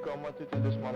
Welcome to this one,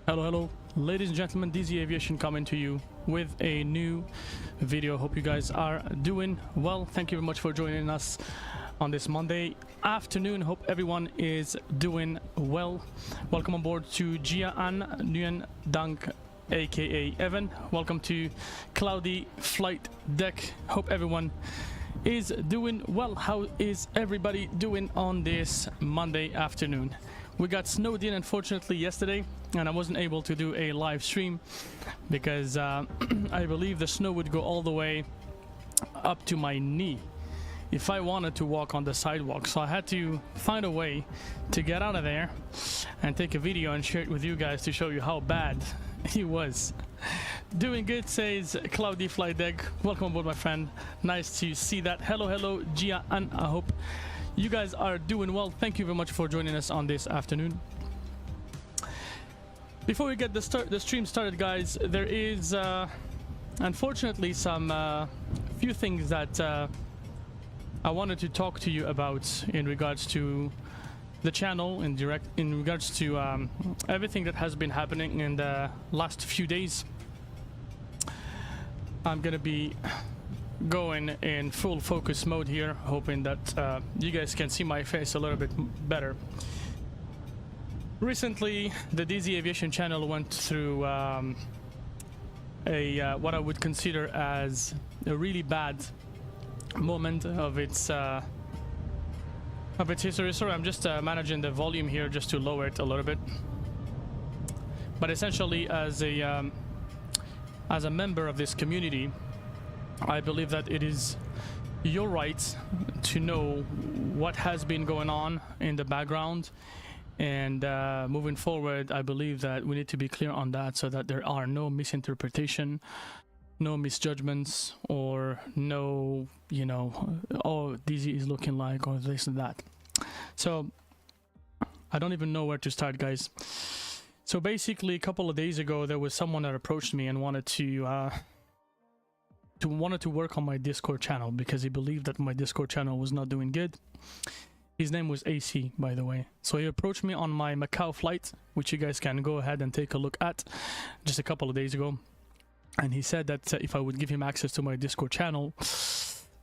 Hello, ladies and gentlemen, DZ Aviation coming to you with a new video. Hope you guys are doing well. Thank you very much for joining us on this Monday afternoon. Hope everyone is doing well. Welcome on board to Gia An Nguyen Dank, aka Evan. Welcome to Cloudy Flight Deck. Hope everyone is doing well. How is everybody doing on this Monday afternoon? We got snowed in unfortunately yesterday, and I wasn't able to do a live stream because I believe the snow would go all the way up to my knee if I wanted to walk on the sidewalk. So I had to find a way to get out of there and take a video and share it with you guys to show you how bad it was. Doing good, says Cloudy Flight Deck. Welcome aboard, my friend. Nice to see that. Hello, Gia An. I hope you guys are doing well. Thank you very much for joining us on this afternoon. Before we get the stream started, guys, there is unfortunately some few things that I wanted to talk to you about in regards to the channel, in regards to everything that has been happening in the last few days. I'm gonna be going in full focus mode here, hoping that you guys can see my face a little bit better. Recently, the DZ Aviation channel went through what I would consider as a really bad moment of its history. Sorry, I'm just managing the volume here just to lower it a little bit. But essentially, as a member of this community, I believe that it is your right to know what has been going on in the background, and moving forward, I believe that we need to be clear on that so that there are no misinterpretation, no misjudgments, or no, you know, oh, DZ is looking like, or this and that. So I don't even know where to start, guys. So basically, a couple of days ago, there was someone that approached me and wanted to work on my Discord channel because he believed that my Discord channel was not doing good. His name was AC, by the way. So he approached me on my Macau flight, which you guys can go ahead and take a look at, just a couple of days ago. And he said that if I would give him access to my Discord channel,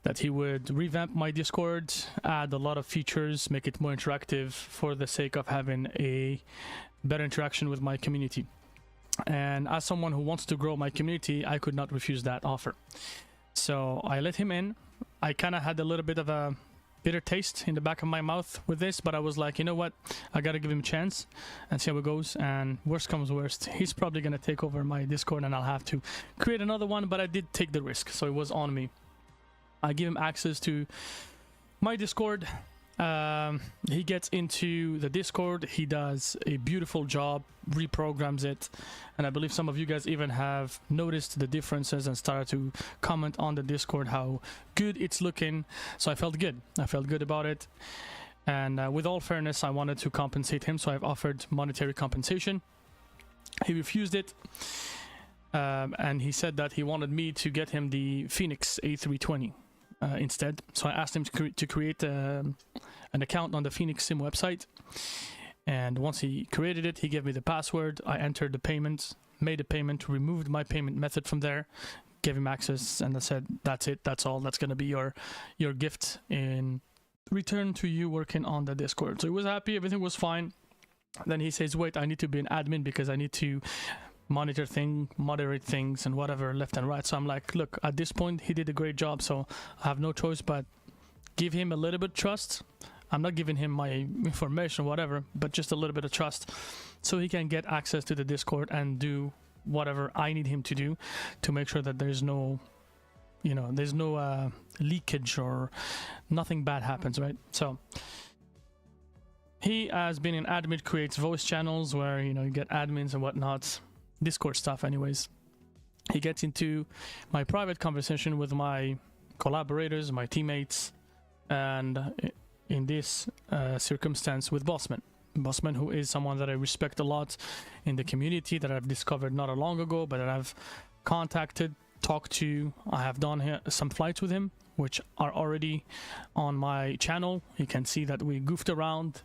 that he would revamp my Discord, add a lot of features, make it more interactive for the sake of having a better interaction with my community. And as someone who wants to grow my community, I could not refuse that offer. So I let him in. I kind of had a little bit of a bitter taste in the back of my mouth with this, but I was like, you know what, I gotta give him a chance and see how it goes. And worst comes worst, he's probably gonna take over my Discord and I'll have to create another one, but I did take the risk, so it was on me. I give him access to my Discord. He gets into the Discord, he does a beautiful job, reprograms it, and I believe some of you guys even have noticed the differences and started to comment on the Discord how good it's looking. So I felt good about it, and with all fairness, I wanted to compensate him, so I've offered monetary compensation. He refused it, and he said that he wanted me to get him the Phoenix A320 instead. So I asked him to create an account on the Phoenix Sim website, and once he created it, he gave me the password. I entered the payment, made a payment, removed my payment method from there, gave him access, and I said, that's it, that's all, that's gonna be your gift in return to you working on the Discord. So he was happy, everything was fine. Then he says, wait, I need to be an admin because I need to moderate things and whatever left and right. So I'm like, look, at this point he did a great job, so I have no choice but give him a little bit of trust. I'm not giving him my information or whatever, but just a little bit of trust so he can get access to the Discord and do whatever I need him to do to make sure that there's no, you know, there's no leakage or nothing bad happens, right? So he has been an admin, creates voice channels where, you know, you get admins and whatnot, Discord stuff anyways. He gets into my private conversation with my collaborators, my teammates, and in this circumstance with Bossman, who is someone that I respect a lot in the community, that I've discovered not long ago, but that I've contacted, talked to. I have done some flights with him, which are already on my channel. You can see that we goofed around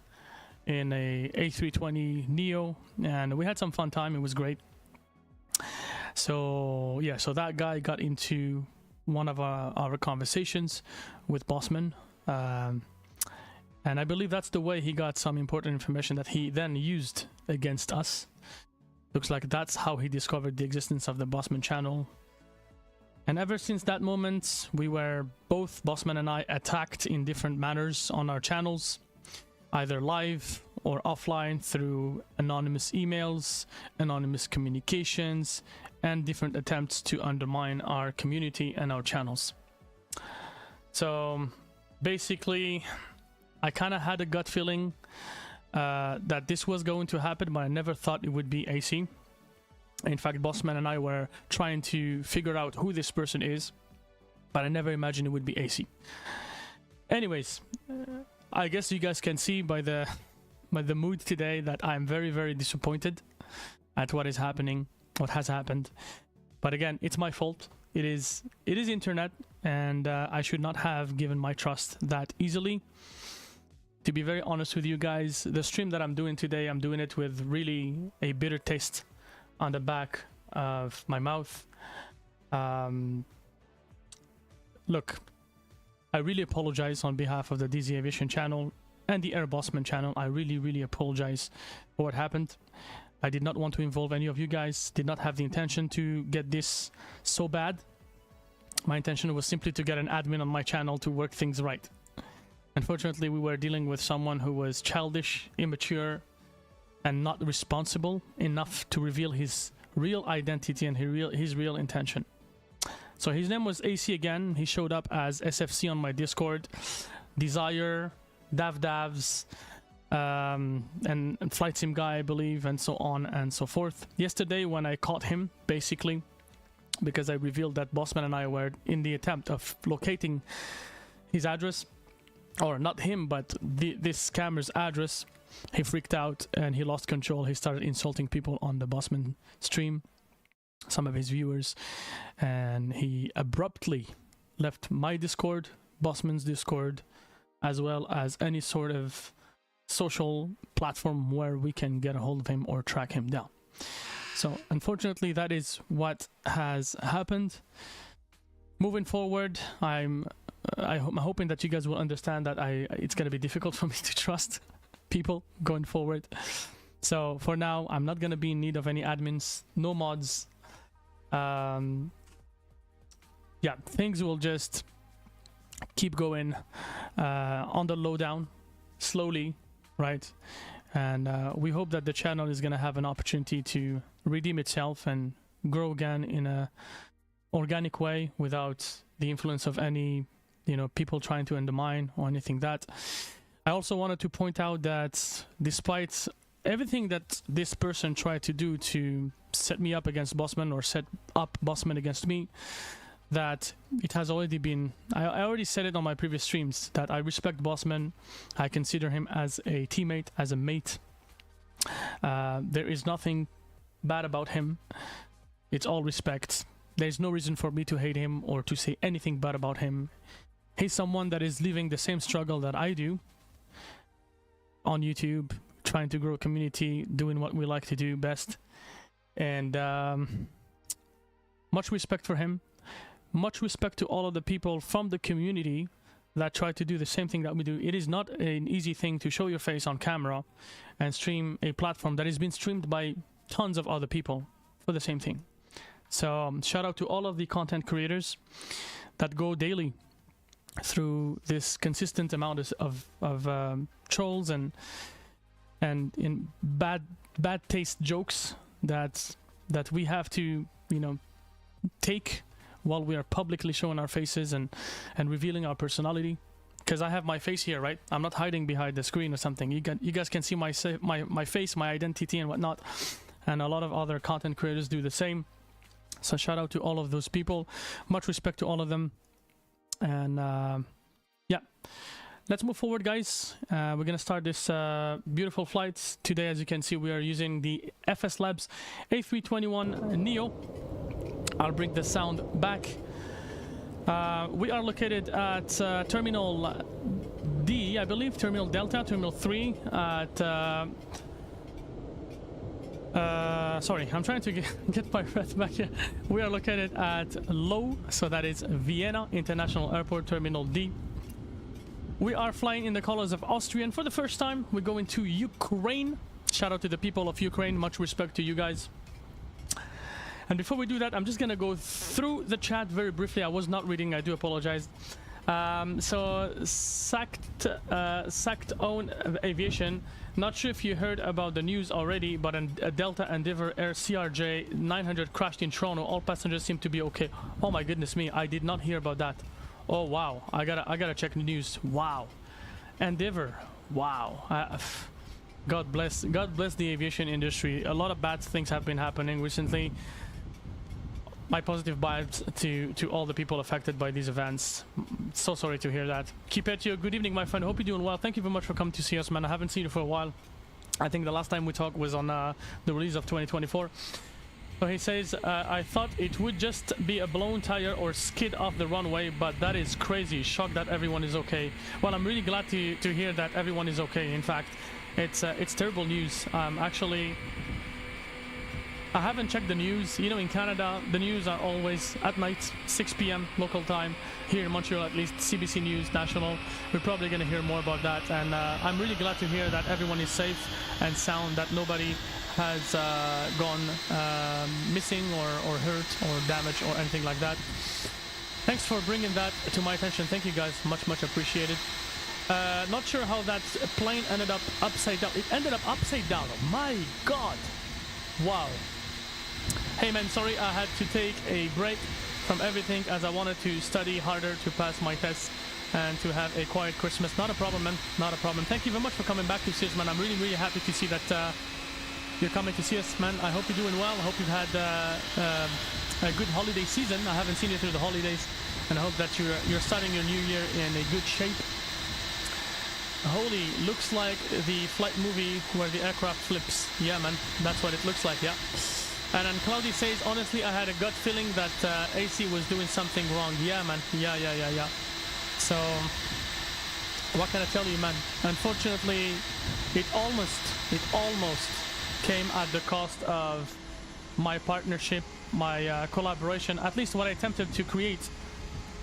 in a A320 Neo, and we had some fun time. It was great. So yeah, so that guy got into one of our conversations with Bossman, and I believe that's the way he got some important information that he then used against us. Looks like that's how he discovered the existence of the Bossman channel. And ever since that moment, we were both, Bossman and I, attacked in different manners on our channels, either live or offline, through anonymous emails, anonymous communications, and different attempts to undermine our community and our channels. So basically, I kind of had a gut feeling that this was going to happen, but I never thought it would be AC. In fact, Bossman and I were trying to figure out who this person is, but I never imagined it would be AC. Anyways, I guess you guys can see by the mood today that I'm very, very disappointed at what is happening, what has happened. But again, it's my fault. It is internet, and I should not have given my trust that easily. To be very honest with you guys, the stream that I'm doing today, I'm doing it with really a bitter taste on the back of my mouth. Look, I really apologize on behalf of the DZ Aviation channel and the Air Bossman channel. I really apologize for what happened. I did not want to involve any of you guys, did not have the intention to get this so bad. My intention was simply to get an admin on my channel to work things right. Unfortunately, we were dealing with someone who was childish, immature, and not responsible enough to reveal his real identity and his real intention. So his name was AC again. He showed up as SFC on my Discord, Desire, Davs, and Flight Sim Guy, I believe, and so on and so forth. Yesterday, when I caught him, basically, because I revealed that Bossman and I were in the attempt of locating his address, or not him, but this scammer's address, he freaked out and he lost control. He started insulting people on the Bossman stream, some of his viewers, and he abruptly left my Discord, Bossman's Discord, as well as any sort of social platform where we can get a hold of him or track him down. So unfortunately, that is what has happened. Moving forward, I'm I'm hoping that you guys will understand that it's gonna be difficult for me to trust people going forward. So for now, I'm not gonna be in need of any admins, no mods. Yeah, things will just keep going on the lowdown, slowly, right? And we hope that the channel is gonna have an opportunity to redeem itself and grow again in a organic way without the influence of any, you know, people trying to undermine or anything that. I also wanted to point out that despite everything that this person tried to do to set me up against Bossman or set up Bossman against me, that it has already been, I already said it on my previous streams, that I respect Bossman. I consider him as a teammate, as a mate. There is nothing bad about him. It's all respect. There's no reason for me to hate him or to say anything bad about him. He's someone that is living the same struggle that I do on YouTube, trying to grow a community, doing what we like to do best. And much respect for him. Much respect to all of the people from the community that try to do the same thing that we do. It is not an easy thing to show your face on camera and stream a platform that has been streamed by tons of other people for the same thing. So shout out to all of the content creators that go daily through this consistent amount of trolls and in bad taste jokes that we have to, you know, take while we are publicly showing our faces and revealing our personality. Because I have my face here, right? I'm not hiding behind the screen or something. You guys can see my face, my identity and whatnot. And a lot of other content creators do the same. So shout out to all of those people. Much respect to all of them. And yeah, let's move forward, guys. We're gonna start this beautiful flight today. As you can see, we are using the FSLabs A321 Neo. I'll bring the sound back. We are located at Terminal D, I believe, Terminal Delta, Terminal 3 at sorry, I'm trying to get my breath back here. We are located at LOW, so that is Vienna International Airport, Terminal D. We are flying in the colors of Austria, and for the first time, we're going to Ukraine. Shout out to the people of Ukraine, much respect to you guys. And before we do that, I'm just gonna go through the chat very briefly. I was not reading, I do apologize. So Sacked Own Aviation, not sure if you heard about the news already, but a Delta Endeavour Air CRJ 900 crashed in Toronto. All passengers seem to be okay. Oh my goodness me, I did not hear about that. Oh wow, I gotta check the news. Wow, Endeavour, wow. God bless the aviation industry. A lot of bad things have been happening recently. My positive vibes to all the people affected by these events. So sorry to hear that. Kipetio, good evening, my friend. Hope you're doing well. Thank you very much for coming to see us, man. I haven't seen you for a while. I think the last time we talked was on the release of 2024. So he says, I thought it would just be a blown tire or skid off the runway, but that is crazy. Shocked that everyone is okay. Well, I'm really glad to hear that everyone is okay. In fact, it's terrible news. Actually, I haven't checked the news. You know, in Canada, the news are always at night, 6 p.m. local time. Here in Montreal, at least, CBC News, National. We're probably going to hear more about that. And I'm really glad to hear that everyone is safe and sound, that nobody has gone missing or hurt or damaged or anything like that. Thanks for bringing that to my attention. Thank you, guys. Much, much appreciated. Not sure how that plane ended up upside down. It ended up upside down. Oh my God. Wow. Hey man, sorry I had to take a break from everything as I wanted to study harder to pass my tests and to have a quiet Christmas. Not a problem, man. Not a problem. Thank you very much for coming back to see us, man. I'm really, really happy to see that you're coming to see us, man. I hope you're doing well. I hope you've had a good holiday season. I haven't seen you through the holidays, and I hope that you're starting your new year in a good shape. Holy, looks like the flight movie where the aircraft flips. Yeah, man, that's what it looks like, yeah. And then Claudia says, honestly, I had a gut feeling that AC was doing something wrong. Yeah, man, yeah. So, what can I tell you, man? Unfortunately, it almost came at the cost of my partnership, my collaboration, at least what I attempted to create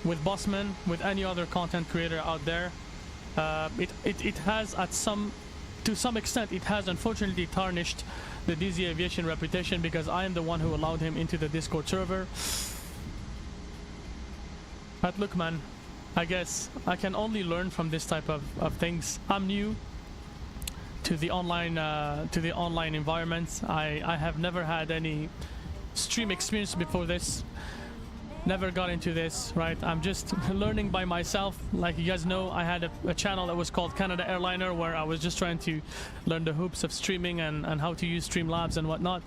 with Bossman, with any other content creator out there. It has to some extent, it has unfortunately tarnished the DZ Aviation reputation, because I am the one who allowed him into the Discord server. But look, man, I guess I can only learn from this type of things. I'm new to the online environment. I have never had any stream experience before this. Never got into this, right? I'm just learning by myself. Like you guys know, I had a channel that was called Canada Airliner, where I was just trying to learn the hoops of streaming and how to use Streamlabs and whatnot.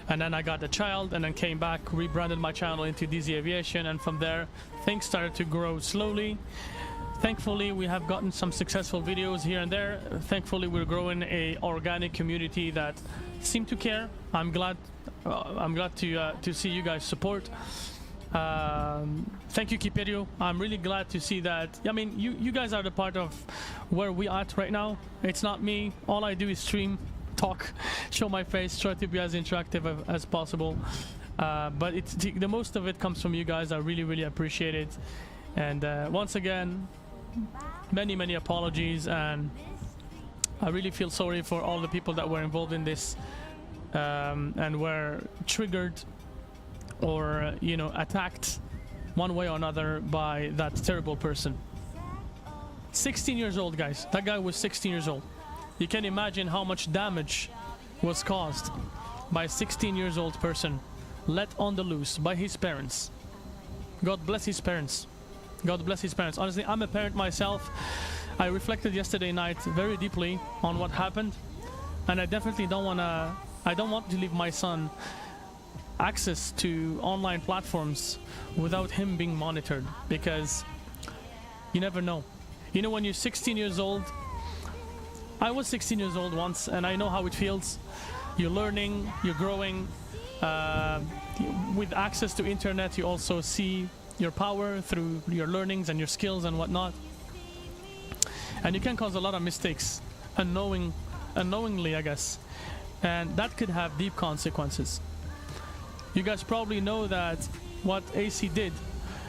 And then I got a child and then came back, rebranded my channel into DZ Aviation, and from there things started to grow slowly. Thankfully, we have gotten some successful videos here and there. Thankfully, we're growing a organic community that seem to care. I'm glad to see you guys support. Thank you, Kiperio. I'm really glad to see that. I mean, you guys are the part of where we are at right now. It's not me. All I do is stream, talk, show my face, try to be as interactive as possible. But the most of it comes from you guys. I really appreciate it. And once again, many apologies, and I really feel sorry for all the people that were involved in this and were triggered or, you know, attacked one way or another by that terrible person. 16 years old, guys. That guy was 16 years old. You can imagine how much damage was caused by a 16 years old person let on the loose by his parents. God bless his parents. God bless his parents. Honestly, I'm a parent myself. I reflected yesterday night very deeply on what happened, and I definitely don't want to leave my son access to online platforms without him being monitored, because you never know. You know, when you're 16 years old, I was 16 years old once, and I know how it feels. You're learning, you're growing. With access to internet, you also see your power through your learnings and your skills and whatnot. And you can cause a lot of mistakes unknowingly, I guess. And that could have deep consequences. You guys probably know that what AC did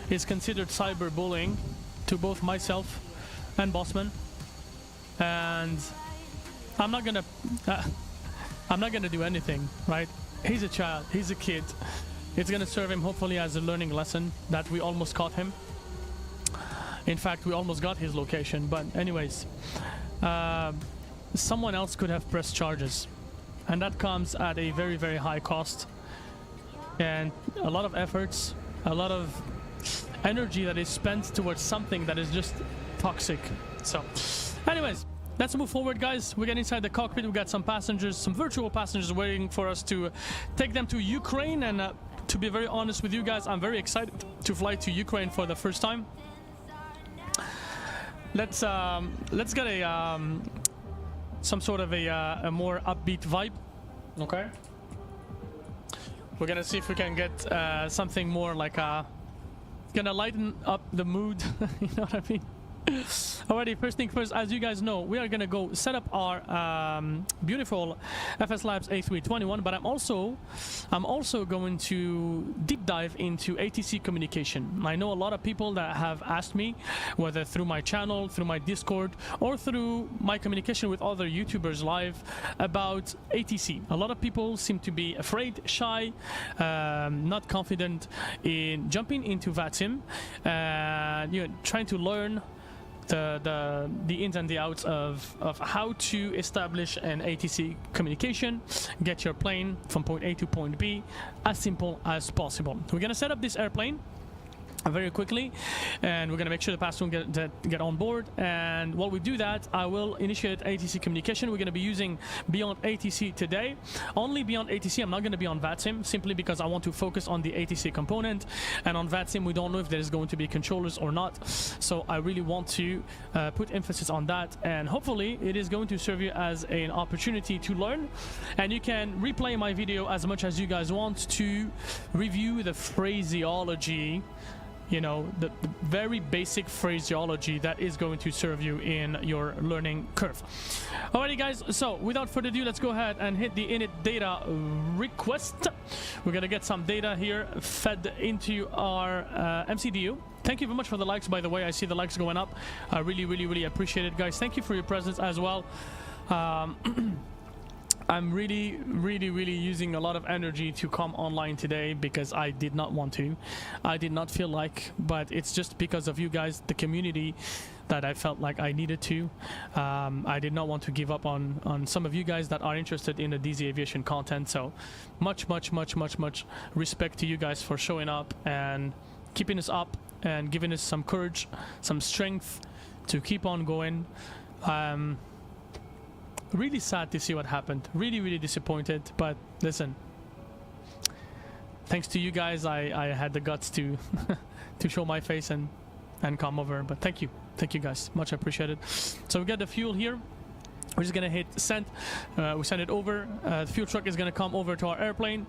is considered cyberbullying to both myself and Bossman. And I'm not gonna do anything, right? He's a child, he's a kid. It's gonna serve him hopefully as a learning lesson that we almost caught him. In fact, we almost got his location, but anyways, someone else could have pressed charges, and that comes at a very high cost, and a lot of efforts, a lot of energy that is spent towards something that is just toxic. So anyways, let's move forward, guys. We get inside the cockpit. We got some passengers, some virtual passengers waiting for us to take them to Ukraine. And to be very honest with you guys, I'm very excited to fly to Ukraine for the first time. Let's get a some sort of a more upbeat vibe. Okay. We're gonna see if we can get something more like gonna lighten up the mood. You know what I mean? Alrighty, first thing first, as you guys know, we are gonna go set up our beautiful FSLabs A321, but I'm also going to deep dive into ATC communication. I know a lot of people that have asked me, whether through my channel, through my Discord, or through my communication with other YouTubers live, about ATC. A lot of people seem to be afraid, shy, not confident in jumping into VATSIM, you know, trying to learn the ins and the outs of how to establish an ATC communication, get your plane from point A to point B as simple as possible. We're gonna set up this airplane very quickly, and we're gonna make sure the passenger get on board. And while we do that, I will initiate ATC communication. We're gonna be using Beyond ATC today, only Beyond ATC. I'm not gonna be on VATSIM, simply because I want to focus on the ATC component, and on VATSIM we don't know if there's going to be controllers or not, so I really want to put emphasis on that, and hopefully it is going to serve you as an opportunity to learn. And you can replay my video as much as you guys want to review the phraseology you know, the very basic phraseology that is going to serve you in your learning curve. Alrighty guys, so without further ado, let's go ahead and hit the init data request. We're gonna get some data here fed into our MCDU. Thank you very much for the likes, by the way. I see the likes going up. I really appreciate it, guys. Thank you for your presence as well. I'm really using a lot of energy to come online today because I did not want to. I did not feel like, but it's just because of you guys, the community, that I felt like I needed to. I did not want to give up on some of you guys that are interested in the DZ Aviation content. So much respect to you guys for showing up and keeping us up and giving us some courage, some strength to keep on going. Really sad to see what happened. Really disappointed. But listen, thanks to you guys, I had the guts to to show my face and come over. But thank you guys, much appreciated. So we got the fuel here. We're just gonna hit send. We send it over. The fuel truck is gonna come over to our airplane.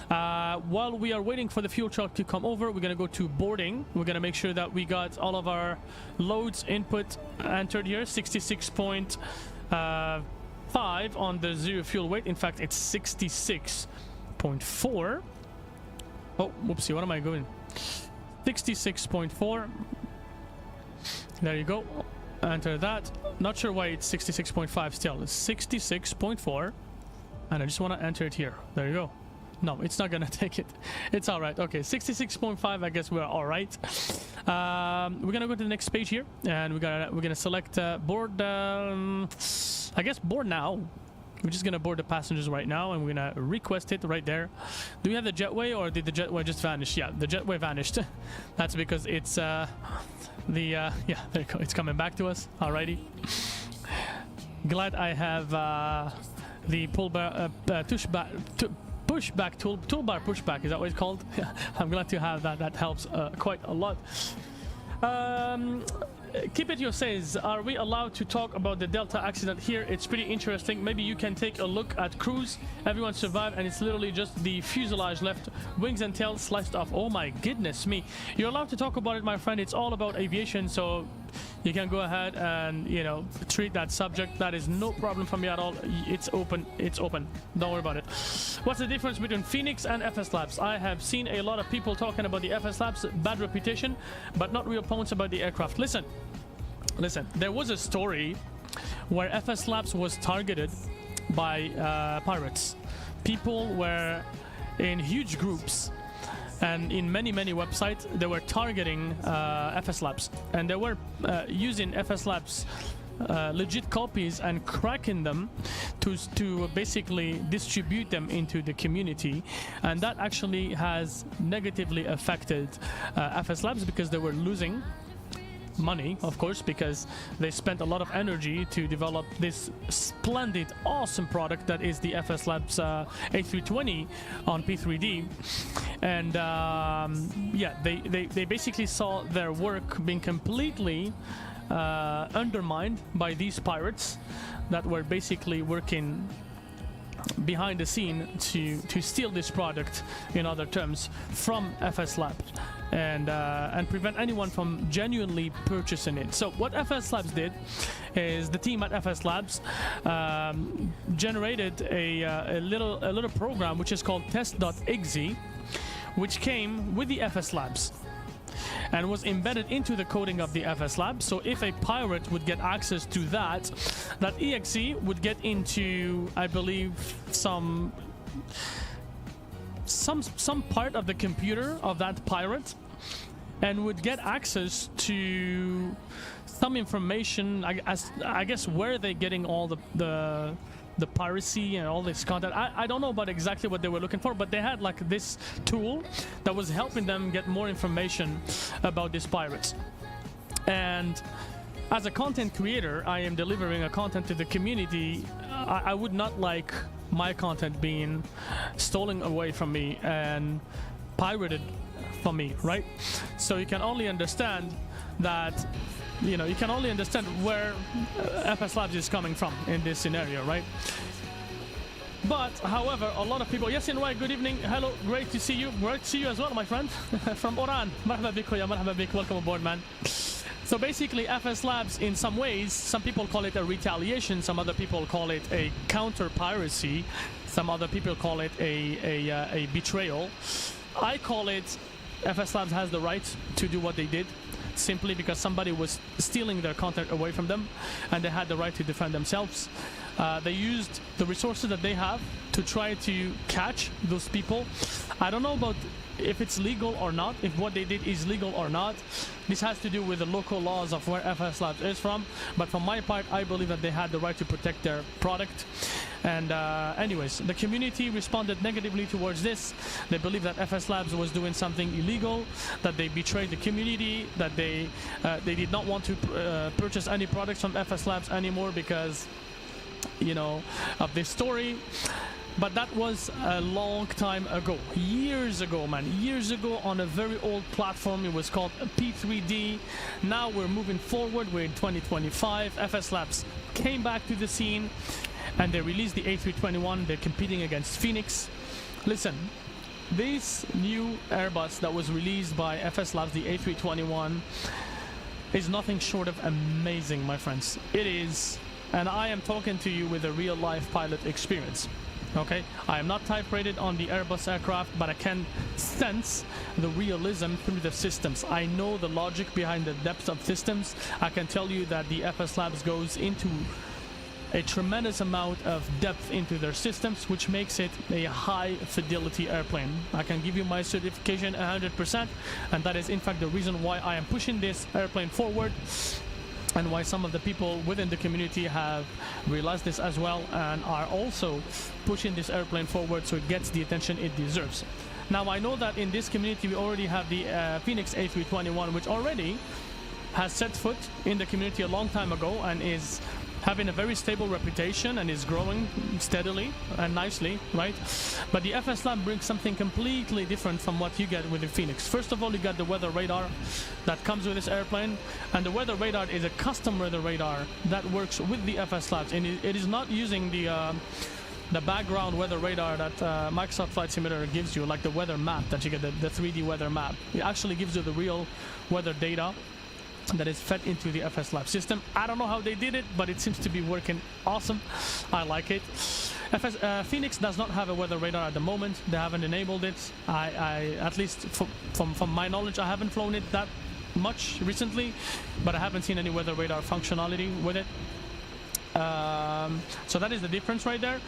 While we are waiting for the fuel truck to come over, we're gonna go to boarding. We're gonna make sure that we got all of our loads input entered here. 66.5 on the zero fuel weight. In fact, it's 66.4. Oh, whoopsie, what am I doing? 66.4. There you go. Enter that. Not sure why it's 66.5 still. It's 66.4. And I just want to enter it here. There you go. No, it's not gonna take it. It's all right. Okay, 66.5. I guess we're all right. We're gonna go to the next page here, and we're gonna select board. I guess board now. We're just gonna board the passengers right now, and we're gonna request it right there. Do we have the jetway, or did the jetway just vanish? Yeah, the jetway vanished. That's because it's yeah, there you go. It's coming back to us. Alrighty. Glad I have the pullbar pushback toolbar pushback. Is that what it's called? Yeah, I'm glad to have that. That helps quite a lot. Keep It Yo says, are we allowed to talk about the Delta accident here? It's pretty interesting. Maybe you can take a look at crews. Everyone survived, and it's literally just the fuselage left, wings and tails sliced off. Oh my goodness me. You're allowed to talk about it, my friend. It's all about aviation, so you can go ahead and, you know, treat that subject. That is no problem for me at all. It's open. It's open. Don't worry about it. What's the difference between Phoenix and FSLabs? I have seen a lot of people talking about the FSLabs bad reputation, but not real points about the aircraft. Listen, there was a story where FSLabs was targeted by pirates. People were in huge groups, and in many websites they were targeting FSLabs, and they were using FSLabs legit copies and cracking them to basically distribute them into the community, and that actually has negatively affected FSLabs because they were losing money, of course, because they spent a lot of energy to develop this splendid, awesome product that is the FSLabs A320 on P3D. And yeah, they basically saw their work being completely undermined by these pirates that were basically working behind the scene to steal this product, in other terms, from FSLabs and prevent anyone from genuinely purchasing it. So what FSLabs did is the team at FSLabs generated a little program which is called test.exe, which came with the FSLabs and was embedded into the coding of the FSLabs. So if a pirate would get access to that exe would get into, I believe, some part of the computer of that pirate, and would get access to some information. I guess where they're getting all the piracy and all this content. I don't know about exactly what they were looking for, but they had like this tool that was helping them get more information about these pirates. And as a content creator, I am delivering a content to the community. I would not like my content being stolen away from me and pirated from me, right? So you can only understand that, you know, you can only understand where FSLabs is coming from in this scenario, right? But however, a lot of people, yes, in right, good evening, hello, great to see you as well, my friend. From Oran, marhaba bik, khoya, marhaba bik, welcome aboard, man. So basically, FSLabs, in some ways, some people call it a retaliation, some other people call it a counter-piracy, some other people call it a betrayal. I call it FSLabs has the right to do what they did, simply because somebody was stealing their content away from them, and they had the right to defend themselves. They used the resources that they have to try to catch those people. I don't know about if it's legal or not, if what they did is legal or not. This has to do with the local laws of where FSLabs is from, but from my part, I believe that they had the right to protect their product. And anyways, the community responded negatively towards this. They believe that FSLabs was doing something illegal, that they betrayed the community, that they did not want to purchase any products from FSLabs anymore because, you know, of this story. But that was a long time ago, years ago, man, years ago, on a very old platform. It was called P3D. Now we're moving forward, we're in 2025. FSLabs came back to the scene and they released the A321. They're competing against Phoenix. Listen, this new Airbus that was released by FSLabs, the A321, is nothing short of amazing, my friends. It is, and I am talking to you with a real life pilot experience. Okay, I am not type rated on the Airbus aircraft, but I can sense the realism through the systems. I know the logic behind the depth of systems. I can tell you that the FSLabs goes into a tremendous amount of depth into their systems, which makes it a high fidelity airplane. I can give you my certification 100%, and that is in fact the reason why I am pushing this airplane forward, and why some of the people within the community have realized this as well and are also pushing this airplane forward so it gets the attention it deserves. Now, I know that in this community we already have the Phoenix A321, which already has set foot in the community a long time ago and is having a very stable reputation and is growing steadily and nicely, right? But the FSLab brings something completely different from what you get with the Phoenix. First of all, you got the weather radar that comes with this airplane, and the weather radar is a custom weather radar that works with the FSLabs, and it is not using the background weather radar that Microsoft Flight Simulator gives you, like the weather map that you get, the 3D weather map. It actually gives you the real weather data that is fed into the FSLab system. I don't know how they did it, but it seems to be working awesome. I like it. Phoenix does not have a weather radar at the moment. They haven't enabled it. I at least from my knowledge, I haven't flown it that much recently, but I haven't seen any weather radar functionality with it. So that is the difference right there.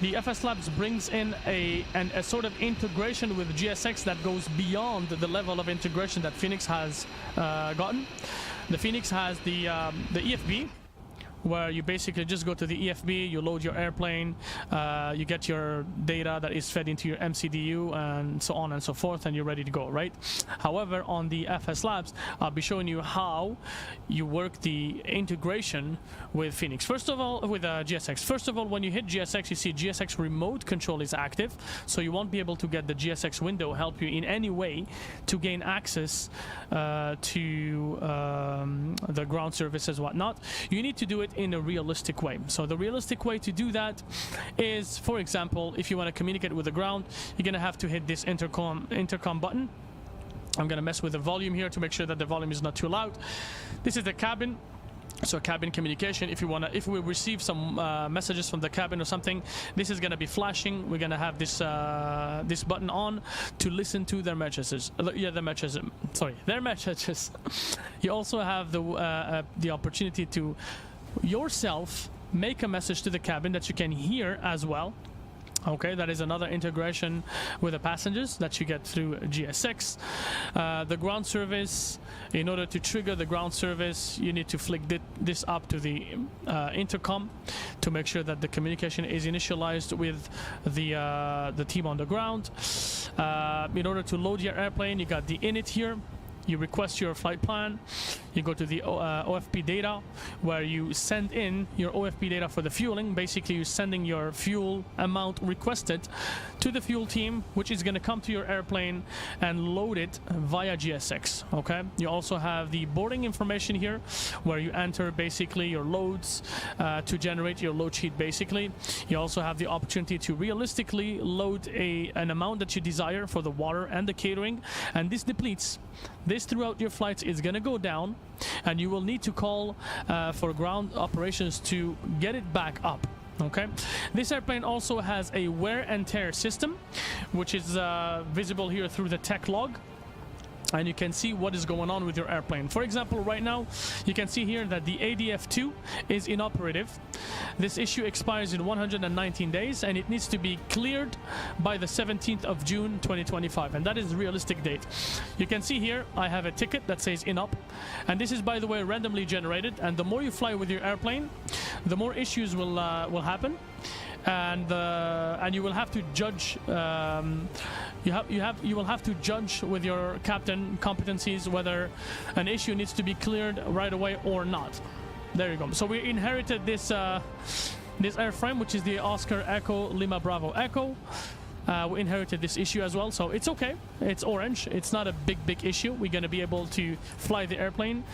The FSLabs brings in a sort of integration with GSX that goes beyond the level of integration that Phoenix has gotten. The Phoenix has the EFB, where you basically just go to the EFB, you load your airplane, you get your data that is fed into your MCDU and so on and so forth, and you're ready to go, right? However, on the FSLabs, I'll be showing you how you work the integration with Phoenix. First of all, with GSX. First of all, when you hit GSX, you see GSX remote control is active, so you won't be able to get the GSX window help you in any way to gain access to the ground services, whatnot. You need to do it in a realistic way. So the realistic way to do that is, for example, if you want to communicate with the ground, you're going to have to hit this intercom button. I'm going to mess with the volume here to make sure that the volume is not too loud. This is the cabin. So cabin communication, if we receive some messages from the cabin or something, this is going to be flashing. We're going to have this this button on to listen to their messages. Their messages. You also have the opportunity to yourself make a message to the cabin that you can hear as well. Okay, that is another integration with the passengers that you get through GSX. The ground service, in order to trigger the ground service, you need to flick this up to the intercom to make sure that the communication is initialized with the team on the ground. In order to load your airplane, you got the init here. you request your flight plan, you go to the OFP data, where you send in your OFP data for the fueling. Basically, you're sending your fuel amount requested to the fuel team, which is going to come to your airplane and load it via GSX. Okay. You also have the boarding information here, where you enter basically your loads to generate your load sheet. Basically, you also have the opportunity to realistically load an amount that you desire for the water and the catering, and this depletes. This throughout your flights is going to go down, and you will need to call for ground operations to get it back up. Okay, this airplane also has a wear and tear system, which is visible here through the tech log, and you can see what is going on with your airplane. For example, right now you can see here that the ADF2 is inoperative. This issue expires in 119 days, and it needs to be cleared by the 17th of June 2025, and that is the realistic date. You can see here I have a ticket that says inop, and this is, by the way, randomly generated, and the more you fly with your airplane, the more issues will happen. And you will have to judge. You will have to judge with your captain competencies whether an issue needs to be cleared right away or not. There you go. So we inherited this this airframe, which is the Oscar Echo Lima Bravo Echo. We inherited this issue as well, so it's okay. It's orange. It's not a big issue. We're going to be able to fly the airplane.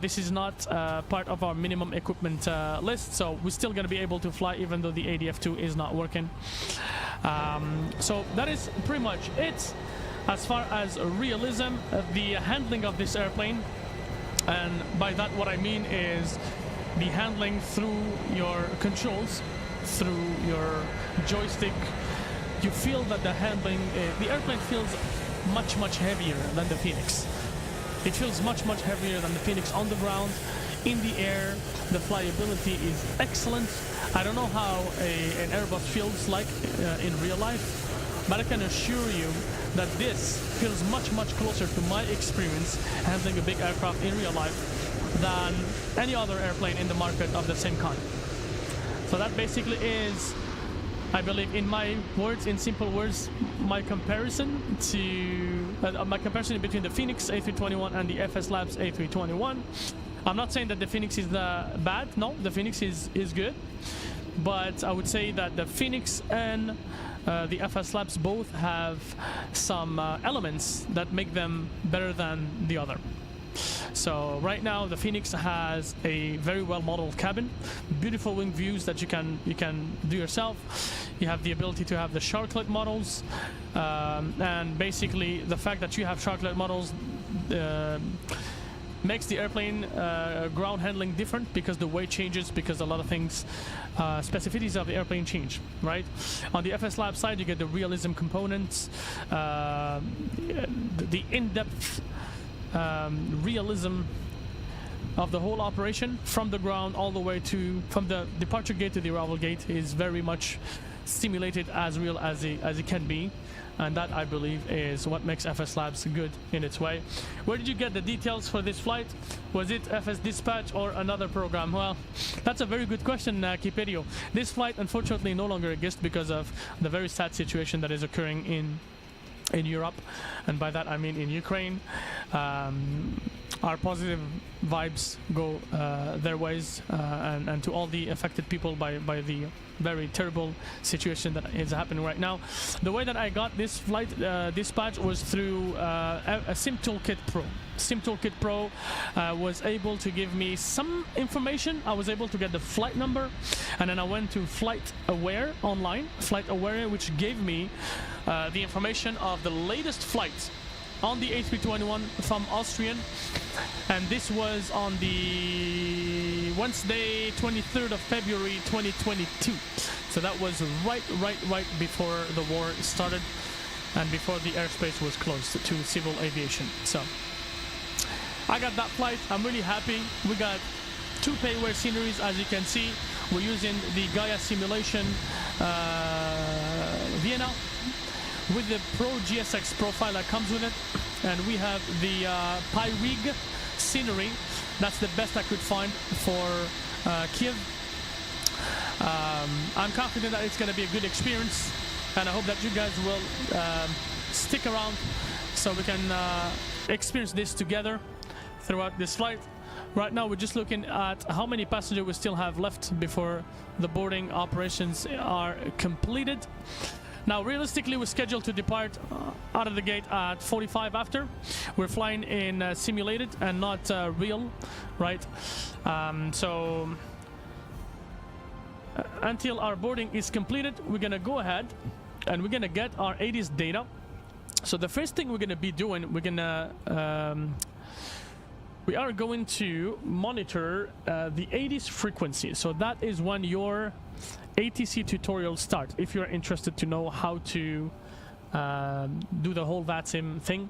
This is not part of our minimum equipment list, so we're still going to be able to fly even though the ADF2 is not working. So that is pretty much it as far as realism, the handling of this airplane. And by that, what I mean is the handling through your controls, through your joystick. You feel that the handling, the airplane feels much heavier than the Phoenix. It feels much heavier than the Phoenix on the ground. In the air, the flyability is excellent. I don't know how an Airbus feels like in real life, but I can assure you that this feels much closer to my experience handling a big aircraft in real life than any other airplane in the market of the same kind. So that basically is, I believe, in my words, in simple words, my comparison between the Phoenix A321 and the FSLabs A321. I'm not saying that the Phoenix is bad. No, the Phoenix is good, but I would say that the Phoenix and the FSLabs both have some elements that make them better than the other. So right now the Phoenix has a very well modeled cabin, beautiful wing views that you can do yourself. You have the ability to have the sharklet models, and basically the fact that you have sharklet models makes the airplane ground handling different, because the weight changes, because a lot of things, specificities of the airplane change, right? On the FSLab side, you get the realism components, the in-depth realism of the whole operation from the ground all the way to, from the departure gate to the arrival gate, is very much simulated as real as it can be. And that, I believe, is what makes FSLabs good in its way. Where did you get the details for this flight? Was it FS Dispatch or another program? Well, that's a very good question, Kiperio. This flight, unfortunately, no longer exists because of the very sad situation that is occurring in Europe, and by that I mean in Ukraine. Our positive vibes go their ways, and to all the affected people by the very terrible situation that is happening right now. The way that I got this flight dispatch was through a Sim Toolkit Pro. Sim Toolkit Pro was able to give me some information. I was able to get the flight number, and then I went to Flight Aware online, Flight Aware, which gave me the information of the latest flights on the A321 from Austrian, and this was on the Wednesday 23rd of February 2022. So that was right before the war started and before the airspace was closed to civil aviation. So I got that flight. I'm really happy. We got two payware sceneries, as you can see. We're using the Gaia simulation Vienna with the Pro GSX profile that comes with it, and we have the Pyrig scenery. That's the best I could find for Kyiv. I'm confident that it's going to be a good experience, and I hope that you guys will stick around so we can experience this together throughout this flight. Right now we're just looking at how many passengers we still have left before the boarding operations are completed. Now realistically we're scheduled to depart out of the gate at 45 after. We're flying in simulated and not real, right? So until our boarding is completed, we're gonna go ahead and we're gonna get our 80s data. So the first thing we're gonna be doing, we are going to monitor the 80s frequency. So that is when your ATC tutorial starts. If you're interested to know how to do the whole VATSIM thing,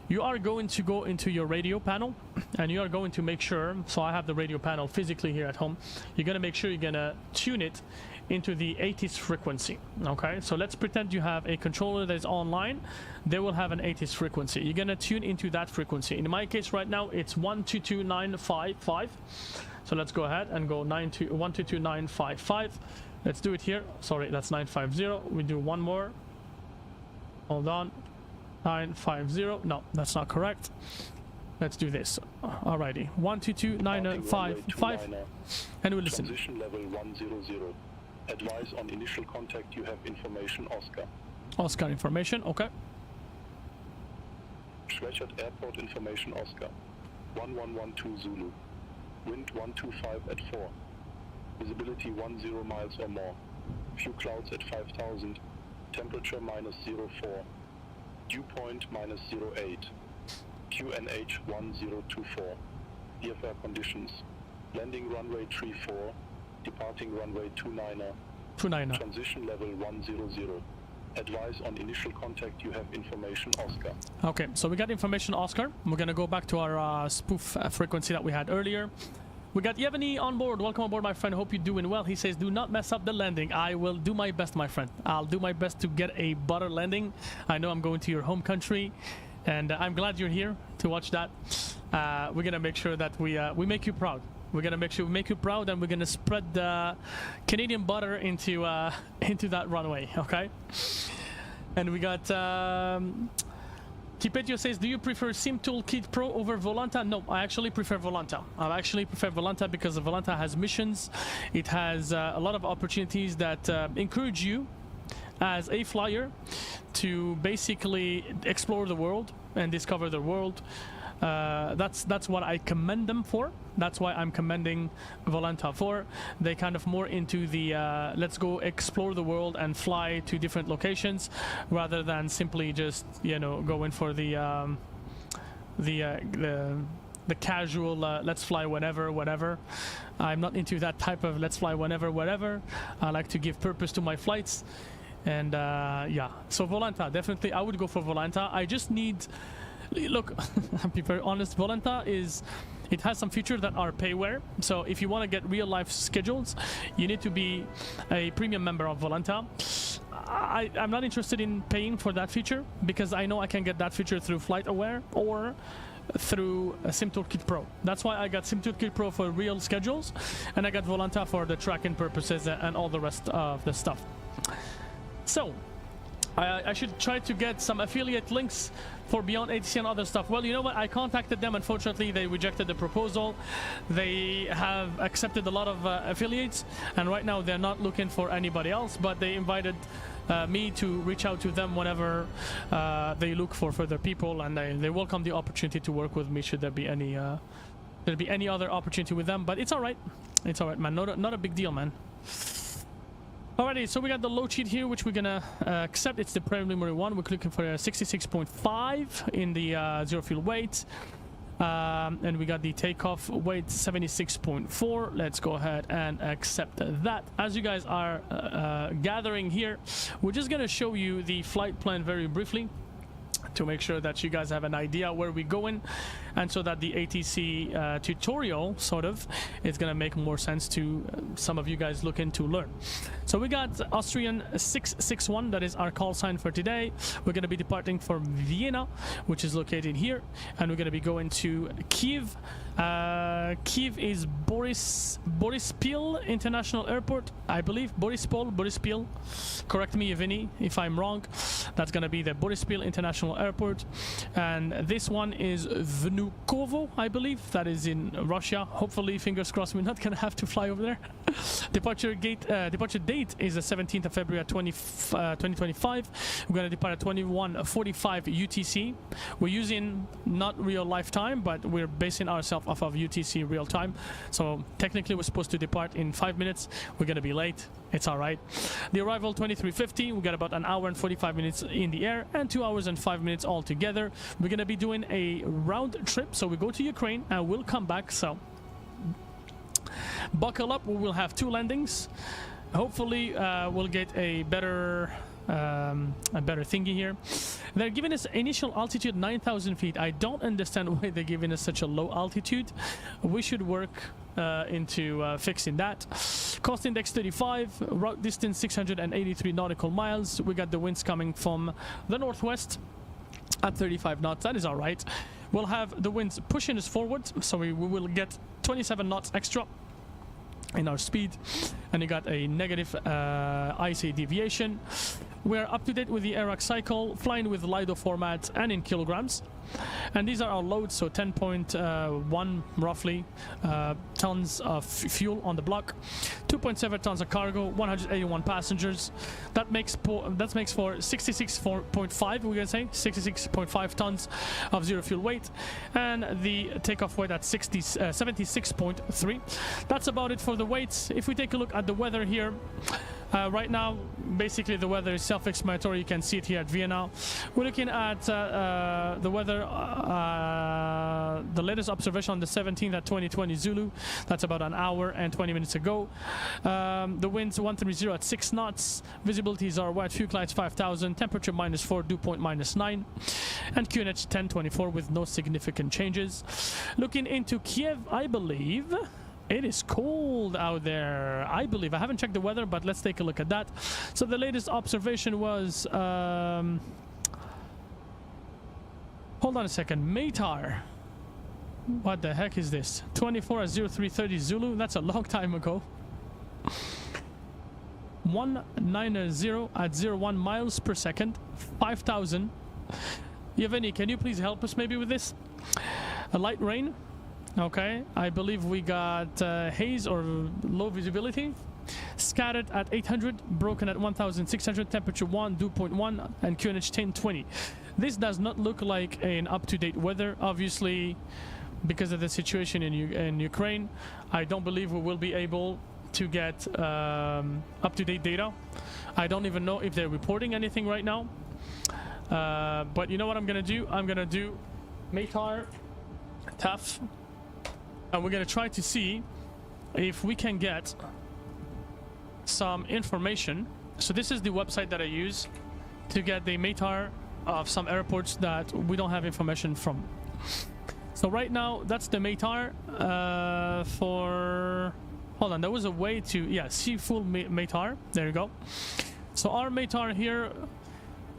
you are going to go into your radio panel and you are going to make sure, so I have the radio panel physically here at home, you're gonna make sure you're gonna tune it into the 80s frequency. Okay, so let's pretend you have a controller that is online. They will have an 80s frequency. You're gonna tune into that frequency. In my case right now it's 122.955. So let's go ahead and go 122.955. Let's do it here. Sorry, that's 950. We do one more. Hold on. 950. No, that's not correct. Let's do this. Alrighty. 122.955. And we listen. Transition level 100. Advise on initial contact. You have information, Oscar. Oscar information. Okay. Schwechat Airport information, Oscar. 1112 Zulu. Wind 125 at 4. Visibility 10 miles or more. Few clouds at 5000. Temperature -04. Dew point -08. QNH 1024. VFR conditions. Landing runway 34. Departing runway 29er. 29er. Transition level 100. Advise on initial contact. You have information, Oscar. Okay, so we got information, Oscar. We're gonna go back to our spoof frequency that we had earlier. We got Yevgeny on board. Welcome on board, my friend. Hope you're doing well. He says, do not mess up the landing. I will do my best, my friend. I'll do my best to get a butter landing. I know I'm going to your home country, and I'm glad you're here to watch that. We're gonna make sure that we make you proud. We're gonna make sure we make you proud, and we're gonna spread the Canadian butter into that runway. Okay. And we got Kipetio says, do you prefer Sim Toolkit Pro over Volanta? No, I actually prefer Volanta. I actually prefer Volanta because Volanta has missions. It has a lot of opportunities that encourage you as a flyer to basically explore the world and discover the world. That's what I commend them for. That's why I'm commending Volanta for. They kind of more into the let's go explore the world and fly to different locations rather than simply just, you know, going for the casual let's fly whenever, whatever. I'm not into that type of let's fly whenever, whatever. I like to give purpose to my flights. And yeah, so Volanta, definitely I would go for Volanta. I just need, look, I'll be very honest, Volanta it has some features that are payware. So if you want to get real life schedules, you need to be a premium member of Volanta. I'm not interested in paying for that feature because I know I can get that feature through FlightAware or through Sim Toolkit Pro. That's why I got Sim Toolkit Pro for real schedules, and I got Volanta for the tracking purposes and all the rest of the stuff. So I should try to get some affiliate links for Beyond ATC and other stuff. Well, you know what? I contacted them. Unfortunately, they rejected the proposal. They have accepted a lot of affiliates, and right now they're not looking for anybody else, but they invited me to reach out to them whenever they look for further people, and they welcome the opportunity to work with me should there be any other opportunity with them. But it's all right. It's all right, man. Not a big deal, man. Alrighty, so we got the load sheet here, which we're gonna accept. It's the preliminary one. We're looking for a 66.5 in the zero fuel weight, and we got the takeoff weight 76.4. Let's go ahead and accept that. As you guys are gathering here, we're just gonna show you the flight plan very briefly to make sure that you guys have an idea where we're going. and so that the ATC tutorial sort of is gonna make more sense to some of you guys looking to learn. So we got Austrian 661, that is our call sign for today. We're gonna be departing from Vienna, which is located here, and we're gonna be going to Kyiv. Kyiv is Borispil International Airport, I believe. Borispil. Correct me, Vinny, if I'm wrong. That's gonna be the Borispil International Airport, and this one is Vnukovo, I believe. That is in Russia. Hopefully, fingers crossed, we're not gonna have to fly over there. Departure date is the 17th of February 2025. We're gonna depart at 21:45 UTC. We're using not real life time, but we're basing ourselves off of UTC real time. So technically we're supposed to depart in 5 minutes. We're gonna be late. It's all right. The arrival 23:50. We got about an hour and 45 minutes in the air and 2 hours and 5 minutes altogether. We're gonna be doing a round trip. So we go to Ukraine and we'll come back. So buckle up. We will have 2 landings. Hopefully we'll get a better thingy here. They're giving us initial altitude 9,000 feet. I don't understand why they're giving us such a low altitude. We should work into fixing that. Cost index 35, route distance 683 nautical miles. We got the winds coming from the northwest at 35 knots. That is all right. We'll have the winds pushing us forward, so we will get 27 knots extra in our speed, and you got a negative IC deviation. We're up to date with the Iraq cycle, flying with LIDO format and in kilograms. And these are our loads, so 10.1 roughly tons of fuel on the block, 2.7 tons of cargo, 181 passengers. That makes for 66.5, we're gonna say 66.5 tons of zero fuel weight, and the takeoff weight at 76.3. That's about it for the weights. If we take a look at the weather here, right now, basically the weather is self-explanatory. You can see it here at Vienna. We're looking at the weather, the latest observation on the 17th at 2020 Zulu. That's about an hour and 20 minutes ago. The winds 130 at 6 knots. Visibilities are wide, fuel lights 5,000. Temperature -4, dew point -9. And QNH 1024 with no significant changes. Looking into Kyiv, I believe it is cold out there. I believe. I haven't checked the weather, but let's take a look at that. So the latest observation was hold on a second. Maytar. What the heck is this? 24 at 0330 Zulu. That's a long time ago. 190 at 01 miles per second. 5,000. Yevgeny, can you please help us maybe with this? A light rain. Okay, I believe we got haze or low visibility. Scattered at 800, broken at 1,600, temperature 1, dew point 1, and QNH 1020. This does not look like an up-to-date weather, obviously, because of the situation in Ukraine. I don't believe we will be able to get up-to-date data. I don't even know if they're reporting anything right now. But you know what I'm gonna do? I'm gonna do Maytar, TAF, and we're gonna try to see if we can get some information. So this is the website that I use to get the Maytar of some airports that we don't have information from. So right now that's the Maytar for, hold on, there was a way to, yeah, see full Maytar. There you go. So our Maytar here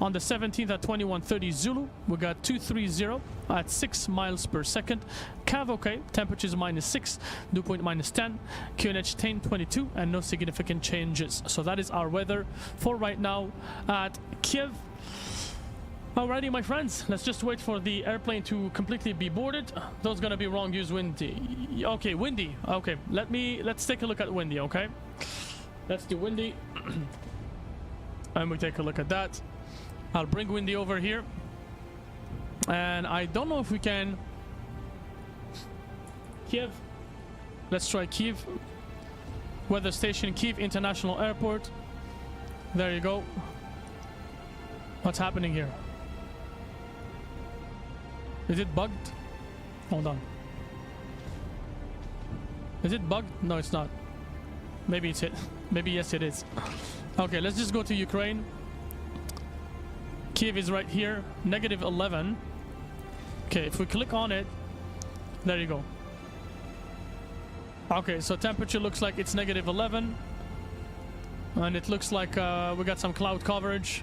on the 17th at 2130 Zulu, we got 230 at 6 miles per second. Cav okay, temperatures -6, dew point -10, QNH 1022, and no significant changes. So that is our weather for right now at Kyiv. Alrighty, my friends, let's just wait for the airplane to completely be boarded. Those gonna be wrong use windy. Okay, windy. Okay, let's take a look at windy. Okay, let's do windy, and we take a look at that. I'll bring windy over here, and I don't know if we can. Kyiv. Let's try Kyiv. Weather station, Kyiv International Airport. There you go. What's happening here? Is it bugged? Hold on. Is it bugged? No, it's not. Maybe it's it. Maybe yes, it is. Okay, let's just go to Ukraine. Kyiv is right here, -11. Okay, if we click on it, There you go. Okay, so temperature looks like it's -11. And it looks like we got some cloud coverage.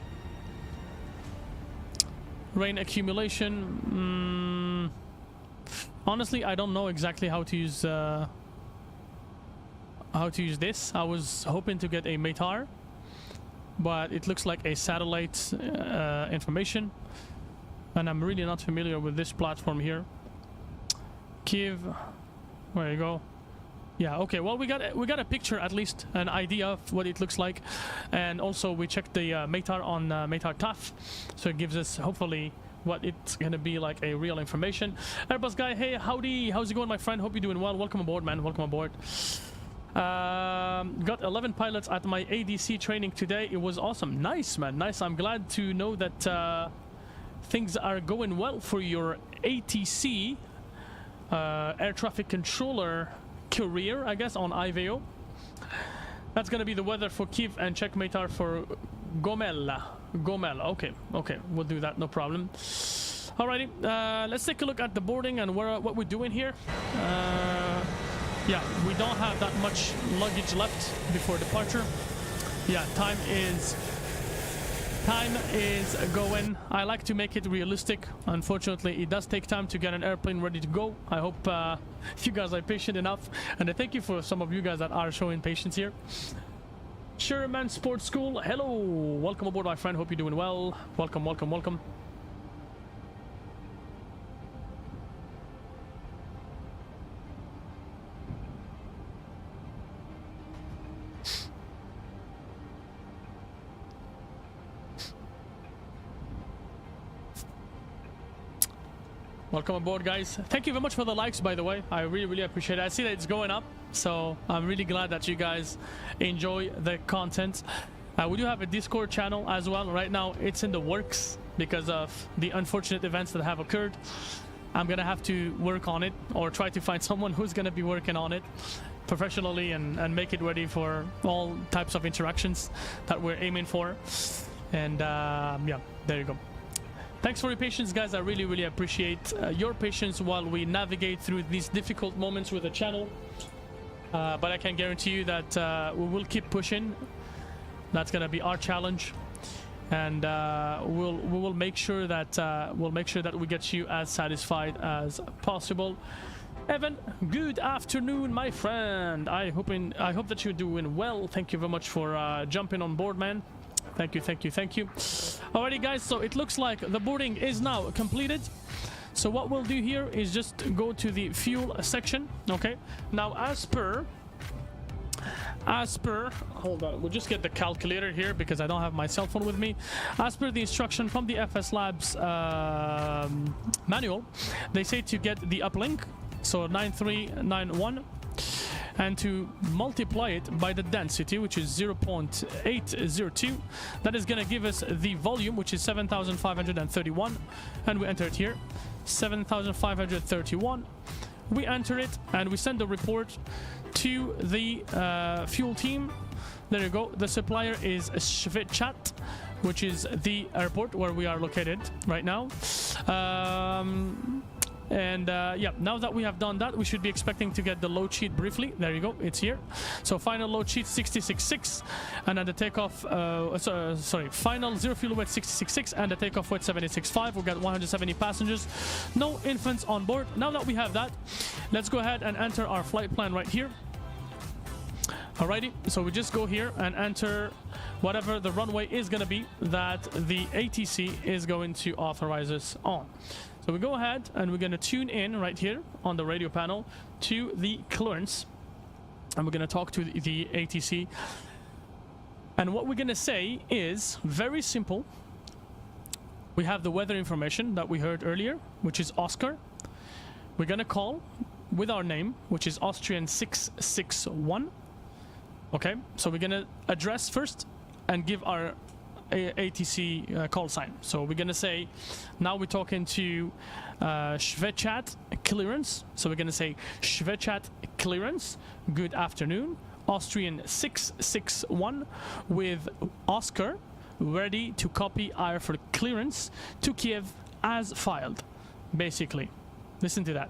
Rain accumulation. Honestly, I don't know exactly how to use this. I was hoping to get a METAR, but it looks like a satellite information, and I'm really not familiar with this platform here. Kyiv, there you go. Yeah, okay, well, we got a picture, at least an idea of what it looks like, and also we checked the METAR on METAR TAF, so it gives us hopefully what it's gonna be like, a real information. Airbus guy, hey, howdy, how's it going, my friend? Hope you're doing well. Welcome aboard, man. Welcome aboard. Got 11 pilots at my ADC training today. It was awesome. Nice, man. Nice. I'm glad to know that things are going well for your ATC air traffic controller career, I guess, on IVO. That's gonna be the weather for Kyiv, and check METAR for Gomel. Okay, we'll do that, no problem. Alrighty, let's take a look at the boarding and what we're doing here. Yeah, we don't have that much luggage left before departure. Yeah, time is going. I like to make it realistic. Unfortunately, it does take time to get an airplane ready to go. I hope you guys are patient enough, and I thank you for some of you guys that are showing patience here. Sherman Sports School, hello, welcome aboard, my friend. Hope you're doing well. Welcome. Welcome aboard, guys. Thank you very much for the likes, by the way. I really appreciate it. I see that it's going up, so I'm really glad that you guys enjoy the content. We do have a Discord channel as well. Right now, it's in the works because of the unfortunate events that have occurred. I'm gonna have to work on it, or try to find someone who's gonna be working on it professionally and make it ready for all types of interactions that we're aiming for. And yeah, there you go. Thanks for your patience, guys. I really appreciate your patience while we navigate through these difficult moments with the channel. But I can guarantee you that we will keep pushing. That's gonna be our challenge, and we will make sure that we get you as satisfied as possible. Evan, good afternoon, my friend. I hope that you're doing well. Thank you very much for jumping on board, man. Thank you. Alrighty, guys, so it looks like the boarding is now completed. So what we'll do here is just go to the fuel section. Okay, now as per hold on, we'll just get the calculator here because I don't have my cell phone with me. As per the instruction from the FSLabs manual, they say to get the uplink, so 9391, and to multiply it by the density, which is 0.802. That is going to give us the volume, which is 7,531, and we enter it here, 7,531. We enter it and we send the report to the fuel team. There you go. The supplier is Schwechat, which is the airport where we are located right now. Yeah, now that we have done that, we should be expecting to get the load sheet briefly. There you go, it's here. So final load sheet 66.6, and at the takeoff, final zero fuel weight 66.6, and the takeoff weight 76.5. We've got 170 passengers, no infants on board. Now that we have that, let's go ahead and enter our flight plan right here. Alrighty, so we just go here and enter whatever the runway is going to be that the ATC is going to authorize us on. So we go ahead and we're going to tune in right here on the radio panel to the clearance, and we're going to talk to the ATC. And what we're going to say is very simple. We have the weather information that we heard earlier, which is Oscar. We're going to call with our name, which is Austrian 661. Okay, so we're going to address first and give our ATC call sign. So we're gonna say, now we're talking to Schwechat clearance. So we're gonna say Schwechat clearance, good afternoon, Austrian 661 with Oscar ready to copy IR for clearance to Kyiv as filed. Basically, listen to that.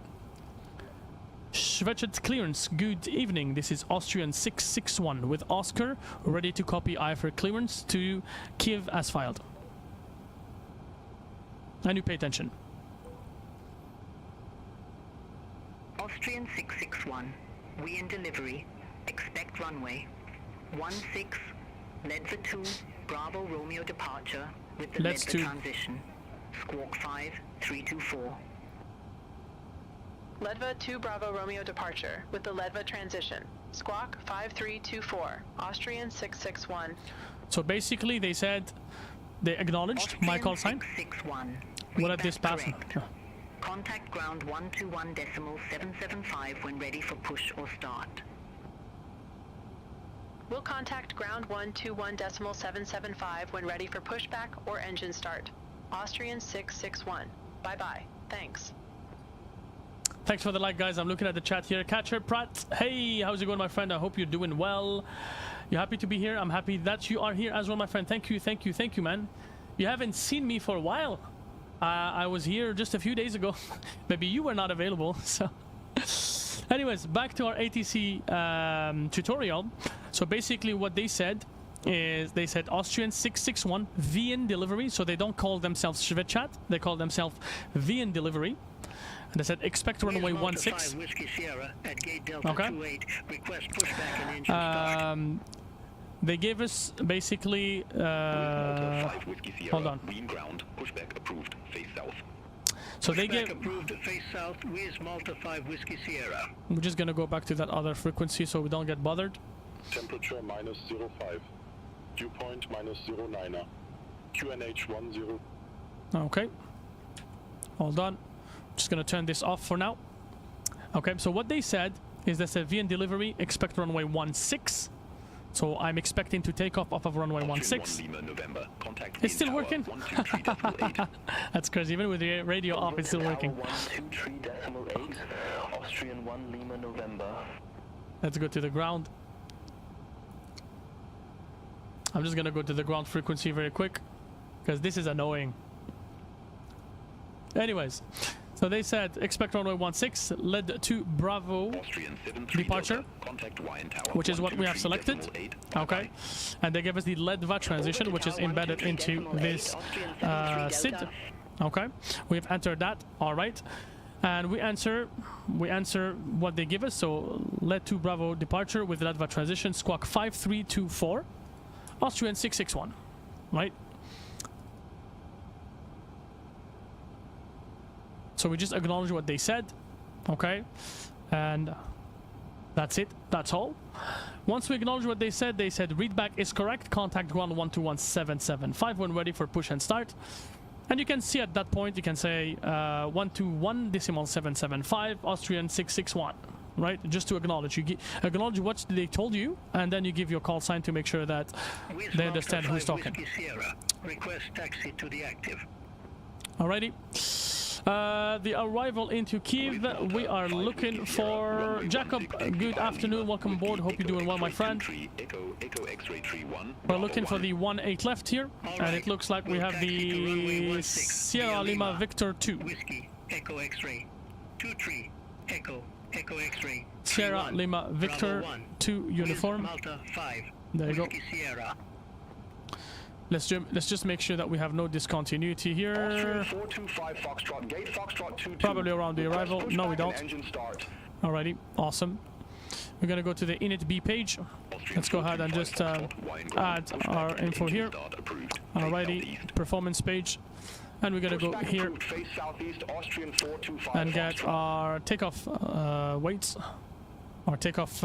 Schwechat clearance, good evening. This is Austrian 661 with Oscar, ready to copy IFR clearance to Kyiv as filed. And you pay attention. Austrian 661, we in delivery, expect runway 16, Ledva 2, Bravo Romeo departure with the Let's Ledva do transition, Squawk 5324. Ledva 2 Bravo Romeo departure with the Ledva transition. Squawk 5324, Austrian 661. So basically they said, they acknowledged my call sign. 661. We'll let this pass. Contact ground 121.775 when ready for push or start. We'll contact ground 121.775 when ready for pushback or engine start. Austrian 661. Bye-bye. Thanks. Thanks for the like, guys. I'm looking at the chat here. Catcher Pratt, hey, how's it going, my friend? I hope you're doing well. You happy to be here? I'm happy that you are here as well, my friend. Thank you, thank you, thank you, man. You haven't seen me for a while. I was here just a few days ago. Maybe you were not available. So, anyways, back to our ATC tutorial. So basically, what they said is they said Austrian 661 Vienna delivery. So they don't call themselves Schwechat. They call themselves Vienna delivery. And they said expect runway 16. Okay. They gave us basically. Hold on. Pushback approved. Face south. So they gave. Approved. Face south. Where's Malta 5 Whiskey Sierra? We're just gonna go back to that other frequency so we don't get bothered. Temperature -05. Dew point -09. QNH 10. Okay. Hold on. Just gonna turn this off for now. Okay, so what they said is they said VN delivery, expect runway 16. So I'm expecting to take off of runway 16. It's still working? That's crazy. Even with the radio off, it's still working. 123.8, Austrian 1 Lima November. Let's go to the ground. I'm just gonna go to the ground frequency very quick, because this is annoying. Anyways. So they said expect runway 16, led to Bravo departure, which is what we have selected. Okay, and they gave us the Ledva transition, which is embedded into this SID. Okay, we've entered that. All right, and we answer what they give us. So led to Bravo departure with Ledva transition, squawk 5324, Austrian 661. Right. So we just acknowledge what they said, okay, and that's it, that's all. Once we acknowledge what they said readback is correct, contact ground 121.775 when ready for push and start. And you can see at that point, you can say 121.775, Austrian 661, right? Just to acknowledge, acknowledge what they told you, and then you give your call sign to make sure that they understand who's talking. Request taxi to the active. Alrighty. The arrival into Kyiv, we are looking for Jacob. Good afternoon, welcome aboard. Hope you're doing well, my friend. We're looking for the 18 left here, and it looks like we have the Sierra Lima Victor 2. Whiskey, Echo X-ray, 23, Echo X-ray. Sierra Lima Victor 2 uniform. Malta 5. There you go. Sierra. Let's just make sure that we have no discontinuity here. Probably around the arrival. No, we don't. Alrighty, awesome. We're gonna go to the init B page. Let's go ahead and just add our info here. Alrighty, performance page. And we're gonna go here and get our takeoff weights, our takeoff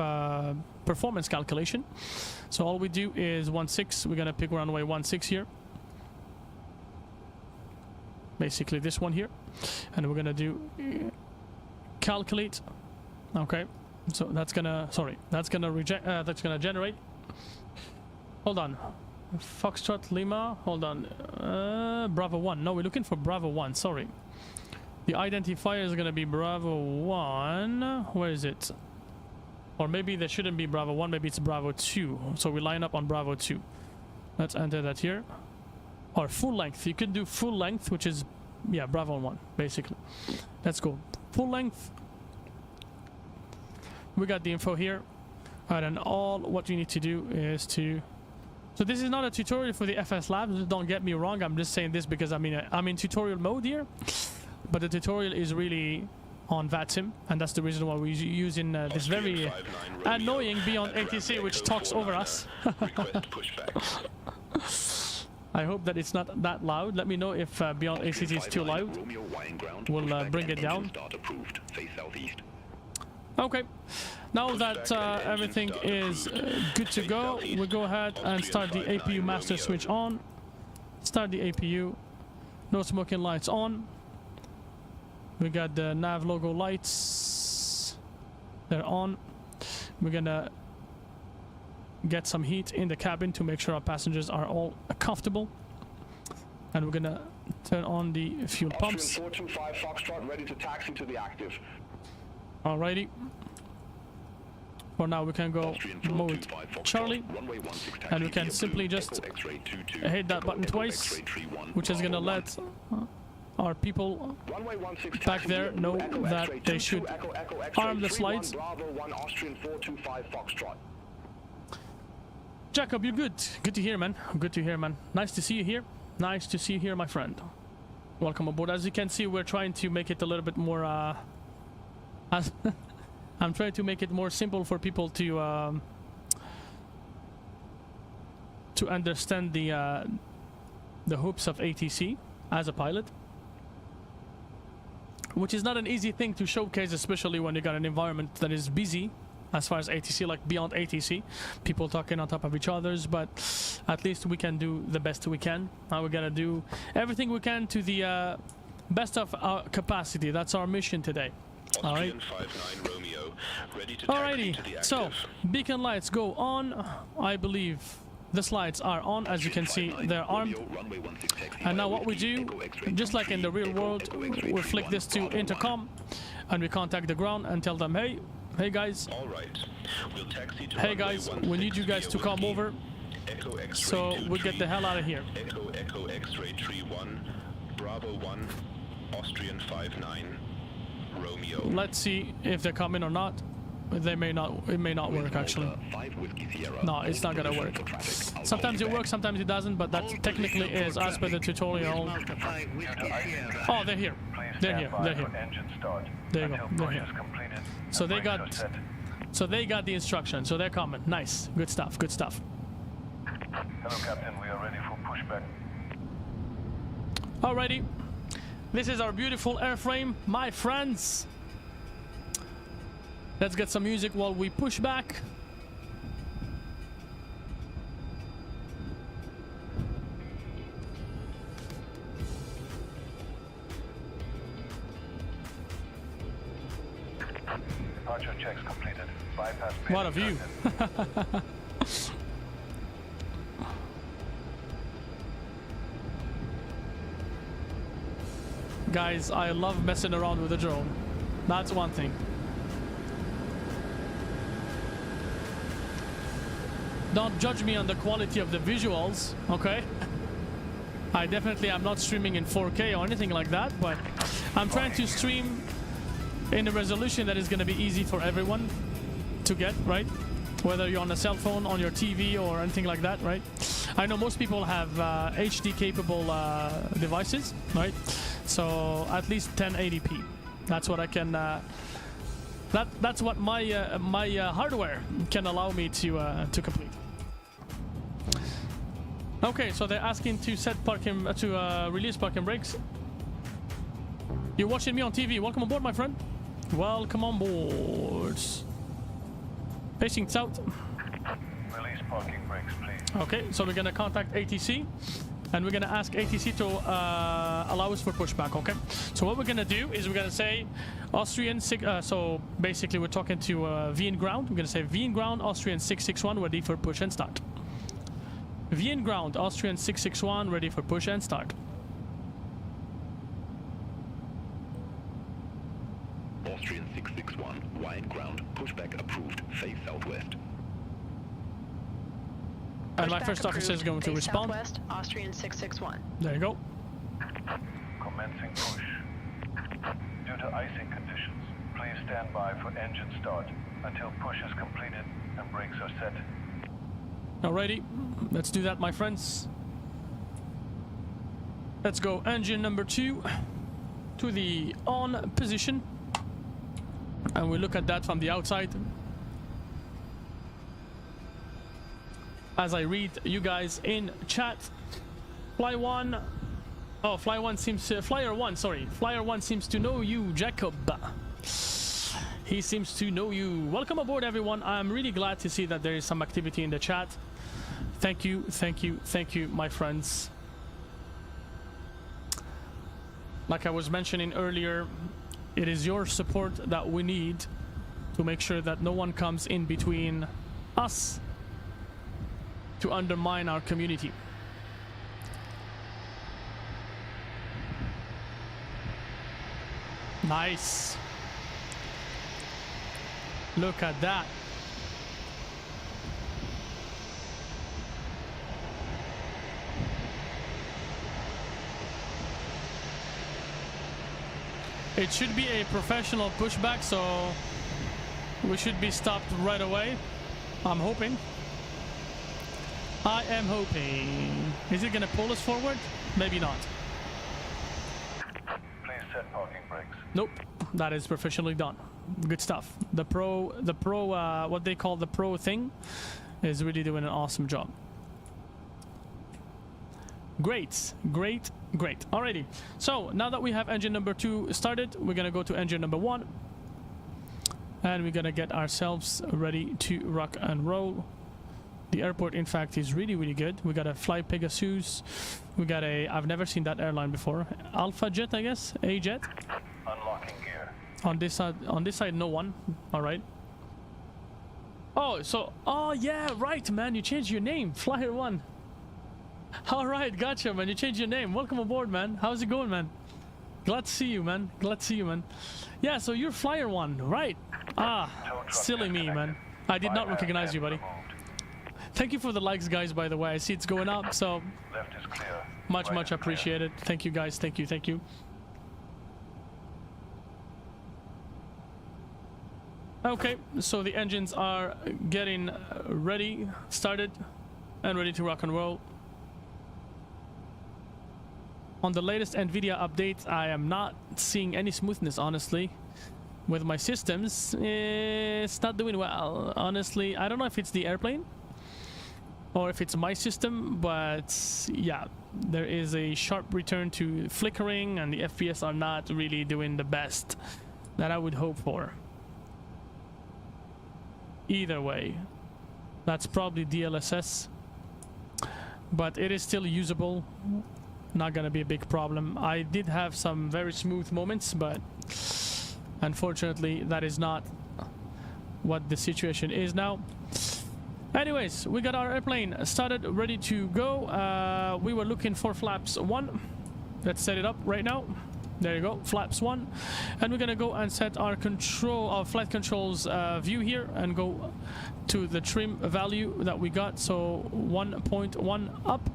performance calculation. So all we do is 16. We're gonna pick runway 16 here, basically this one here, and we're gonna do calculate. Okay, so that's gonna that's gonna generate. Hold on, Foxtrot Lima. Hold on, Bravo 1. No, we're looking for Bravo 1. Sorry, the identifier is gonna be Bravo 1. Where is it? Or maybe there shouldn't be Bravo 1, maybe it's Bravo 2. So we line up on Bravo 2. Let's enter that here. Or full length. You can do full length, which is, yeah, Bravo 1, basically. Let's go. Full length. we got the info here. Alright, and all what you need to do is to... So this is not a tutorial for the FSLabs, don't get me wrong, I'm just saying this because I'm in tutorial mode here. But the tutorial is really on VATSIM, and that's the reason why we're using this very annoying Beyond ATC, which talks over us. I hope that it's not that loud. Let me know if Beyond ATC is too loud. We'll bring it down. Okay, now that everything is good to go, we'll go ahead and start the APU master switch on. Start the APU. No smoking lights on. We got the nav logo lights. They're on. We're gonna get some heat in the cabin to make sure our passengers are all comfortable. And we're gonna turn on the fuel pumps. 425 Foxtrot ready to taxi to the active. Alrighty. For now we can go mode Charlie, and we can simply just hit that button twice, which is gonna let our people back there know that they should arm the slides. Jacob, you're good. Good to hear, man. Good to hear, man. Nice to see you here. Nice to see you here, my friend. Welcome aboard. As you can see, we're trying to make it a little bit more I'm trying to make it more simple for people to understand the hoops of ATC as a pilot, which is not an easy thing to showcase, especially when you got an environment that is busy as far as ATC, like Beyond ATC, people talking on top of each other's. But at least we can do the best we can. Now we're gonna do everything we can to the best of our capacity. That's our mission today. Alright. Alrighty, so beacon lights go on. I believe the slides are on. As you can see, they're armed. And now what we do, just like in the real world, we flick this to intercom and we contact the ground and tell them, hey guys, hey guys, we need you guys to come over so we get the hell out of here. Echo X-ray 31, Bravo 1, Austrian 59. Romeo. Let's see if they're coming or not. They may not. It may not work actually. No, it's not gonna work. Sometimes it works, sometimes it doesn't. But that technically is as per the tutorial. Oh, they're here. They're here. They're here. There you go. They're here. So they got. So they got the instruction. So they're coming. Nice. Good stuff. Good stuff. Hello, Captain. We are ready for pushback. Alrighty. This is our beautiful airframe, my friends. Let's get some music while we push back. Departure checks completed. Bypass. What a view. Guys, I love messing around with the drone. That's one thing. Don't judge me on the quality of the visuals, okay? I definitely am not streaming in 4K or anything like that, but I'm trying to stream in a resolution that is going to be easy for everyone to get, right? Whether you're on a cell phone, on your TV, or anything like that, right? I know most people have HD capable devices, right? So at least 1080p. That's what I can. That's what my my hardware can allow me to complete. Okay, so they're asking to set parking to release parking brakes. You're watching me on TV. Welcome aboard, my friend. Welcome on board. Facing south. Release parking brakes, please. Okay, so we're gonna contact ATC, and we're gonna ask ATC to allow us for pushback. Okay, so what we're gonna do is we're gonna say Austrian so basically we're talking to Vienna ground. We're gonna say Vienna ground, Austrian 661, ready for push and start. Vienna ground, Austrian 661, ready for push and start. Austrian 661, wide ground, pushback approved, face southwest. And my first officer is going to respond. Southwest, Austrian 661. There you go. Commencing push. Due to icing conditions, please stand by for engine start. until push is completed and brakes are set. Alrighty, let's do that, my friends. Let's go engine number 2 to the on position, and we look at that from the outside. As I read you guys in chat, Flyer 1 seems to know you, Jacob. He seems to know you. Welcome aboard, everyone. I'm really glad to see that there is some activity in the chat. Thank you, thank you, thank you, my friends. Like I was mentioning earlier, it is your support that we need to make sure that no one comes in between us to undermine our community. Nice. Look at that. It should be a professional pushback, so we should be stopped right away. I'm hoping. I am hoping. Is it gonna pull us forward? Maybe not. Please set parking brakes. Nope, that is professionally done. Good stuff. The pro, what they call the pro thing, is really doing an awesome job. Great, great, great. Alrighty. So now that we have engine number 2 started, we're gonna go to engine number 1, and we're gonna get ourselves ready to rock and roll. The airport, in fact, is really, really good. We got a Fly Pegasus. We got a, I've never seen that airline before. Alpha Jet, I guess, A Jet. Unlocking gear. On this side, no one. All right. Oh, so, oh yeah, right, man. You changed your name, Flyer 1. All right, gotcha, man. You changed your name. Welcome aboard, man. How's it going, man? Glad to see you, man. Glad to see you, man. Yeah, so you're Flyer 1, right? Ah, silly me, man. I did not recognize you, buddy. Thank you for the likes, guys, by the way. I see it's going up, so Left is clear. much, Right much is clear. appreciated. Thank you, guys. Thank you, thank you. Okay, so the engines are getting ready, started, and ready to rock and roll. On the latest NVIDIA update, I am not seeing any smoothness, honestly. With my systems, it's not doing well. Honestly, I don't know if it's the airplane or if it's my system, but yeah, there is a sharp return to flickering, and the FPS are not really doing the best that I would hope for. Either way, that's probably DLSS, but it is still usable. Not gonna be a big problem. I did have some very smooth moments, but unfortunately that is not what the situation is now. Anyways, we got our airplane started, ready to go. We were looking for flaps 1. Let's set it up right now. There you go, flaps 1, and we're gonna go and set our flight controls view here and go to the trim value that we got. So 1.1 up,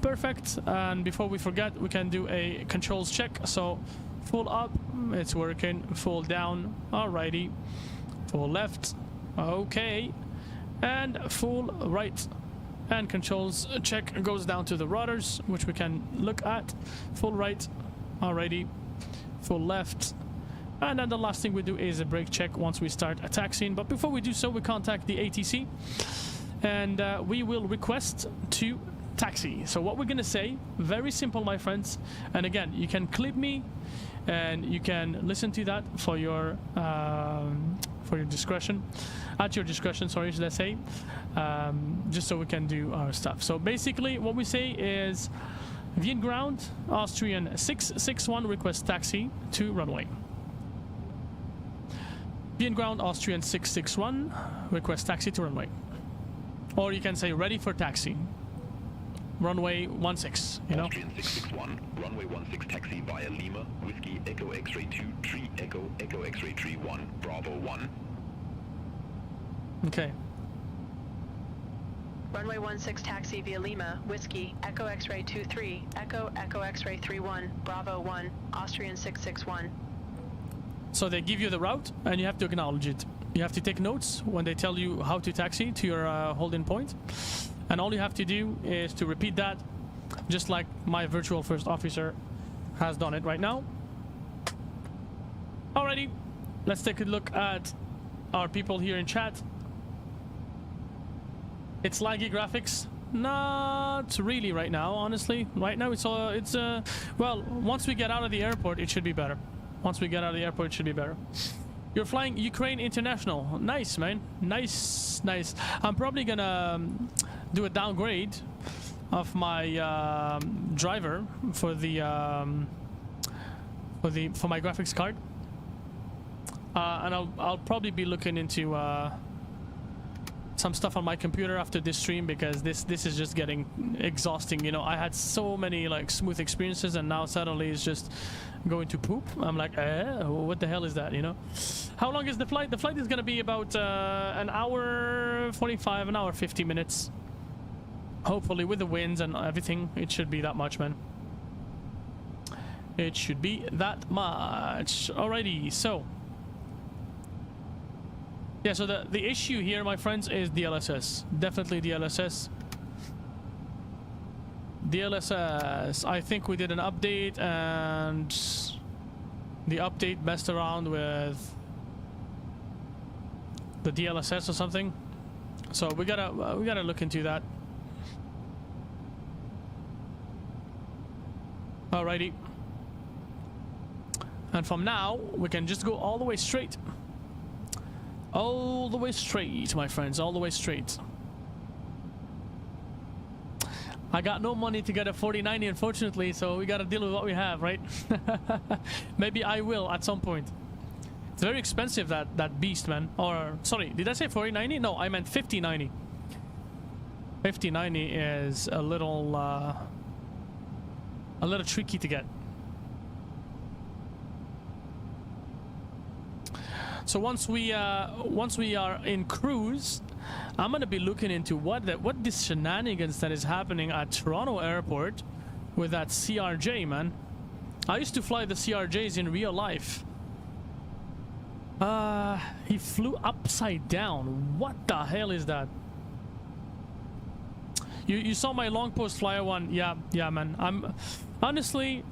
perfect. And before we forget, we can do a controls check. So full up, it's working. Full down, alrighty. Full left, okay, and full right. And controls check goes down to the rudders, which we can look at. Full right. Alrighty, full left, and then the last thing we do is a brake check once we start taxiing. But before we do so, we contact the ATC, and we will request to taxi. So what we're gonna say, very simple, my friends. And again, you can clip me, and you can listen to that for your discretion, at your discretion. Sorry, should I say? Just so we can do our stuff. So basically, what we say is, Vienna ground, Austrian 661, request taxi to runway. Vienna ground, Austrian 661, request taxi to runway. Or you can say ready for taxi. Runway 16, you know? Austrian 661, runway 16 taxi via Lima, Whiskey Echo X-ray 2, Tree Echo, Echo X-ray 31, Bravo 1. Okay. Runway 16 taxi via Lima, Whiskey, Echo X-ray 23, Echo, Echo X-ray 31, Bravo 1, Austrian 661. So they give you the route, and you have to acknowledge it. You have to take notes when they tell you how to taxi to your holding point. And all you have to do is to repeat that, just like my virtual first officer has done it right now. Alrighty, let's take a look at our people here in chat. It's laggy graphics. Not really right now, honestly. Right now it's well, once we get out of the airport, it should be better. Once we get out of the airport, it should be better. You're flying Ukraine International. Nice, man. Nice, nice. I'm probably gonna do a downgrade of my driver for my graphics card, and I'll probably be looking into some stuff on my computer after this stream, because this is just getting exhausting. You know, I had so many like smooth experiences, and now suddenly it's just going to poop. I'm like, what the hell is that? You know, how long is the flight? The flight is gonna be about an hour 45, an hour 50 minutes. Hopefully, with the winds and everything, it should be that much, man. It should be that much. Alrighty, so yeah, so the issue here, my friends, is DLSS. Definitely DLSS. DLSS. I think we did an update, and the update messed around with the DLSS or something. So we gotta look into that. Alrighty. And from now, we can just go all the way straight. All the way straight, my friends. All the way straight. I got no money to get a 4090, unfortunately, so we gotta deal with what we have, right? Maybe I will at some point. It's very expensive, that beast, man. Or, sorry, did I say 4090? No, I meant 5090. 5090 is a little tricky to get. So once we are in cruise, I'm gonna be looking into what this shenanigans that is happening at Toronto Airport with that CRJ, man. I used to fly the CRJs in real life. He flew upside down. What the hell is that? You saw my long post flyer one. Yeah, man. I'm honestly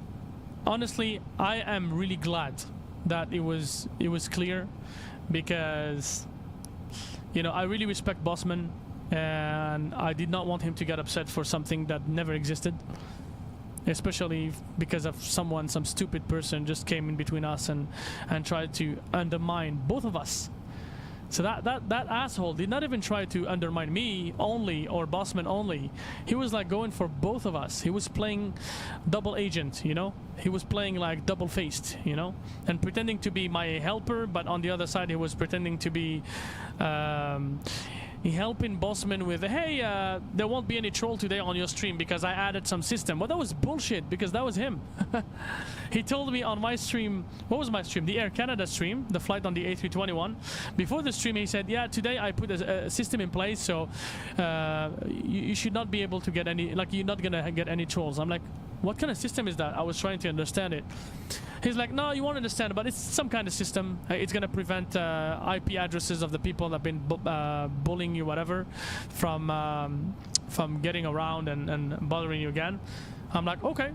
I am really glad that it was clear, because you know, I really respect Bossman, and I did not want him to get upset for something that never existed, especially because of some stupid person just came in between us and tried to undermine both of us. So that asshole did not even try to undermine me only or Bossman only. He was like going for both of us. He was playing double agent, you know? He was playing like double-faced, you know? And pretending to be my helper, but on the other side he was pretending to be helping Bossman with, hey, there won't be any troll today on your stream because I added some system. Well, that was bullshit, because that was him. He told me on my stream, what was my stream? The Air Canada stream, the flight on the A321. Before the stream, he said, yeah, today I put a system in place, so you should not be able to get any, like, you're not gonna get any trolls. I'm like, what kind of system is that? I was trying to understand it. He's like, no, you won't understand, but it's some kind of system. It's gonna prevent IP addresses of the people that have been bullying you, whatever, from getting around and bothering you again. I'm like, okay.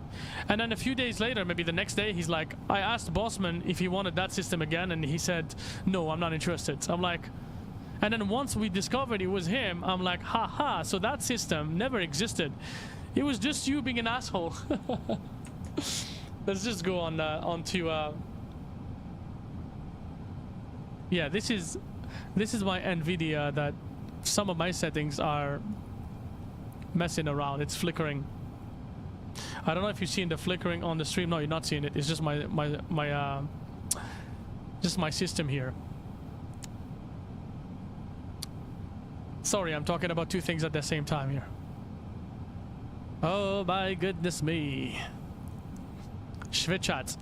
And then a few days later, maybe the next day, he's like, I asked Bossman if he wanted that system again, and he said, no, I'm not interested. I'm like, and then once we discovered it was him, I'm like, haha, so that system never existed. It was just you being an asshole. Let's just go on to yeah, this is my NVIDIA that some of my settings are messing around. It's flickering. I don't know if you've seen the flickering on the stream. No, you're not seeing it. It's just my system here. Sorry, I'm talking about two things at the same time here. Oh my goodness me. Schwitchat.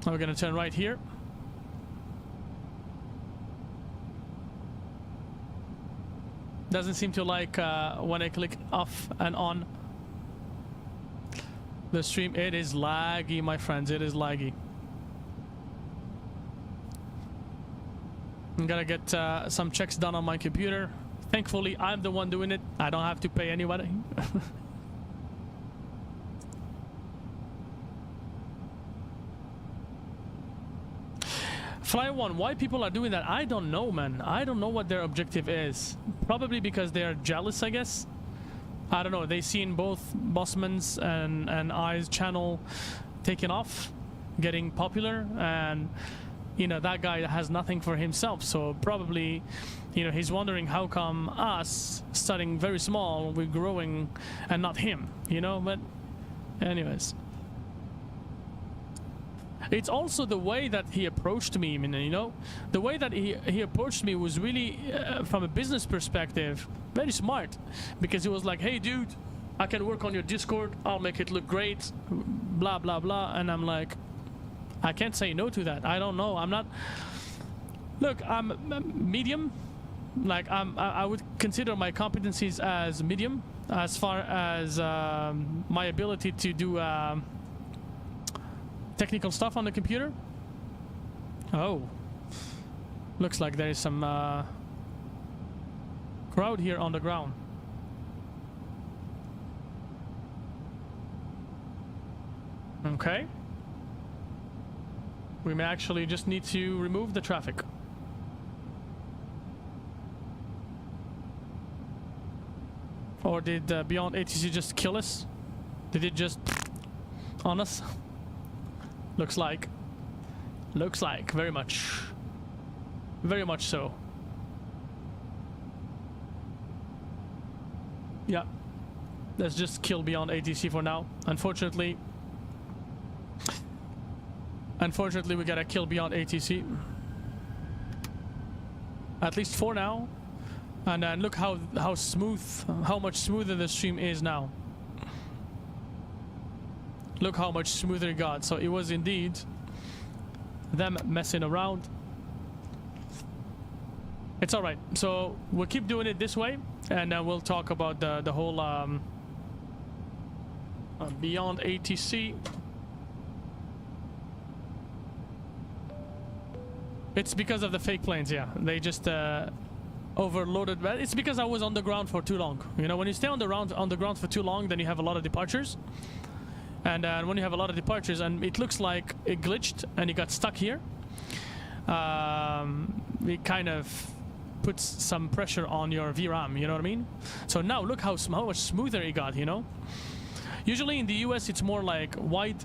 We're gonna turn right here. Doesn't seem to like when I click off and on the stream. It is laggy, my friends. It is laggy. I'm gonna get some checks done on my computer. Thankfully, I'm the one doing it. I don't have to pay anybody. Fly one, why people are doing that? I don't know, man. I don't know what their objective is. Probably because they are jealous, I guess. I don't know. They seen both Bossman's and I's channel taking off, getting popular, and you know that guy has nothing for himself. So probably, you know, he's wondering how come us starting very small, we're growing, and not him. You know, but anyways. It's also the way that he approached me, you know, the way that he approached me was really, from a business perspective, very smart, because he was like, hey dude, I can work on your Discord, I'll make it look great, blah blah blah. And I'm like, I can't say no to that. I don't know, I'm not, look, I'm medium, like I would consider my competencies as medium as far as my ability to do technical stuff on the computer. Oh, looks like there is some crowd here on the ground. Okay, we may actually just need to remove the traffic. Or did Beyond ATC just kill us? Did it just on us? Looks like very much so. Yeah, let's just kill Beyond ATC for now. Unfortunately we gotta kill Beyond ATC, at least for now. And then look how much smoother the stream is now. Look how much smoother it got. So it was indeed them messing around. It's all right. So we'll keep doing it this way, and then we'll talk about the whole Beyond ATC. It's because of the fake planes, yeah. They just overloaded. Well, it's because I was on the ground for too long. You know, when you stay on the ground for too long, then you have a lot of departures. And when you have a lot of departures and it looks like it glitched and it got stuck here, it kind of puts some pressure on your VRAM, you know what I mean? So now look how much smoother it got, you know? Usually in the US it's more like wide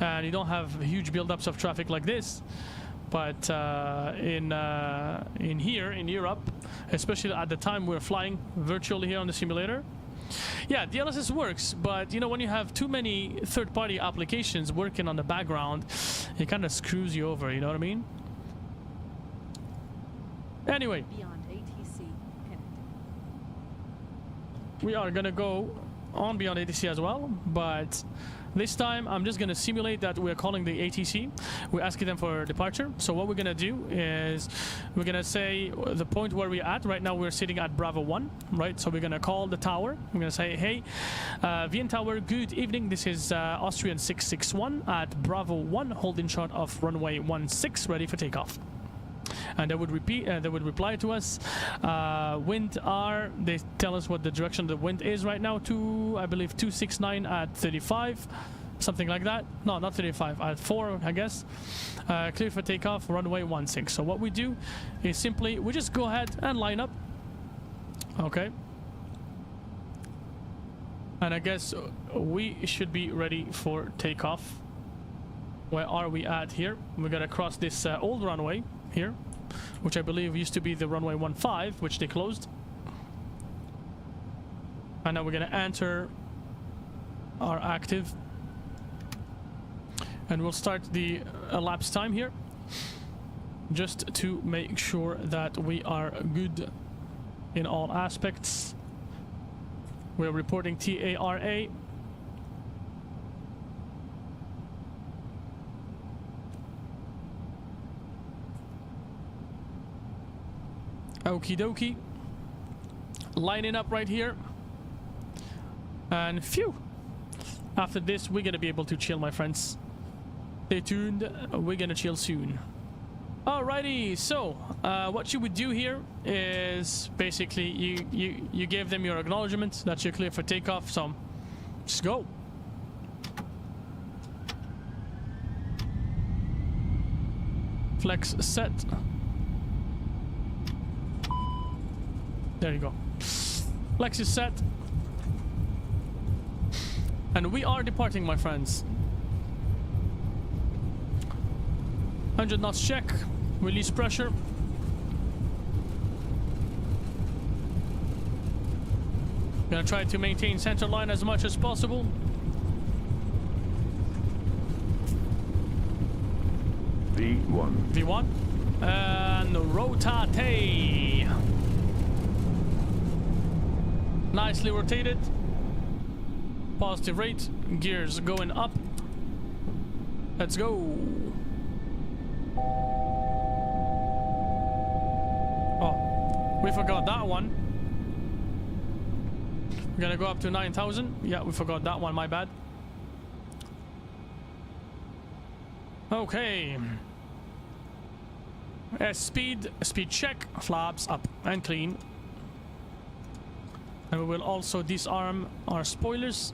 and you don't have huge buildups of traffic like this. But in here in Europe, especially at the time we're flying virtually here on the simulator, yeah, DLSS works, but you know, when you have too many third-party applications working on the background, it kind of screws you over, you know what I mean? Anyway, Beyond ATC connected. We are gonna go on Beyond ATC as well, but this time I'm just gonna simulate that we're calling the ATC. We're asking them for departure. So what we're gonna do is we're gonna say the point where we're at. Right now we're sitting at Bravo 1, right? So we're gonna call the tower. We're gonna say, hey, Vienna Tower, good evening. This is Austrian 661 at Bravo 1, holding short of runway 16, ready for takeoff. And they would reply to us. Wind R, they tell us what the direction of the wind is right now, I believe 269 at 35, something like that. No, not 35, at 4, I guess. Clear for takeoff, runway 16. So what we do is simply, we just go ahead and line up. Okay. And I guess we should be ready for takeoff. Where are we at here? We're gonna cross this old runway here, which I believe used to be the runway 15, which they closed. And now we're gonna enter our active, and we'll start the elapsed time here, just to make sure that we are good in all aspects. We're reporting TARA. Okie dokie. lining up right here. And phew! After this, we're gonna be able to chill, my friends. Stay tuned, we're gonna chill soon. Alrighty, so what you would do here is basically you give them your acknowledgement that you're clear for takeoff, so just go. Flex set. There you go. Flex is set. And we are departing, my friends. 100 knots check. Release pressure. Gonna try to maintain center line as much as possible. V1. V1. And rotate. Nicely rotated. Positive rate. Gears going up. Let's go. Oh, we forgot that one. We're gonna go up to 9,000. Yeah, we forgot that one, my bad. Okay. Speed check, flaps up and clean. And we will also disarm our spoilers,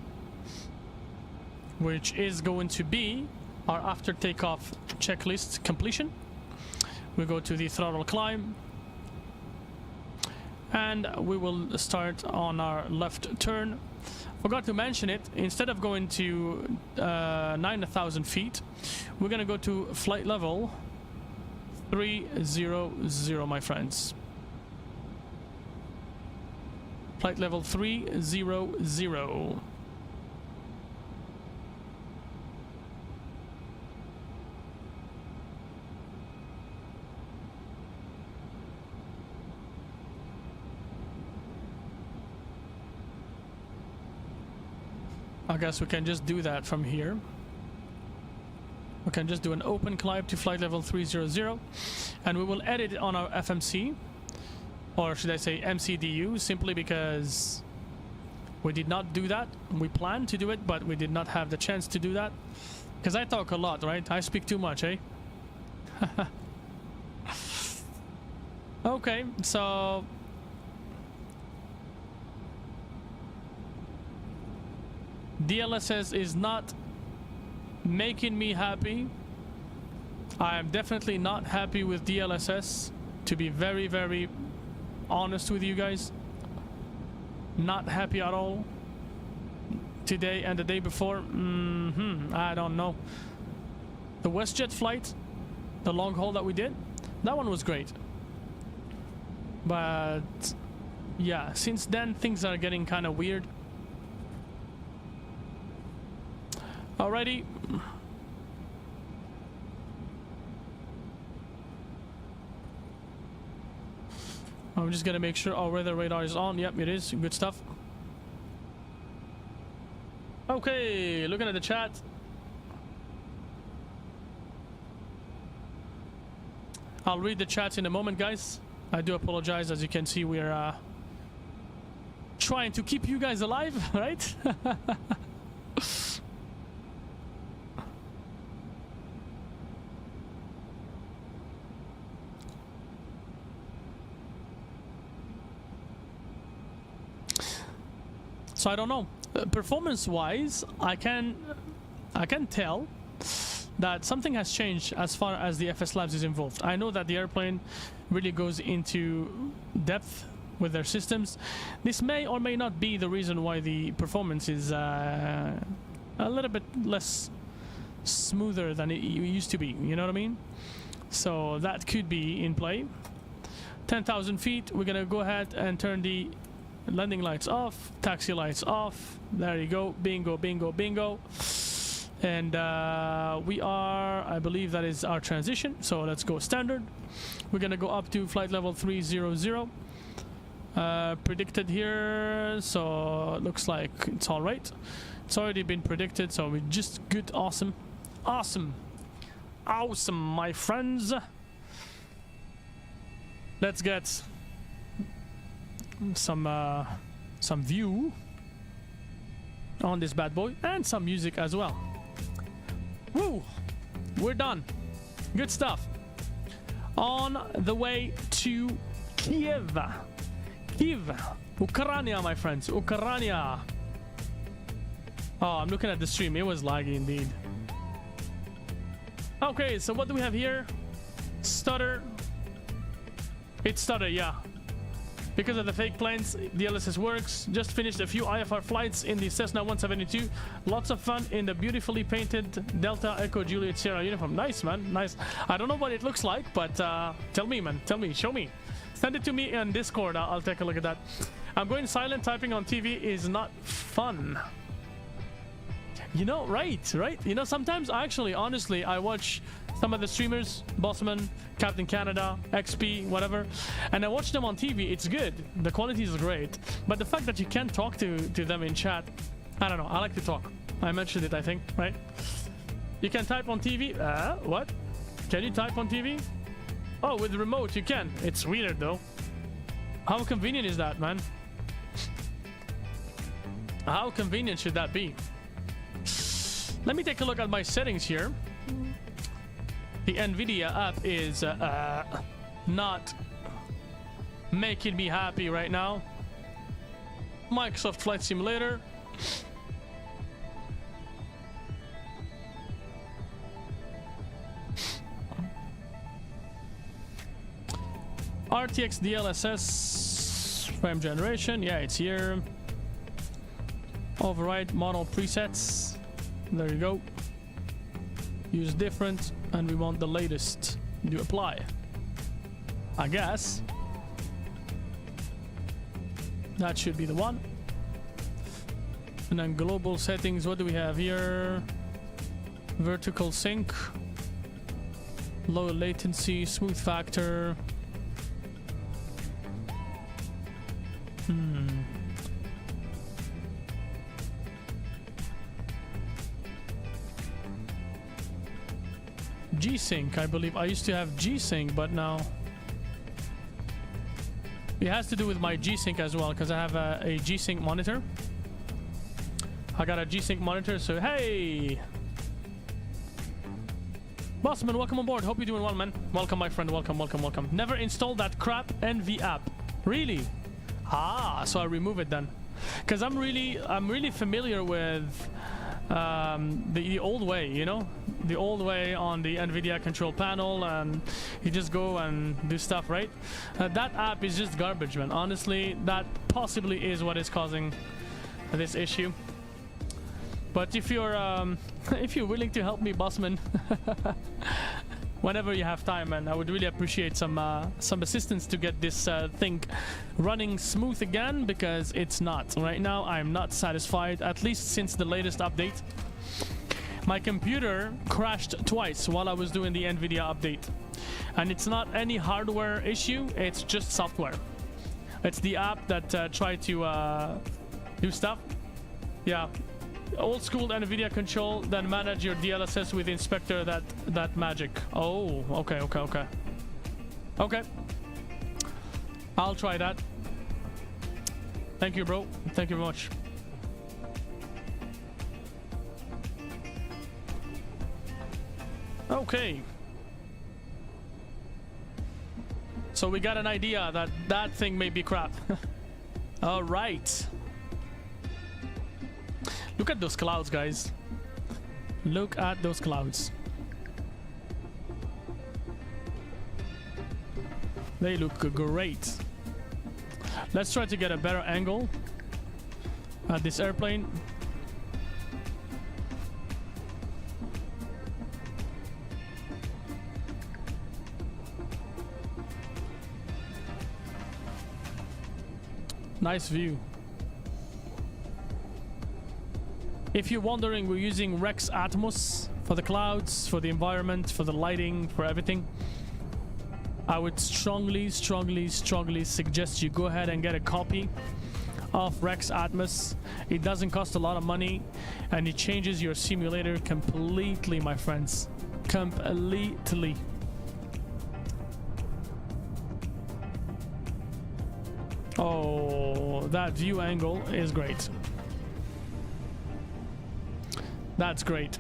which is going to be our after takeoff checklist completion. We go to the throttle climb, and we will start on our left turn. Forgot to mention it, instead of going to 9,000 feet, we're gonna go to flight level 300, my friends. Flight level 300. I guess we can just do that from here. We can just do an open climb to flight level 300, and we will edit it on our FMC, or should I say MCDU, simply because we did not do that. We planned to do it, but we did not have the chance to do that. Because I talk a lot, right? I speak too much, eh? Okay, so DLSS is not making me happy. I am definitely not happy with DLSS, to be very, very honest with you guys. Not happy at all. Today and the day before, I don't know. The WestJet flight, the long haul that we did, that one was great. But yeah, since then things are getting kind of weird. Alrighty. I'm just gonna make sure our weather radar is on. Yep, it is. Good stuff. Okay, looking at the chat. I'll read the chats in a moment, guys. I do apologize. As you can see, we're trying to keep you guys alive, right? So I don't know. Performance-wise, I can tell that something has changed as far as the FSLabs is involved. I know that the airplane really goes into depth with their systems. This may or may not be the reason why the performance is a little bit less smoother than it used to be. You know what I mean? So that could be in play. 10,000 feet. We're gonna go ahead and turn the landing lights off, taxi lights off. There you go. Bingo, bingo, bingo. And we are, I believe that is our transition. So let's go standard. We're gonna go up to flight level 300. Predicted here, so it looks like it's all right. It's already been predicted, so we're just good. Awesome, awesome, awesome, my friends. Let's get some view on this bad boy and some music as well. Woo! We're done. Good stuff. On the way to Kyiv. Kyiv. Ukraine, my friends. Ukraine. Oh, I'm looking at the stream. It was laggy indeed. Okay, so what do we have here? Stutter. It stuttered, yeah. Because of the fake planes, the LSS works. Just finished a few IFR flights in the Cessna 172. Lots of fun in the beautifully painted Delta Echo Juliet Sierra uniform. Nice, man. Nice. I don't know what it looks like, but tell me, man. Tell me. Show me. Send it to me on Discord. I'll take a look at that. I'm going silent. Typing on TV is not fun. You know, right? You know, sometimes actually, honestly, I watch some of the streamers, Bossman, Captain Canada, XP, whatever, and I watch them on TV. It's good. The quality is great. But the fact that you can't talk to them in chat, I don't know. I like to talk. I mentioned it, I think, right? You can type on TV. What? Can you type on TV? Oh, with the remote, you can. It's weird, though. How convenient is that, man? How convenient should that be? Let me take a look at my settings here. The NVIDIA app is not making me happy right now. Microsoft Flight Simulator. RTX DLSS frame generation. Yeah, it's here. Override model presets. There you go. Use different, and we want the latest. Do apply. I guess that should be the one. And then global settings. What do we have here? Vertical sync, low latency, smooth factor. G-Sync, I believe. I used to have G-Sync, but now it has to do with my G-Sync as well, because I have a G-Sync monitor. I got a G-Sync monitor, so hey! Bossman, welcome on board. Hope you're doing well, man. Welcome, my friend. Welcome, welcome, welcome. Never installed that crap NV app. Really? Ah, so I remove it then. Because I'm really familiar with the old way, you know? The old way on the NVIDIA control panel, and you just go and do stuff, right? That app is just garbage, man. Honestly, that possibly is what is causing this issue. But if you're willing to help me, Bossman, whenever you have time, man, I would really appreciate some assistance to get this thing running smooth again, because it's not. Right now, I'm not satisfied, at least since the latest update. My computer crashed twice while I was doing the NVIDIA update. And it's not any hardware issue, it's just software. It's the app that tried to do stuff. Yeah. Old school NVIDIA control, then manage your DLSS with Inspector, that magic. Oh, okay. Okay. I'll try that. Thank you, bro. Thank you very much. Okay. So we got an idea that that thing may be crap. All right. Look at those clouds, guys. Look at those clouds. They look great. Let's try to get a better angle at this airplane. Nice view. If you're wondering, we're using Rex Atmos for the clouds, for the environment, for the lighting, for everything. I would strongly suggest you go ahead and get a copy of Rex Atmos. It doesn't cost a lot of money, and it changes your simulator completely, my friends. Completely. Oh. that view angle is great. That's great.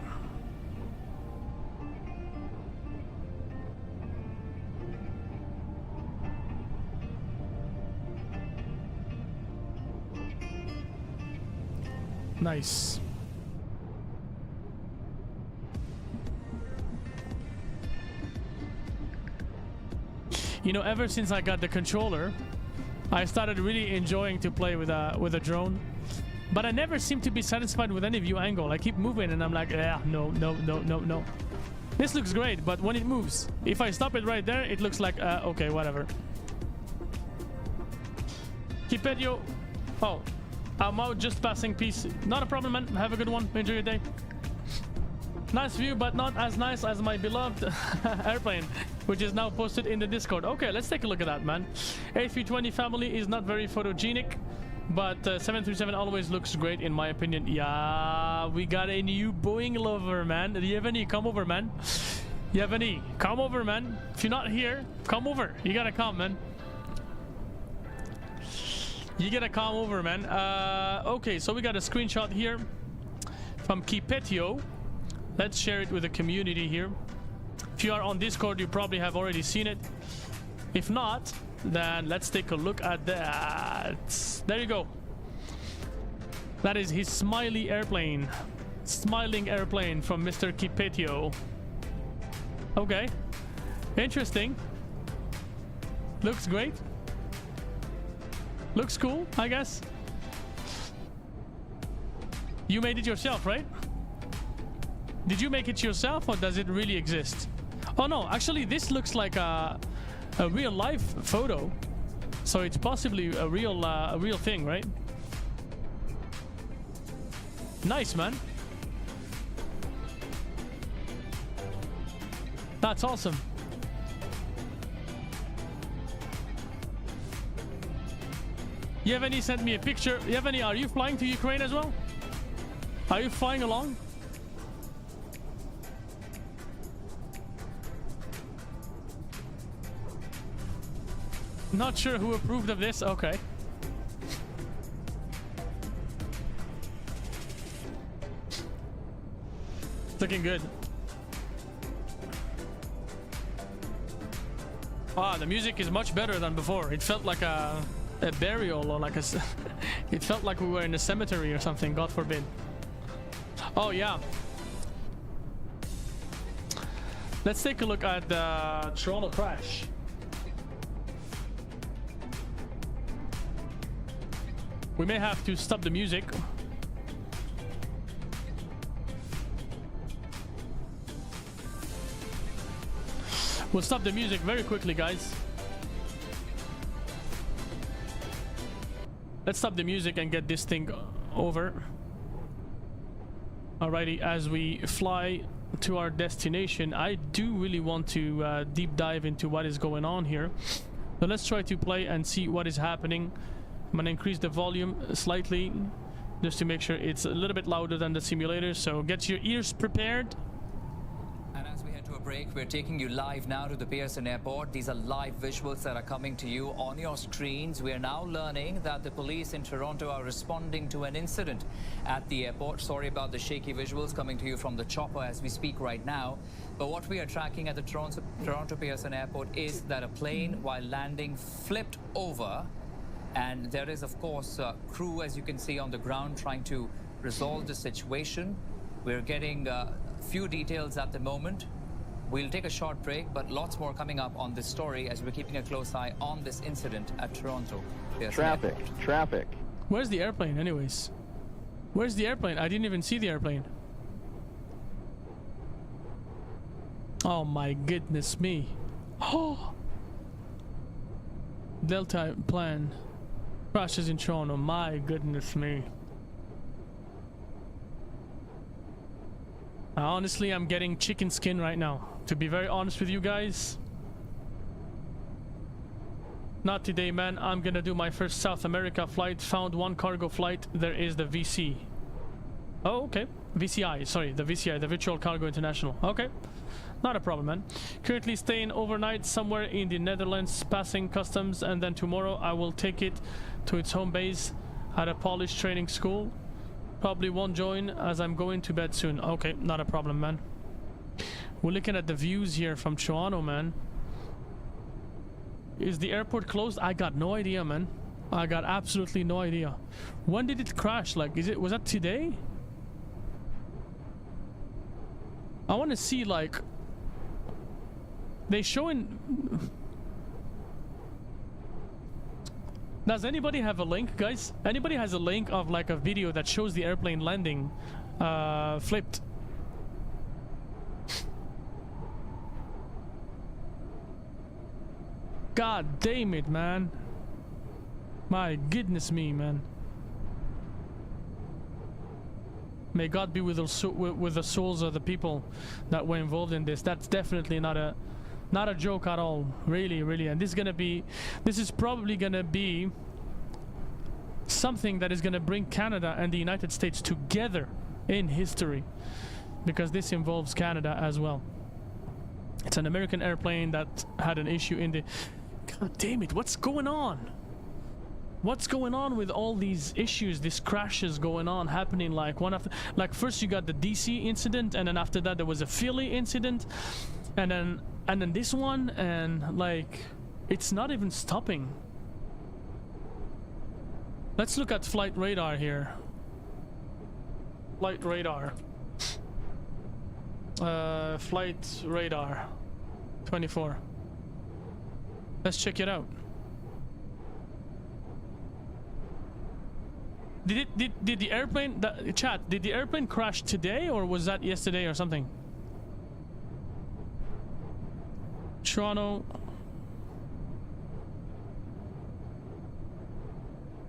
Nice. You know, ever since I got the controller, I started really enjoying to play with a drone. But I never seem to be satisfied with any view angle. I keep moving and I'm like, yeah, no. This looks great, but when it moves, if I stop it right there, it looks like, okay, whatever. Kyiv, oh, I'm out just passing peace. Not a problem, man. Have a good one. Enjoy your day. Nice view, but not as nice as my beloved airplane, which is now posted in the Discord. Okay, let's take a look at that, man. A320 family is not very photogenic, but 737 always looks great in my opinion. Yeah, we got a new Boeing lover, man. Do you have any? Come over, man. You have any? Come over, man. If you're not here, come over. You gotta come, man. You gotta come over, man. Okay, so we got a screenshot here from Kyiv. Let's share it with the community here. If you are on Discord, you probably have already seen it. If not, then let's take a look at that. There you go. That is his smiley airplane. Smiling airplane from Mr. Kyiv. Okay. Interesting. Looks great. Looks cool, I guess. You made it yourself, right? Did you make it yourself, or does it really exist? Oh no, actually this looks like a real life photo, so it's possibly a real thing, right? Nice, man. That's awesome. Yevgeny sent me a picture. Yevgeny, are you flying to Ukraine as well? Are you flying along? Not sure who approved of this. Okay. Looking good. Ah, the music is much better than before. It felt like a burial, or like a... It felt like we were in a cemetery or something, God forbid. Oh, yeah. Let's take a look at the Toronto crash. We may have to stop the music. We'll stop the music very quickly, guys. Let's stop the music and get this thing over. Alrighty, as we fly to our destination, I do really want to deep dive into what is going on here. So let's try to play and see what is happening. I'm gonna increase the volume slightly just to make sure it's a little bit louder than the simulator, so get your ears prepared. And as we head to a break, we're taking you live now to the Pearson Airport. These are live visuals that are coming to you on your screens. We are now learning that the police in Toronto are responding to an incident at the airport. Sorry about the shaky visuals coming to you from the chopper as we speak right now. But what we are tracking at the Toronto Pearson Airport is that a plane, while landing, flipped over. And there is, of course, crew, as you can see, on the ground trying to resolve the situation. We're getting few details at the moment. We'll take a short break, but lots more coming up on this story as we're keeping a close eye on this incident at Toronto. Traffic. Where's the airplane, anyways? Where's the airplane? I didn't even see the airplane. Oh my goodness me. Oh! Delta plan. Crashes in Toronto. My goodness me. Honestly, I'm getting chicken skin right now. To be very honest with you guys. Not today, man. I'm gonna do my first South America flight. Found one cargo flight. There is the VC. Oh, okay. VCI. Sorry, the VCI, the Virtual Cargo International. Okay. Not a problem, man. Currently staying overnight somewhere in the Netherlands, passing customs, and then tomorrow I will take it to its home base. at a Polish training school. Probably won't join as I'm going to bed soon. Okay, not a problem, man. We're looking at the views here from Toronto, man. Is the airport closed? I got no idea, man. I got absolutely no idea. When did it crash? Like, was that today? I want to see, like, they showing. Does anybody have a link, guys? Anybody has a link of like a video that shows the airplane landing flipped? God damn it, man. My goodness me, man. May God be with the souls of the people that were involved in this. That's definitely not a joke at all. Really, really. And this is probably gonna be something that is gonna bring Canada and the United States together in history, because this involves Canada as well. It's an American airplane that had an issue in the... God damn it, what's going on? What's going on with all these issues, these crashes going on, happening like one after... Like first you got the DC incident, and then after that there was a Philly incident, and then this one, and like it's not even stopping. Let's look at flight radar here. Flight radar. Flight radar 24. Let's check it out. Did the airplane, chat, did the airplane crash today, or was that yesterday or something? Toronto.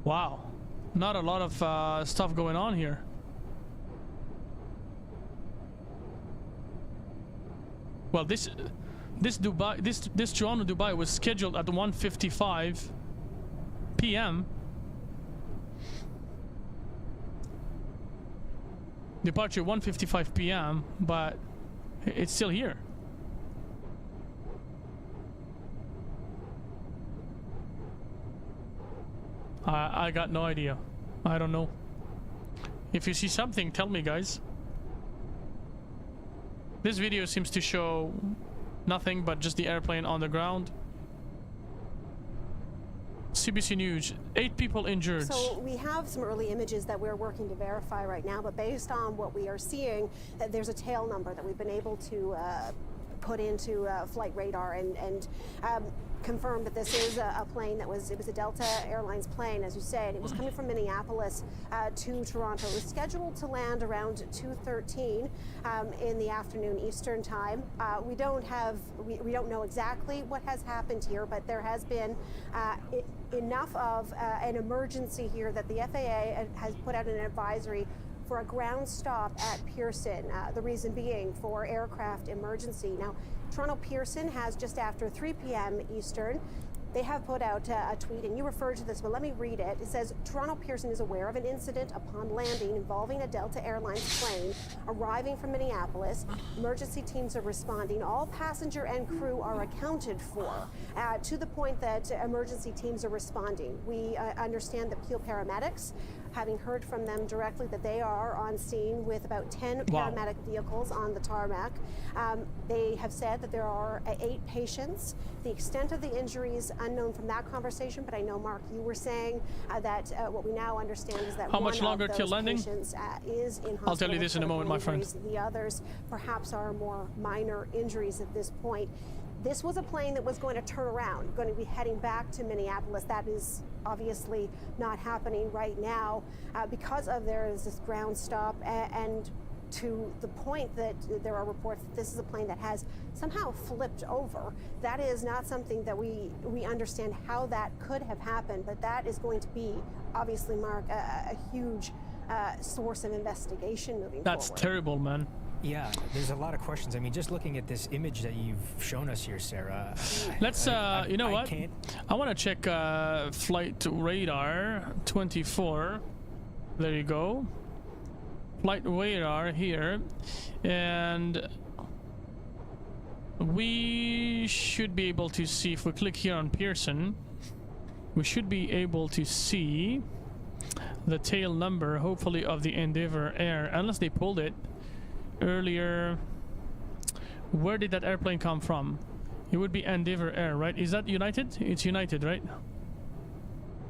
Wow, not a lot of stuff going on here. Well, this Toronto Dubai was scheduled at 1:55 p.m. Departure 1:55 p.m. but it's still here. I got no idea. I don't know. If you see something, tell me, guys. This video seems to show nothing but just the airplane on the ground. CBC News, 8 people injured. So we have some early images that we're working to verify right now, but based on what we are seeing, there's a tail number that we've been able to put into flight radar and confirmed that this is a plane that was a Delta Airlines plane, as you said. It was coming from Minneapolis to Toronto. It was scheduled to land around 2:13 in the afternoon Eastern time. We don't know exactly what has happened here, but there has been enough of an emergency here that the FAA has put out an advisory for a ground stop at Pearson, the reason being for aircraft emergency. Now, Toronto Pearson has just after 3 p.m. Eastern, they have put out a tweet, and you referred to this, but let me read it. It says, Toronto Pearson is aware of an incident upon landing involving a Delta Airlines plane arriving from Minneapolis. Emergency teams are responding. All passenger and crew are accounted for, to the point that emergency teams are responding. We understand that Peel paramedics, having heard from them directly, that they are on scene with about 10 paramedic vehicles on the tarmac. They have said that there are 8 patients. The extent of the injuries unknown from that conversation, but I know, Mark, you were saying that what we now understand is that how much longer till landing is in hospital. I'll tell you this in a moment, my friend. The others perhaps are more minor injuries at this point. This was a plane that was going to turn around, going to be heading back to Minneapolis. That is obviously not happening right now because of there is this ground stop, and to the point that there are reports that this is a plane that has somehow flipped over. That is not something that we understand how that could have happened, but that is going to be, obviously, Mark, a huge source of investigation moving forward. That's terrible, man. Yeah, there's a lot of questions. I mean, just looking at this image that you've shown us here, Sarah. Let's, you know what? I want to check flight radar 24. There you go. Flight radar here. And we should be able to see, if we click here on Pearson, we should be able to see the tail number, hopefully, of the Endeavour Air, unless they pulled it earlier. Where did that airplane come from? It would be Endeavour Air, right? Is that United? It's United, right?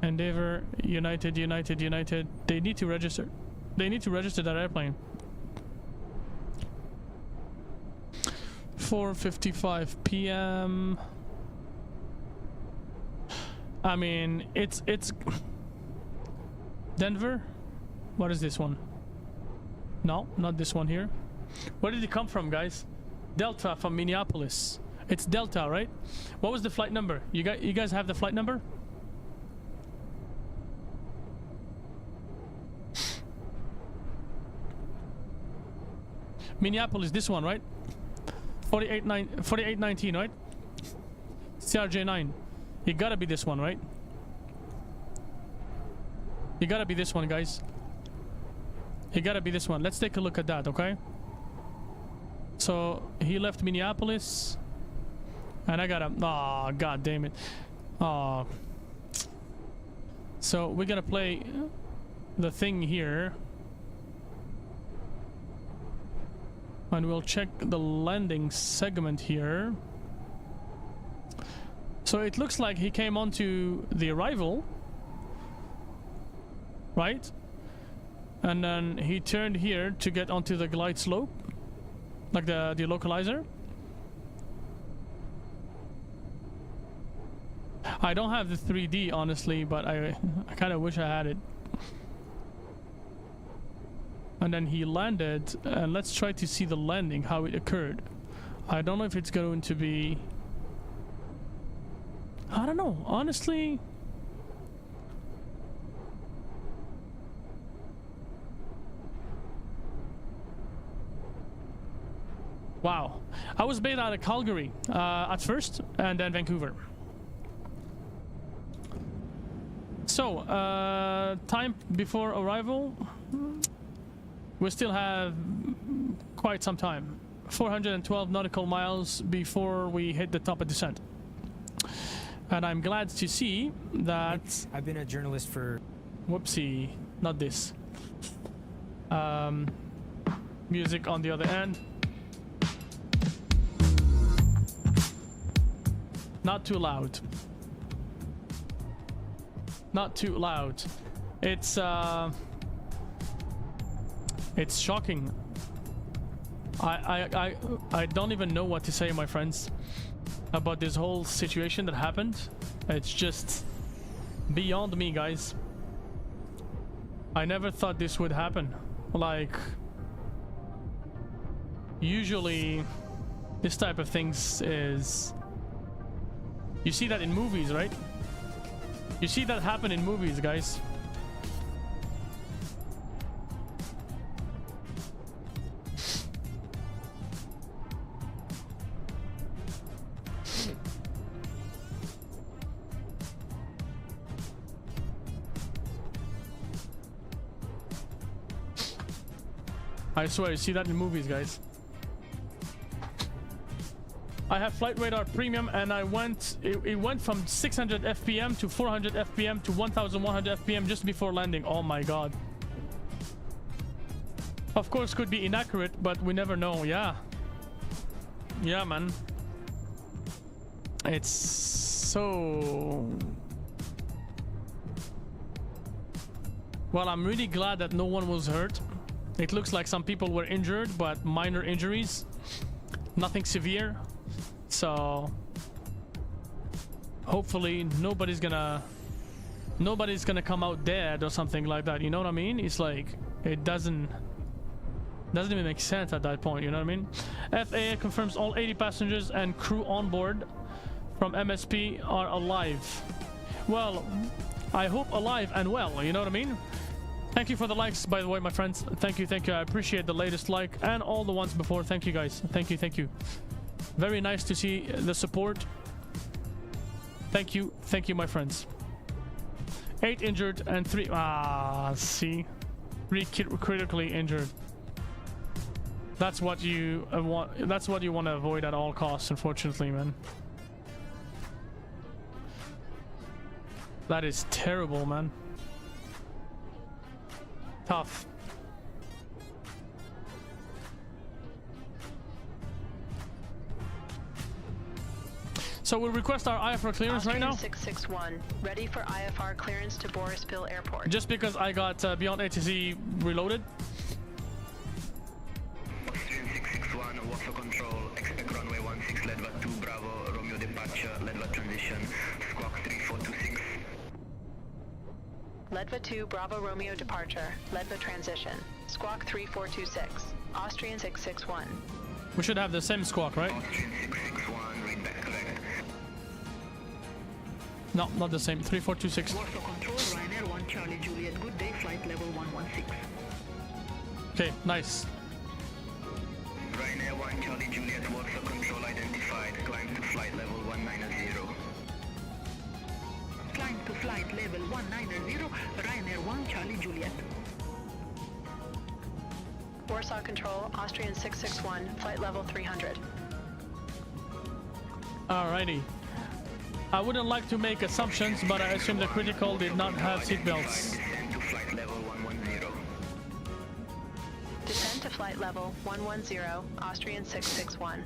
Endeavour, United, United, United. They need to register. They need to register that airplane. 4:55 p.m. I mean, it's Denver. What is this one? No, not this one here. Where did it come from, guys? Delta from Minneapolis. It's Delta, right? What was the flight number? You guys have the flight number? Minneapolis, this one, right? 4819, right? CRJ9. You gotta be this one, right? You gotta be this one, guys. You gotta be this one. Let's take a look at that, okay? So he left Minneapolis, and I gotta. Oh, god damn it! Oh. So we're gonna play the thing here, and we'll check the landing segment here. So it looks like he came onto the arrival, right? And then he turned here to get onto the glide slope, like the localizer. I don't have the 3D, honestly, but I kind of wish I had it. And then he landed, and let's try to see the landing, how it occurred. I don't know if it's going to be... I don't know, honestly. Wow. I was based out of Calgary at first, and then Vancouver. So, time before arrival, we still have quite some time. 412 nautical miles before we hit the top of descent. And I'm glad to see that... I've been a journalist for... Whoopsie, not this. Music on the other end. Not too loud. Not too loud. It's shocking. I don't even know what to say, my friends, about this whole situation that happened. It's just beyond me, guys. I never thought this would happen. Like, usually this type of things is... You see that in movies, right? You see that happen in movies, guys. I swear, you see that in movies, guys. I have Flight Radar Premium, and it went from 600 FPM to 400 FPM to 1100 FPM just before landing. Oh my god. Of course, could be inaccurate, but we never know. Yeah. Yeah, man. It's so... Well, I'm really glad that no one was hurt. It looks like some people were injured, but minor injuries. Nothing severe. So hopefully nobody's gonna come out dead or something like that, you know what I mean? It's like it doesn't even make sense at that point, you know what I mean? FAA confirms all 80 passengers and crew on board from MSP are alive. Well, I hope alive and well, you know what I mean? Thank you for the likes, by the way, my friends. Thank you. I appreciate the latest like and all the ones before. Thank you, guys. Thank you. Very nice to see the support. Thank you, my friends. 8 injured and 3... see? 3 critically injured. That's what you want. That's what you want to avoid at all costs, unfortunately, man. That is terrible, man. Tough. So we'll request our IFR clearance right now. 661, ready for IFR clearance to Boryspil Airport. Just because I got beyond ATC reloaded. Austrian 661, Warsaw Control, expect runway 16, Ledva 2 Bravo, Romeo departure, Ledva transition, squawk 3426. Ledva 2 Bravo Romeo departure, Ledva transition, squawk 3426, Austrian 661. We should have the same squawk, right? Austrian 661, read back correct. No, not the same. 3426. Warsaw Control, Ryanair 1 Charlie Juliet, good day, flight level 116. Okay, nice. Ryanair 1 Charlie Juliet, Warsaw Control identified, climb to flight level 190. Climb to flight level 190, Ryanair 1 Charlie Juliet. Warsaw Control, Austrian 661, flight level 300. Alrighty. I wouldn't like to make assumptions, but I assume the critical did not have seatbelts. Descend to flight level 110. Descend to flight level 110, Austrian 661.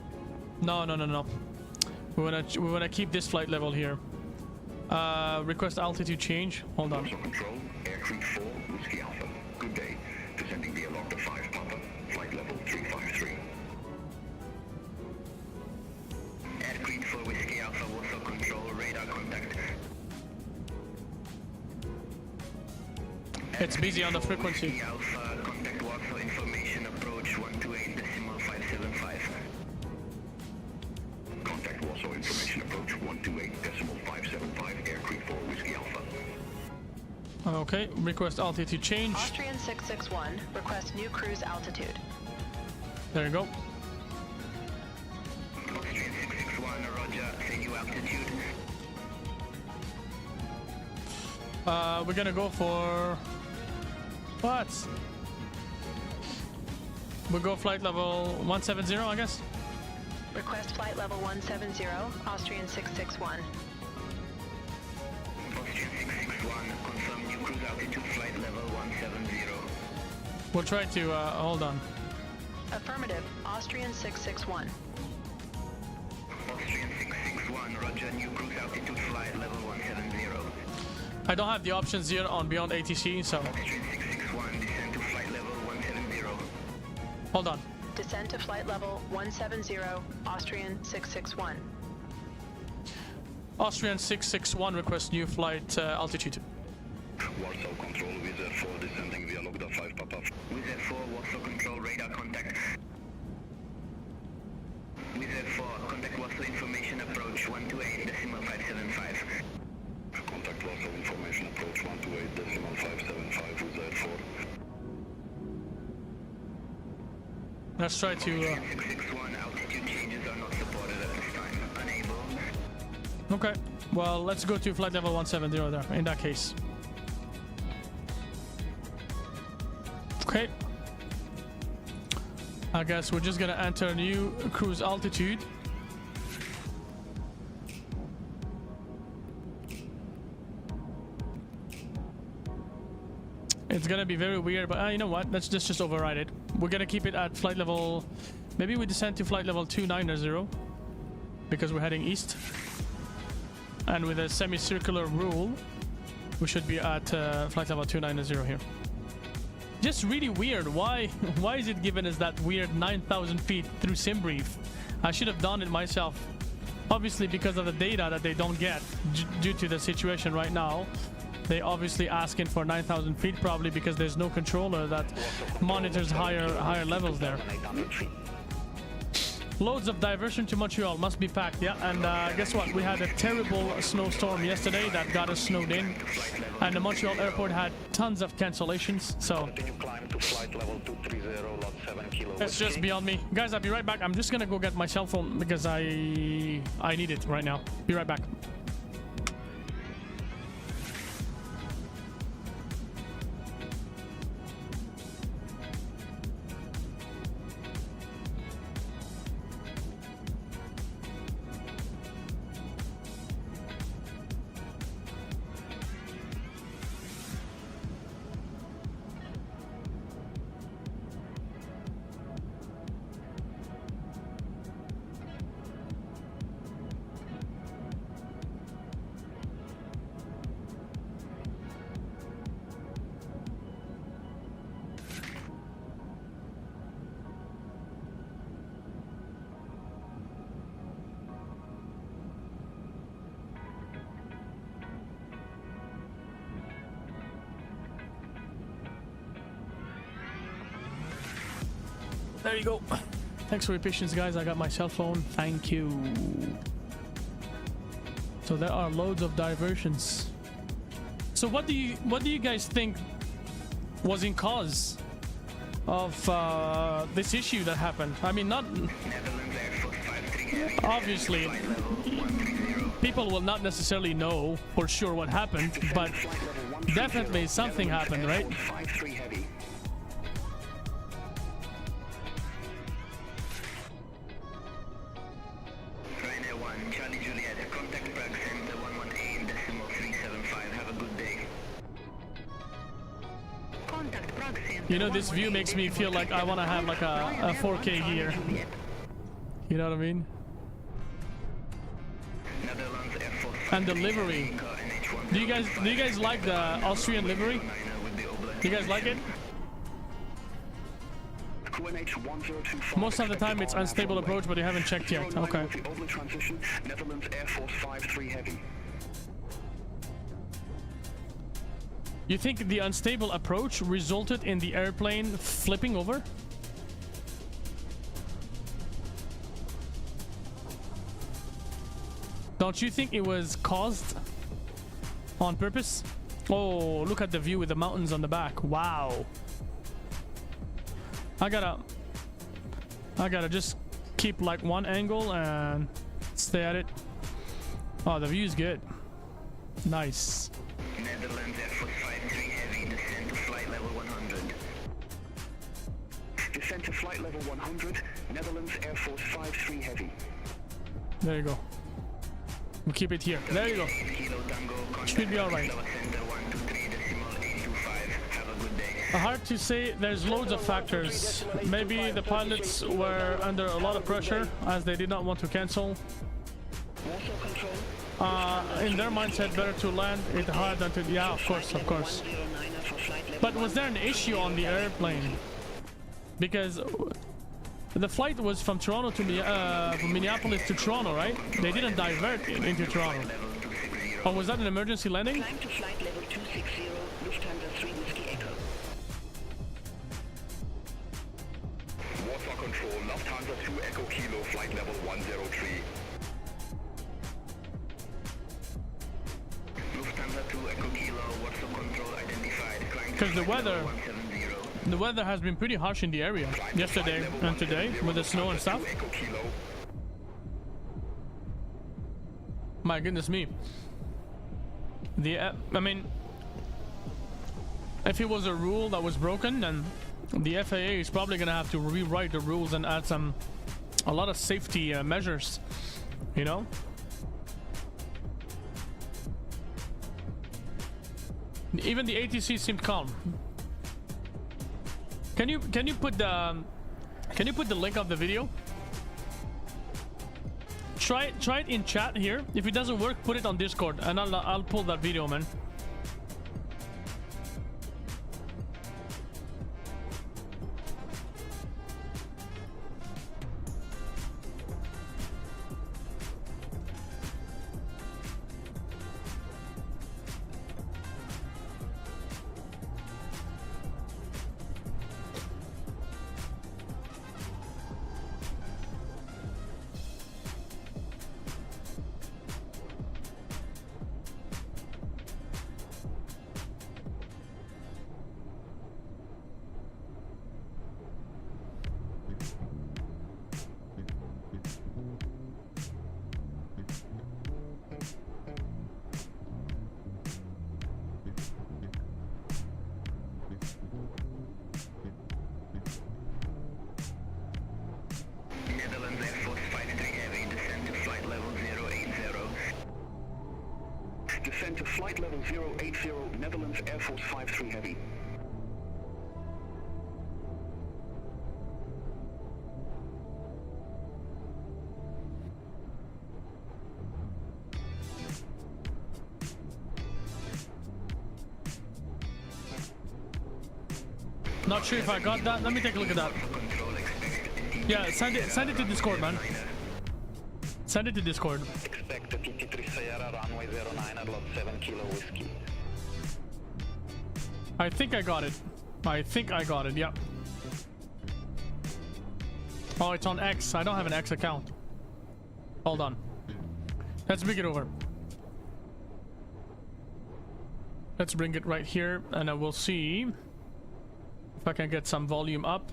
No. We wanna keep this flight level here. Request altitude change. Hold on. Warsaw Control, Air Creek 4, Whiskey Alpha. Good day. Descending via Log 5 Papa, flight level 353. Air Creek 4 Whiskey Alpha, Warsaw Control, radar contact. It's busy on the frequency. Whiskey Alpha, contact Warsaw information approach 128.575. Contact Warsaw information approach 128.575, Air Creek 4, Whiskey Alpha. Okay, request altitude change. Austrian 661, request new cruise altitude. There you go. Austrian 661, roger, say new altitude. We're gonna go for... What? We'll go flight level 170, I guess. Request flight level 170, Austrian 661. Austrian 661, confirm new cruise altitude, flight level 170. We'll try to, hold on. Affirmative, Austrian 661. Austrian 661, roger, new cruise altitude, flight level 170. I don't have the options here on beyond ATC, so... Austrian 661, descend to flight level 170. Hold on. Descend to flight level 170, Austrian 661. Austrian 661 request new flight altitude. Warsaw Control, Wizz Air 4 descending via Log 5 Papa. Wizz Air 4, Warsaw Control, radar contact. Wizz Air 4, contact Warsaw information approach 128.575. Contact Warsaw information approach 128.575, Wizz Air 4. Let's try to... 661, altitude changes are not supported at this time. Unable. Okay, well, let's go to flight level 170 there, in that case. Okay. I guess we're just gonna enter new cruise altitude. It's gonna be very weird, but you know what? Let's just override it. We're gonna keep it at flight level... Maybe we descend to flight level 290 because we're heading east. And with a semicircular rule, we should be at flight level 290 here. Just really weird. Why is it given as that weird 9,000 feet through SimBrief? I should have done it myself. Obviously because of the data that they don't get due to the situation right now. They obviously asking for 9,000 feet probably because there's no controller that monitors higher levels there. Loads of diversion to Montreal must be packed, yeah. And guess what? We had a terrible snowstorm yesterday that got us snowed in, and the Montreal airport had tons of cancellations. So it's just beyond me, guys. I'll be right back. I'm just gonna go get my cell phone because I need it right now. Be right back. There you go. Thanks for your patience, guys. I got my cell phone. Thank you. So there are loads of diversions. So what do you guys think was in cause of this issue that happened? I mean, not obviously people will not necessarily know for sure what happened, but definitely something happened, right? You know, this view makes me feel like I want to have like a 4K here. You know what I mean? And the livery. Do you guys like the Austrian livery? Do you guys like it? Most of the time it's unstable approach, but you haven't checked yet. Okay. You think the unstable approach resulted in the airplane flipping over? Don't you think it was caused on purpose? Oh, look at the view with the mountains on the back. Wow. I gotta just keep like one angle and stay at it. Oh, the view is good. Nice. Netherlands Air Force 53 Heavy, descend to flight level 100. Descend to flight level 100, Netherlands Air Force 53 Heavy. There you go. We'll keep it here. There you go. Should be alright. Hard to say, there's loads of factors. Maybe the pilots were under a lot of pressure as they did not want to cancel. In their mindset, better to land it hard than to... Yeah, of course. But was there an issue on the airplane? Because the flight was from Toronto to from Minneapolis to Toronto, right? They didn't divert into Toronto. Or was that an emergency landing? Climb to flight level 260, Lufthansa 3 Whiskey Echo. Warsaw Control, Lufthansa 2 Echo Kilo, flight level 103. Lufthansa 2 Echo Kilo, Warsaw Control identified. Because the weather has been pretty harsh in the area yesterday and today with the snow and stuff. My goodness me. I mean, if it was a rule that was broken, then the FAA is probably gonna have to rewrite the rules and add a lot of safety measures, you know. Even the ATC seemed calm. Can you put the link of the video? Try it in chat here. If it doesn't work, put it on Discord, and I'll pull that video, man. Descend to flight level 080, Netherlands Air Force 53 Heavy. Not sure if I got that. Let me take a look at that. Yeah, send it to Discord, man. Send it to Discord. Expect the TT3 Sierra runway 09 at lot 7 Kilo Whiskey. I think I got it. Yeah. Oh, it's on X. I don't have an X account. Hold on. Let's bring it over. Let's bring it right here, and I will see if I can get some volume up.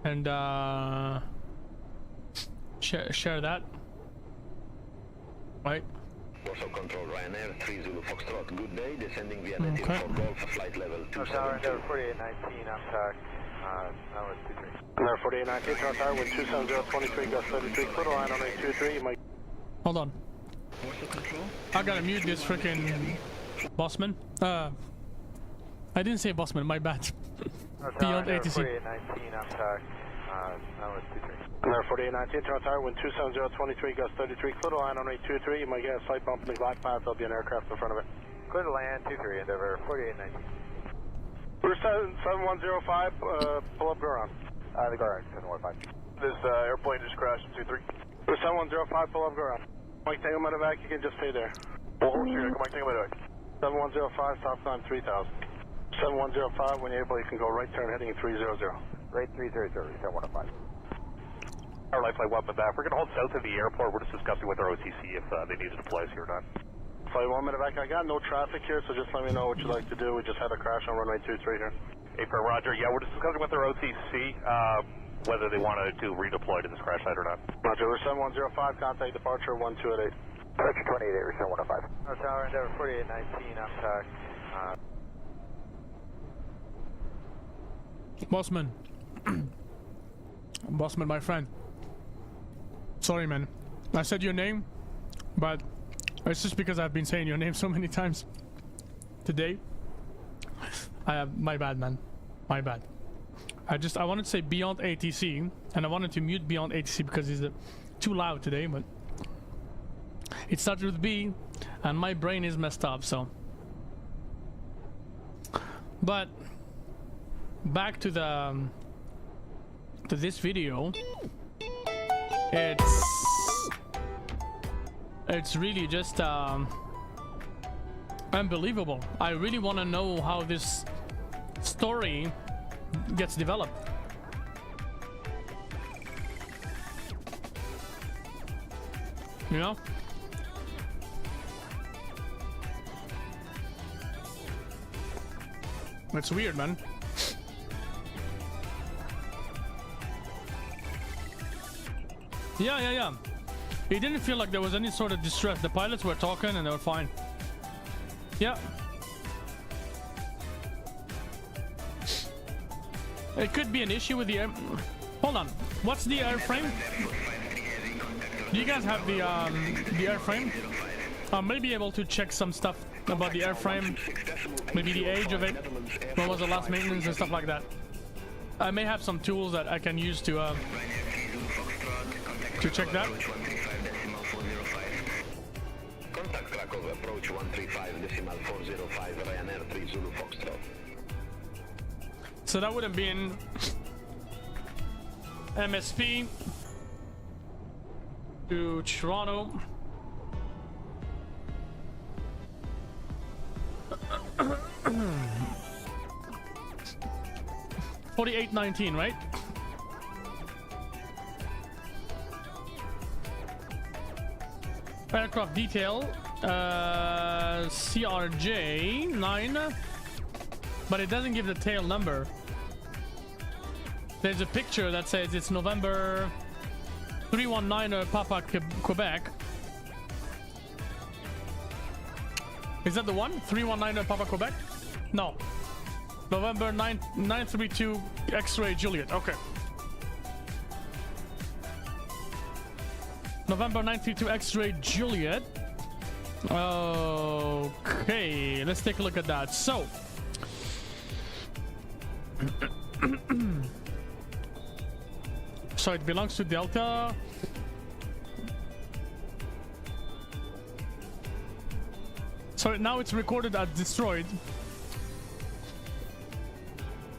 And share that. Right. Warsaw Control, Ryanair, 3 Zulu Foxtrot. Good day, descending Vienna for Golf, flight level 272. 4819, I'm tack. Now it's 23. There 4819, tower tower, wind 27023, gust 33, clear to line on 823, you might... Hold on. I gotta mute this freaking bossman. I didn't say bossman, my bad. Beyond ATC. 4819, I'm tack. Now it's 23. There 4819, tower tower, wind 27023, gust 33, clear to line on 823, you might get a slight bump in the glide path, there'll be an aircraft in front of it. Clear to land, 23, Endeavour 4819. We're 7105, pull up, go around. The go around, 715. This airplane just crashed in 23. We're 7105, pull up, go around. Mike Tango Medevac, you can just stay there. Mike Tango Medevac. 7105, stop time 3000. 7105, when you're able, you can go right turn heading 300. Right 300, 7105. Our life flight 1 back. We're going to hold south of the airport. We're just discussing with our OTC if they need to deploy us here or not. Flight 1 Medevac, I got no traffic here, so just let me know what you'd like to do. We just had a crash on runway 23 here. Hey, for Roger. Yeah, we're just discussing with our OTC whether they want to redeploy to this crash site or not. Roger, we're 7105, contact departure 1288. Roger, 28, we're 7105. Our tower, Endeavour 4819, I'm tack. Bossman. Bossman, my friend. Sorry, man. I said your name, but it's just because I've been saying your name so many times today. My bad, man. My bad. I wanted to say Beyond ATC, and I wanted to mute Beyond ATC because he's too loud today, but it started with B, and my brain is messed up, so. But back to this video. It's really just unbelievable. I really want to know how this story gets developed. You know? It's weird, man. Yeah. It didn't feel like there was any sort of distress. The pilots were talking and they were fine. Yeah. It could be an issue with the air... Hold on. What's the airframe? Do you guys have the airframe? I may be able to check some stuff about the airframe. Maybe the age of it. When was the last maintenance and stuff like that. I may have some tools that I can use to check that. Contact Krakow, approach 135.405, Ryanair 3 Zulu Foxtrot. So that would have been MSP to Toronto. $48.19, right? Aircraft detail, CRJ 9, but it doesn't give the tail number. There's a picture that says it's November 319 Papa Quebec. Is that the one? 319 Papa Quebec? No. November 932 X-ray Juliet. Okay. November 932 X-ray Juliet. Okay, let's take a look at that. So, so it belongs to Delta. So now it's recorded as destroyed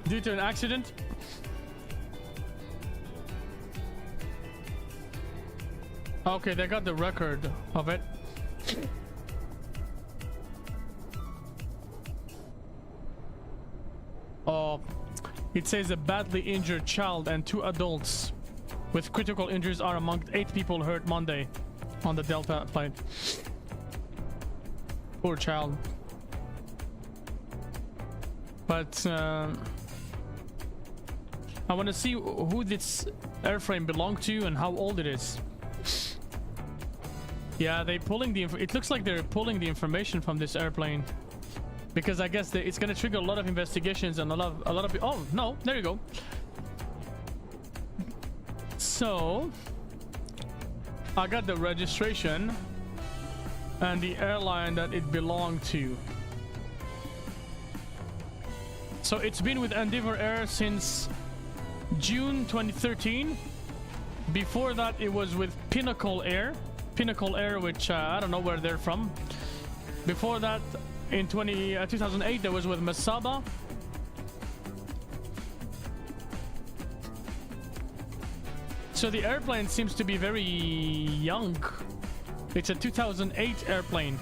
due to an accident. Okay, they got the record of it. Oh, It says a badly injured child and 2 adults with critical injuries are among 8 people hurt Monday on the Delta flight. Poor child. But I want to see who this airframe belonged to and how old it is. Yeah, they pulling the. It looks like they're pulling the information from this airplane, because I guess it's gonna trigger a lot of investigations and a lot of. Oh no, there you go. So I got the registration and the airline that it belonged to. So it's been with Endeavour Air since June 2013. Before that, it was with Pinnacle Air, which I don't know where they're from. Before that, in 2008, there was with Masaba. So the airplane seems to be very young. It's a 2008 airplane.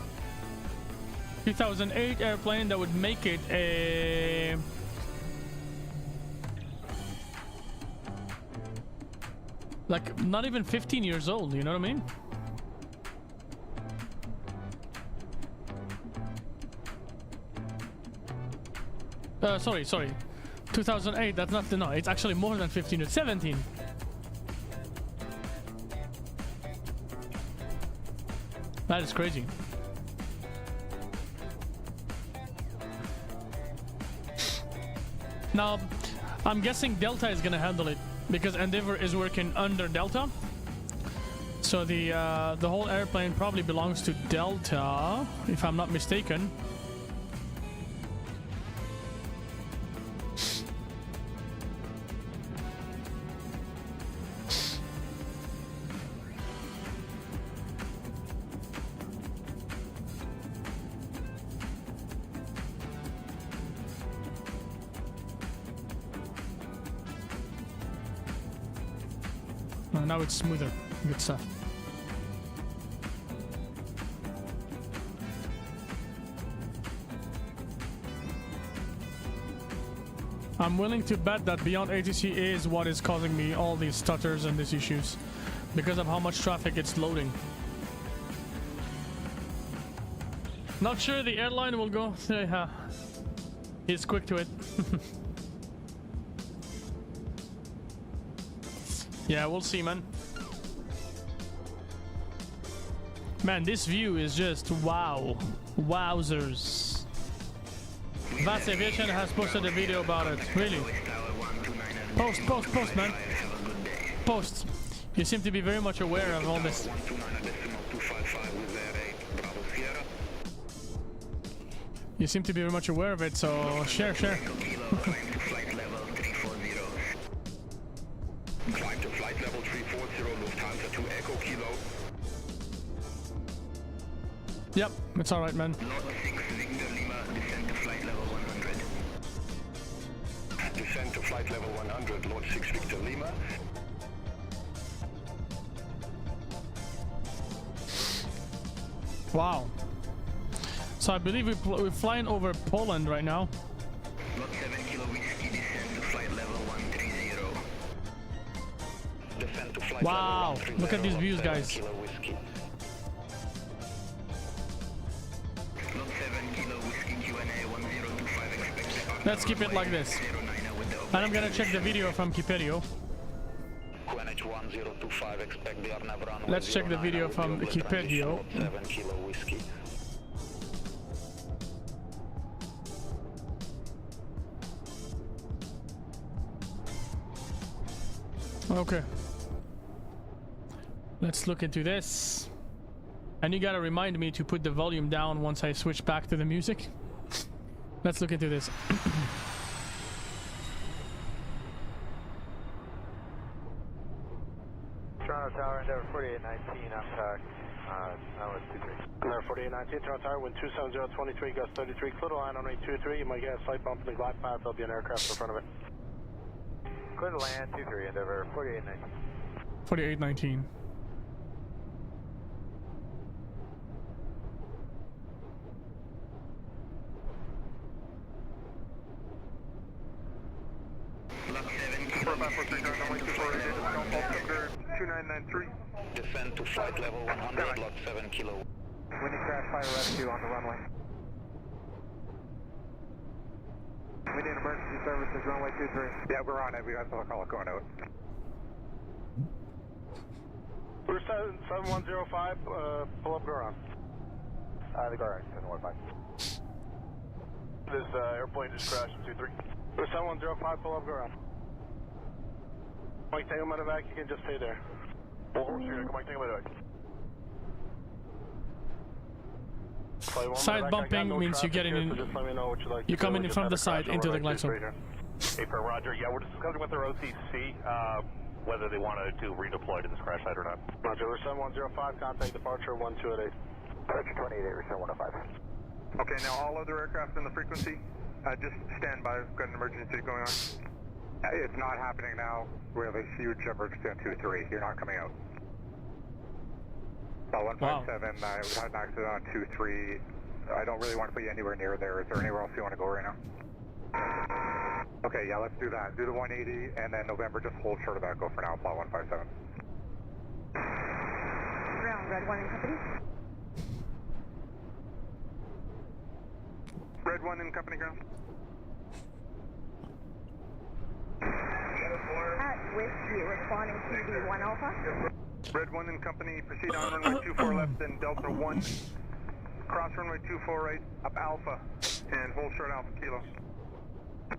2008 airplane that would make it a... like not even 15 years old, you know what I mean? Sorry. 2008, that's not the... no, it's actually more than 15, it's 17. That is crazy. Now, I'm guessing Delta is gonna handle it because Endeavour is working under Delta. So the whole airplane probably belongs to Delta, if I'm not mistaken. Now it's smoother. Good stuff. I'm willing to bet that beyond ATC is what is causing me all these stutters and these issues because of how much traffic it's loading. Not sure the airline will go. He's quick to it. Yeah, we'll see, man. Man, this view is just wow. Wowzers. Vast Aviation has posted a video about it. Really? Post, man. Post. You seem to be very much aware of all this. You seem to be very much aware of it, so share. Climb to flight level 340, Lufthansa to Echo Kilo. Yep, it's alright, man. Lot 6 Victor Lima, descend to flight level 100. Descend to flight level 100, Lot 6 Victor Lima. Wow. So I believe we're flying over Poland right now. Lot 7 Kilo Whiskey, descend to flight level 130. Descend to flight wow, level 130, look at these views, Lot 7 guys. Kilo Whiskey. Lot 7 Kilo Whiskey Q&A 1025, expect departure. Let's keep it like this. And I'm gonna check the video from Kiperio. QNH 1025, expect the Arnav runway Let's check the 09 video with from the Kiperio. Lot 7 Kilo Whiskey. Okay. Let's look into this. And you gotta remind me to put the volume down once I switch back to the music. Let's look into this. Toronto Tower, Endeavour 4819, I'm back. Now it's 23. Endeavour 4819, Toronto Tower, wind 270, 23, gust 33, clear to line on rate 23. You might get a slight bump in the glide path, there'll be an aircraft in front of it. Clear to land, 23, Endeavour 4819. 4819. lot 7 kilo. 4543, turn runway 24, don't fall under 2993. Descend to flight level 100, lot 7 kilo. We need crash fire rescue on the runway. We need emergency services, runway 23. Yeah, we're on it. We got a call going out. We're 7105, pull up Goron. The Goron, 715. This airplane just crashed in 23. We're 7105, pull up Goron. Come on, take a minute back, you can just stay there. Come on, take a minute back. Side bumping means you're getting in. You're coming in from the side into the glide zone. Hey, per Roger. Yeah, we're discussing with their OCC whether they want to redeploy to this crash site or not. Roger, we're 7105, contact departure 1288. Roger 28, we're 7105. Okay, now all other aircraft in the frequency, just stand by. We've got an emergency going on. It's not happening now. We have a huge emergency on 2-3. You're not coming out. 157, we had an accident on 2-3. I don't really want to put you anywhere near there. Is there anywhere else you want to go right now? Okay, yeah, let's do that. Do the 180, and then November, just hold short of that. Go for now, plot 157. Ground, Red 1 in company. Red 1 in company ground. At Whiskey, responding to the 1 Alpha. Red 1 in company, proceed on runway 24 left, then Delta 1. Cross runway 24 right, up Alpha, and hold short Alpha Kilo. 24,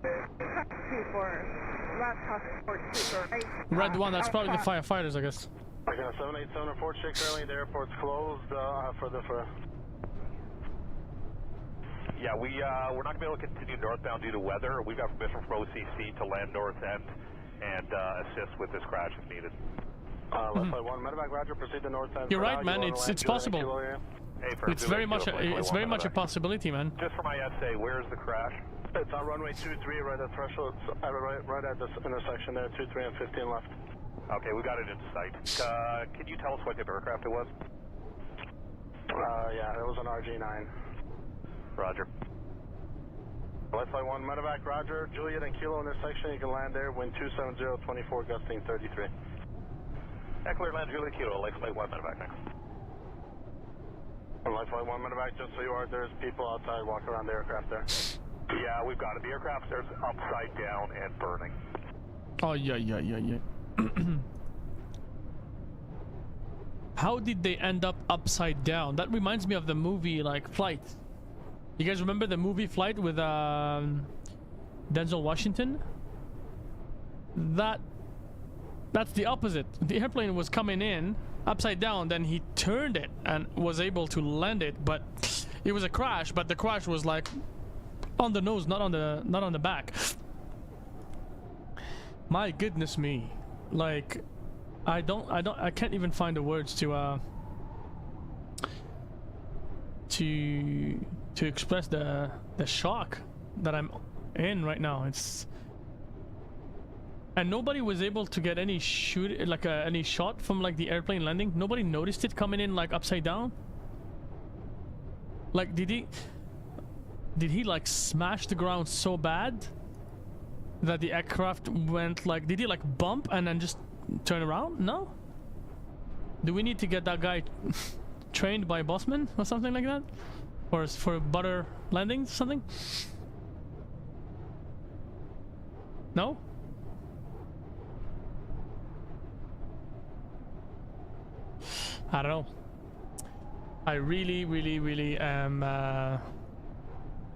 last cross port 24 right. Red 1, that's probably the firefighters, I guess. I got 787 report, check currently, the airport's closed for... Yeah, we're not going to be able to continue northbound due to weather. We've got permission from OCC to land north end and assist with this crash if needed. Left flight 1, medevac Roger, proceed to north end. You're right, man. It's possible. It's very much a possibility, man. Just for my essay, where is the crash? It's on runway 23, right at threshold, right at this intersection there, 23 and 15 left. Okay, we got it in sight. Can you tell us what type of aircraft it was? Yeah, it was an RG-9. Roger. Left flight 1, medevac Roger, Juliet and Kilo intersection, you can land there, wind 270-24, gusting 33. Clear land, Juliet Kilo, left flight 1, medevac next. Left flight 1, medevac, just so you are, there's people outside, walk around the aircraft there. Yeah, we've got it. The aircraft there's upside down and burning. Oh, yeah. How did they end up upside down? That reminds me of the movie, like, Flight. You guys remember the movie Flight with Denzel Washington? That's the opposite. The airplane was coming in upside down, then he turned it and was able to land it, but it was a crash, but the crash was like on the nose, not on the back. My goodness me. Like I can't even find the words to express the shock that I'm in right now. And nobody was able to get any any shot from like the airplane landing. Nobody noticed it coming in like upside down. Like did he like smash the ground so bad that the aircraft went like, did he like bump and then just turn around? No? Do we need to get that guy trained by Bossman or something like that? Or for butter landings or something? No? I don't know. I really am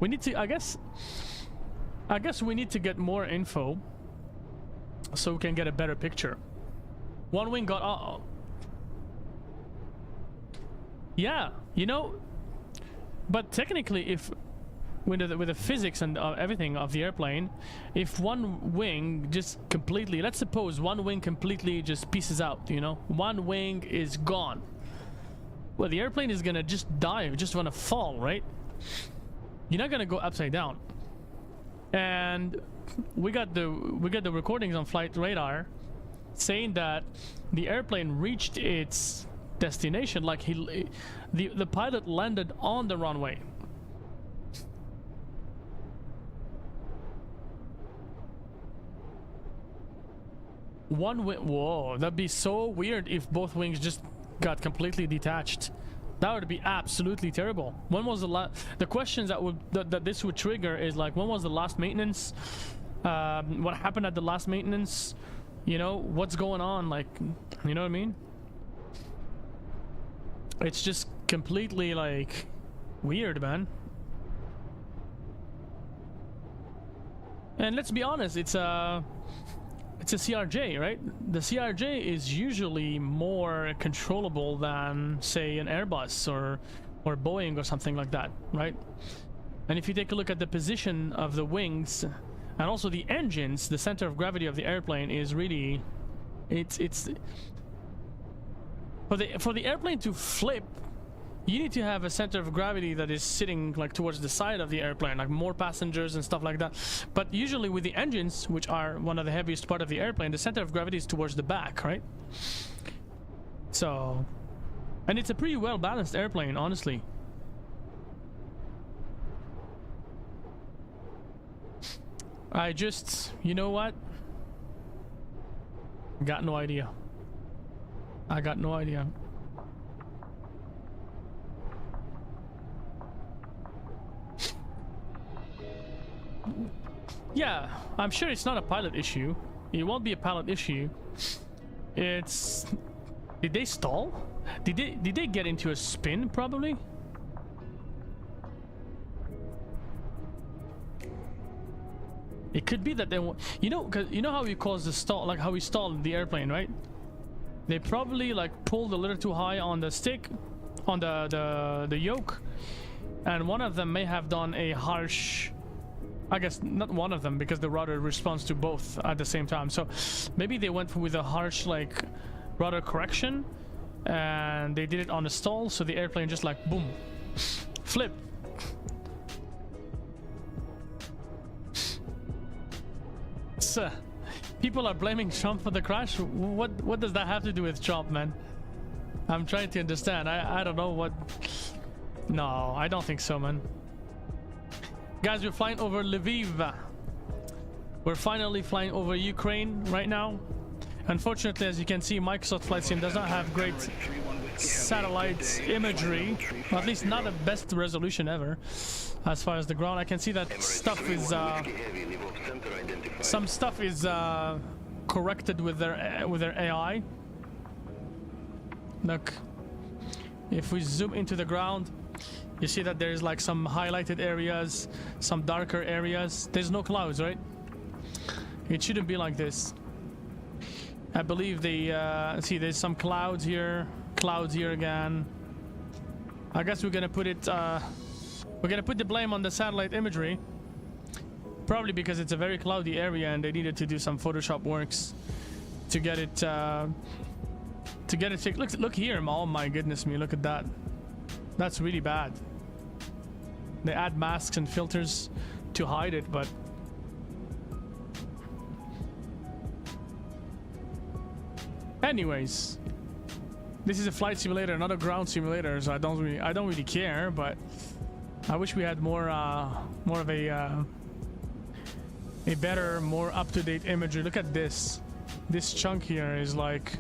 we need to, I guess we need to get more info so we can get a better picture. One wing got yeah, you know, but technically if with the physics and everything of the airplane, if one wing just completely, let's suppose one wing completely just pieces out, you know, one wing is gone, well, the airplane is gonna just die, just gonna fall, right? You're not gonna go upside down. And we got the recordings on flight radar saying that the airplane reached its destination, like the pilot landed on the runway. one wing. Whoa, that'd be so weird if both wings just got completely detached. That would be absolutely terrible. When was the last? The questions that this would trigger is like, when was the last maintenance? What happened at the last maintenance? You know, what's going on? Like, you know what I mean? It's just completely like weird, man. And let's be honest, it's a CRJ, right? The CRJ is usually more controllable than, say, an Airbus or Boeing or something like that, right? And if you take a look at the position of the wings and also the engines, the center of gravity of the airplane is really, it's for the airplane to flip, you need to have a center of gravity that is sitting like towards the side of the airplane, like more passengers and stuff like that. But usually with the engines, which are one of the heaviest part of the airplane, the center of gravity is towards the back, right? So, and it's a pretty well balanced airplane, honestly. I just, you know what? Got no idea. I got no idea. Yeah, I'm sure it's not a pilot issue. It won't be a pilot issue. It's... Did they stall? Did they get into a spin, probably? It could be that they want... You know, cause you know how we cause the stall, like how we stalled the airplane, right? They probably like pulled a little too high on the stick, on the yoke, and one of them may have done a harsh... I guess not one of them, because the rudder responds to both at the same time. So maybe they went with a harsh like rudder correction, and they did it on a stall, so the airplane just like boom, flip. So, people are blaming Trump for the crash. What does that have to do with Trump, man? I'm trying to understand. I don't know what. No, I don't think so, man. Guys, we're flying over Lviv. We're finally flying over Ukraine right now. Unfortunately, as you can see, Microsoft Flight Sim does not have great satellite imagery, or at least not the best resolution ever. As far as the ground, I can see that stuff is some stuff is corrected with their AI. Look, if we zoom into the ground, you see that there's like some highlighted areas, some darker areas. There's no clouds, right? It shouldn't be like this. I believe they see there's some clouds here again. I guess we're gonna put it we're gonna put the blame on the satellite imagery, probably because it's a very cloudy area and they needed to do some Photoshop works to get it fixed. Look here, oh my goodness me, look at that. That's really bad. They add masks and filters to hide it, but anyways, this is a flight simulator, not a ground simulator, so I don't really care. But I wish we had more of a better, more up-to-date imagery. Look at this. This chunk here is like,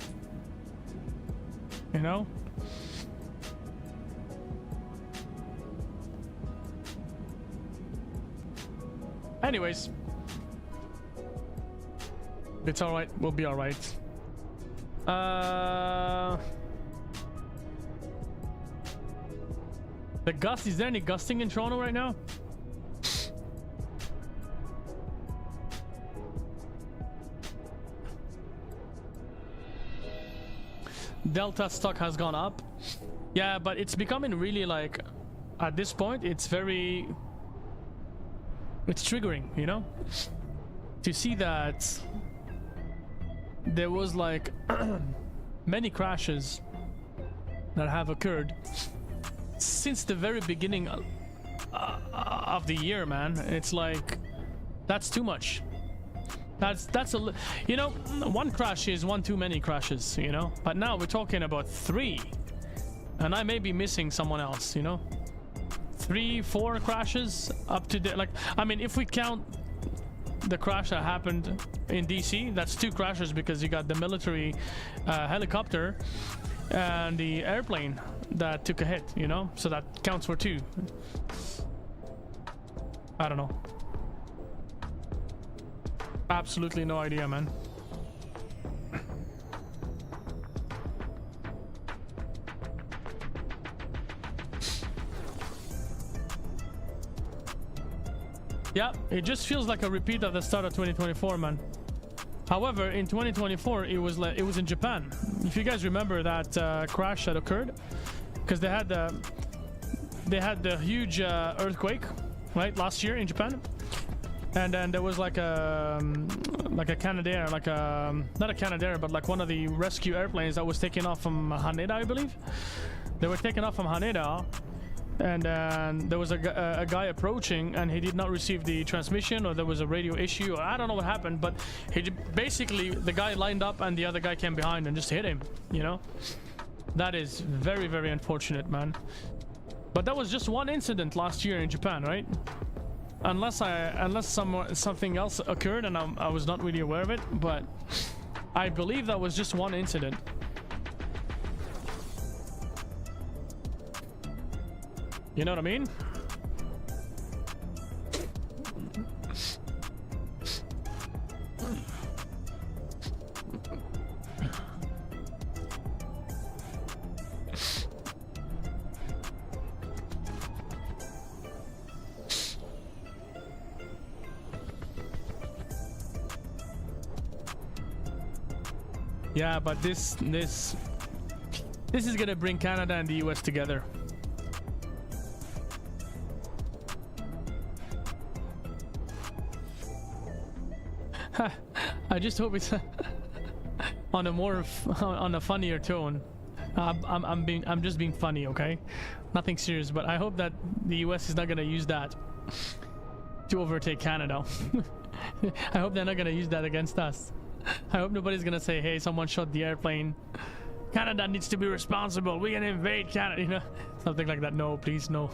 you know. Anyways, it's all right. We'll be all right. The gust, is there any gusting in Toronto right now? Delta stock has gone up. Yeah, but it's becoming really like, at this point, it's triggering, you know, to see that there was like many crashes that have occurred since the very beginning of the year, man. It's like, that's too much. That's a, you know, one crash is one too many crashes, you know, but now we're talking about 3, and I may be missing someone else, you know. 3, 4 crashes up to the, like, I mean, if we count the crash that happened in DC, that's 2 crashes because you got the military helicopter and the airplane that took a hit, you know, so that counts for 2. I don't know. Absolutely no idea, man. Yeah, it just feels like a repeat of the start of 2024, man. However, in 2024, it was in Japan. If you guys remember that crash that occurred, because they had the huge earthquake, right, last year in Japan, and then there was like a Canadair, like a not a Canadair, but like one of the rescue airplanes that was taken off from Haneda, I believe. They were taken off from Haneda. And there was a guy approaching, and he did not receive the transmission, or there was a radio issue, or I don't know what happened, but basically the guy lined up and the other guy came behind and just hit him, you know. That is very, very unfortunate, man. But that was just one incident last year in Japan, right? Unless something else occurred and I was not really aware of it, but I believe that was just one incident. You know what I mean? Yeah, but this is gonna bring Canada and the US together. I just hope it's on a funnier tone. I'm just being funny, okay? Nothing serious, but I hope that the US is not gonna use that to overtake Canada. I hope they're not gonna use that against us. I hope nobody's gonna say, hey, someone shot the airplane. Canada needs to be responsible. We're gonna invade Canada, you know? Something like that. No, please, no.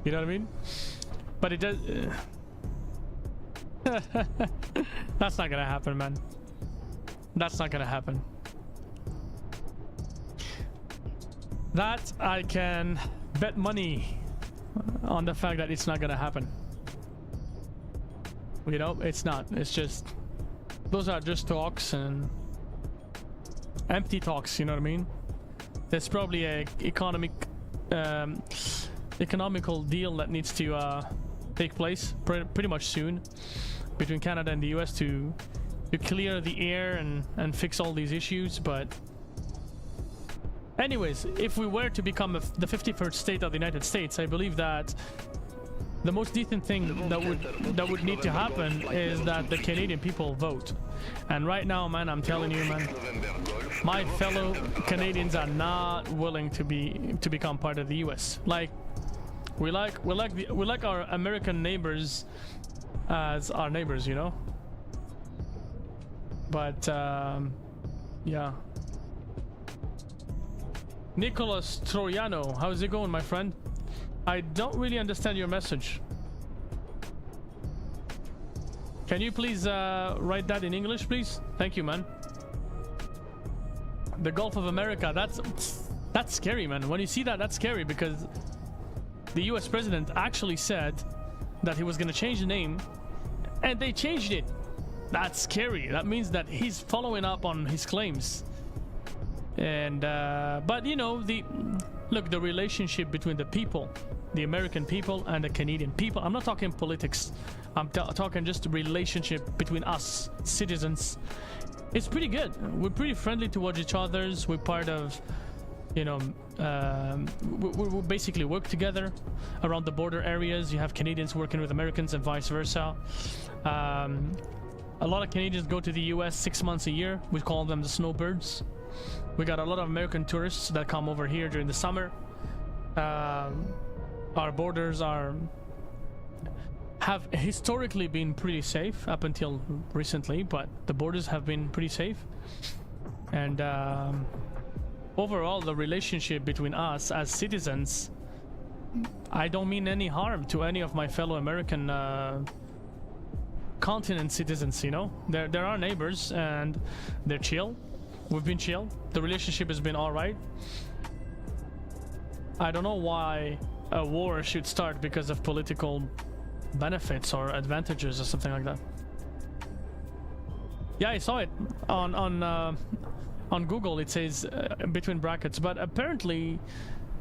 You know what I mean? But it does... That's not gonna happen, man. That's not gonna happen. That I can bet money on the fact that it's not gonna happen. You know, it's not. It's just... Those are just talks and... empty talks, you know what I mean? There's probably a economical deal that needs to take place pretty much soon between Canada and the US to clear the air and fix all these issues. But anyways, if we were to become the 51st state of the United States, I believe that the most decent thing that would need to happen is that the Canadian people vote. And right now, man, I'm telling you, man, my fellow Canadians are not willing to become part of the US. Like, we like our American neighbors as our neighbors, you know. But yeah. Nicholas Troiano, how's it going, my friend? I don't really understand your message. Can you please write that in English, please? Thank you, man. The Gulf of America, that's scary, man. When you see that, that's scary, because the US president actually said that he was going to change the name, and they changed it. That's scary. That means that he's following up on his claims. And but you know, the relationship between the people, the American people and the Canadian people, I'm not talking politics, I'm talking just the relationship between us citizens. It's pretty good. We're pretty friendly towards each others. We're part of, you know, we basically work together around the border areas. You have Canadians working with Americans and vice versa. A lot of Canadians go to the US 6 months a year. We call them the snowbirds. We got a lot of American tourists that come over here during the summer. Our borders have historically been pretty safe up until recently, but the borders have been pretty safe. And overall, the relationship between us as citizens I don't mean any harm to any of my fellow American continent citizens, you know. They're our neighbors and they're chill. We've been chill. The relationship has been all right. I don't know why a war should start because of political benefits or advantages or something like that. Yeah, I saw it on Google. It says between brackets, but apparently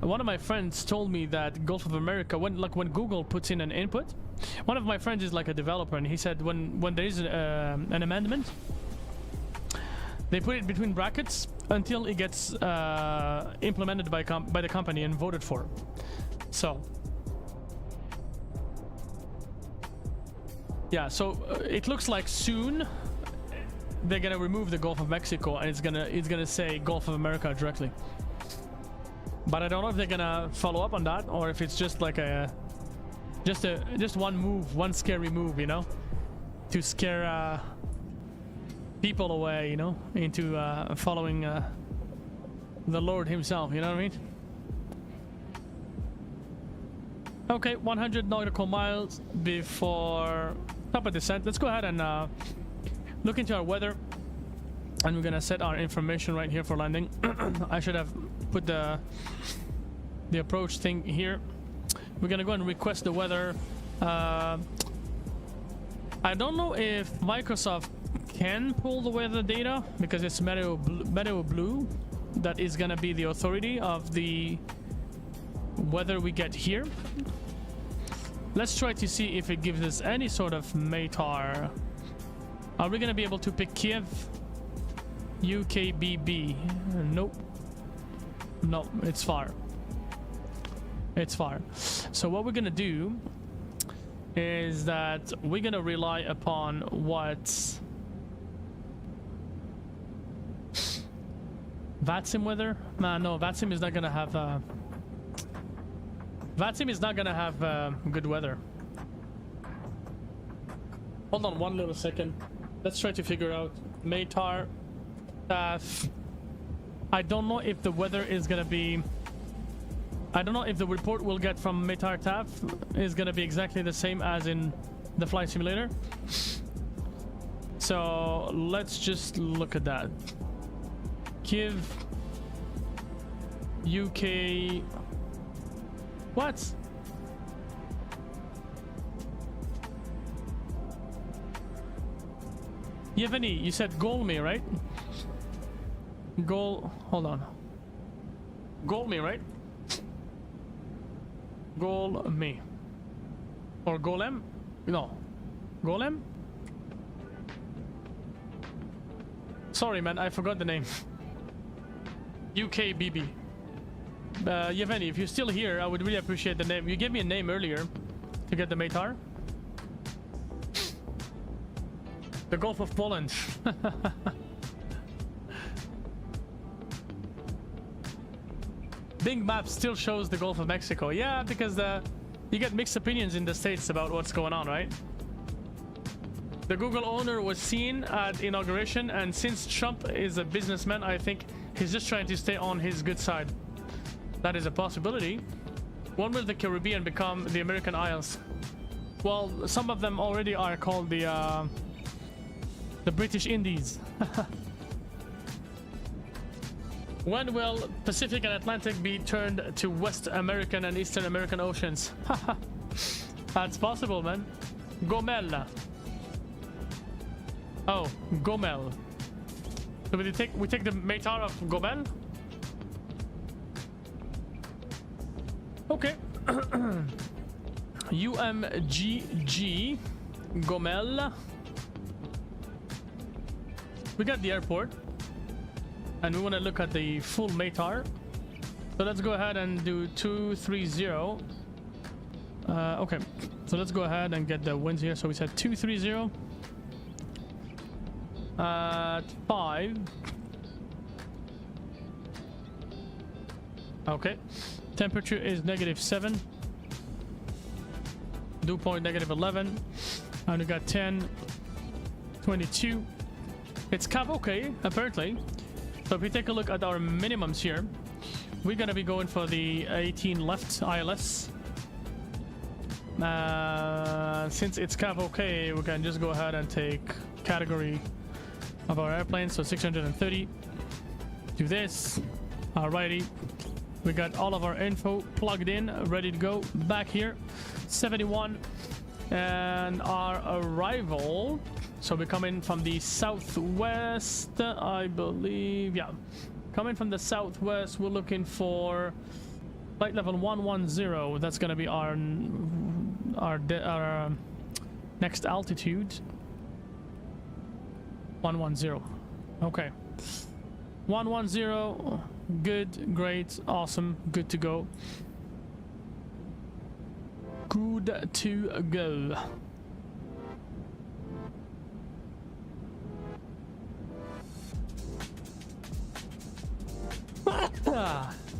one of my friends told me that Gulf of America, when Google puts in an input, one of my friends is like a developer, and he said when there is an amendment, they put it between brackets until it gets implemented by the company and voted for. So yeah, so it looks like soon they're gonna remove the Gulf of Mexico and it's gonna say Gulf of America directly. But I don't know if they're gonna follow up on that or if it's just like just one move, one scary move, you know, to scare people away, you know, into following the Lord himself, you know what I mean? Okay, 100 nautical miles before top of descent. Let's go ahead and look into our weather, and we're gonna set our information right here for landing. I should have put the approach thing here. We're gonna go and request the weather. I don't know if Microsoft can pull the weather data because it's Meteo Blue that is gonna be the authority of the weather we get here. Let's try to see if it gives us any sort of METAR. Are we gonna be able to pick Kyiv? UKBB? Nope. No, it's far. It's far. So what we're gonna do is that we're gonna rely upon what VATSIM weather? No, VATSIM is not gonna have VATSIM is not gonna have good weather. Hold on one little second. Let's try to figure out METAR TAF. I don't know if the weather is gonna be, I don't know if the report we'll get from METAR TAF is gonna be exactly the same as in the flight simulator. So let's just look at that. Kyiv, UK. What? Yevgeny, you said Golmi, right? Hold on. Golmi, right? Golmi. Or Golem? No. Golem? Sorry, man, I forgot the name. UKBB. Yevgeny, if you're still here, I would really appreciate the name. You gave me a name earlier to get the METAR. The Gulf of Poland. Bing Maps still shows the Gulf of Mexico. Yeah, because you get mixed opinions in the States about what's going on, right? The Google owner was seen at inauguration, and since Trump is a businessman, I think he's just trying to stay on his good side. That is a possibility. When will the Caribbean become the American Isles? Well, some of them already are called the British Indies. When will Pacific and Atlantic be turned to West American and Eastern American oceans? That's possible, man. Gomel. Oh, Gomel. So we take the METAR of Gomel? Okay. UMGG Gomel. We got the airport, and we want to look at the full METAR. So let's go ahead and do 230. Okay, so let's go ahead and get the winds here. So we said 230 at 5. Okay, temperature is -7. Dew point -11, and we got 10, 22. It's kind of okay, apparently. So if we take a look at our minimums here, we're gonna be going for the 18 left ILS. Since it's Cav okay, we can just go ahead and take category of our airplane. So 630. Do this. Alrighty. We got all of our info plugged in, ready to go. Back here. 71. And our arrival. So we're coming from the southwest, I believe. Yeah. Coming from the southwest, we're looking for flight level 110. That's going to be our next altitude. 110. Okay. 110. Good, great, awesome, good to go. Good to go.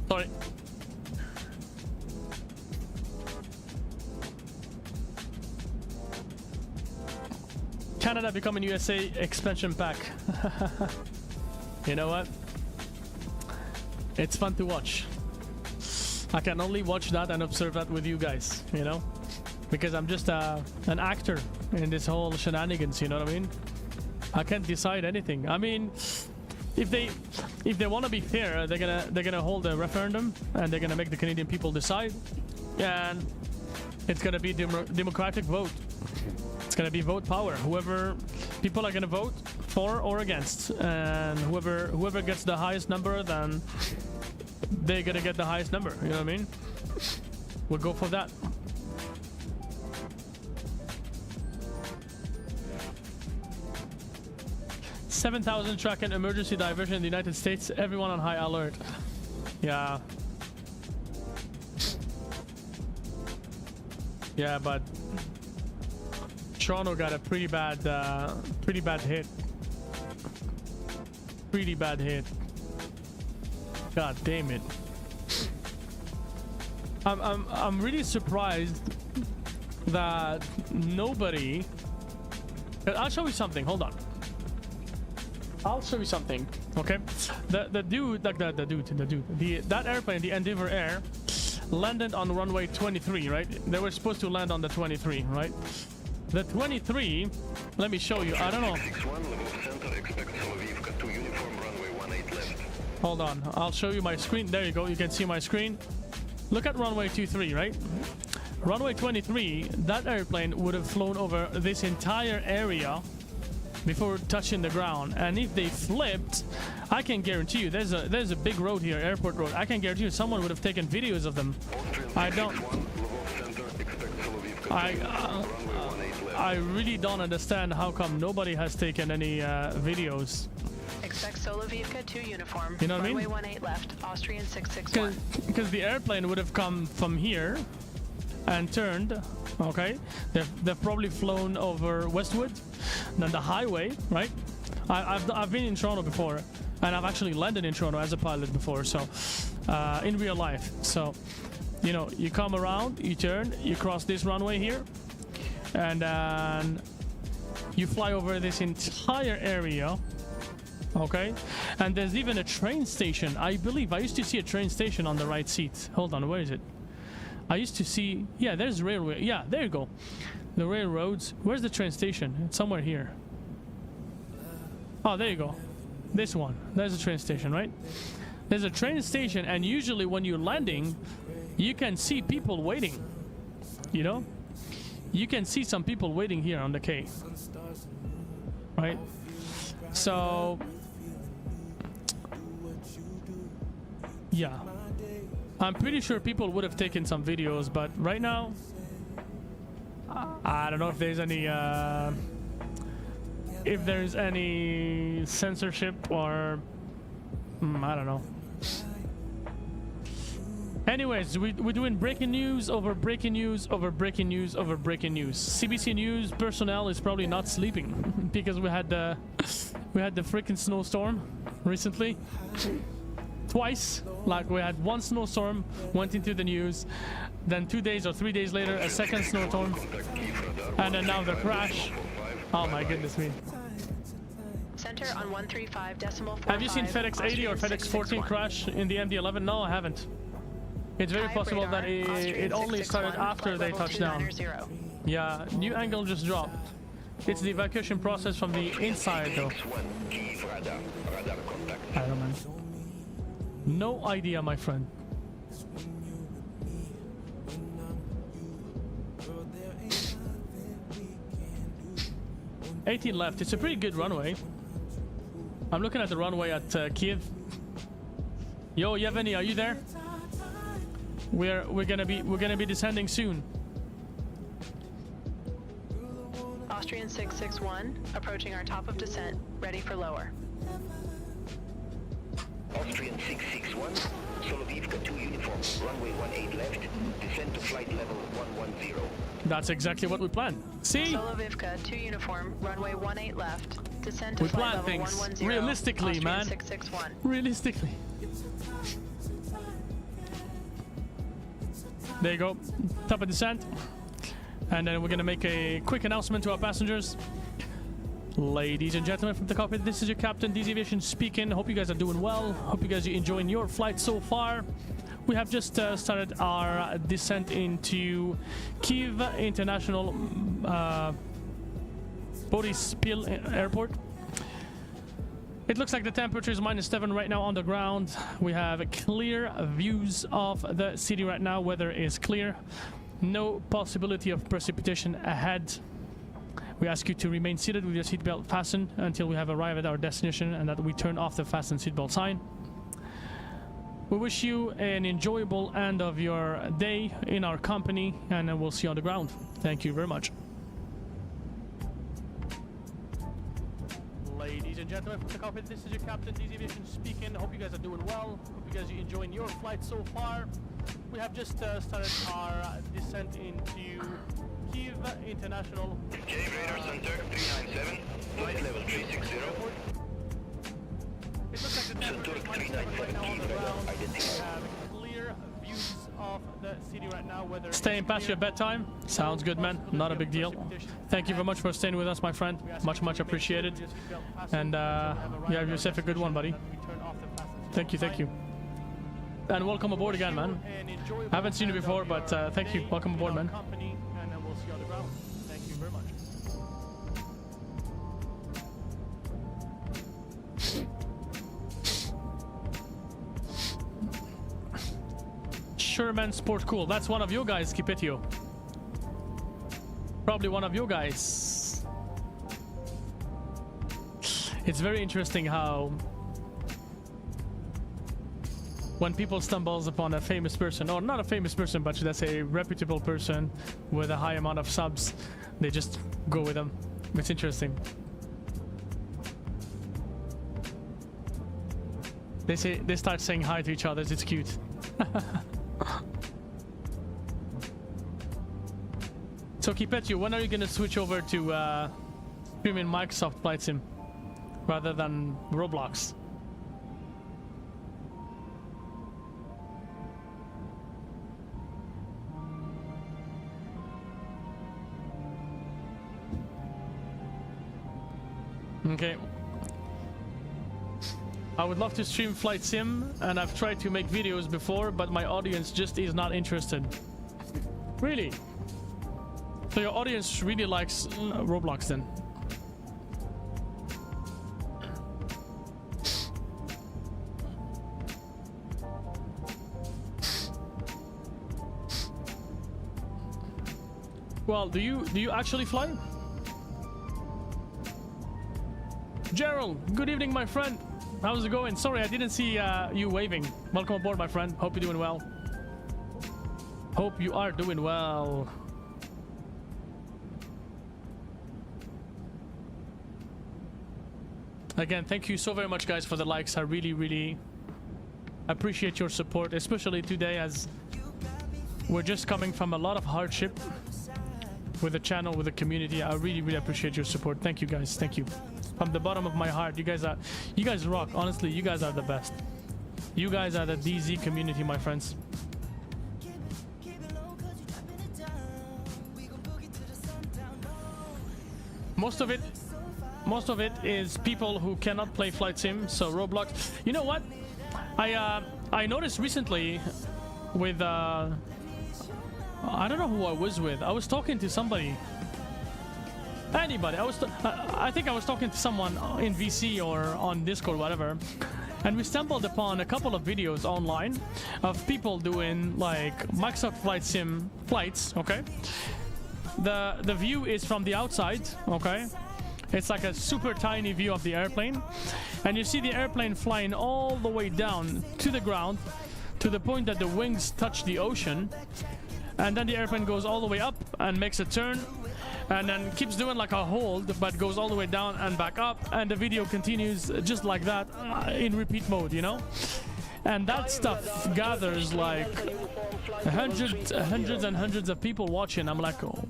Sorry. Canada becoming USA expansion pack. You know what? It's fun to watch. I can only watch that and observe that with you guys, you know? Because I'm just an actor in this whole shenanigans, you know what I mean? I can't decide anything. I mean, if they want to be fair, they're gonna hold a referendum and they're gonna make the Canadian people decide, and it's gonna be democratic vote. It's gonna be vote power. Whoever people are gonna vote for or against, and whoever gets the highest number, then they're gonna get the highest number. You know what I mean? We'll go for that. $7,000 track and emergency diversion in the United States. Everyone on high alert. Yeah. Yeah, but Toronto got a pretty bad hit. Pretty bad hit. God damn it. I'm really surprised that nobody. I'll show you something. Hold on. I'll show you something. Okay. The dude, like that airplane, the Endeavour Air, landed on runway 23, right? They were supposed to land on the 23, right? The 23, let me show you. I don't know. Hold on, I'll show you my screen. There you go, you can see my screen. Look at runway 23, right? Runway 23, that airplane would have flown over this entire area before touching the ground. And if they flipped, I can guarantee you, there's a big road here, airport road. I can guarantee you someone would have taken videos of them. I really don't understand how come nobody has taken any videos. Expect Solovivka 2 uniform. You know what I mean? Runway 18 left, Austrian 661. Because the airplane would have come from here and turned. Okay, they've probably flown over Westwood, then the highway, right? I've been in Toronto before, and I've actually landed in Toronto as a pilot before, so in real life. So, you know, you come around, you turn, you cross this runway here, and then you fly over this entire area. Okay, and there's even a train station. I believe I used to see a train station on the right seat. Hold on, where is it? I used to see, yeah, there's railway. Yeah, there you go. The railroads. Where's the train station? It's somewhere here. Oh, there you go. This one. There's a train station, right? There's a train station, and usually when you're landing, you can see people waiting. You know? You can see some people waiting here on the K. Right? So, yeah. I'm pretty sure people would have taken some videos, but right now, I don't know if there's any censorship or I don't know. Anyways, we're doing breaking news over breaking news over breaking news over breaking news. CBC News personnel is probably not sleeping because we had the freaking snowstorm recently. Twice. Like, we had one snowstorm, went into the news, then 2 days or 3 days later a second snowstorm, and then now the crash. Oh my goodness me. Center on 135.45. Have you seen FedEx 80 or FedEx 14 crash in the MD-11? No, I haven't. It's very possible that it only started after they touched down. Yeah, new angle just dropped. It's the evacuation process from the inside though. I don't know. No idea, my friend. $18 left. It's a pretty good runway. I'm looking at the runway at Kyiv. Yo, Yevgeny, are you there? We're gonna be descending soon. Austrian 661 approaching our top of descent, ready for lower. Austrian 661, Solovivka 2 uniform, runway 18 left, descend to flight level 110. That's exactly what we planned. See? Solovivka 2 uniform, runway 18 left, descend to we flight plan level things 110. realistically, Austrian man. 661. Realistically. There you go, top of descent. And then we're gonna make a quick announcement to our passengers. Ladies and gentlemen from the cockpit, this is your captain, DZ Aviation speaking. Hope you guys are doing well. Hope you guys are enjoying your flight so far. We have just started our descent into Kyiv International Boryspil Airport. It looks like the temperature is -7 right now on the ground. We have clear views of the city right now. Weather is clear. No possibility of precipitation ahead. We ask you to remain seated with your seatbelt fastened until we have arrived at our destination and that we turn off the fasten seatbelt sign. We wish you an enjoyable end of your day in our company, and we'll see you on the ground. Thank you very much. Ladies and gentlemen from the cockpit, this is your captain, DZ Aviation speaking. Hope you guys are doing well. Hope you guys are enjoying your flight so far. We have just started our descent into Kyiv International. Kyiv Radar Center 397, flight level 360. It looks like the temperature is -7 right now on the ground. We have clear views of the city right now. Weather staying past your bedtime? Sounds good, man. Not a big deal. Thank you very much for staying with us, my friend. Much appreciated. And you have yourself a good one, buddy. Thank you, thank you. And welcome aboard again, man. I haven't seen you before, but thank you. Welcome aboard, man. And we'll see you on the ground. Thank you very much. Sherman Sport Cool. That's one of you guys, Kipetio. Probably one of you guys. It's very interesting how when people stumbles upon a famous person, or not a famous person, but let's say a reputable person with a high amount of subs, they just go with them. It's interesting. They start saying hi to each other. It's cute. So Kipetio, when are you gonna switch over to streaming Microsoft Flight Sim rather than Roblox? Okay. I would love to stream Flight Sim, and I've tried to make videos before, but my audience just is not interested. Really? So your audience really likes Roblox then? Well, do you actually fly? Gerald, good evening, my friend. How's it going? Sorry, I didn't see you waving. Welcome aboard, my friend. Hope you're doing well. Hope you are doing well. Again, thank you so very much, guys, for the likes. I really appreciate your support, especially today, as we're just coming from a lot of hardship with the channel, with the community. I really appreciate your support. Thank you, guys. Thank you from the bottom of my heart. You guys rock. Honestly, you guys are the best. You guys are the DZ community, my friends. Most of it is people who cannot play Flight Sim, so Roblox. You know what? I noticed recently with I don't know who I was with. I was talking to somebody. Anybody. I think I was talking to someone in VC or on Discord, whatever. And we stumbled upon a couple of videos online of people doing like Microsoft Flight Sim flights, okay? The view is from the outside, okay? It's like a super tiny view of the airplane. And you see the airplane flying all the way down to the ground to the point that the wings touch the ocean. And then the airplane goes all the way up and makes a turn. And then keeps doing like a hold, but goes all the way down and back up, and the video continues just like that in repeat mode, you know? And that stuff gathers like hundreds and hundreds of people watching. I'm like, oh,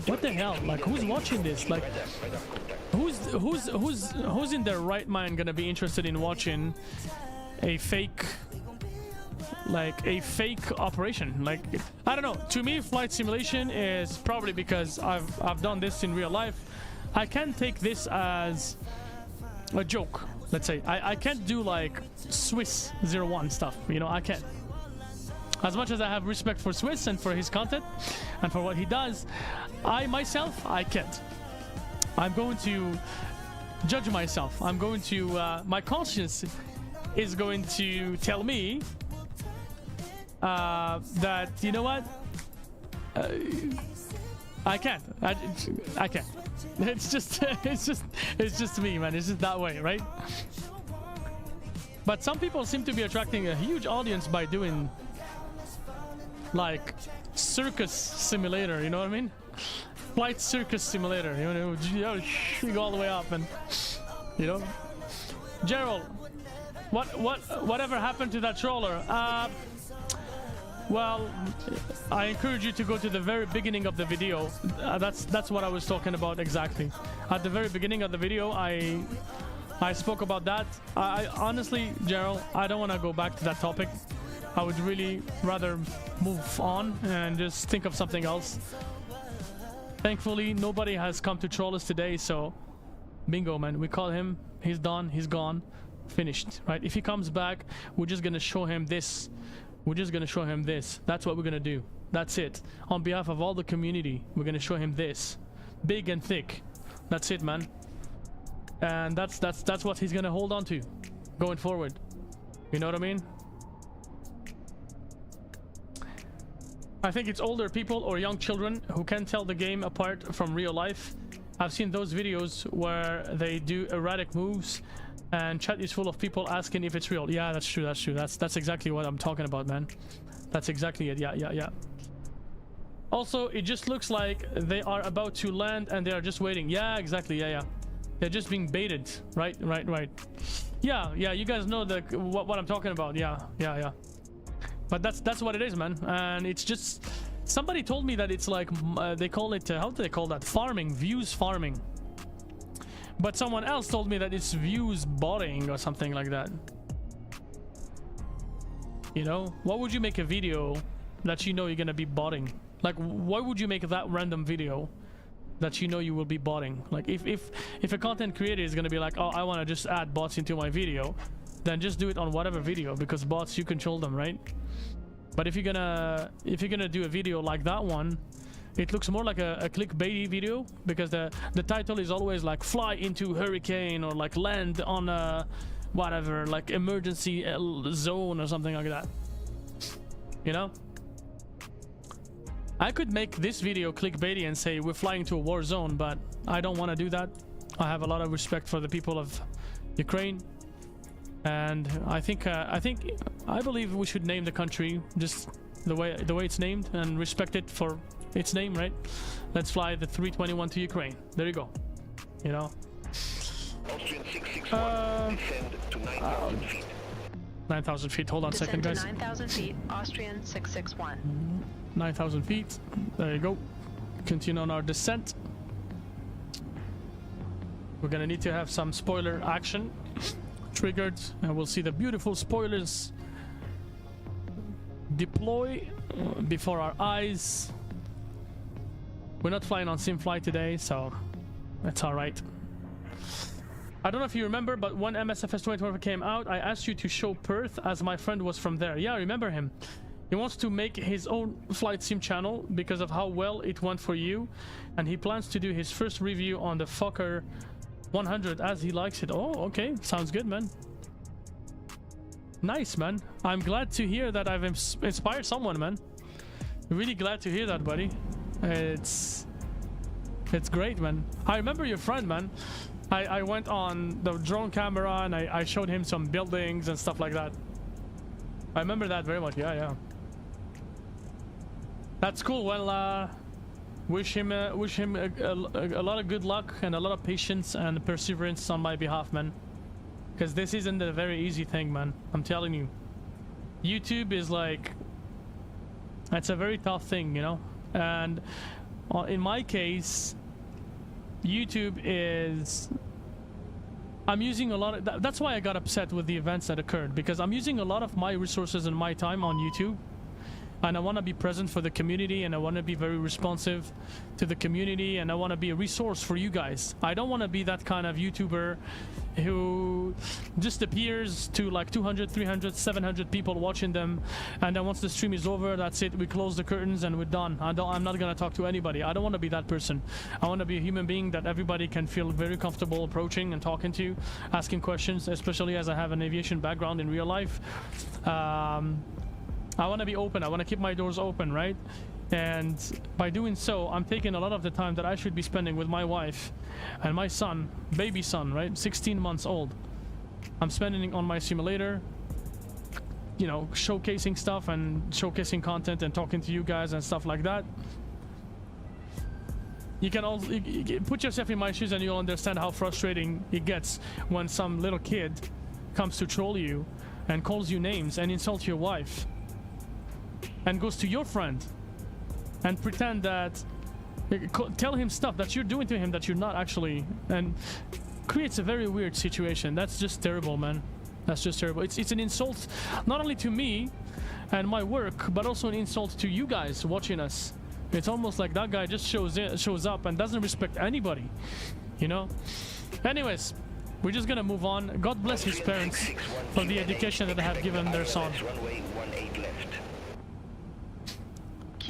what the hell? Like, who's watching this? Like, who's in their right mind gonna be interested in watching a fake, like a fake operation? Like, I don't know, to me flight simulation is probably because I've done this in real life. I can't take this as a joke, let's say. I can't do like Swiss 01 stuff, you know. I can't. As much as I have respect for Swiss and for his content and for what he does, I can't. I'm going to judge myself. I'm going to my conscience is going to tell me that, you know what, I can't. I can't. It's just me, man. It's just that way, right? But some people seem to be attracting a huge audience by doing like circus simulator, you know what I mean? Flight circus simulator, you know, you go all the way up, and you know. Gerald, whatever happened to that trawler? Well, I encourage you to go to the very beginning of the video. That's what I was talking about exactly. At the very beginning of the video, I spoke about that. I honestly, Gerald, I don't want to go back to that topic. I would really rather move on and just think of something else. Thankfully, nobody has come to troll us today, so bingo, man. We call him, he's done, he's gone, finished, right? If he comes back, we're just gonna show him this. We're just gonna show him this. That's what we're gonna do. That's it. On behalf of all the community, we're gonna show him this. Big and thick. That's it, man. And that's what he's gonna hold on to going forward. You know what I mean? I think it's older people or young children who can tell the game apart from real life. I've seen those videos where they do erratic moves and chat is full of people asking if it's real. Yeah, that's true, that's true. That's exactly what I'm talking about, man. That's exactly it. Yeah. Also, it just looks like they are about to land and they are just waiting. Yeah, exactly. Yeah. They're just being baited. Right. Yeah, you guys know what I'm talking about. Yeah. But that's what it is, man. And it's just, somebody told me that it's like they call it how do they call that? Farming, views farming. But someone else told me that it's views botting or something like that. You know, what would you make a video that you know you're gonna be botting? Like, why would you make that random video that you know you will be botting? Like, if a content creator is gonna be like, oh, I want to just add bots into my video, then just do it on whatever video, because bots, you control them, right? But if you're gonna do a video like that one, it looks more like a clickbaity video, because the title is always like fly into hurricane or like land on a whatever, like emergency zone or something like that. You know? I could make this video clickbaity and say we're flying to a war zone, but I don't want to do that. I have a lot of respect for the people of Ukraine. And I believe we should name the country just the way it's named and respect it for its name, right? Let's fly the 321 to Ukraine. There you go. You know. Austrian 661, descend to 9,000 feet. 9,000 feet. Hold on a second, guys. 9,000 feet. Austrian 661. 9,000 feet. There you go. Continue on our descent. We're gonna need to have some spoiler action triggered, and we'll see the beautiful spoilers deploy before our eyes. We're not flying on SimFly today, so that's all right. I don't know if you remember, but when MSFS 2024 came out, I asked you to show Perth as my friend was from there. Yeah, I remember him. He wants to make his own flight sim channel because of how well it went for you, and he plans to do his first review on the Fokker 100 as he likes it. Oh, okay, sounds good, man. Nice, man. I'm glad to hear that I've inspired someone, man. Really glad to hear that, buddy. It's great, man. I remember your friend, man. I went on the drone camera and I showed him some buildings and stuff like that. I remember that very much. Yeah. That's cool. Well, wish him a lot of good luck and a lot of patience and perseverance on my behalf, man. Because this isn't a very easy thing, man. I'm telling you. YouTube is like, it's a very tough thing, you know. And in my case, YouTube is, I'm using a lot of, that's why I got upset with the events that occurred, because I'm using a lot of my resources and my time on YouTube, and I want to be present for the community, and I want to be very responsive to the community, and I want to be a resource for you guys. I don't want to be that kind of YouTuber who just appears to like 200, 300, 700 people watching them, and then once the stream is over, that's it, we close the curtains and we're done. I'm not gonna talk to anybody. I don't want to be that person. I want to be a human being that everybody can feel very comfortable approaching and talking to, asking questions, especially as I have an aviation background in real life. I want to be open. I want to keep my doors open, right? And by doing so, I'm taking a lot of the time that I should be spending with my wife and my son, baby son, right? 16 months old. I'm spending on my simulator, you know, showcasing stuff and showcasing content and talking to you guys and stuff like that. You can also put yourself in my shoes and you'll understand how frustrating it gets when some little kid comes to troll you and calls you names and insults your wife and goes to your friend and pretend that, tell him stuff that you're doing to him that you're not actually, and creates a very weird situation. That's just terrible, man. That's just terrible. It's an insult not only to me and my work, but also an insult to you guys watching us. It's almost like that guy just shows up and doesn't respect anybody, you know. Anyways, we're just gonna move on. God bless his parents for the education that they have given their son.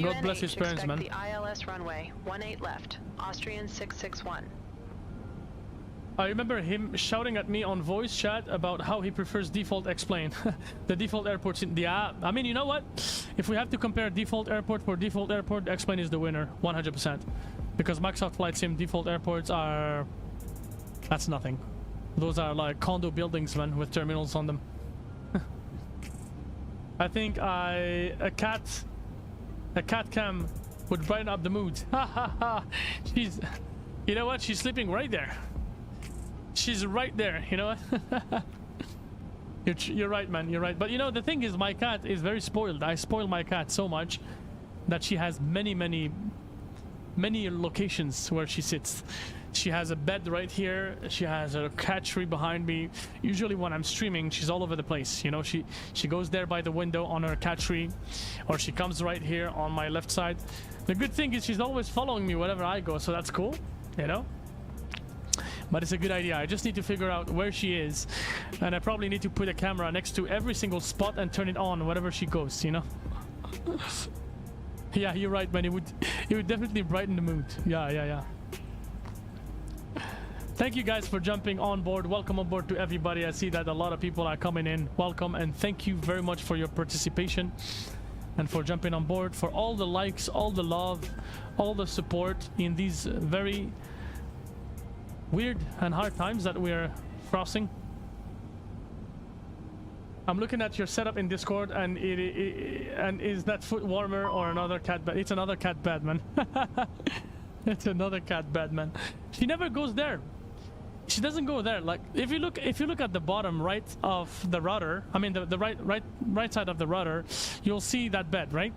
God bless his parents, man. The ILS runway 18 left, Austrian 661. I remember him shouting at me on voice chat about how he prefers default X-plane. The default airports in, yeah, I mean, you know what? If we have to compare default airport for default airport, X-plane is the winner, 100%. Because Microsoft Flight Sim default airports are, that's nothing. Those are like condo buildings, man, with terminals on them. I think a cat cam would brighten up the mood. Ha ha ha. She's, you know what? She's sleeping right there. She's right there, you know what? You're right, man. You're right. But you know, the thing is, my cat is very spoiled. I spoil my cat so much that she has many locations where she sits. She has a bed right here. She has a cat tree behind me. Usually when I'm streaming, she's all over the place. You know, she goes there by the window on her cat tree, or she comes right here on my left side. The good thing is she's always following me wherever I go, so that's cool, you know. But it's a good idea. I just need to figure out where she is, and I probably need to put a camera next to every single spot and turn it on wherever she goes, you know. Yeah, you're right, man. It would definitely brighten the mood. Yeah. Thank you guys for jumping on board. Welcome on board to everybody. I see that a lot of people are coming in. Welcome, and thank you very much for your participation and for jumping on board, for all the likes, all the love, all the support in these very weird and hard times that we're crossing. I'm looking at your setup in Discord, and and is that foot warmer or another cat bed? It's another cat bed, man. It's another cat bed, man. She never goes there. She doesn't go there. Like if you look at the bottom right of the rudder, I mean the right side of the rudder, you'll see that bed, right?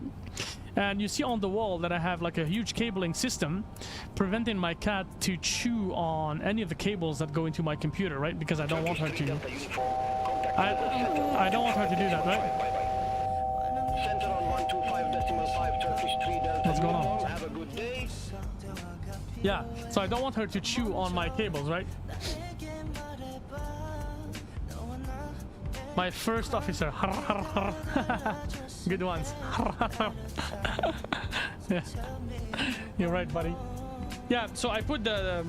And you see on the wall that I have like a huge cabling system preventing my cat to chew on any of the cables that go into my computer, right? Because I don't want her to. I don't want her to do that, right? Center on 125.5, Turkish 3 Delta. What's going on? Have a good day. Yeah, so I don't want her to chew on my cables, right? My first officer. Good ones. Yeah. You're right, buddy. Yeah, so I put the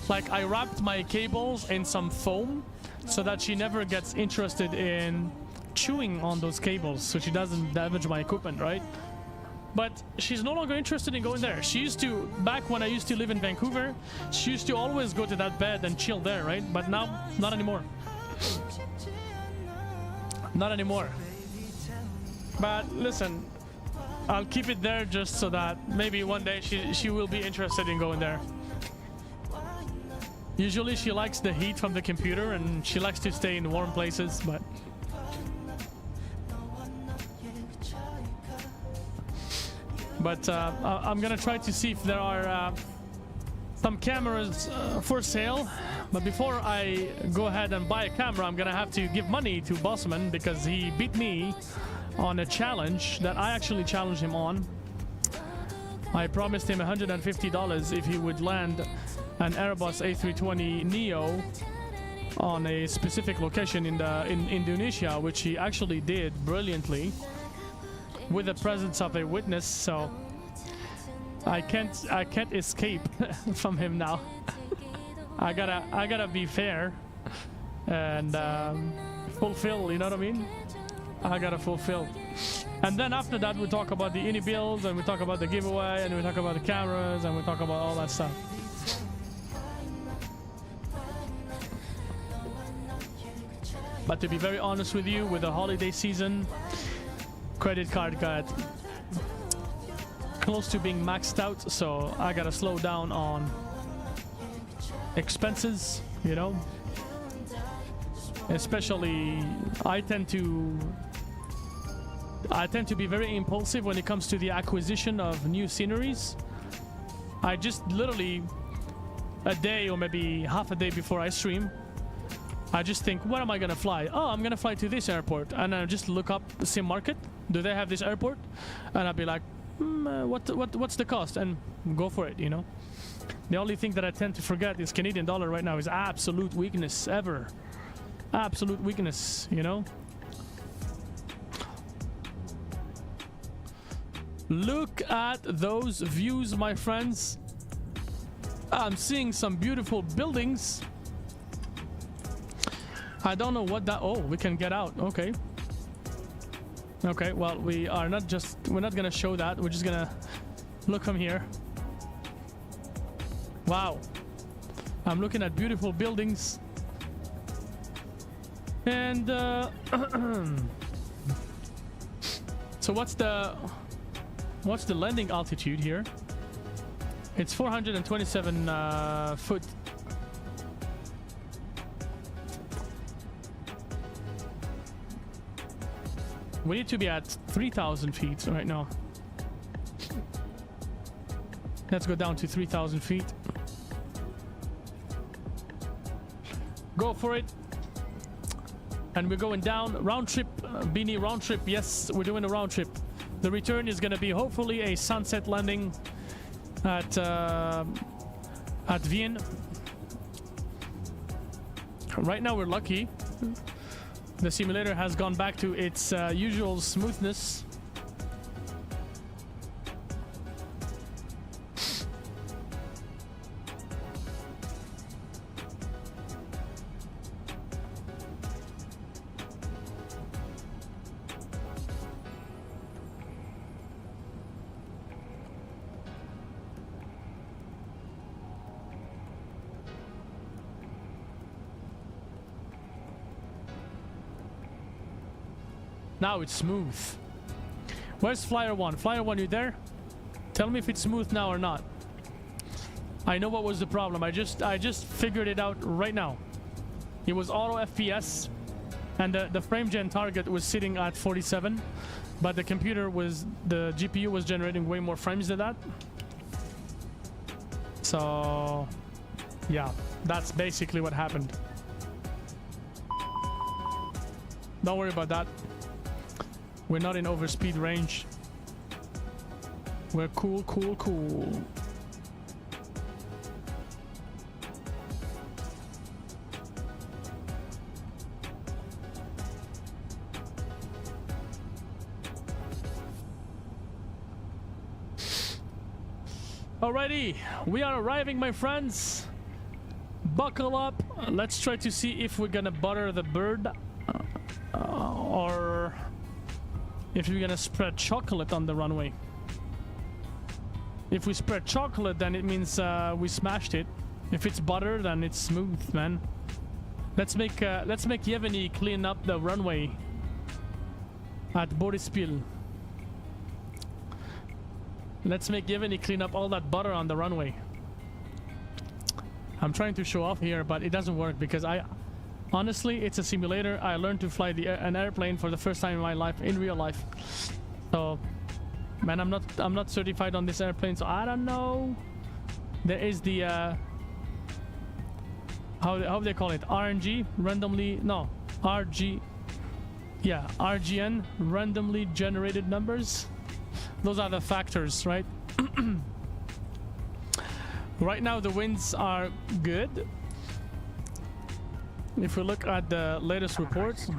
like I wrapped my cables in some foam so that she never gets interested in chewing on those cables, so she doesn't damage my equipment, right? But she's no longer interested in going there. She used to, back when I used to live in Vancouver, she used to always go to that bed and chill there, right? But now, not anymore. Not anymore. But listen, I'll keep it there just so that maybe one day she will be interested in going there. Usually she likes the heat from the computer and she likes to stay in warm places, but I'm gonna try to see if there are some cameras for sale. But before I go ahead and buy a camera, I'm gonna have to give money to Bossman because he beat me on a challenge that I actually challenged him on. I promised him $150 if he would land an Airbus A320 Neo on a specific location in Indonesia, which he actually did brilliantly with the presence of a witness. So I can't escape from him now. I gotta be fair and fulfill, you know what I mean? I gotta fulfill. And then after that we talk about the ini builds and we talk about the giveaway and we talk about the cameras and we talk about all that stuff. But to be very honest with you, with the holiday season, credit card got close to being maxed out, so I gotta slow down on expenses, you know. Especially I tend to be very impulsive when it comes to the acquisition of new sceneries. I just literally a day or maybe half a day before I stream, I just think, where am I gonna fly? Oh, I'm gonna fly to this airport, and I just look up the sim market. Do they have this airport? And I'll be like, what's the cost? And go for it, you know. The only thing that I tend to forget is Canadian dollar right now is absolute weakness ever. Absolute weakness, you know. Look at those views, my friends. I'm seeing some beautiful buildings. I don't know what that... Oh, we can get out. Okay. Okay, well, we're not gonna show that. We're just gonna look from here. Wow. I'm looking at beautiful buildings. And so what's the landing altitude here? It's 427 foot. We need to be at 3,000 feet right now. Let's go down to 3,000 feet. Go for it. And we're going down. Round trip, Beanie, round trip. Yes, we're doing a round trip. The return is going to be hopefully a sunset landing at Vienna. Right now we're lucky. The simulator has gone back to its usual smoothness. Now it's smooth. Where's Flyer 1? Flyer 1, you there? Tell me if it's smooth now or not. I know what was the problem. I just figured it out right now. It was auto FPS, and the frame gen target was sitting at 47, but the GPU was generating way more frames than that. So yeah, that's basically what happened. Don't worry about that. We're not in overspeed range. We're cool. Alrighty, we are arriving, my friends. Buckle up. Let's try to see if we're gonna butter the bird or if we're gonna spread chocolate on the runway. If we spread chocolate, then it means we smashed it. If it's butter, then it's smooth, man. Let's make Yevgeny clean up the runway at Borispil. Let's make Yevgeny clean up all that butter on the runway. I'm trying to show off here, but it doesn't work because honestly, it's a simulator. I learned to fly an airplane for the first time in my life, in real life. So, man, I'm not certified on this airplane, so I don't know. There is the how they call it, RNG, randomly, no, RG, yeah, RGN, randomly generated numbers. Those are the factors, right? Right now the winds are good. If we look at the latest reports,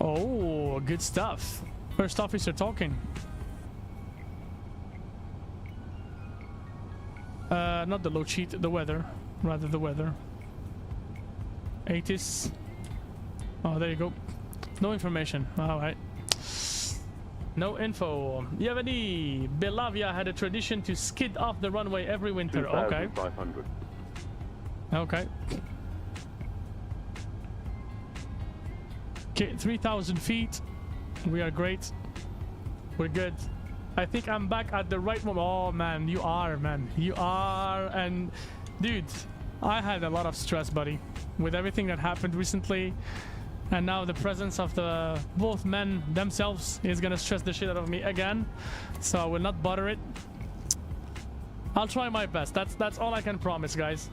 oh, good stuff. First officer talking. Not the low cheat, the weather, rather the weather. 80s. Oh, there you go. No information. All right. No info. Yevgeny, Belavia had a tradition to skid off the runway every winter. Okay. 2,500. Okay. Okay, 3,000 feet. We are great. We're good. I think I'm back at the right moment. Oh, man, you are, man. You are. And, dude, I had a lot of stress, buddy, with everything that happened recently. And now the presence of the both men themselves is gonna stress the shit out of me again. So I will not butter it. I'll try my best. That's all I can promise, guys.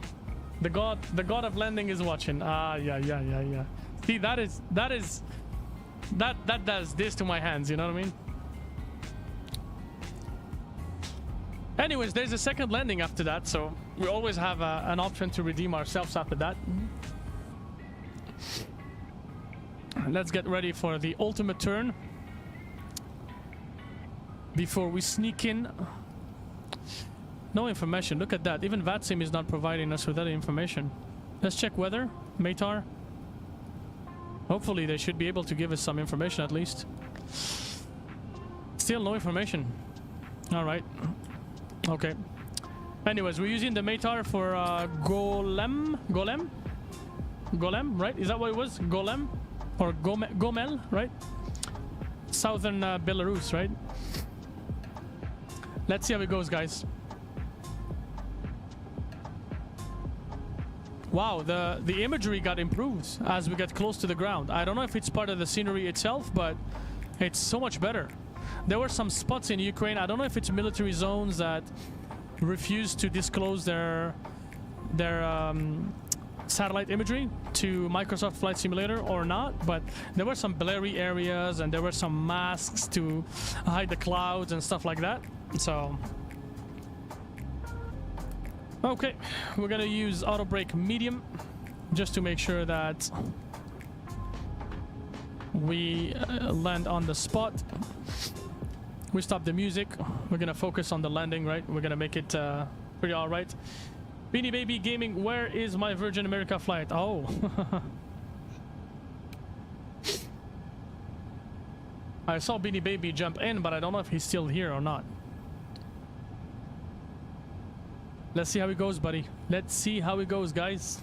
The god of landing is watching. Ah, yeah. See, that does this to my hands. You know what I mean? Anyways, there's a second landing after that, so we always have an option to redeem ourselves after that. Let's get ready for the ultimate turn before we sneak in. No information. Look at that. Even VATSIM is not providing us with that information. Let's check weather. METAR. Hopefully they should be able to give us some information at least. Still no information. All right. Okay. Anyways, we're using the METAR for Golem, right? Is that what it was? Golem? Or Gomel, right? Southern Belarus, right? Let's see how it goes, guys. Wow, the imagery got improved as we get close to the ground. I don't know if it's part of the scenery itself, but it's so much better. There were some spots in Ukraine. I don't know if it's military zones that refuse to disclose their satellite imagery to Microsoft Flight Simulator or not, but there were some blurry areas and there were some masks to hide the clouds and stuff like that. So okay, we're gonna use auto brake medium just to make sure that we land on the spot. We stop the music. We're gonna focus on the landing, right? We're gonna make it pretty all right. Beanie Baby Gaming, where is my Virgin America flight? Oh. I saw Beanie Baby jump in, but I don't know if he's still here or not. Let's see how it goes, buddy. Let's see how it goes, guys.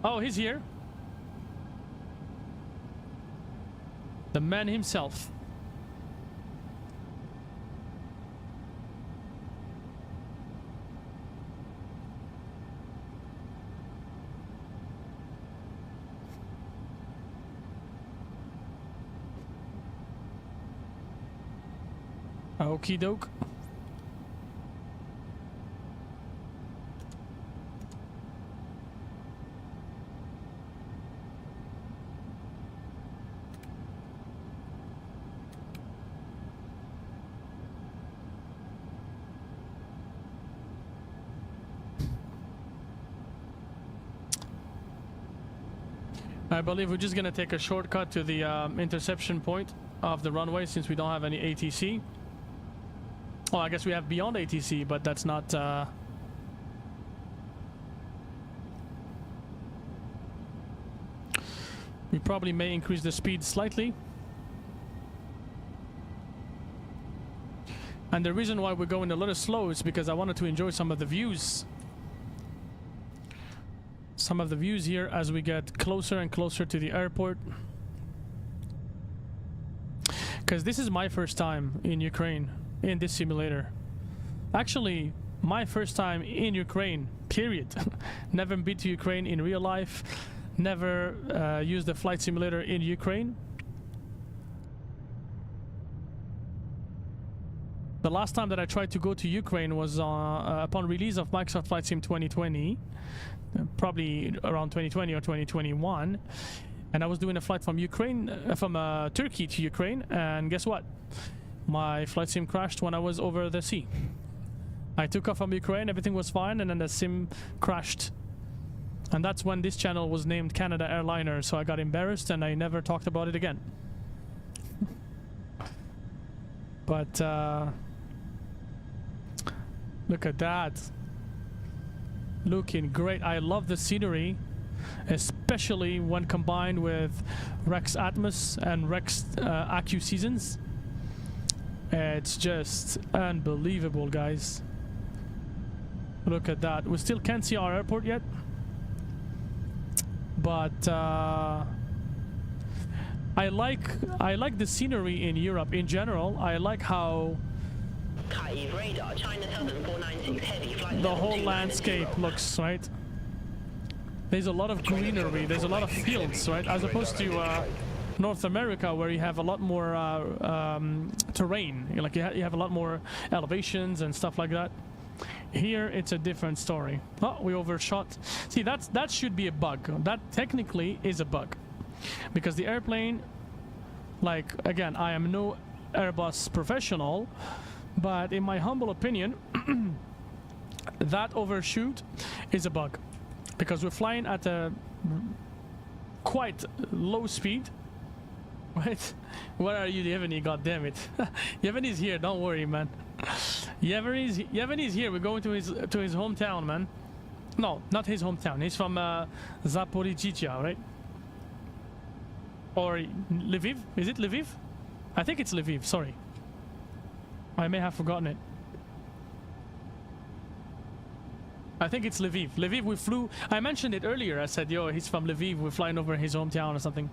Oh, he's here. The man himself. Okie doke. I believe we're just gonna take a shortcut to the interception point of the runway since we don't have any ATC. Oh, I guess we have beyond ATC, but that's not... We probably may increase the speed slightly. And the reason why we're going a little slow is because I wanted to enjoy some of the views. Some of the views here as we get closer and closer to the airport. Because this is my first time in Ukraine, in this simulator. Actually, my first time in Ukraine, period. Never been to Ukraine in real life. Never used the flight simulator in Ukraine. The last time that I tried to go to Ukraine was upon release of Microsoft Flight Sim 2020, probably around 2020 or 2021. And I was doing a flight from Ukraine, from Turkey to Ukraine, and guess what? My flight sim crashed when I was over the sea. I took off from Ukraine, everything was fine, and then the sim crashed. And that's when this channel was named Canada Airliner, so I got embarrassed and I never talked about it again. But look at that. Looking great. I love the scenery, especially when combined with Rex Atmos and Rex Accu Seasons. It's just unbelievable, guys. Look at that. We still can't see our airport yet, but I like the scenery in Europe in general. I like how Kyiv radar, China Southern 496 heavy flight the whole landscape looks, right? There's a lot of greenery, there's a lot of fields, right? As opposed to North America, where you have a lot more terrain. Like you have a lot more elevations and stuff like that. Here it's a different story. Oh, we overshot. See, that should be a bug. That technically is a bug, because the airplane, like, again, I am no Airbus professional, but in my humble opinion, that overshoot is a bug, because we're flying at a quite low speed. Right? Where are you, Yevgeny? God damn it! Yevgeny's here. Don't worry, man. Yevgeny's here. We're going to his hometown, man. No, not his hometown. He's from Zaporizhzhia, right? Or Lviv? Is it Lviv? I think it's Lviv. Sorry, I may have forgotten it. I think it's Lviv. Lviv, we flew. I mentioned it earlier. I said, yo, he's from Lviv. We're flying over his hometown or something.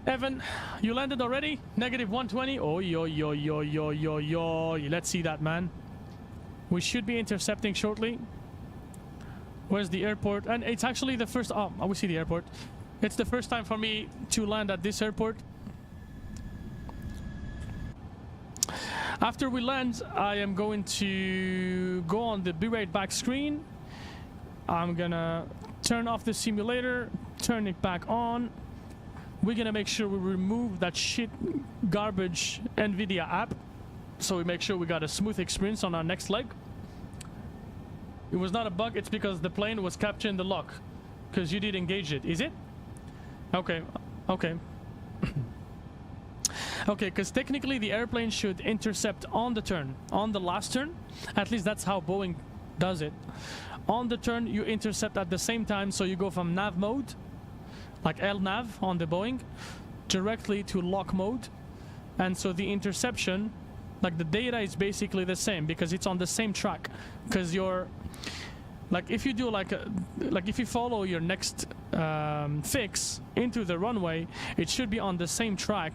Evan, you landed already? Negative 120. Oh, yo. Let's see that, man. We should be intercepting shortly. Where's the airport? And it's actually the first... Oh, we see the airport. It's the first time for me to land at this airport. After we land, I am going to go on the Be Right Back screen. I'm gonna turn off the simulator, turn it back on. We're gonna make sure we remove that shit garbage NVIDIA app, so we make sure we got a smooth experience on our next leg. It was not a bug, it's because the plane was capturing the lock, because you did engage it. Is it? Okay. Okay, because technically the airplane should intercept on the turn, on the last turn. At least that's how Boeing does it. On the turn, you intercept at the same time, so you go from nav mode, like LNAV on the Boeing, directly to lock mode. And so the interception, like the data is basically the same, because it's on the same track. Because you're, like, if you do like if you follow your next fix into the runway, it should be on the same track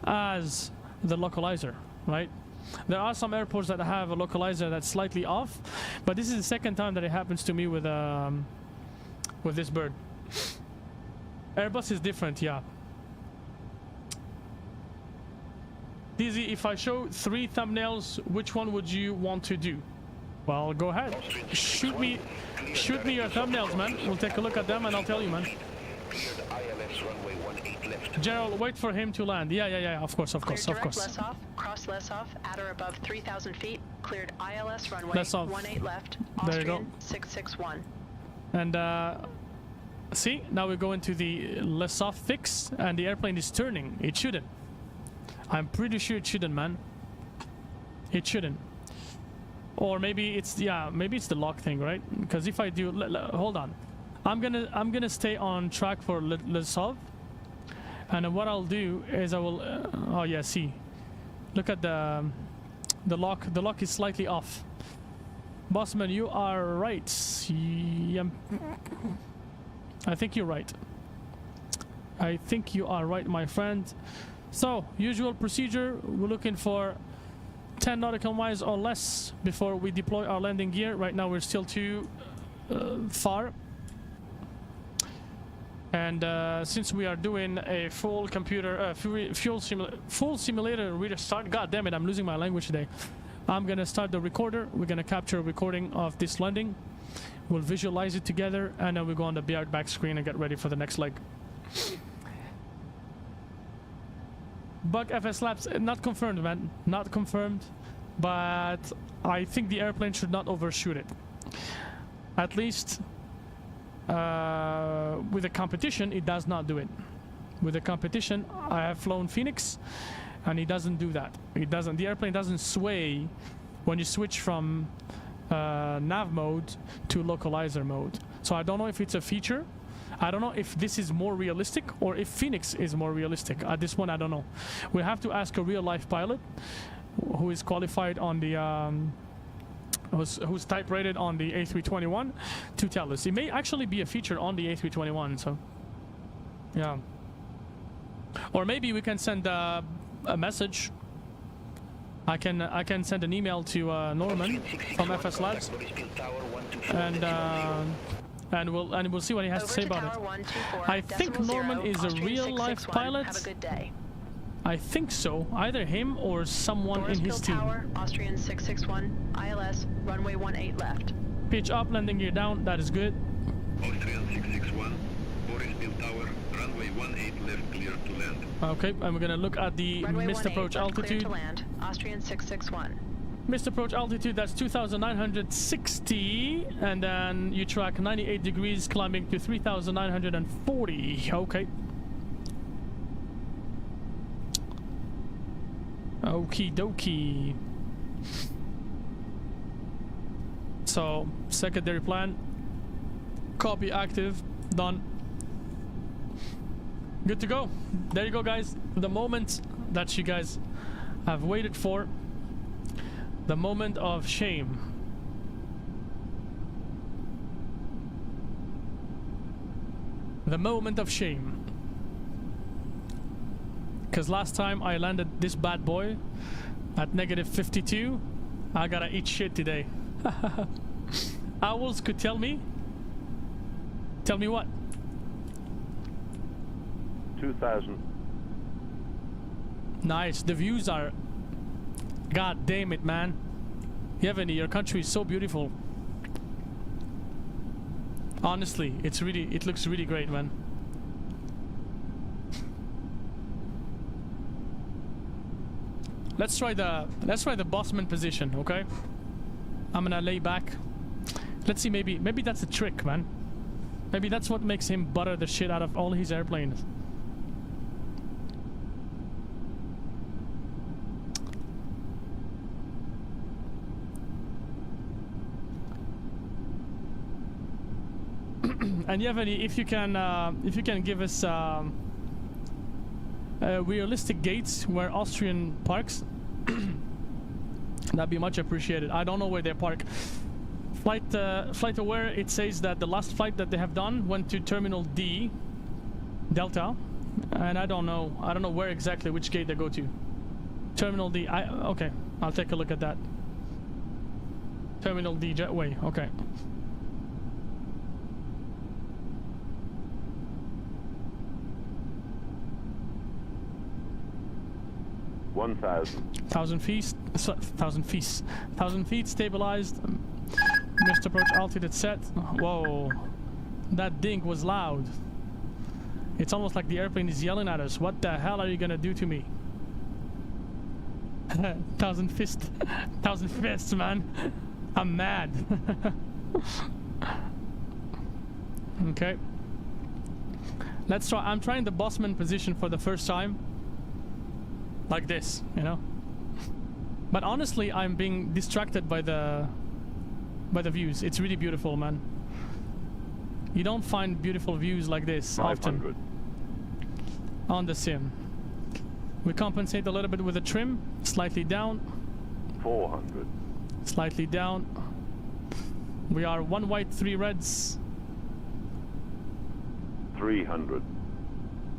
as the localizer, right? There are some airports that have a localizer that's slightly off, but this is the second time that it happens to me with this bird. Airbus is different, yeah. Dizzy, if I show 3 thumbnails, which one would you want to do? Well, go ahead. Shoot me your thumbnails, man. We'll take a look at them and I'll tell you, man. Gerald, wait for him to land. Yeah, of course. Cleared direct less off, cross less off, at or above 3,000 feet. Cleared ILS runway 18 left, there you go. Austrian 661. And see, now we're going to the less off fix, and the airplane is turning. It shouldn't. I'm pretty sure it shouldn't, man. It shouldn't. Or maybe it's, yeah, maybe it's the lock thing, right? Because if I do, hold on, I'm gonna stay on track for Lesov, and then what I'll do is I will, oh yeah, see, look at the lock. The lock is slightly off. Bossman, you are right. Yeah, I think you're right. I think you are right, my friend. So, usual procedure, we're looking for 10 nautical miles or less before we deploy our landing gear. Right now we're still too far. And since we are doing a full computer, full simulator restart, god damn it, I'm losing my language today. I'm gonna start the recorder. We're gonna capture a recording of this landing. We'll visualize it together, and then we go on the back screen and get ready for the next leg. Bug FSLabs, not confirmed, man. Not confirmed, but I think the airplane should not overshoot it. At least with the competition, it does not do it. With the competition, I have flown Phoenix, and it doesn't do that. It doesn't. The airplane doesn't sway when you switch from nav mode to localizer mode. So I don't know if it's a feature. I don't know if this is more realistic or if Phoenix is more realistic. At this point, I don't know. We have to ask a real-life pilot who is qualified on the who's type rated on the A321 to tell us. It may actually be a feature on the A321. So yeah, or maybe we can send a message. I can send an email to Norman from FSLabs, and we'll see what he has to say about it. I think Norman is a real-life pilot. Have a good day. I think so. Either him or someone in his team. Tower, Austrian 661, ILS, runway 18 left. Pitch up, landing gear down. That is good. Austrian 661, Borisville Tower, runway 18 left, clear to land. Okay, and we're gonna look at the missed approach altitude. Clear to land. Austrian 661. Missed approach altitude, that's 2,960, and then you track 98 degrees, climbing to 3,940. Okay. Okie dokie. So, secondary plan. Copy active. Done. Good to go. There you go, guys. The moment that you guys have waited for. The moment of shame. The moment of shame. Because last time I landed this bad boy at -52, I gotta eat shit today. Owls could tell me. Tell me what? 2,000. Nice. The views are... God damn it, man. Yevgeny, your country is so beautiful. Honestly, it looks really great, man. Let's try the bossman position, okay? I'm gonna lay back. Let's see, maybe that's a trick, man. Maybe that's what makes him butter the shit out of all his airplanes. And Yevgeny, if you can give us realistic gates where Austrian parks, that'd be much appreciated. I don't know where they park. Flight aware, it says that the last flight that they have done went to Terminal D, Delta, and I don't know where exactly, which gate they go to. Terminal D. Okay, I'll take a look at that. Terminal D jetway. Okay. Thousand feet stabilized. Missed approach altitude set. Whoa, that ding was loud. It's almost like the airplane is yelling at us. What the hell are you gonna do to me? Thousand fists, man. I'm mad. Okay. Let's try. I'm trying the bossman position for the first time. Like this, you know? But honestly, I'm being distracted by the views. It's really beautiful, man. You don't find beautiful views like this often on the sim. We compensate a little bit with the trim, slightly down. 400. Slightly down. We are 1 white, 3 reds. 300.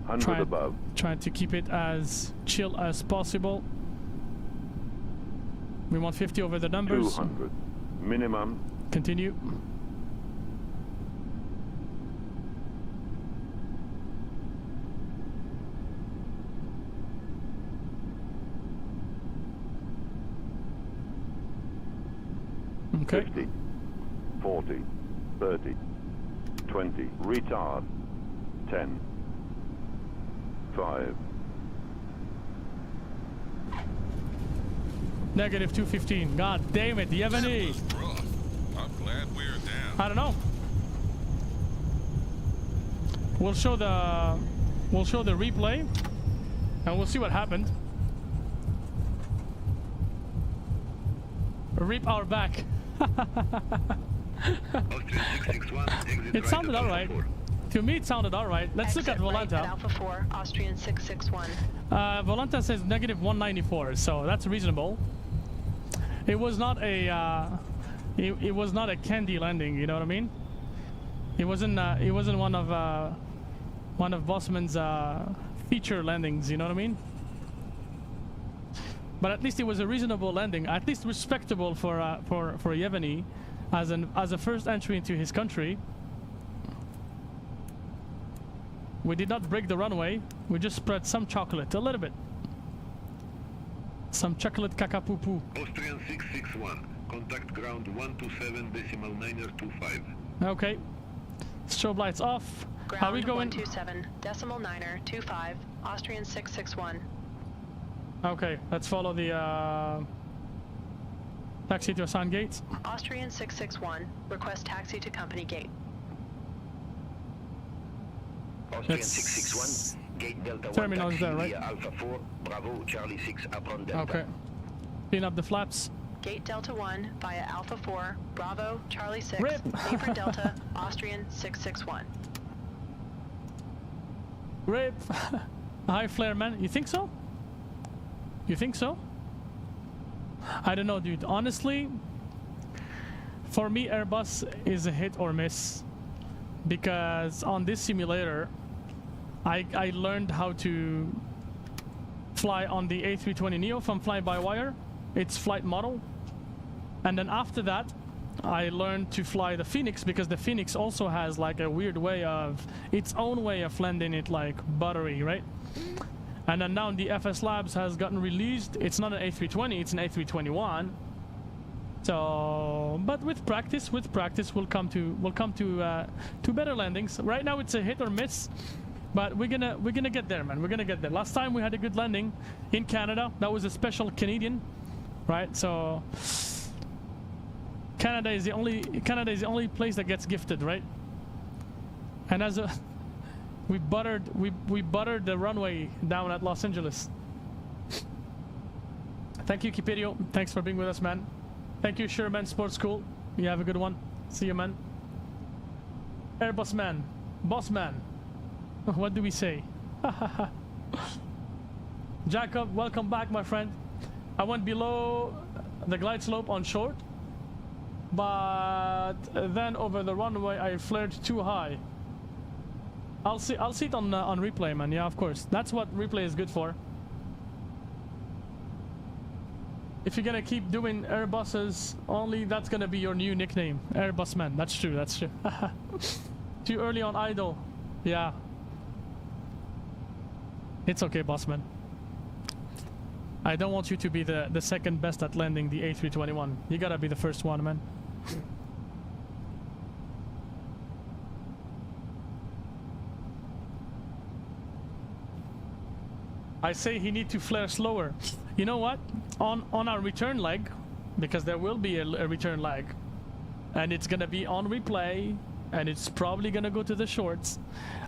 100 above. Trying to keep it as chill as possible. We want 50 over the numbers. 200. Minimum. Continue. Okay. 50. 40. 30. 20. Retard. 10. 5. Negative 215. God damn it. Do you have any? I'm glad we're down. I don't know. We'll show the replay and we'll see what happened. Rip our back. It sounded alright. To me, it sounded alright. Let's look at Volanta. Right at Alpha 4, Austrian 661. Volanta says negative 194, so that's reasonable. It was not a it was not a candy landing. You know what I mean? It wasn't one of Bosman's feature landings. You know what I mean? But at least it was a reasonable landing, at least respectable for Yevgeny as a first entry into his country. We did not break the runway. We just spread some chocolate, a little bit. Some chocolate caca poo poo. Austrian 661. Contact ground 127.9er25. Okay. Strobe lights off. Ground Are we going? 127.9er25. Austrian 661. Okay, let's follow the taxi to assigned gate. Austrian 661. Request taxi to company gate. Austrian 661, gate Delta 1 terminal taxi there, right? via Alpha 4, Bravo, Charlie 6 upon Delta. Okay. Clean up the flaps. Gate Delta 1 via Alpha 4, Bravo, Charlie 6, Rip. Apron Delta, Austrian 661. Rip. High flare, man. You think so? You think so? I don't know, dude. Honestly, for me, Airbus is a hit or miss. Because on this simulator, I learned how to fly on the A320neo from fly-by-wire, its flight model. And then after that, I learned to fly the Phoenix because the Phoenix also has like a weird way of, its own way of landing it like buttery, right? And then now the FSLabs has gotten released. It's not an A320, it's an A321. So, but with practice, we'll come to better landings. Right now it's a hit or miss, but we're gonna get there, man. We're gonna get there. Last time we had a good landing in Canada. That was a special Canadian, right? So Canada is the only place that gets gifted, right? And as a we buttered the runway down at Los Angeles. Thank you, Kiperio. Thanks for being with us, man. Thank you, Sherman Sports School. You have a good one. See you, man. Airbus man. Boss man. What do we say? Jacob, welcome back, my friend. I went below the glide slope on short, but then over the runway I flared too high. I'll see it on replay, man. Yeah, of course. That's what replay is good for. If you're gonna keep doing Airbuses only, that's gonna be your new nickname, Airbus man. That's true. That's true. Too early on idle. Yeah. It's okay, boss man. I don't want you to be the second best at landing the A321. You gotta be the first one, man. I say he need to flare slower. You know what? On our return leg, because there will be a return leg, and it's gonna be on replay, and it's probably gonna go to the shorts.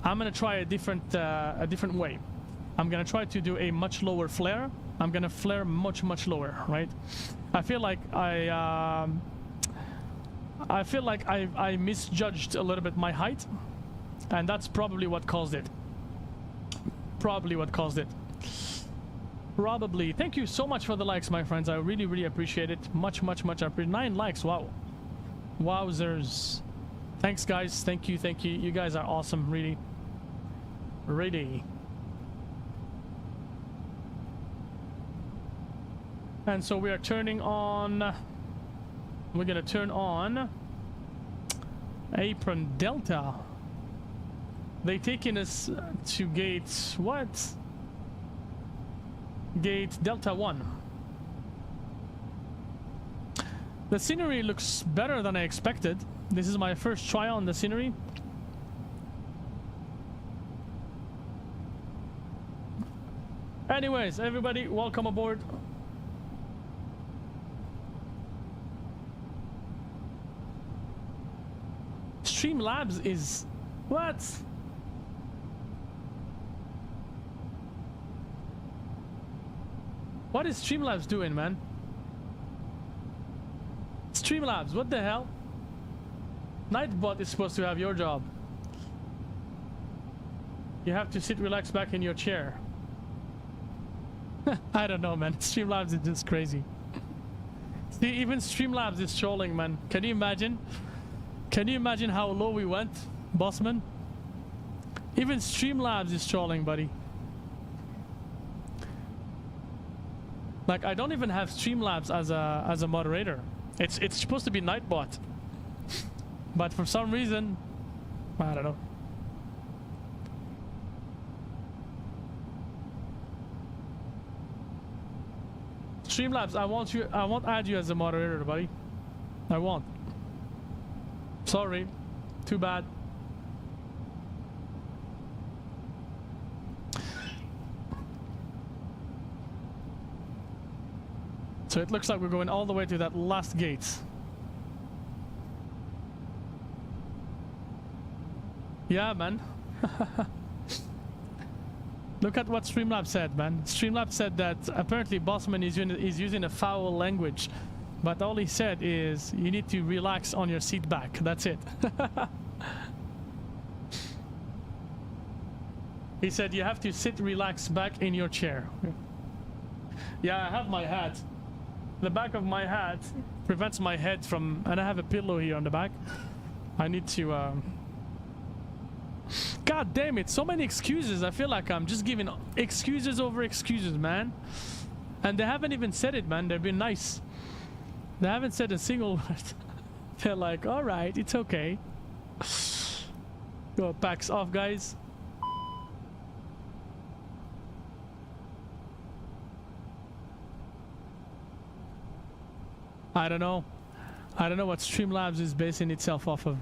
I'm gonna try a different way. I'm gonna try to do a much lower flare, I'm gonna flare much lower, right? I feel like I misjudged a little bit my height, and that's probably what caused it. Probably. Thank you so much for the likes, my friends. I really appreciate it. Much appreciate. 9 likes. Wow. Wowzers. Thanks, guys. Thank you. You guys are awesome. Really. And so we are turning on. We're gonna turn on apron Delta. They taking us to gate what? Gate Delta 1. The scenery looks better than I expected. This is my first try on the scenery. Anyways, everybody, welcome aboard. FSLabs is what? What is FSLabs doing, man? FSLabs, what the hell? Nightbot is supposed to have your job. You have to sit relaxed back in your chair. I don't know, man. FSLabs is just crazy. See, even FSLabs is trolling, man. Can you imagine? Can you imagine how low we went, bossman? Even FSLabs is trolling, buddy. Like, I don't even have FSLabs as a moderator. It's supposed to be Nightbot, but for some reason, I don't know. FSLabs, I won't add you as a moderator, buddy. I won't. Sorry, too bad. So it looks like we're going all the way to that last gate. Yeah, man. Look at what FSLabs said, man. FSLabs said that apparently Bossman is using a foul language, but all he said is you need to relax on your seat back. That's it. He said you have to sit relaxed back in your chair. Yeah, I have my hat. The back of my hat prevents my head from, and I have a pillow here on the back. I need to God damn it, so many excuses. I feel like I'm just giving excuses over excuses, man. And they haven't even said it, man. They've been nice. They haven't said a single word. They're like, alright, it's okay. Go, packs off, guys. I don't know what FSLabs is basing itself off of.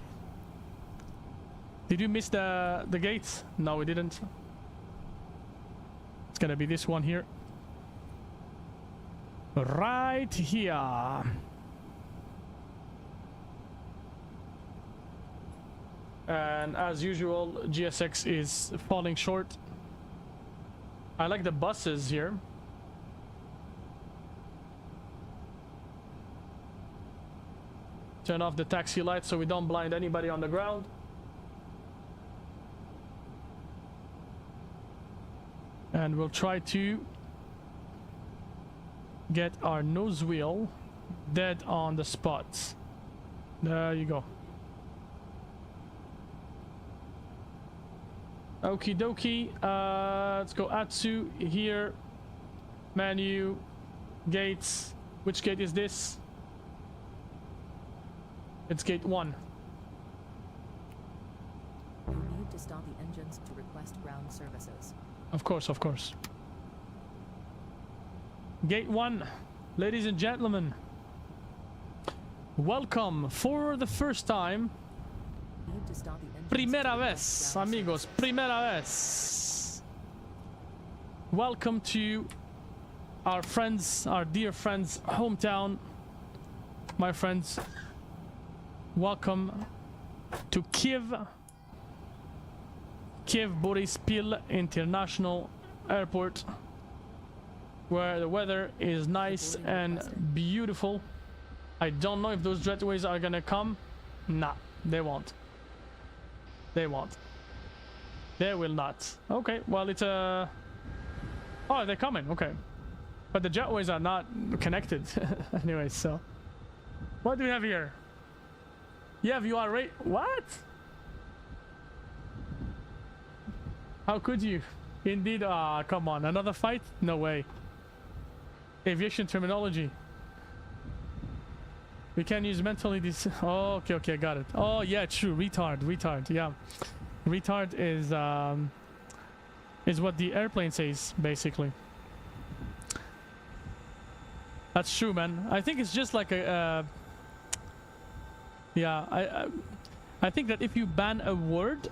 Did you miss the gates? No, we didn't. It's gonna be this one here. Right here. And as usual, GSX is falling short. I like the buses here. Turn off the taxi lights so we don't blind anybody on the ground. And we'll try to get our nose wheel dead on the spot. There you go. Okie dokie. Let's go Atsu here. Menu. Gates. Which gate is this? It's gate 1. You need to stop the engines to request ground services. Of course, of course. Gate 1, ladies and gentlemen. Welcome for the first time. You need to stop the engines Primera to vez, request ground amigos, services. primera vez. Welcome to our friends, our dear friends' hometown. My friends, welcome to Kyiv. Kyiv Boryspil International Airport. where the weather is nice and beautiful. I don't know if those jetways are gonna come. Nah, they won't. They won't. They will not. Okay, well, it's a... Oh, they're coming. Okay. But the jetways are not connected. Anyway, so... What do we have here? Yeah, you are right. What? How could you? Indeed. Ah, come on. Another fight? No way. Aviation terminology. We can use mentally this. Oh, okay, okay, got it. Oh, yeah, true. Retard, retard. Yeah, retard is what the airplane says, basically. That's true, man. I think it's just like a. Yeah, I think that if you ban a word,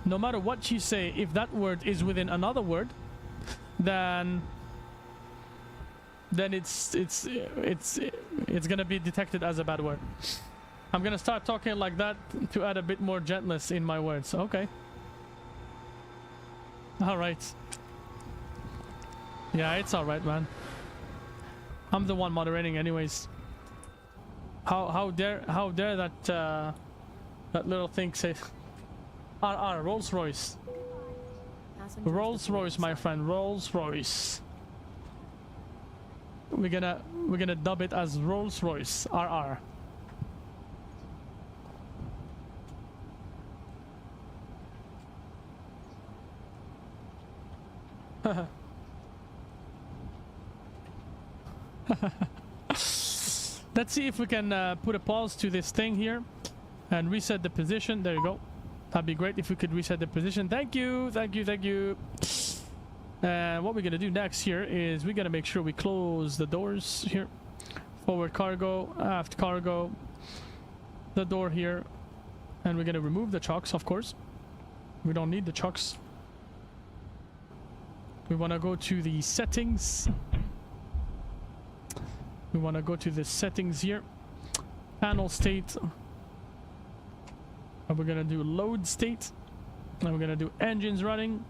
no matter what you say, if that word is within another word, then it's gonna be detected as a bad word. I'm gonna start talking like that to add a bit more gentleness in my words. Okay. All right. Yeah, it's all right, man. I'm the one moderating, anyways. How dare that that little thing say Rolls Royce. Rolls Royce, my friend. Rolls Royce. We're gonna dub it as Rolls Royce. RR. Let's see if we can put a pause to this thing here and reset the position. There you go. That'd be great if we could reset the position. Thank you, thank you, thank you. And what we're gonna do next here is we're gonna make sure we close the doors here. Forward cargo, aft cargo, the door here, and we're gonna remove the chocks, of course. We don't need the chocks. We want to go to the settings. We want to go to the settings here. Panel state. And we're going to do load state. And we're going to do engines running.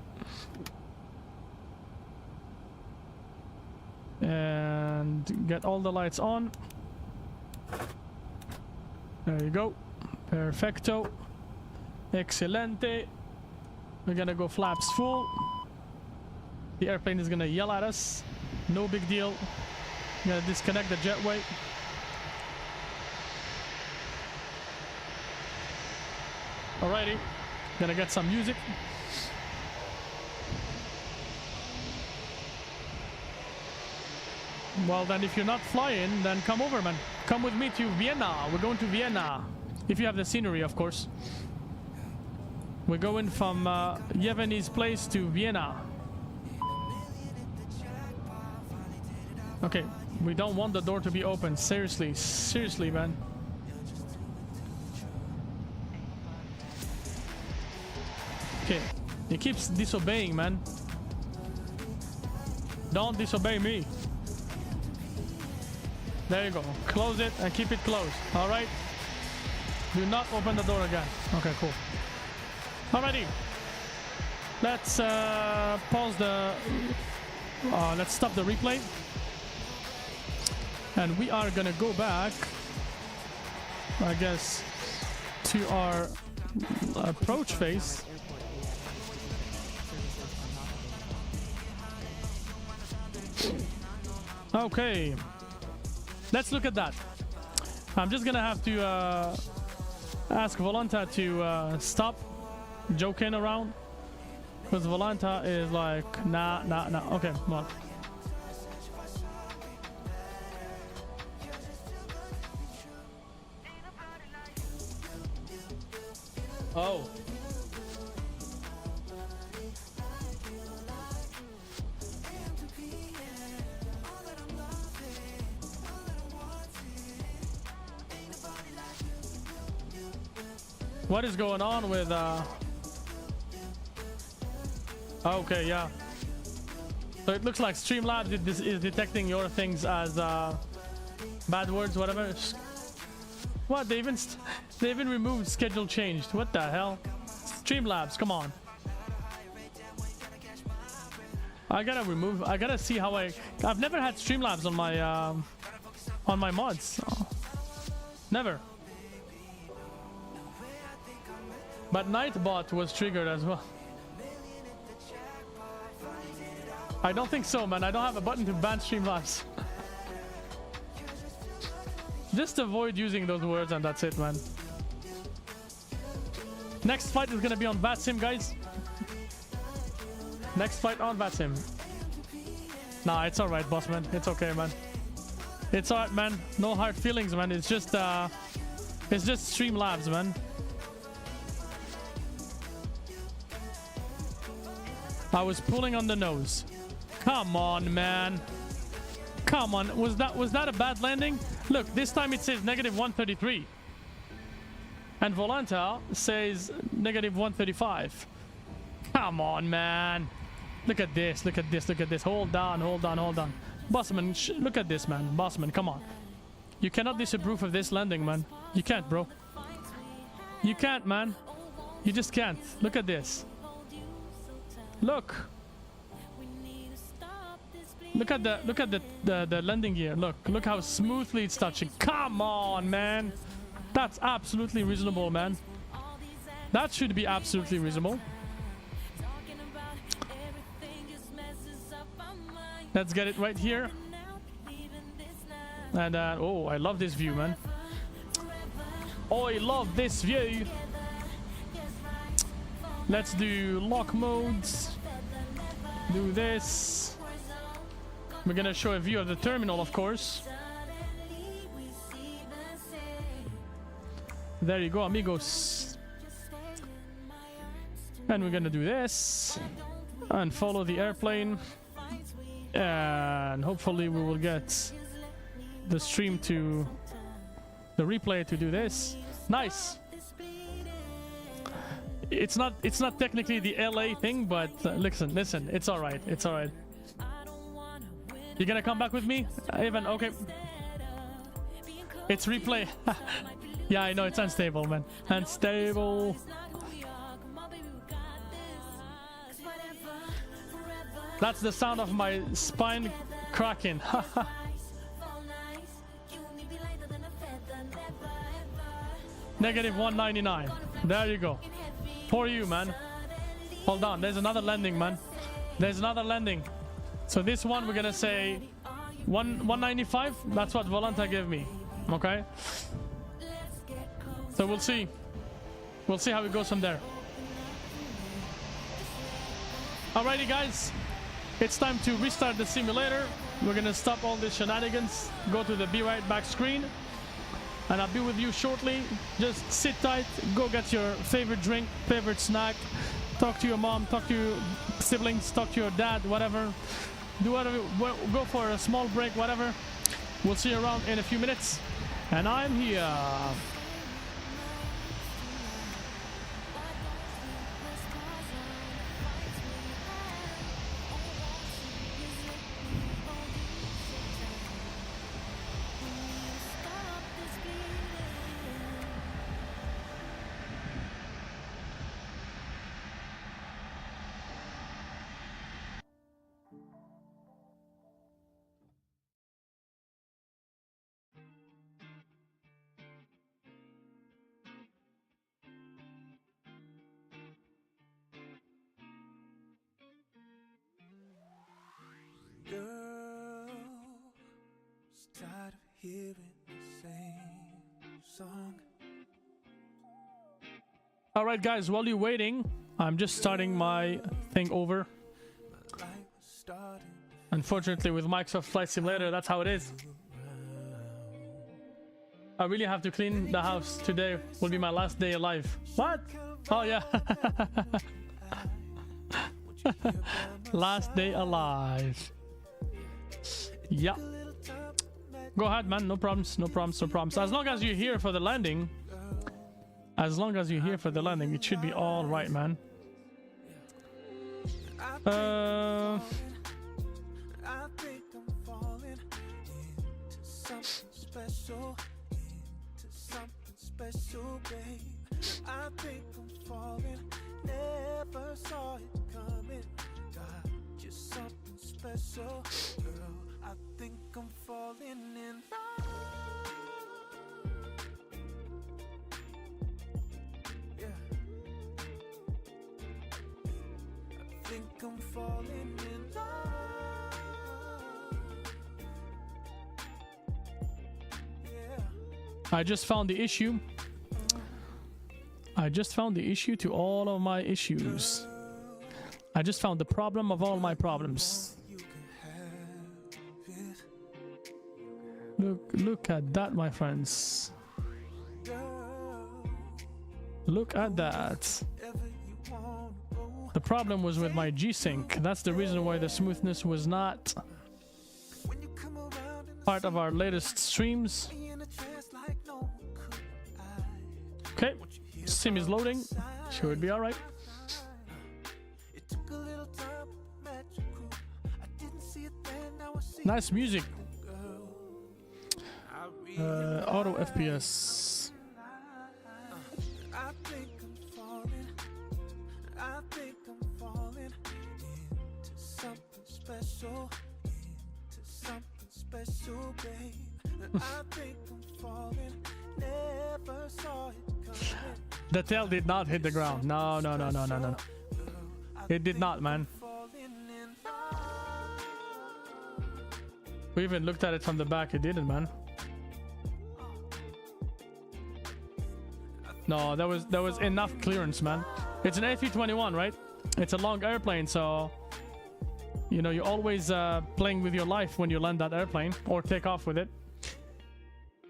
And get all the lights on. There you go. Perfecto. Excelente. We're going to go flaps full. The airplane is gonna yell at us. No big deal. Gonna disconnect the jetway. Alrighty. Gonna get some music. Well then, if you're not flying, then come over, man. Come with me to Vienna. We're going to Vienna. If you have the scenery, of course. We're going from Yevgeny's place to Vienna. Okay, we don't want the door to be open. Seriously, seriously, man. Okay, he keeps disobeying, man. Don't disobey me. There you go. Close it and keep it closed. All right. Do not open the door again. Okay, cool. Alrighty. Let's pause the. Let's stop the replay. And we are gonna go back, I guess, to our approach phase. Okay, let's look at that. I'm just gonna have to ask Volanta to stop joking around, because Volanta is like, nah. Okay, well. Oh. What is going on with okay, yeah. So it looks like FSLabs is detecting your things as bad words, whatever. What? They even removed schedule changed. What the hell? FSLabs, come on. I gotta see how I've never had Streamlabs on my mods. Never. But Nightbot was triggered as well. I don't think so, man. I don't have a button to ban Streamlabs. Just avoid using those words and that's it, man. Next fight is gonna be on VATSIM, guys. Next fight on VATSIM. Nah, it's alright, boss man. It's okay, man. It's alright, man. No hard feelings, man. It's just Streamlabs, man. I was pulling on the nose. Come on, man. Come on. Was that a bad landing? Look, this time it says -133. And Volanta says -135. Come on, man. Look at this. Look at this. Look at this. Hold on. Hold on. Hold on. Bossman, look at this, man. Bossman, come on. You cannot disapprove of this landing, man. You can't, bro. You can't, man. You just can't. Look at this. Look. Look at the landing gear. Look how smoothly it's touching. Come on, man. That's absolutely reasonable, man. That should be absolutely reasonable. Let's get it right here. And oh, I love this view, man. Oh, I love this view. Let's do lock modes. Do this. We're gonna show a view of the terminal, of course. There you go, amigos. And we're gonna do this and follow the airplane, and hopefully we will get the stream to the replay to do this. Nice. It's not technically the LA thing, but listen, it's all right. It's all right. You gonna come back with me, Evan? Okay. It's replay. Yeah, I know it's unstable, man. Unstable. That's the sound of my spine cracking. -199. There you go. For you, man. Hold on. There's another landing, man. There's another landing. So this one we're gonna say 195. That's what Volanta gave me. Okay. So we'll see. We'll see how it goes from there. Alrighty, guys. It's time to restart the simulator. We're gonna stop all the shenanigans. Go to the Be Right Back screen. And I'll be with you shortly. Just sit tight. Go get your favorite drink, favorite snack. Talk to your mom, talk to your siblings, talk to your dad, whatever. Do whatever. Go for a small break, whatever. We'll see you around in a few minutes. And I'm here. Tired of hearing the same song. All right, guys, while you're waiting, I'm just starting my thing over. Unfortunately, with Microsoft Flight Simulator, that's how it is. I really have to clean the house. Today will be my last day alive. What? Oh, yeah. Last day alive. Yeah. Go ahead, man. No problems. No problems. No problems. As long as you're here for the landing. As long as you're here for the landing, it should be all right, man. I think I'm falling into something special. Into something special, babe. I think I'm falling. Never saw it coming. Got just something special. Girl, I think I'm falling in love. Yeah. I think I'm falling in love. Yeah. I just found the issue. I just found the issue to all of my issues. I just found the problem of all my problems. Look at that, my friends. Look at that. The problem was with my G-Sync. That's the reason why the smoothness was not part of our latest streams. Okay, sim is loading. Should be all right. Nice music. Auto FPS. I think I'm falling. I think I'm falling into something special. Into something special, babe. I think I'm falling. Never saw it coming. The tail did not hit the ground. No. It did not, man. We even looked at it from the back. It didn't, man. No, there was enough clearance, man. It's an A321, right? It's a long airplane, so you know you're always playing with your life when you land that airplane or take off with it.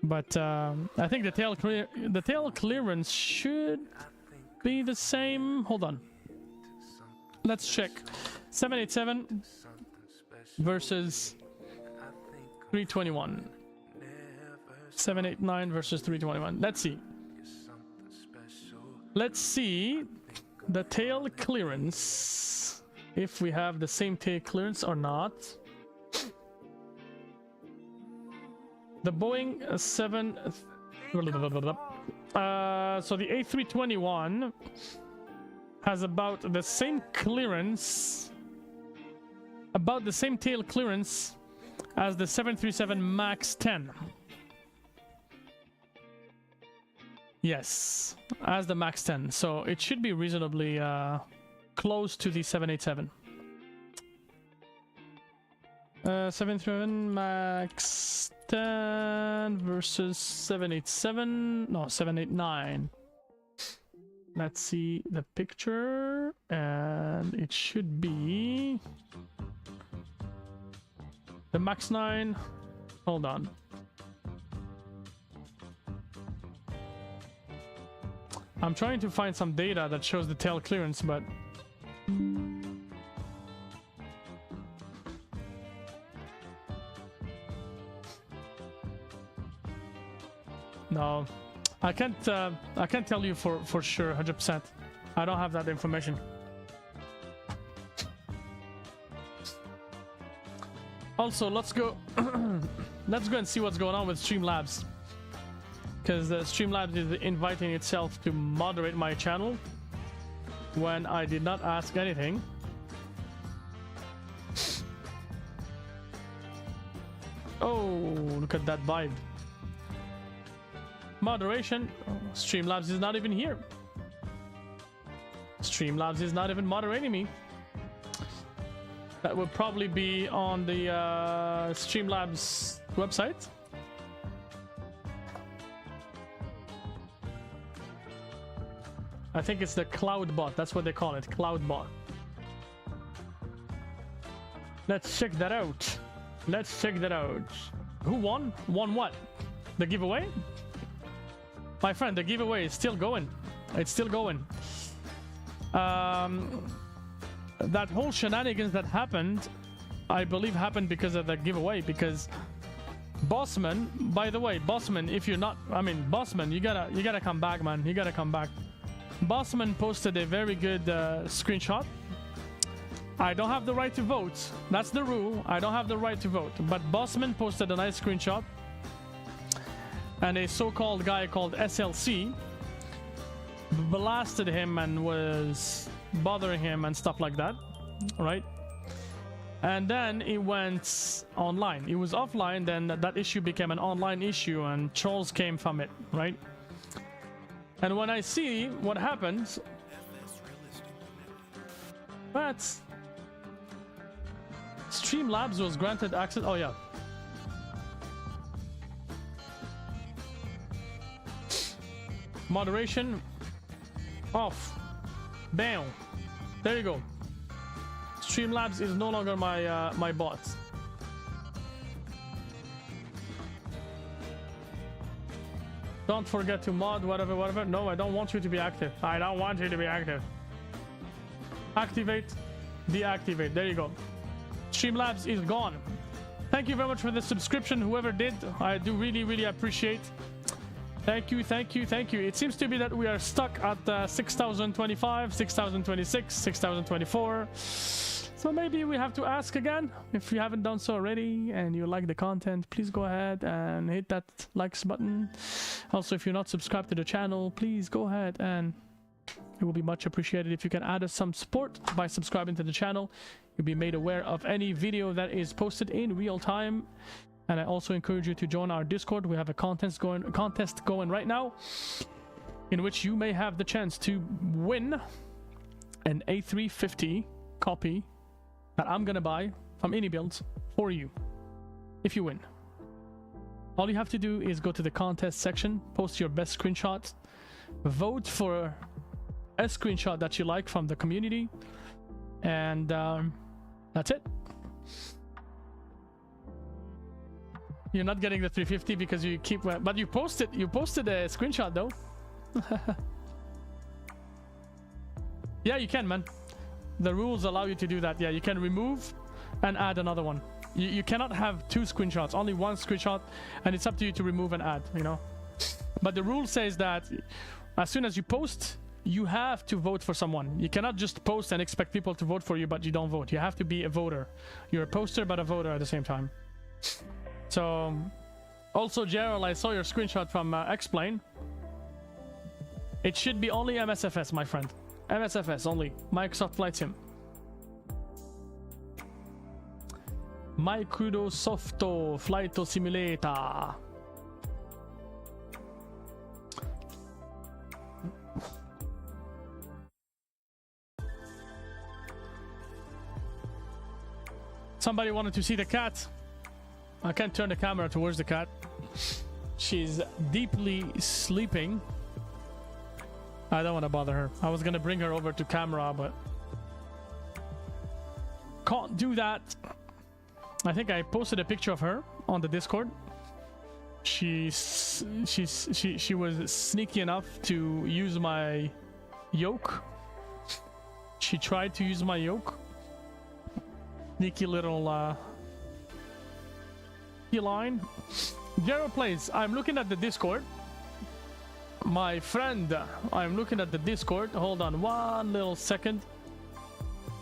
But I think the tail clearance should be the same. Hold on, let's check. 787 versus 321. 789 versus 321. Let's see. Let's see the tail clearance, if we have the same tail clearance or not. The Boeing 7 so the A321 has about the same clearance, about the same tail clearance as the 737 MAX 10. Yes, as the MAX 10. So it should be reasonably close to the 787. 737 MAX 10 versus 787. No, 789. Let's see the picture, and it should be the MAX 9. Hold on. I'm trying to find some data that shows the tail clearance, but no, I can't tell you for sure 100%. I don't have that information. Also, let's go and see what's going on with Streamlabs, because Streamlabs is inviting itself to moderate my channel when I did not ask anything. Oh, look at that vibe. Moderation. Oh, Streamlabs is not even here. Streamlabs is not even moderating me. That would probably be on the Streamlabs website. I think it's the cloud bot. That's what they call it, cloud bot. Let's check that out. Let's check that out. Who won? Won what? The giveaway? My friend, the giveaway is still going. It's still going. That whole shenanigans that happened, I believe happened because of the giveaway, because Bossman, by the way, Bossman, if you're not, I mean, Bossman, you gotta come back, man. You gotta come back. Bossman posted a very good screenshot. I don't have the right to vote. That's the rule. I don't have the right to vote. But Bossman posted a nice screenshot. And a so-called guy called SLC blasted him and was bothering him and stuff like that. Right? and then it went online. It was offline, then that issue became an online issue, and trolls came from it, right? And when I see what happens, but Streamlabs was granted access. Oh yeah. Moderation off. Bam. There you go. Streamlabs is no longer my my bot. Don't forget to mod whatever. No, I don't want you to be active. I don't want you to be active. Activate, deactivate. There you go. Streamlabs is gone. Thank you very much for the subscription, whoever did. I do really appreciate. Thank you. It seems to be that we are stuck at 6025, 6026, 6024. So maybe we have to ask again. If you haven't done so already and you like the content, please go ahead and hit that likes button. Also, if you're not subscribed to the channel, please go ahead, and it will be much appreciated if you can add us some support by subscribing to the channel. You'll be made aware of any video that is posted in real time. And I also encourage you to join our Discord. We have a contest going right now, in which you may have the chance to win an A350 copy that I'm gonna buy from AnyBuilds for you if you win. All you have to do is go to the contest section, post your best screenshot, vote for a screenshot that you like from the community, and that's it. You're not getting the 350 because you keep, but you posted a screenshot though. Yeah, you can, man. The rules allow you to do that. Yeah, you can remove and add another one. You cannot have two screenshots, only one screenshot, and it's up to you to remove and add, you know. But the rule says that as soon as you post, you have to vote for someone. You cannot just post and expect people to vote for you, but you don't vote. You have to be a voter. You're a poster, but a voter at the same time. So, also, Gerald, I saw your screenshot from Explain. It should be only MSFS, my friend. MSFS only. Microsoft Flight Sim. Microsoft Flight Simulator. Somebody wanted to see the cat. I can't turn the camera towards the cat. She's deeply sleeping. I don't want to bother her. I was gonna bring her over to camera, but can't do that. I think I posted a picture of her on the Discord. She was sneaky enough to use my yoke. She tried to use my yoke. Sneaky little line. Gerald plays. I'm looking at the Discord. My friend, I'm looking at the Discord. Hold on one little second.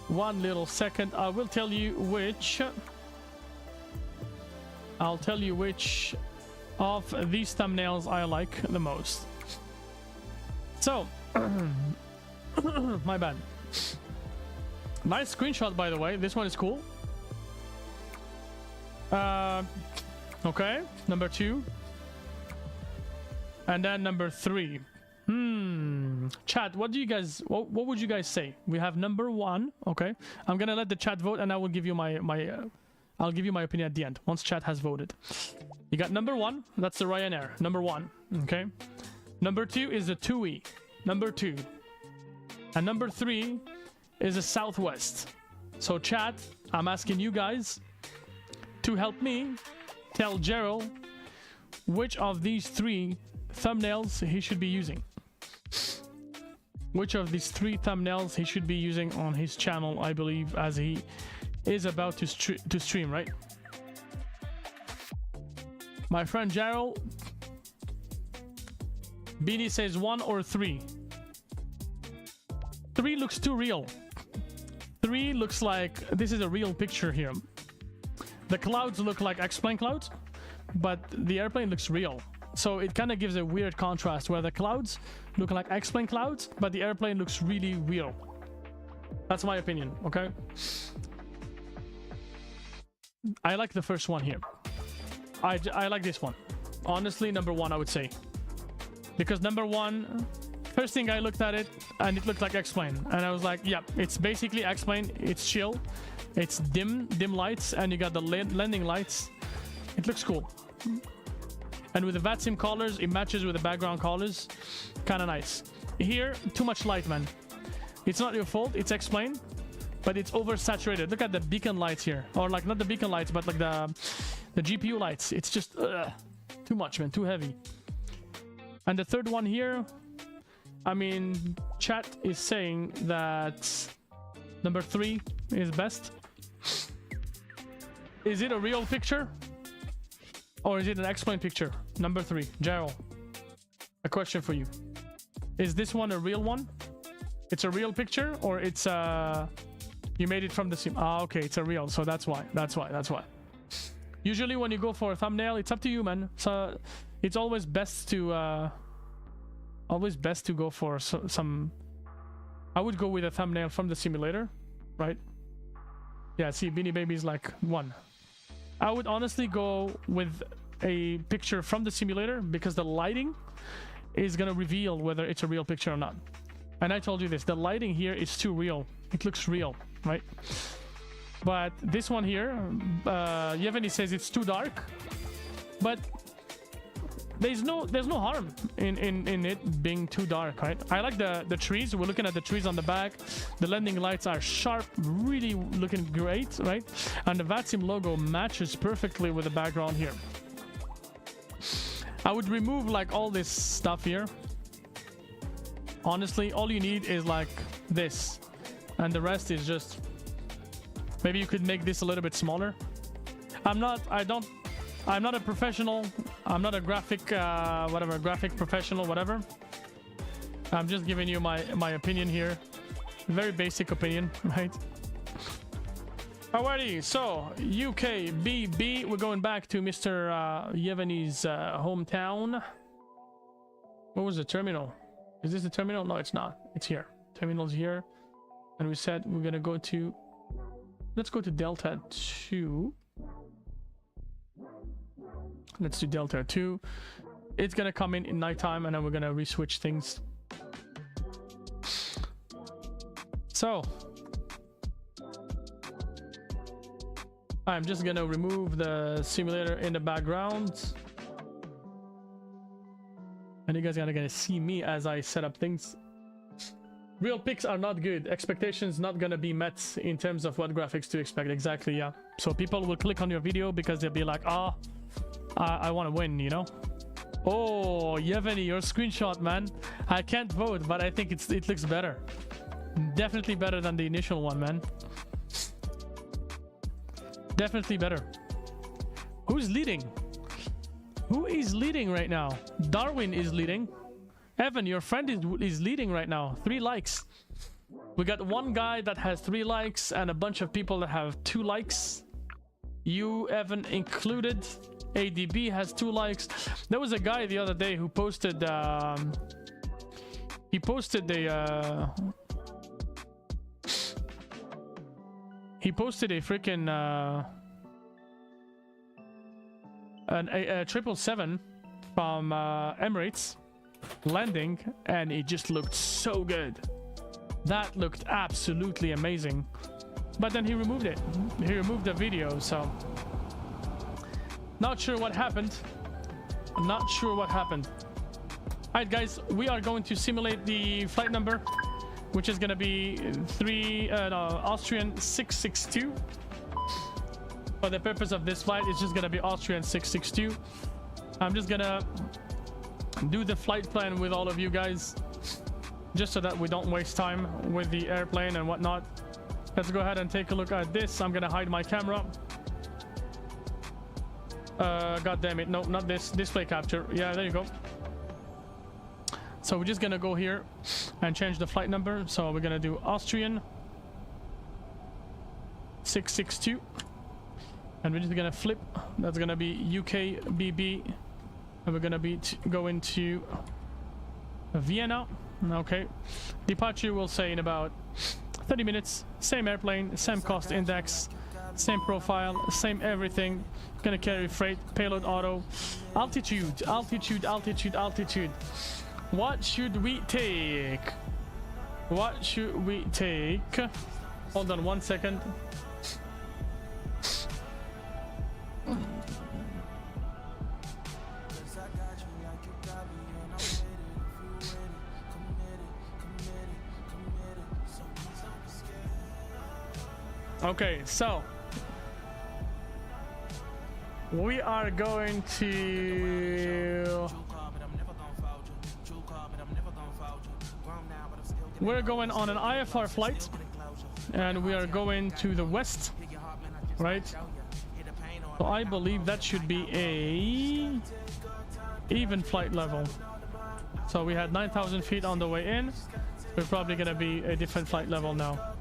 I will tell you which. I'll tell you which of these thumbnails I like the most. So, my bad. Nice screenshot, by the way. This one is cool. Okay, number 2. And then number 3. Chat, what do you guys, what would you guys say? We have number 1. Okay, I'm gonna let the chat vote, and I will give you I'll give you my opinion at the end once chat has voted. You got number 1, that's the Ryanair, number 1. Okay, number 2 is the TUI, number 2, and number 3 is a Southwest. So chat, I'm asking you guys to help me tell Gerald which of these 3 thumbnails he should be using. Which of these 3 thumbnails he should be using on his channel, I believe, as he is about to stream, right? My friend Gerald, Beanie says 1 or 3. 3 looks too real. 3 looks like this is a real picture here. The clouds look like X-plane clouds, but the airplane looks real. So it kind of gives a weird contrast where the clouds look like X-plane clouds, but the airplane looks really real. That's my opinion, okay? I like the first one here. I like this one. Honestly, number one, I would say. Because number one, first thing I looked at it, and it looked like X-Plane. And I was like, yeah, it's basically X-Plane. It's chill. It's dim lights, and you got the landing lights. It looks cool. And with the VATSIM colors, it matches with the background colors. Kind of nice. Here, too much light, man. It's not your fault. It's X-Plane. But it's oversaturated. Look at the beacon lights here. Or like, not the beacon lights, but like the GPU lights. It's just too much, man. Too heavy. And the third one here, I mean, chat is saying that number 3 is best. Is it a real picture? Or is it an X-Plane picture? Number 3, Gerald. A question for you. Is this one a real one? It's a real picture, or it's you made it from the sim? Ah, okay, it's a real, so that's why. That's why. Usually when you go for a thumbnail, it's up to you, man. So it's always best to go for some. I would go with a thumbnail from the simulator, right? Yeah, see, Beanie Baby's like 1. I would honestly go with a picture from the simulator because the lighting is gonna reveal whether it's a real picture or not. And I told you this, the lighting here is too real. It looks real, right? But this one here, Yevgeny says it's too dark, but there's no harm in it being too dark, right? I like the trees. We're looking at the trees on the back. The landing lights are sharp, really looking great, right? And the VATSIM logo matches perfectly with the background here. I would remove like all this stuff here. Honestly, all you need is like this, and the rest is just, maybe you could make this a little bit smaller. I'm not a professional. I'm not a graphic professional, whatever. I'm just giving you my opinion here. Very basic opinion, right? Alrighty, so UKBB, we're going back to Mr. Yevgeny's hometown. What was the terminal? Is this the terminal? No, it's not. It's here. Terminal's here. And we said we're gonna go to, let's go to Delta 2. Let's do Delta 2. It's gonna come in nighttime, and then we're gonna reswitch things. So I'm just gonna remove the simulator in the background, and you guys are gonna see me as I set up things. Real pics are not good. Expectations not gonna be met in terms of what graphics to expect. Exactly, yeah. So people will click on your video because they'll be like, ah, I want to win, you know? Oh, Yevgeny, your screenshot, man. I can't vote, but I think it looks better. Definitely better than the initial one, man. Definitely better. Who's leading? Who is leading right now? Darwin is leading. Evan, your friend is leading right now. 3 likes. We got one guy that has 3 likes and a bunch of people that have 2 likes. You, Evan, included. ADB has 2 likes. There was a guy the other day who posted he posted a freaking a 777 from Emirates landing, and it just looked so good. That looked absolutely amazing. But then he removed it. He removed the video, so not sure what happened. Not sure what happened. Alright guys, we are going to simulate the flight number, which is going to be Austrian 662. For the purpose of this flight, it's just going to be Austrian 662. I'm just going to do the flight plan with all of you guys, just so that we don't waste time with the airplane and whatnot. Let's go ahead and take a look at this. I'm going to hide my camera. God damn it. No, not this. Display capture. Yeah, there you go. So we're just gonna go here and change the flight number. So we're gonna do Austrian 662, and we're just gonna flip. That's gonna be UKBB, and we're gonna be going to Vienna. Okay, departure we'll say in about 30 minutes. Same airplane, same cost index, Same profile, same everything. Gonna carry freight, payload auto. Altitude, altitude, altitude, altitude. What should we take? What should we take? Hold on 1 second. Okay, so we are going to... We're going on an IFR flight, and we are going to the west, right? So I believe that should be a even flight level. So we had 9,000 feet on the way in. We're probably gonna be a different flight level now.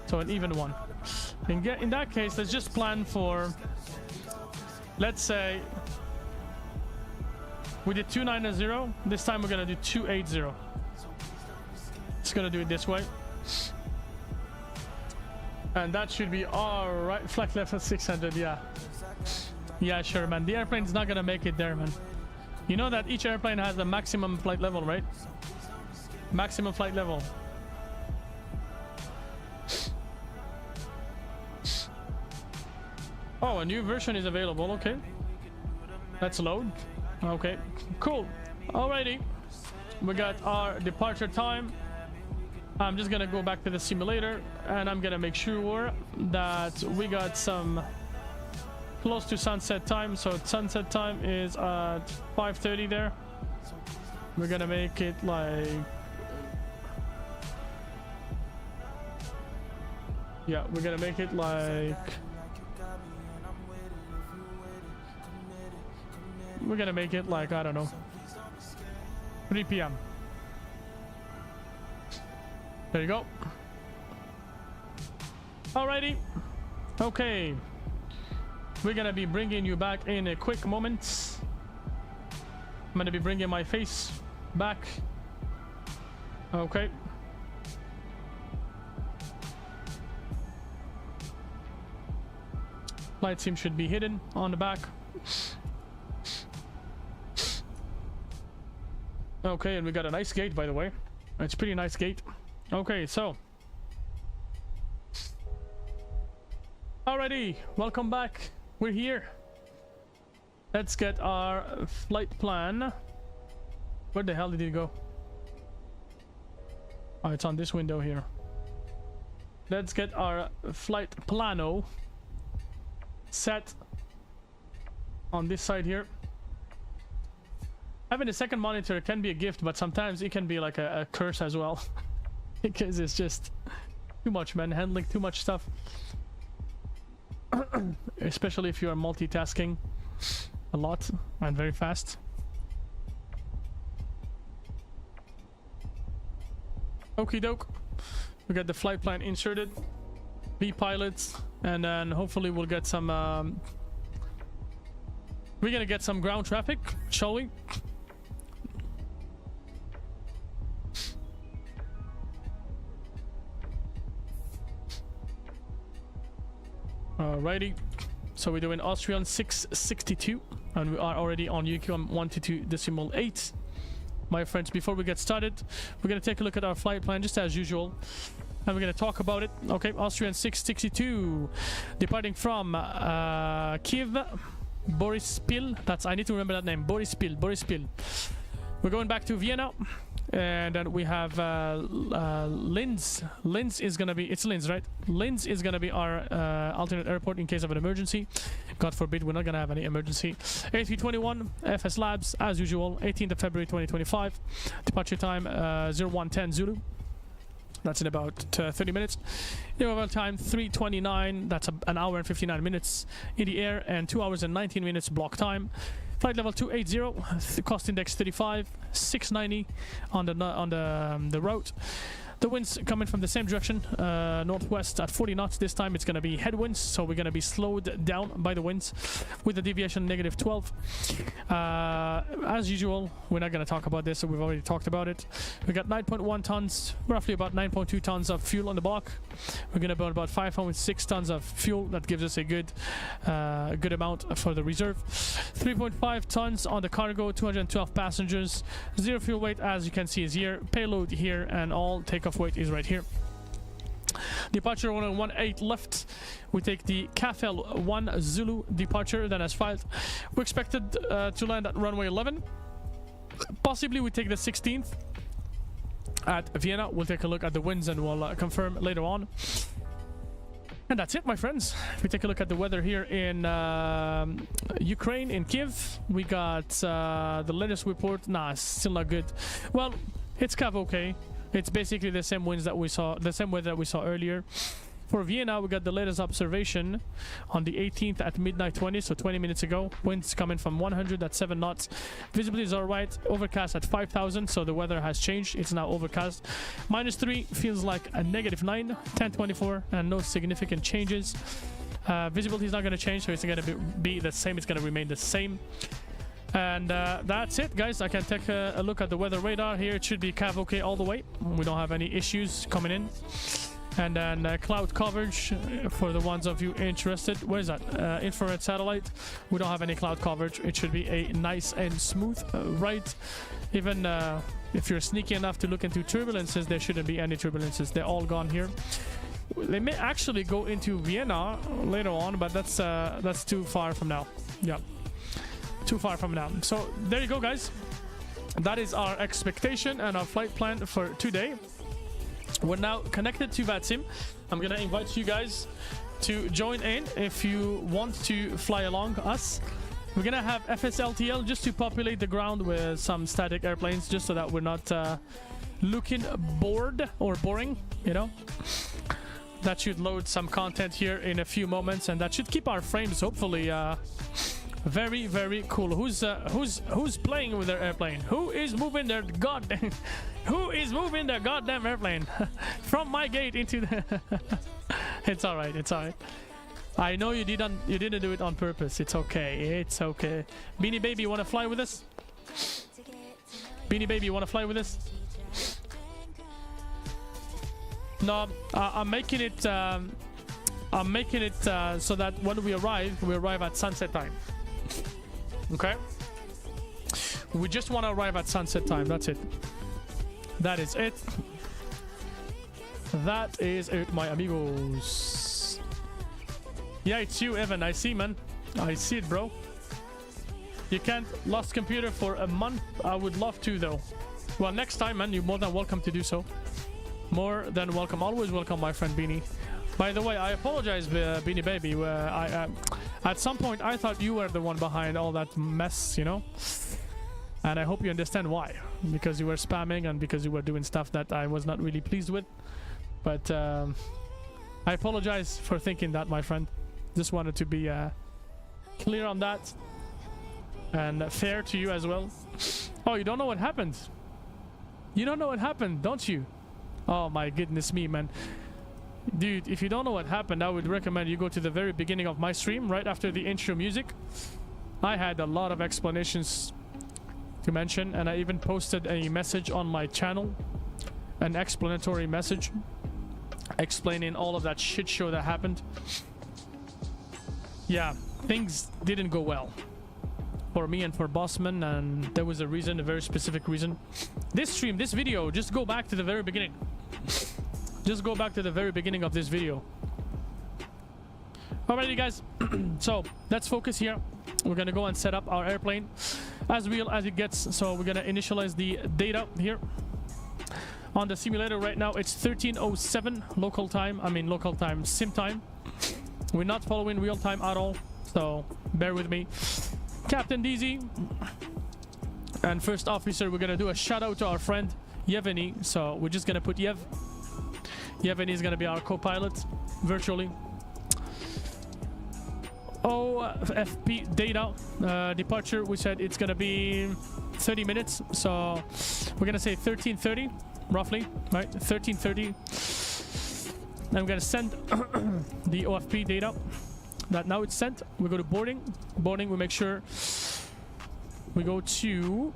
So an even one. In that case, let's just plan for, let's say, we did 290. This time we're gonna do 280. Just gonna do it this way. And that should be all right. Flight left at 600, yeah. Yeah, sure, man. The airplane's not gonna make it there, man. You know that each airplane has a maximum flight level, right? Maximum flight level. Oh, a new version is available. Okay. Let's load. Okay, cool. Alrighty. We got our departure time. I'm just gonna go back to the simulator and I'm gonna make sure that we got some close to sunset time. So sunset time is at 5:30 there. We're gonna make it like, yeah, we're gonna make it like, we're gonna make it like, I don't know, 3 p.m. There you go. Alrighty. Okay. We're gonna be bringing you back in a quick moment. I'm gonna be bringing my face back. Okay. Flight sim should be hidden on the back. Okay, and we got a nice gate, by the way. It's a pretty nice gate. Okay, so. Alrighty, welcome back. We're here. Let's get our flight plan. Where the hell did it go? Oh, it's on this window here. Let's get our flight plano set on this side here. Having a second monitor can be a gift, but sometimes it can be like a curse as well. Because it's just too much, man. Handling too much stuff. Especially if you are multitasking a lot and very fast. Okie doke. We got the flight plan inserted. B pilots. And then hopefully we'll get some... we're gonna get some ground traffic, shall we? Alrighty, so we're doing Austrian 662 and we are already on UQM 122.8. My friends, before we get started, we're going to take a look at our flight plan just as usual and we're going to talk about it. Okay, Austrian 662 departing from Kyiv, Borispil. That's, I need to remember that name, Borispil. We're going back to Vienna. And then we have Linz. Linz is gonna be, it's Linz, right? Linz is gonna be our alternate airport in case of an emergency. God forbid, we're not gonna have any emergency. A321, FSLabs as usual, 18th of February 2025. Departure time 0110 Zulu. That's in about 30 minutes. Arrival time 3:29. That's an hour and 59 minutes in the air and 2 hours and 19 minutes block time. Flight level 280, cost index 35, 690 on the route. The wind's coming from the same direction, northwest at 40 knots. This time it's going to be headwinds, so we're going to be slowed down by the winds with the deviation -12. As usual, we're not going to talk about this, so we've already talked about it. We got 9.1 tons, roughly about 9.2 tons of fuel on the block. We're going to burn about 5.6 tons of fuel. That gives us a good amount for the reserve. 3.5 tons on the cargo, 212 passengers. Zero fuel weight, as you can see, is here. Payload here, and all takeoff weight is right here. Departure 118 left. We take the KFL 1 Zulu departure, then as filed. We're expected to land at runway 11. Possibly we take the 16th at Vienna. We'll take a look at the winds and we'll confirm later on. And that's it, my friends. If we take a look at the weather here in Ukraine, in Kyiv, we got the latest report. Nah, it's still not good. Well, it's kind of okay. It's basically the same winds that we saw, the same weather that we saw earlier. For Vienna, we got the latest observation on the 18th at midnight 20, so 20 minutes ago. Winds coming from 100 at 7 knots. Visibility is all right. Overcast at 5,000, so the weather has changed. It's now overcast. -3 feels like a -9, 1024, and no significant changes. Visibility is not going to change, so it's going to be the same. It's going to remain the same. And that's it, guys. I can take a look at the weather radar here. It should be kind of okay all the way. We don't have any issues coming in. And then cloud coverage for the ones of you interested. Where is that? Infrared satellite. We don't have any cloud coverage. It should be a nice and smooth ride. Even if you're sneaky enough to look into turbulences, there shouldn't be any turbulences. They're all gone here. They may actually go into Vienna later on, but that's too far from now. Yeah. Too far from now. So there you go, guys. That is our expectation and our flight plan for today. We're now connected to VATSIM. I'm gonna invite you guys to join in if you want to fly along us. We're gonna have FSLTL just to populate the ground with some static airplanes, just so that we're not looking bored or boring, you know. That should load some content here in a few moments, and that should keep our frames hopefully very, very cool. Who's playing with their airplane? Who is moving their goddamn airplane from my gate into the It's all right. It's all right. I know you didn't do it on purpose. It's okay. It's okay. Beanie Baby, you want to fly with us? Beanie Baby, you want to fly with us? No, I'm making it so that when we arrive at sunset time. Okay, we just want to arrive at sunset time. That's it. That is it. That is it, my amigos. Yeah, it's you, Evan. I see, man. I see it, bro. You can't lost computer for a month. I would love to, though. Well, next time, man, you're more than welcome to do so. More than welcome. Always welcome, my friend Beanie. By the way, I apologize, Beanie Baby. At some point, I thought you were the one behind all that mess, you know? And I hope you understand why. Because you were spamming and because you were doing stuff that I was not really pleased with. But I apologize for thinking that, my friend. Just wanted to be clear on that. And fair to you as well. Oh, you don't know what happened? You don't know what happened, don't you? Oh my goodness me, man. Dude, if you don't know what happened, I would recommend you go to the very beginning of my stream, right after the intro music. I had a lot of explanations to mention, and I even posted a message on my channel, an explanatory message explaining all of that shit show that happened. Yeah, things didn't go well for me and for Bossman, and there was a reason, a very specific reason. This stream, this video, just go back to the very beginning. Just go back to the very beginning of this video. Alrighty, guys. So let's focus here. We're gonna go and set up our airplane as real as it gets. So we're gonna initialize the data here on the simulator. Right now it's 13:07 local time. I mean local time, sim time. We're not following real time at all, so bear with me. Captain DZ and first officer, we're gonna do a shout out to our friend Yevgeny. So we're just gonna put Yevgeny is gonna be our co-pilot virtually. OFP data departure, we said it's gonna be 30 minutes, so we're gonna say 13:30 roughly, right? 13:30. I'm gonna send the OFP data. That now it's sent. We go to boarding. Boarding, we make sure we go to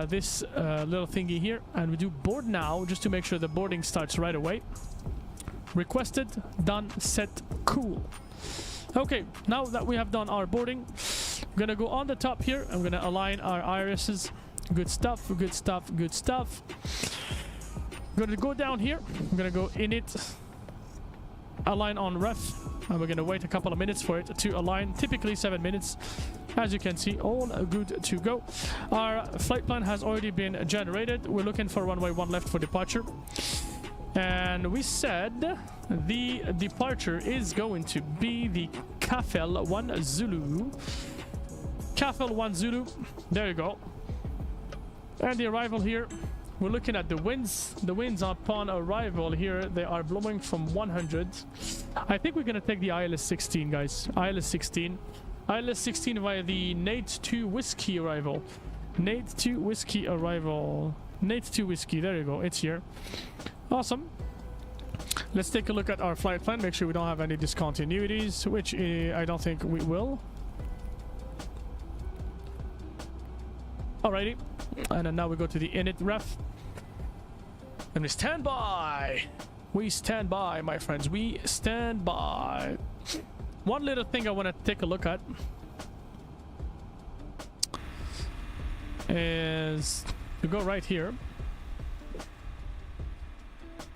this little thingy here, and we do board now just to make sure the boarding starts right away. Requested, done, set, cool. Okay, now that we have done our boarding, I'm gonna go on the top here. I'm gonna align our irises. Good stuff, good stuff, good stuff. I'm gonna go down here. I'm gonna go init, align on ref, and we're gonna wait a couple of minutes for it to align. Typically 7 minutes. As you can see, all good to go. Our flight plan has already been generated. We're looking for runway 1 left for departure. And we said the departure is going to be the Kafel 1 Zulu. Kafel 1 Zulu. There you go. And the arrival here, we're looking at the winds. The winds upon arrival here, they are blowing from 100. I think we're going to take the ILS 16, guys. ILS 16. ILS 16 via the Nate 2 Whiskey arrival. Nate 2 Whiskey arrival. Nate 2 Whiskey. There you go. It's here. Awesome. Let's take a look at our flight plan. Make sure we don't have any discontinuities, which I don't think we will. Alrighty. And then now we go to the init ref. And we stand by. We stand by, my friends. We stand by. One little thing I want to take a look at is to go right here.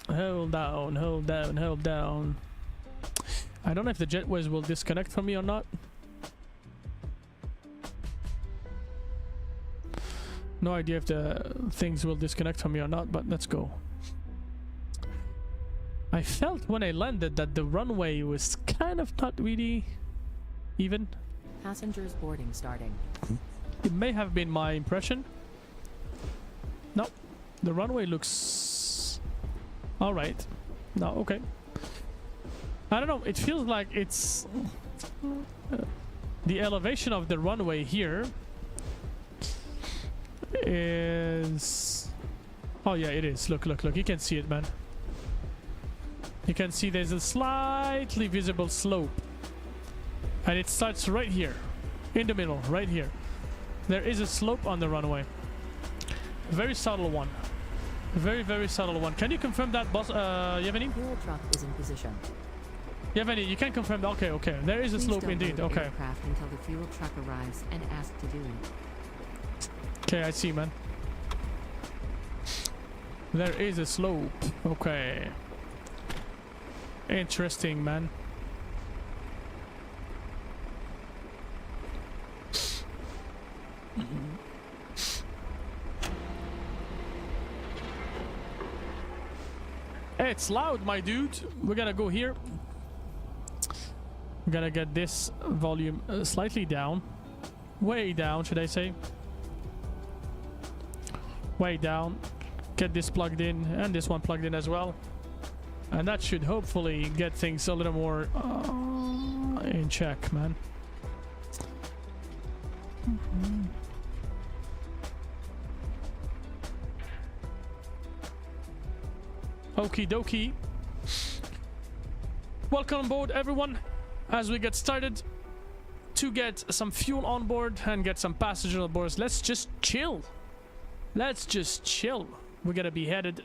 Hold down, hold down, hold down. I don't know if the jetways will disconnect from me or not. No idea if the things will disconnect from me or not, but let's go. I felt when I landed that the runway was kind of not really even. Passengers boarding starting. It may have been my impression. No, the runway looks all right. No, okay. I don't know. It feels like it's the elevation of the runway here is. Oh yeah, it is. Look, look, look. You can see it, man. You can see there's a slightly visible slope, and it starts right here in the middle, right here. There is a slope on the runway. Very subtle one. Very, very subtle one. Can you confirm that, boss? Yevgeny? Fuel truck is in position. Yevgeny, you can confirm that. Okay, okay. There is a slope indeed. Okay. Aircraft until the fuel truck arrives and asked to do it. Okay, I see, man. There is a slope. Okay. Interesting, man. It's loud, my dude. We're gonna go here. We're gonna get this volume slightly down. Way down, should I say. Way down. Get this plugged in and this one plugged in as well. And that should hopefully get things a little more in check, man. Okie dokie. Welcome on board, everyone. As we get started to get some fuel on board and get some passengers on board, let's just chill. Let's just chill. We're gonna be headed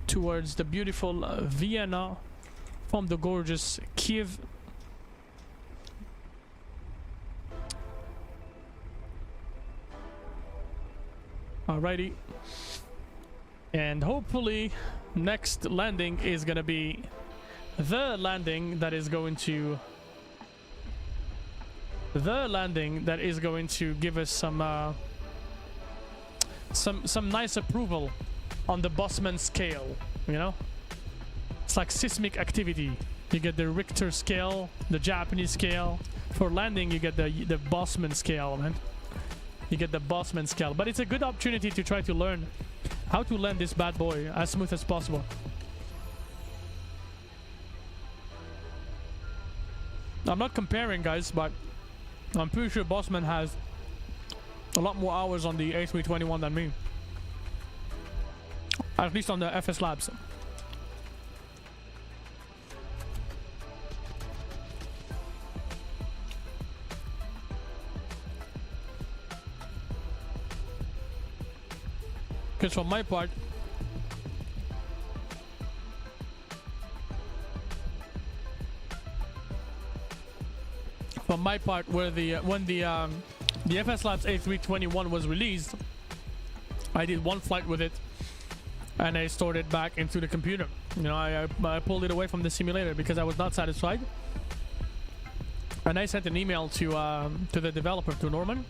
towards the beautiful Vienna from the gorgeous Kyiv. Alrighty. And hopefully next landing is gonna be the landing that is going to give us some nice approval on the Bosman scale, you know? It's like seismic activity. You get the Richter scale, the Japanese scale. For landing, you get the Bosman scale, man. You get the Bosman scale. But it's a good opportunity to try to learn how to land this bad boy as smooth as possible. I'm not comparing, guys, but I'm pretty sure Bosman has a lot more hours on the A321 than me. at least on the FSLabs. Because for my part, where when the FSLabs A321 was released, I did one flight with it, and I stored it back into the computer. You know, I pulled it away from the simulator because I was not satisfied, and I sent an email to the developer, to Norman.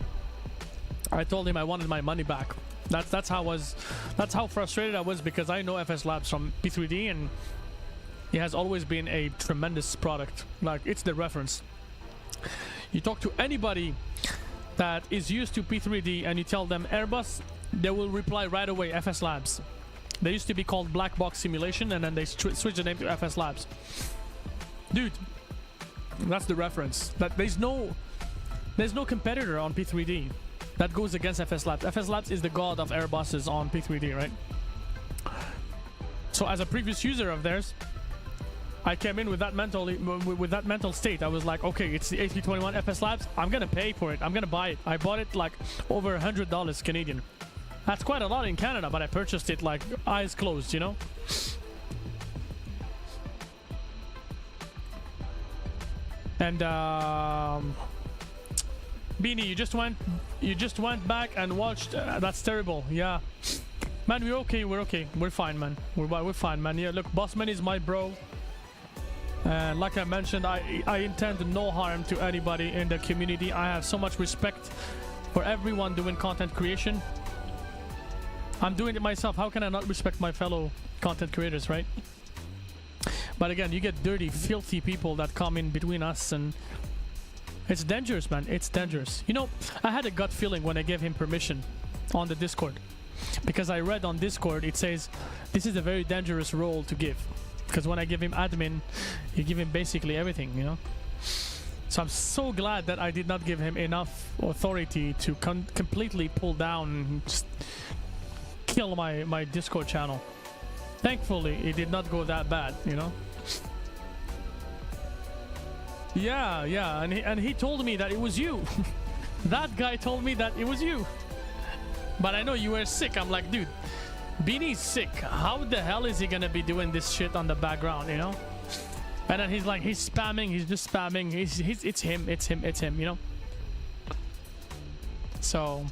I told him I wanted my money back. That's how frustrated I was, because I know FSLabs from P3D, and it has always been a tremendous product. Like, it's the reference. You talk to anybody that is used to P3D and you tell them Airbus, they will reply right away FSLabs. They used to be called Black Box Simulation, and then they switched the name to FSLabs. Dude, that's the reference. That there's no competitor on P3D that goes against FSLabs. FSLabs is the god of Airbuses on P3D, right? So as a previous user of theirs, I came in with that mental state. I was like, okay, it's the A321 FSLabs. I'm gonna pay for it. I'm gonna buy it. I bought it like over $100 Canadian. That's quite a lot in Canada, but I purchased it like eyes closed, you know. And Beanie, you just went back and watched. That's terrible. Yeah, man, we're okay. We're fine, man. We're fine, man. Yeah, look, Bossman is my bro. And like I mentioned, I intend no harm to anybody in the community. I have so much respect for everyone doing content creation. I'm doing it myself. How can I not respect my fellow content creators, right? But again, you get dirty, filthy people that come in between us, and it's dangerous, man. It's dangerous. You know, I had a gut feeling when I gave him permission on the Discord, because I read on Discord, it says this is a very dangerous role to give. Because when I give him admin, you give him basically everything, you know. So I'm so glad that I did not give him enough authority to completely pull down and just kill my Discord channel. Thankfully, it did not go that bad, you know. Yeah, and he told me that it was you. That guy told me that it was you. But I know you were sick. I'm like, dude, Beanie's sick. How the hell is he gonna be doing this shit on the background, you know? And then he's like, he's spamming, he's just spamming. It's him, you know? So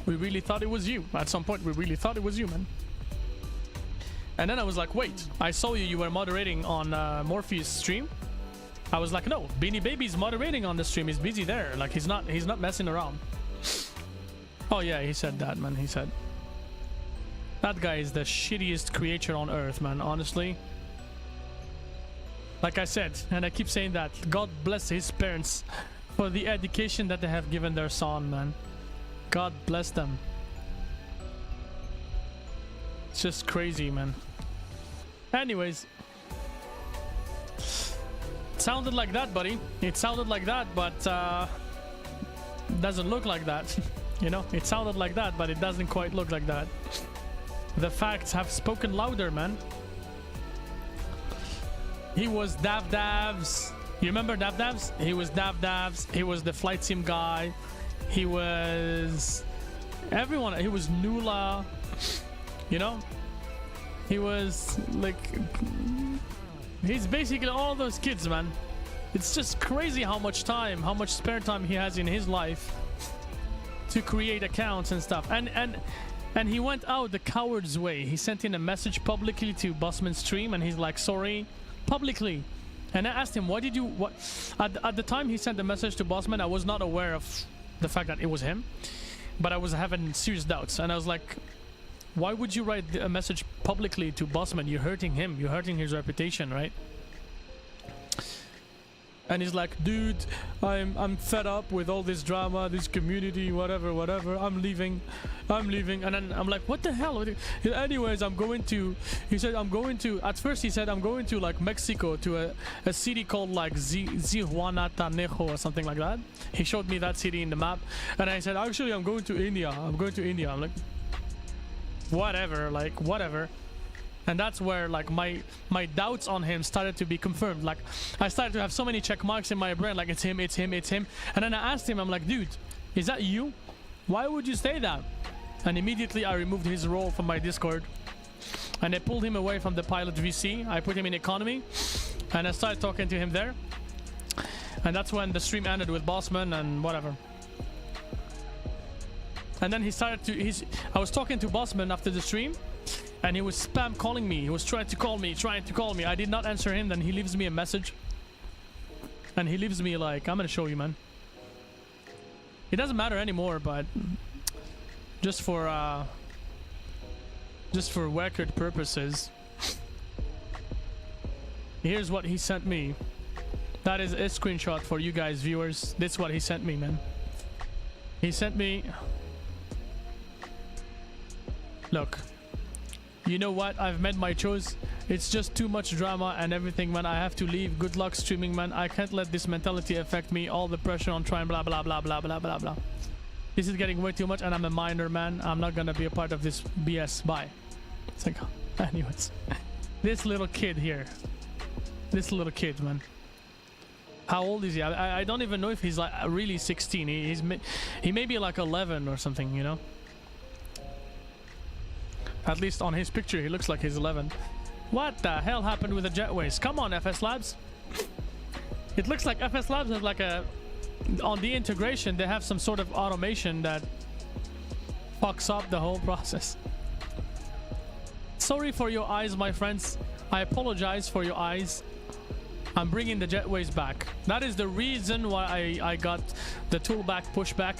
we really thought it was you. At some point, we really thought it was you, man. And then I was like, wait, I saw you were moderating on Morpheus' stream. I was like, no, Beanie Baby's moderating on the stream. He's busy there. Like, he's not messing around. Oh yeah, he said that, man. He said that guy is the shittiest creature on earth, man. Honestly, like I said, and I keep saying that, God bless his parents for the education that they have given their son, man. God bless them. It's just crazy, man. Anyways, it sounded like that, buddy. It sounded like that, but doesn't look like that. You know, it sounded like that, but it doesn't quite look like that. The facts have spoken louder, man. He was Davs. You remember Davs? He was Davs. He was the flight sim guy. He was everyone. He was Nula. You know, he was like, he's basically all those kids, man. It's just crazy how much time, how much spare time he has in his life to create accounts and stuff. And he went out the coward's way. He sent in a message publicly to Bossman's stream, and he's like, sorry, publicly. And I asked him, why did you, what? At the time he sent the message to Bossman, I was not aware of the fact that it was him, but I was having serious doubts. And I was like, why would you write a message publicly to Bossman? You're hurting him. You're hurting his reputation, right? And he's like, dude, I'm fed up with all this drama, this community, whatever. I'm leaving. And then I'm like, what the hell? Anyways, I'm going to, he said, at first he said, I'm going to like Mexico to a city called like Zihuatanejo or something like that. He showed me that city in the map. And I said, actually, I'm going to India. I'm like, whatever, like whatever. And that's where like my doubts on him started to be confirmed. Like I started to have so many check marks in my brain, like it's him, it's him, it's him. And then I asked him, I'm like, dude, is that you? Why would you say that? And immediately I removed his role from my Discord. And I pulled him away from the pilot VC. I put him in economy. And I started talking to him there. And that's when the stream ended with Bossman and whatever. And then he started to... I was talking to Bossman after the stream. And he was spam calling me. He was trying to call me. I did not answer him. Then he leaves me a message. And he leaves me like... I'm gonna show you, man. It doesn't matter anymore, but... Just for record purposes. Here's what he sent me. That is a screenshot for you guys, viewers. This is what he sent me, man. He sent me... Look. You know what? I've made my choice. It's just too much drama and everything, man. I have to leave. Good luck streaming, man. I can't let this mentality affect me. All the pressure on trying blah blah blah blah blah blah blah. This is getting way too much and I'm a minor, man. I'm not gonna be a part of this BS. Bye. It's like, anyways. This little kid here. This little kid, man. How old is he? I don't even know if he's like really 16. He may be like 11 or something, you know? At least on his picture, he looks like he's 11. What the hell happened with the jetways? Come on, FSLabs. It looks like FSLabs has like a... On the integration, they have some sort of automation that fucks up the whole process. Sorry for your eyes, my friends. I apologize for your eyes. I'm bringing the jetways back. That is the reason why I got the tool back, pushback.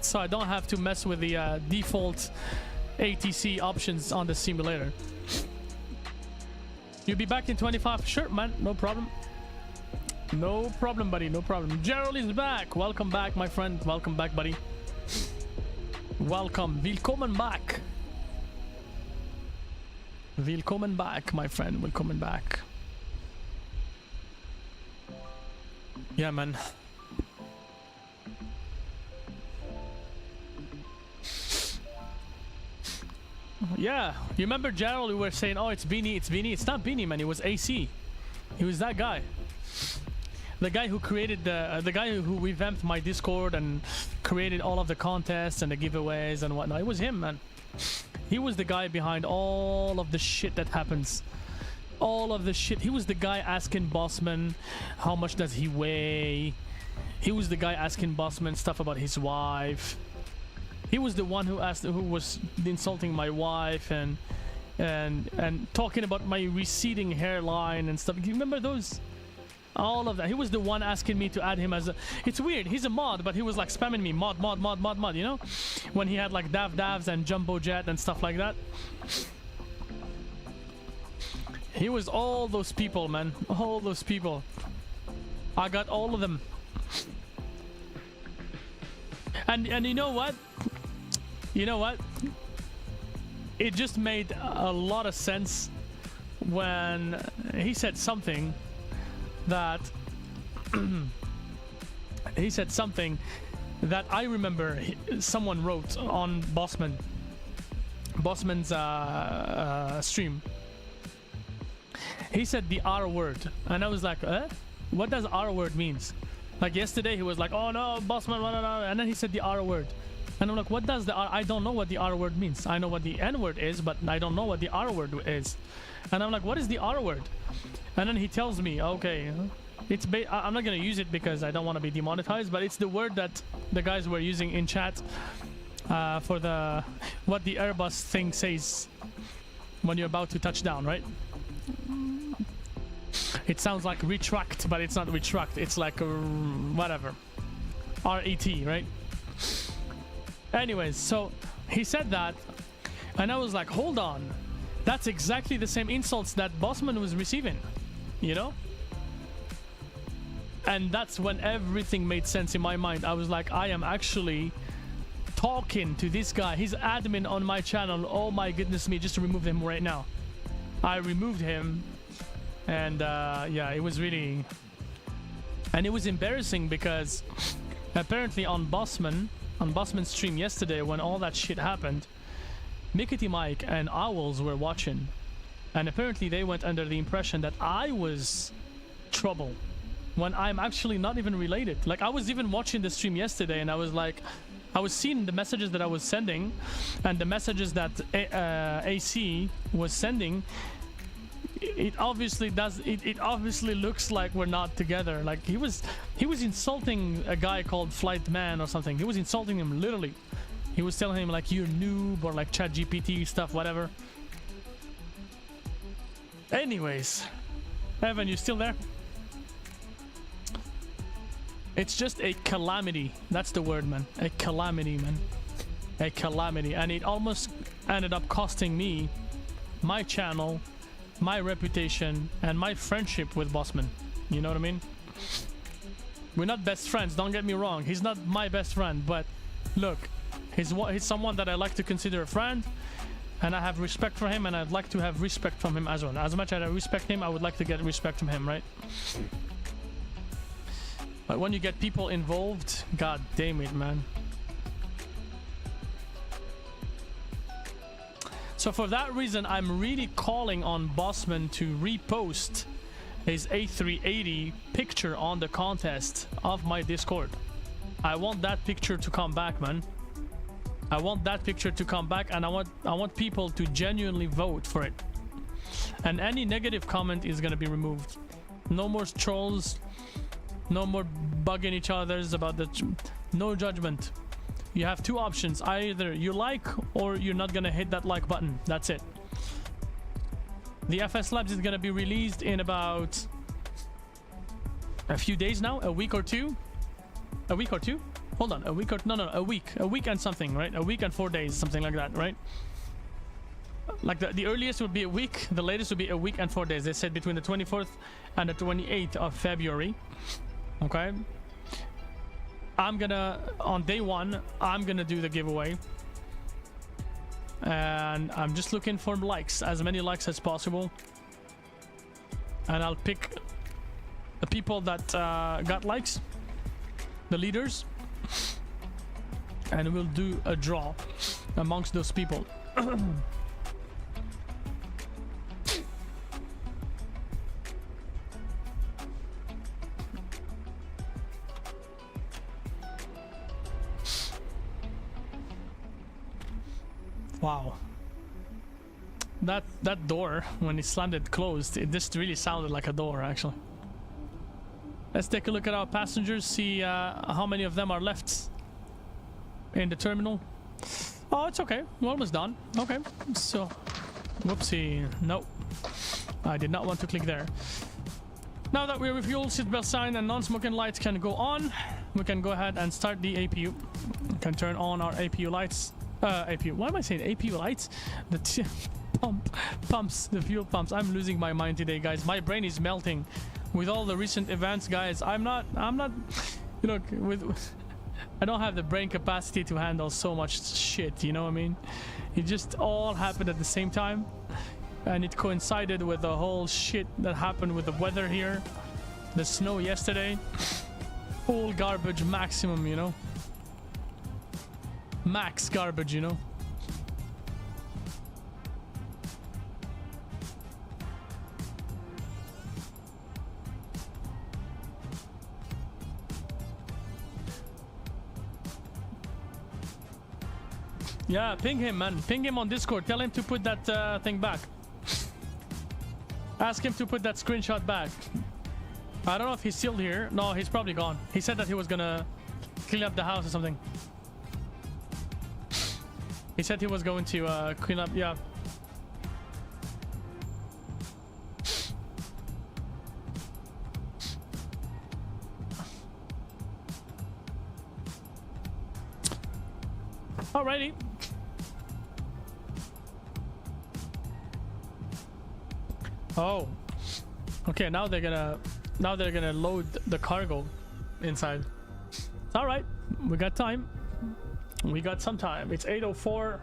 So I don't have to mess with the default ATC options on the simulator. You'll be back in 25? Sure, man. No problem. No problem, buddy. No problem. Gerald is back. Welcome back, my friend. Welcome back, buddy. Welcome. Willkommen back. Willkommen back, my friend. Willkommen back. Yeah, man. Yeah, you remember Gerald? We were saying, oh, it's Beanie, it's Beanie. It's not Beanie, man. It was AC. He was that guy. The guy who created the guy who revamped my Discord and created all of the contests and the giveaways and whatnot. It was him, man. He was the guy behind all of the shit that happens. All of the shit. He was the guy asking Bossman how much does he weigh. He was the guy asking Bossman stuff about his wife. He was the one who was insulting my wife and talking about my receding hairline and stuff. You remember those? All of that. He was the one asking me to add him as a... It's weird. He's a mod, but he was like spamming me. Mod, you know? When he had like Davs and Jumbo Jet and stuff like that. He was all those people, man. All those people. I got all of them. And you know what? You know what? It just made a lot of sense when he said something that he said something that I remember someone wrote on Bossman's stream. He said the R word, and I was like, what does R word means? Like yesterday he was like, oh no, Bossman, and then he said the R word. And I'm like, what does the R... I don't know what the R word means. I know what the N word is, but I don't know what the R word is. And I'm like, what is the R word? And then he tells me, okay, it's I'm not going to use it because I don't want to be demonetized, but it's the word that the guys were using in chat for the... What the Airbus thing says when you're about to touch down, right? It sounds like retract, but it's not retract. It's like whatever. R-E-T, right? Anyways, so he said that, and I was like, hold on. That's exactly the same insults that Bossman was receiving, you know? And that's when everything made sense in my mind. I was like, I am actually talking to this guy. He's admin on my channel. Oh my goodness me, just to remove him right now. I removed him, and yeah, it was really... And it was embarrassing because apparently on Bossman's stream yesterday, when all that shit happened, Mickety Mike and Owls were watching, and apparently they went under the impression that I was trouble when I'm actually not even related. Like, I was even watching the stream yesterday and I was like, I was seeing the messages that I was sending and the messages that AC was sending. It obviously does. It obviously looks like we're not together. Like, he was insulting a guy called Flight Man or something. He was insulting him literally. He was telling him like, you're noob, or like ChatGPT stuff, whatever. Anyways, Evan, you still there? It's just a calamity. That's the word, man. A calamity, man. A calamity. And it almost ended up costing me my channel, my reputation, and my friendship with Bossman. You know what I mean? We're not best friends, don't get me wrong. He's not my best friend, but look, he's someone that I like to consider a friend, and I have respect for him, and I'd like to have respect from him as well. As much as I respect him, I would like to get respect from him, right? But when you get people involved, god damn it, man. So for that reason, I'm really calling on Bossman to repost his A380 picture on the contest of my Discord. I want that picture to come back, man. I want that picture to come back, and I want people to genuinely vote for it. And any negative comment is gonna be removed. No more trolls. No more bugging each other's about the... No judgment. You have two options. Either you like, or you're not gonna hit that like button. That's it. The FSLabs is gonna be released in about a few days now. A week or two. A week or two? Hold on. A week or... No, a week. A week and something, right? A week and 4 days. Something like that, right? Like the earliest would be a week. The latest would be a week and 4 days. They said between the 24th and the 28th of February. Okay, I'm gonna, on day one, I'm gonna do the giveaway, and I'm just looking for likes, as many likes as possible, and I'll pick the people that got likes, the leaders, and we'll do a draw amongst those people. Wow, that door, when it slammed it closed, it just really sounded like a door, actually. Let's take a look at our passengers, see how many of them are left in the terminal. Oh, it's okay, we're almost done. Okay, so whoopsie, no, I did not want to click there. Now that we're refueled, seatbelt sign and non-smoking lights can go on. We can go ahead and start the APU. We can turn on our APU lights. APU. Why am I saying APU lights? The pumps, the fuel pumps. I'm losing my mind today, guys. My brain is melting with all the recent events, guys. I'm not. You know, I don't have the brain capacity to handle so much shit. You know what I mean? It just all happened at the same time, and it coincided with the whole shit that happened with the weather here, the snow yesterday. All garbage maximum, you know. Max garbage, you know. Yeah, ping him, man. Ping him on Discord. Tell him to put that thing back. Ask him to put that screenshot back. I don't know if he's still here. No, he's probably gone. He said that he was gonna clean up the house or something. He said he was going to clean up, yeah. Alrighty. Oh. Okay, now they're gonna load the cargo inside. It's alright. We got time. We got some time. It's 8:04.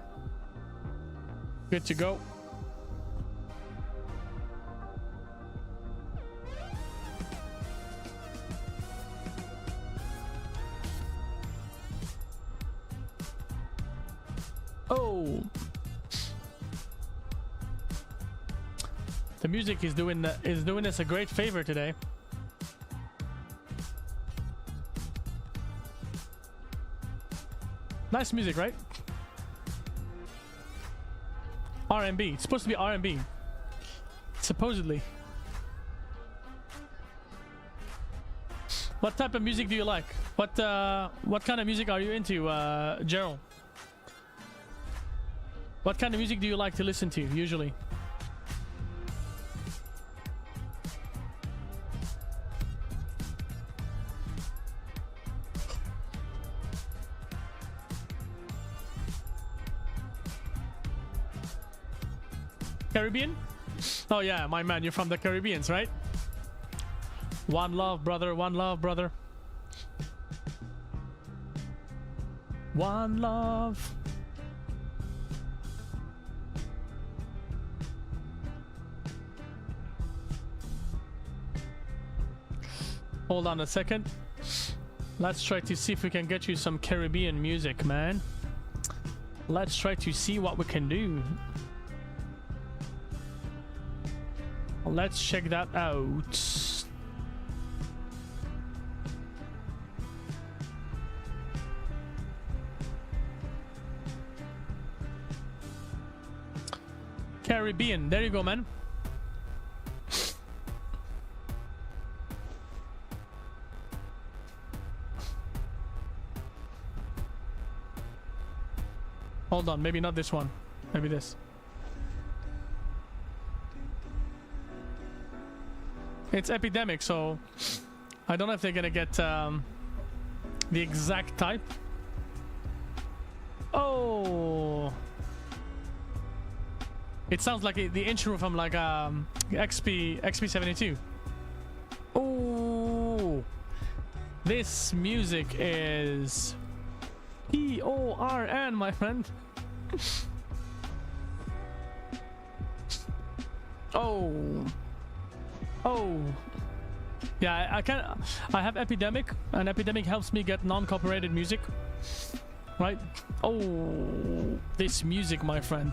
Good to go. Oh. The music is doing us a great favor today. Nice music, right? R&B. It's supposed to be R&B. Supposedly. What type of music do you like? What kind of music are you into, Gerald? What kind of music do you like to listen to usually? Caribbean? Oh yeah, my man, you're from the Caribbeans, right? One love, brother. One love, brother. One love. Hold on a second. Let's try to see if we can get you some Caribbean music, man. Let's try to see what we can do. Let's check that out. Caribbean, there you go, man. Hold on, maybe not this one. Maybe this. It's Epidemic, so I don't know if they're gonna get the exact type. Oh, it sounds like the intro from like XP72. Oh, this music is PORN, my friend. Oh. Oh, yeah, I have Epidemic, and Epidemic helps me get non-copyrighted music, right? Oh, this music, my friend.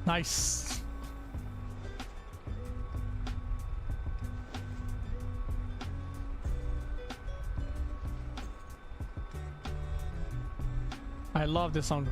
Nice. I love this song.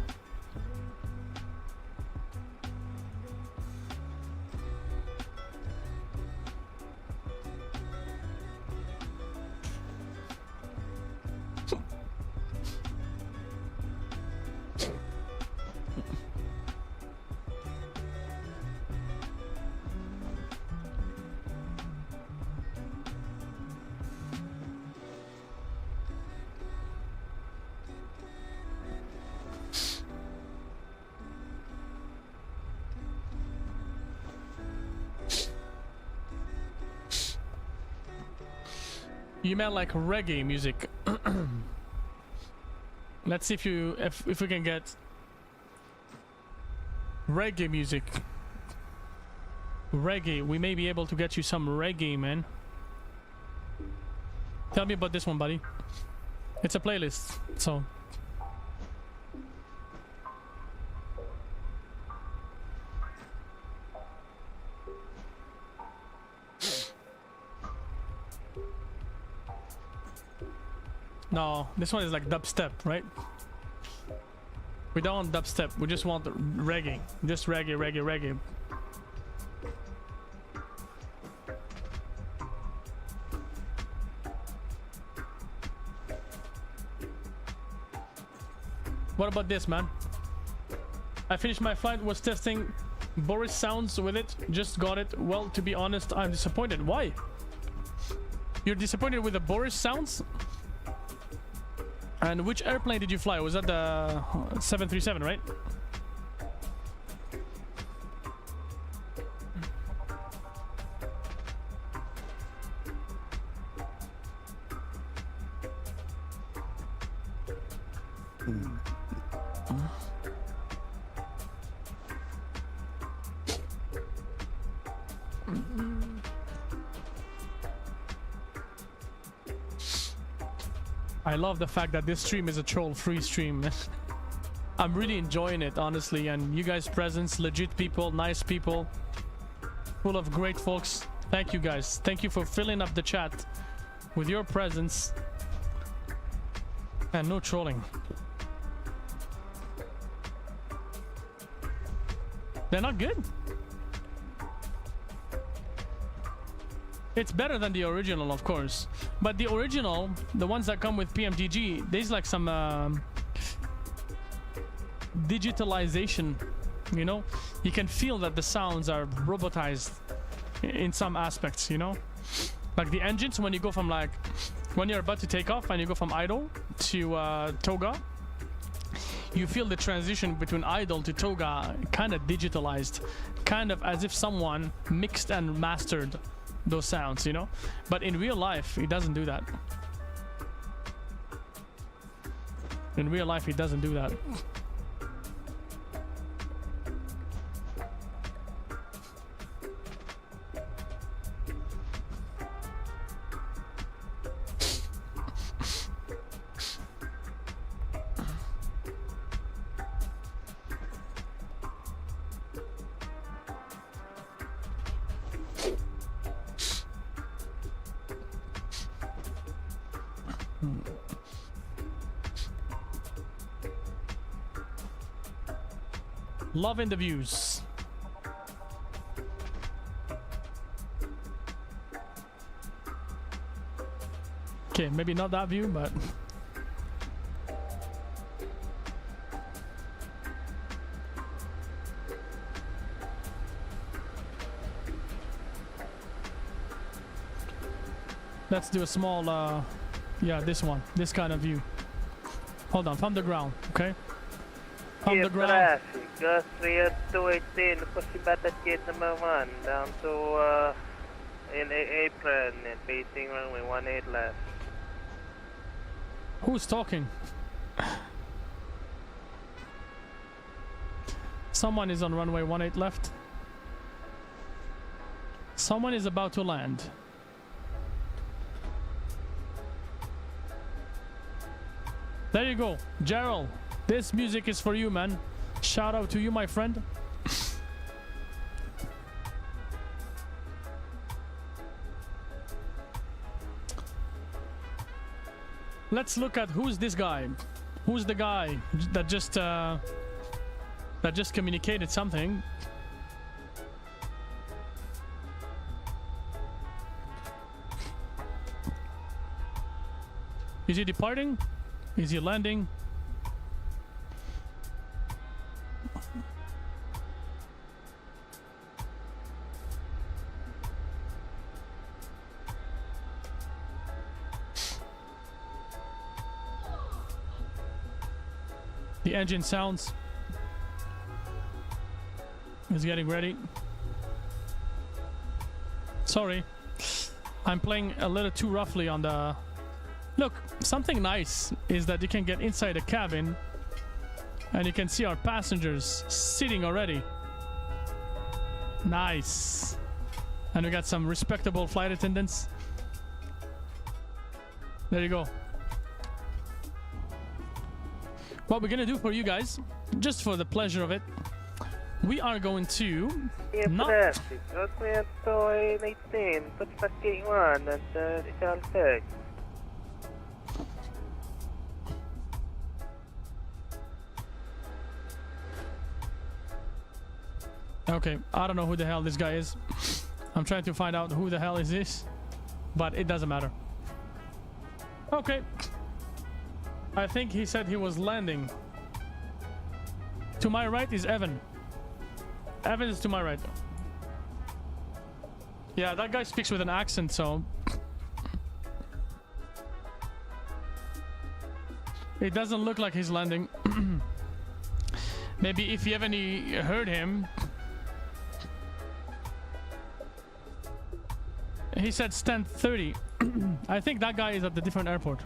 You meant like reggae music. Let's see if we can get reggae music. Reggae, we may be able to get you some reggae, man. Tell me about this one, buddy. It's a playlist, so. No, this one is like dubstep, right? We don't want dubstep, we just want reggae. Just reggae, reggae, reggae. What about this, man? I finished my flight, was testing Boris sounds with it, just got it. Well, to be honest, I'm disappointed. Why? You're disappointed with the Boris sounds? And which airplane did you fly? Was that the 737, right? I love the fact that this stream is a troll-free stream. I'm really enjoying it, honestly, and you guys' presence, legit people, nice people, full of great folks. Thank you guys. Thank you for filling up the chat with your presence and no trolling. They're not good. It's better than the original, of course, but the original, the ones that come with PMDG, there's like some digitalization, you know. You can feel that the sounds are robotized in some aspects, you know, like the engines. When you go from like when you're about to take off and you go from idle to toga, you feel the transition between idle to toga kind of digitalized, kind of as if someone mixed and mastered those sounds, you know. But in real life it doesn't do that. In real life it doesn't do that. Loving the views. Okay, maybe not that view, but let's do a small yeah, this one, this kind of view. Hold on, from the ground, okay? From the ground. Gus 3218, Posibatat gate number 1, down to in apron and facing runway 18 left. Who's talking? Someone is on runway 18 left. Someone is about to land. There you go, Gerald. This music is for you, man. Shout out to you, my friend. Let's look at who's this guy. Who's the guy that just communicated something? Is he departing? Is he landing? The engine sounds. He's getting ready. Sorry, I'm playing a little too roughly on the... Look, something nice is that you can get inside the cabin and you can see our passengers sitting already. Nice. And we got some respectable flight attendants. There you go. What we're gonna do for you guys, just for the pleasure of it, we are going to not... Okay, I don't know who the hell this guy is. I'm trying to find out who the hell is this, but it doesn't matter. Okay. I think he said he was landing. To my right is Evan. Evan is to my right. Yeah, that guy speaks with an accent, so... It doesn't look like he's landing. Maybe if you haven't heard him... He said stand 30. I think that guy is at the different airport.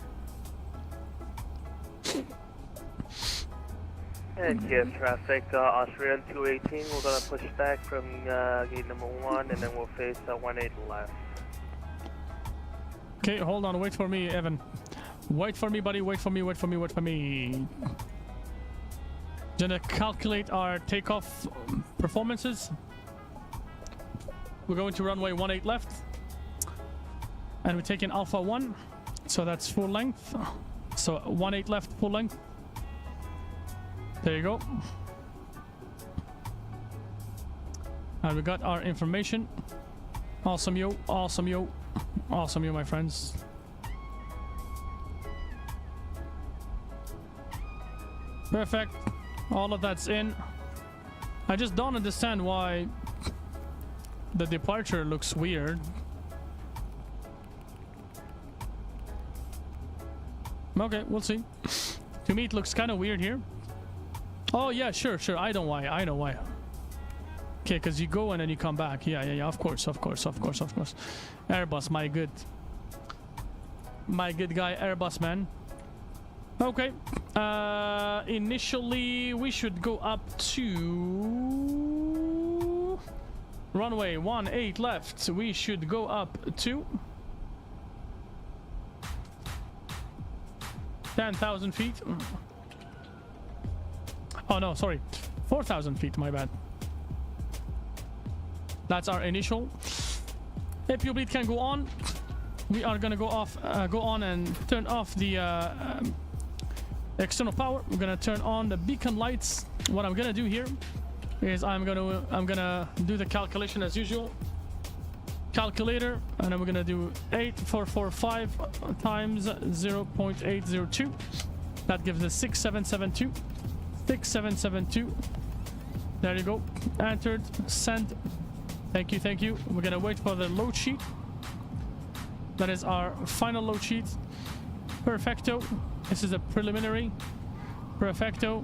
And Kyiv traffic, Austrian 218, we're gonna push back from gate number 1 and then we'll face 18 left. Okay, hold on, wait for me, Evan. Wait for me, buddy, wait for me, wait for me, wait for me. Gonna calculate our takeoff performances. We're going to runway 18 left. And we're taking Alpha 1. So that's full length. So 18 left, full length. There you go. And we got our information. Awesome, yo. Awesome, yo. Awesome, yo, my friends. Perfect. All of that's in. I just don't understand why the departure looks weird. Okay, we'll see. To me, it looks kind of weird here. Oh, yeah, sure. I know why. Okay, because you go and then you come back. Yeah, of course. Airbus, my good guy, Airbus, man. Okay. Initially, we should go up to runway 18 left. We should go up to 10,000 feet. Oh no, sorry, 4,000 feet. My bad. That's our initial. If your bleed can go on, we are gonna go on and turn off the external power. We're gonna turn on the beacon lights. What I'm gonna do here is I'm gonna do the calculation as usual. Calculator, and then we're gonna do 8445 times 0.802. That gives us 6772. 6772. There you go. Entered. Send. Thank you. We're gonna wait for the load sheet. That is our final load sheet. Perfecto. This is a preliminary. Perfecto.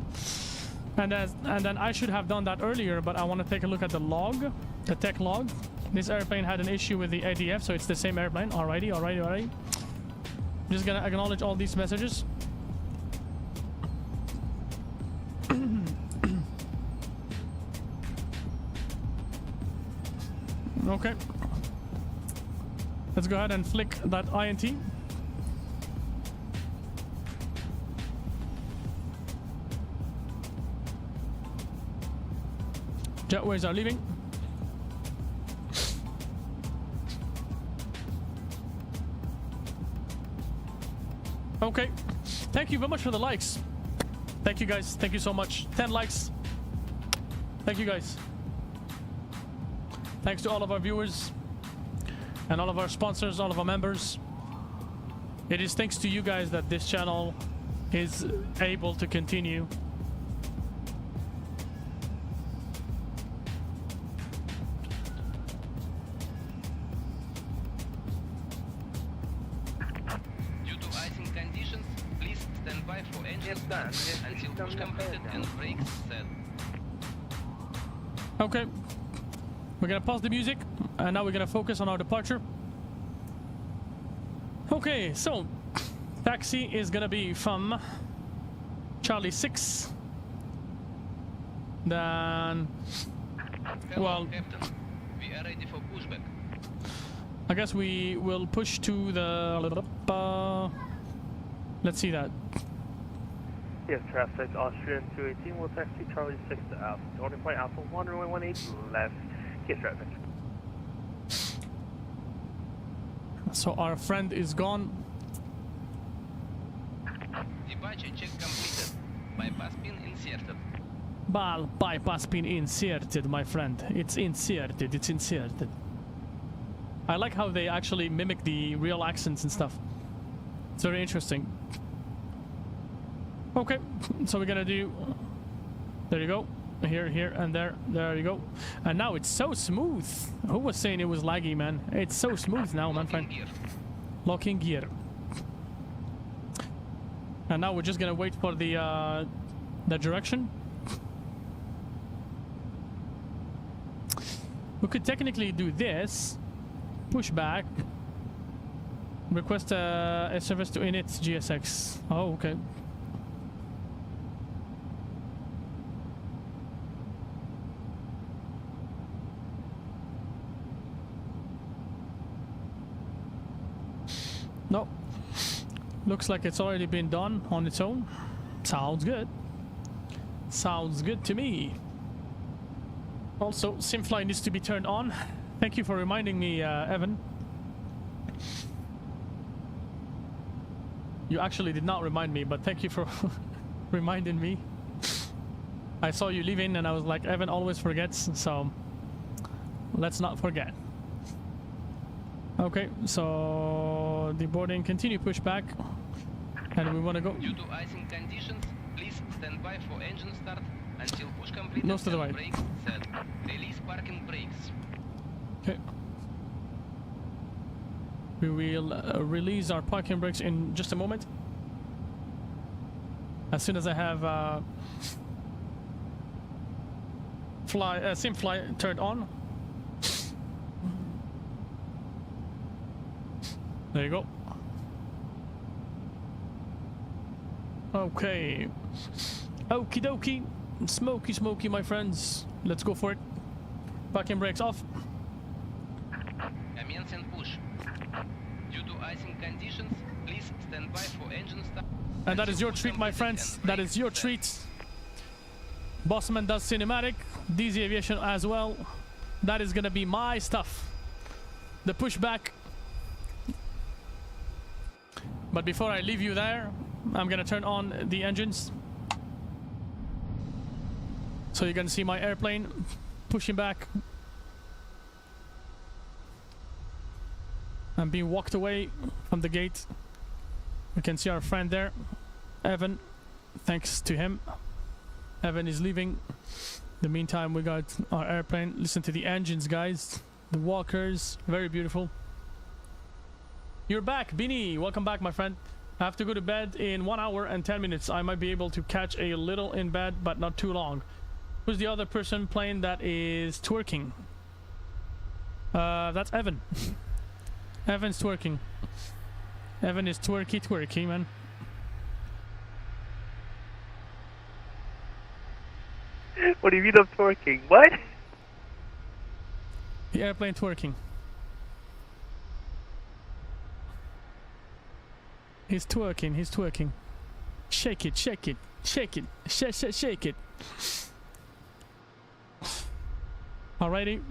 And then I should have done that earlier, but I want to take a look at the log, the tech log. This airplane had an issue with the ADF, so it's the same airplane. Alrighty. I'm just gonna acknowledge all these messages. Okay. Let's go ahead and flick that INT. Jetways are leaving. Okay. Thank you very much for the likes. Thank you guys. Thank you so much. 10 likes. Thank you guys. Thanks to all of our viewers and all of our sponsors, all of our members. It is thanks to you guys that this channel is able to continue. Due to icing conditions, please stand by for engine start until push completed and brakes set. Okay. We're gonna pause the music, and now we're gonna focus on our departure. Okay, so taxi is gonna be from Charlie 6. Then, well, Captain. We are ready for pushback. I guess we will push to the. Let's see that. Yes, traffic, Austrian 218, will taxi Charlie 6 to Alpha. Order point Alpha 1, runway 18 left. Yes, traffic. So our friend is gone. Departure check completed. Bypass pin inserted. Bypass pin inserted, my friend. It's inserted. I like how they actually mimic the real accents and stuff. It's very interesting. Okay, so we're gonna do. There you go. Here, and there. There you go. And now it's so smooth. Who was saying it was laggy, man? It's so smooth now, my friend. Locking gear. And now we're just gonna wait for the direction. We could technically do this. Push back. Request a service to init GSX. Oh, okay. No. Looks like it's already been done on its own. Sounds good. Sounds good to me. Also, SimFly needs to be turned on. Thank you for reminding me, Evan. You actually did not remind me, but thank you for reminding me. I saw you leaving and I was like, Evan always forgets, so let's not forget. Okay, so the boarding continue pushback, and we want to go. Due to icing conditions, please stand by for engine start until push completed. Nose to the right. Brakes set. Release parking brakes. Okay. We will release our parking brakes in just a moment. As soon as I have SimFly turned on. There you go. Okay. Okie dokie. Smoky, smoky, my friends. Let's go for it. Parking brakes off. Commence and push. Due to icing conditions, please stand by for engine start. And that is your treat, my friends. That is your treat. Bossman does cinematic. DZ Aviation as well. That is gonna be my stuff. The pushback. But before I leave you there, I'm gonna turn on the engines. So you can see my airplane pushing back. I'm being walked away from the gate. We can see our friend there, Evan. Thanks to him. Evan is leaving. In the meantime, we got our airplane. Listen to the engines, guys. The walkers, very beautiful. You're back, Bini. Welcome back, my friend. I have to go to bed in 1 hour and 10 minutes. I might be able to catch a little in bed, but not too long. Who's the other person playing that is twerking? That's Evan. Evan's twerking. Evan is twerky, man. What do you mean I'm twerking? What? The airplane twerking. He's twerking, he's twerking. Shake it, shake it, shake it, shake it. Alrighty.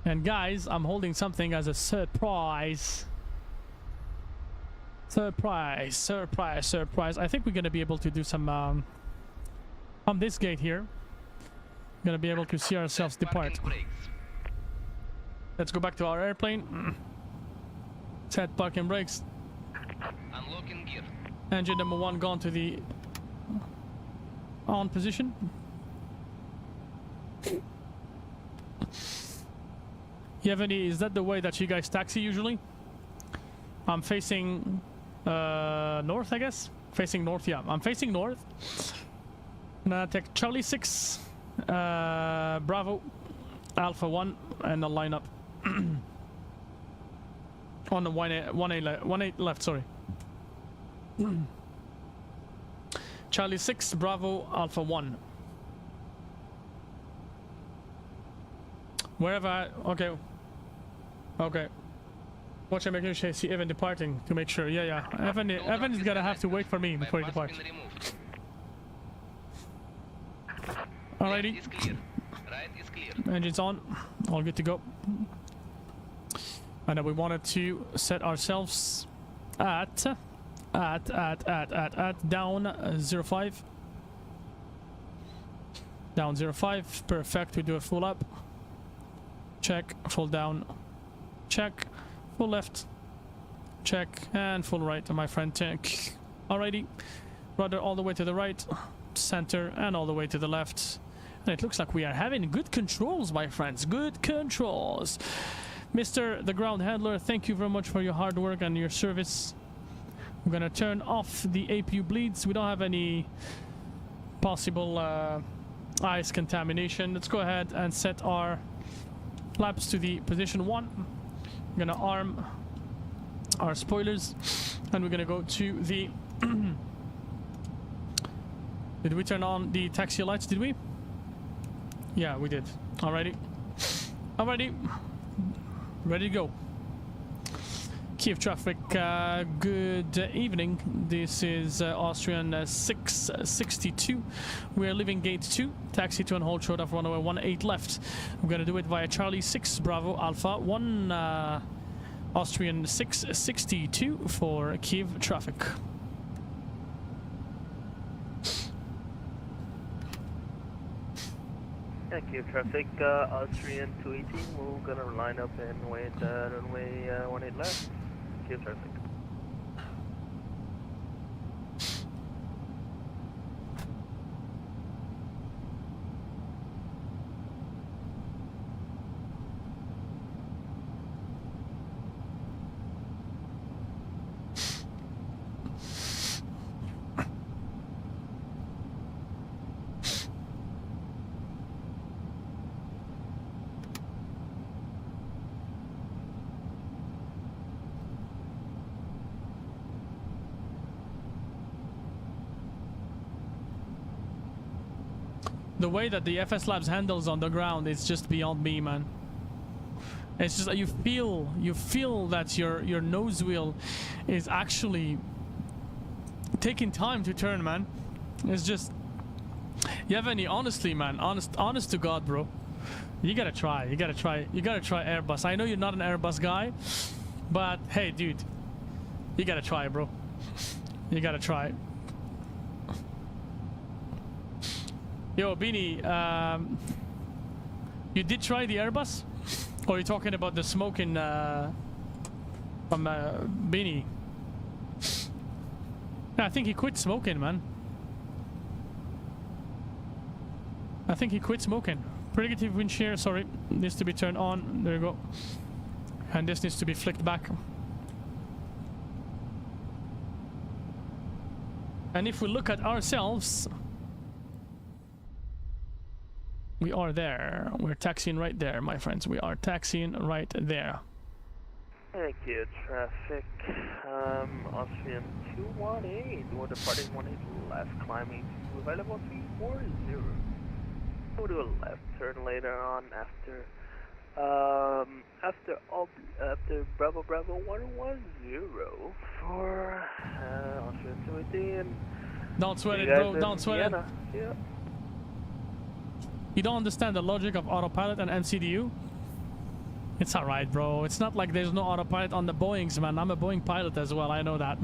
And guys, I'm holding something as a surprise. Surprise, surprise, surprise. I think we're gonna be able to do some on this gate here. Gonna be able to see ourselves depart. Let's go back to our airplane. Set parking brakes. Unlocking gear. Engine number 1 gone to the on position. Yevgeny, is that the way that you guys taxi usually? I'm facing north, I guess. Facing north, yeah. I'm facing north. And I take Charlie 6, Bravo, Alpha 1, and I'll line up. On the 1A left, sorry. Charlie 6, Bravo, Alpha 1. Wherever I... Okay. Okay. Watch, I'm making sure I see Evan departing to make sure. Yeah, yeah. Evan is gonna have to wait for me before he departs. Alrighty. Engines on. All good to go. And then we wanted to set ourselves at down 05. Down 05. Perfect. We do a full up. Check. Full down. Check. Full left. Check. And full right, my friend. Check. Alrighty. Rudder all the way to the right. Center. And all the way to the left. And it looks like we are having good controls, my friends. Good controls. Mr. the Ground Handler, thank you very much for your hard work and your service. I'm gonna turn off the APU bleeds. We don't have any possible ice contamination. Let's go ahead and set our flaps to the position 1. I'm gonna arm our spoilers and we're gonna go to the did we turn on the taxi lights? Did we? Yeah, we did. Alrighty. Alrighty, ready to go. Kyiv traffic, good evening. This is Austrian 662. We are leaving gate 2. Taxi to and hold short of runway 18 left. I'm going to do it via Charlie 6 Bravo Alpha 1 Austrian 662 for Kyiv traffic. Thank you, traffic. Austrian 218, we're gonna line up and wait runway 18 left. Kyiv traffic. The way that the FSLabs handles on the ground is just beyond me, man. It's just you feel that your nose wheel is actually taking time to turn, man. It's just, you have any, honestly, man, honest to God, bro, you gotta try Airbus. I know you're not an Airbus guy, but hey, dude, you gotta try, bro. You gotta try. Yo, Beanie, you did try the Airbus? Or are you talking about the smoking from Beanie? Yeah, I think he quit smoking, man. I think he quit smoking. Predictive wind shear, sorry, needs to be turned on. There you go. And this needs to be flicked back. And if we look at ourselves, we are there. We're taxiing right there, my friends. We are taxiing right there. Thank you, traffic. Austrian 218, we're departing 18 left, climbing to available 340. We'll do a left turn later on after Bravo 110 for Austrian 218. Don't sweat it, bro. Don't sweat it. Vienna. Yeah. You don't understand the logic of autopilot and MCDU? It's alright, bro. It's not like there's no autopilot on the Boeings, man. I'm a Boeing pilot as well. I know that.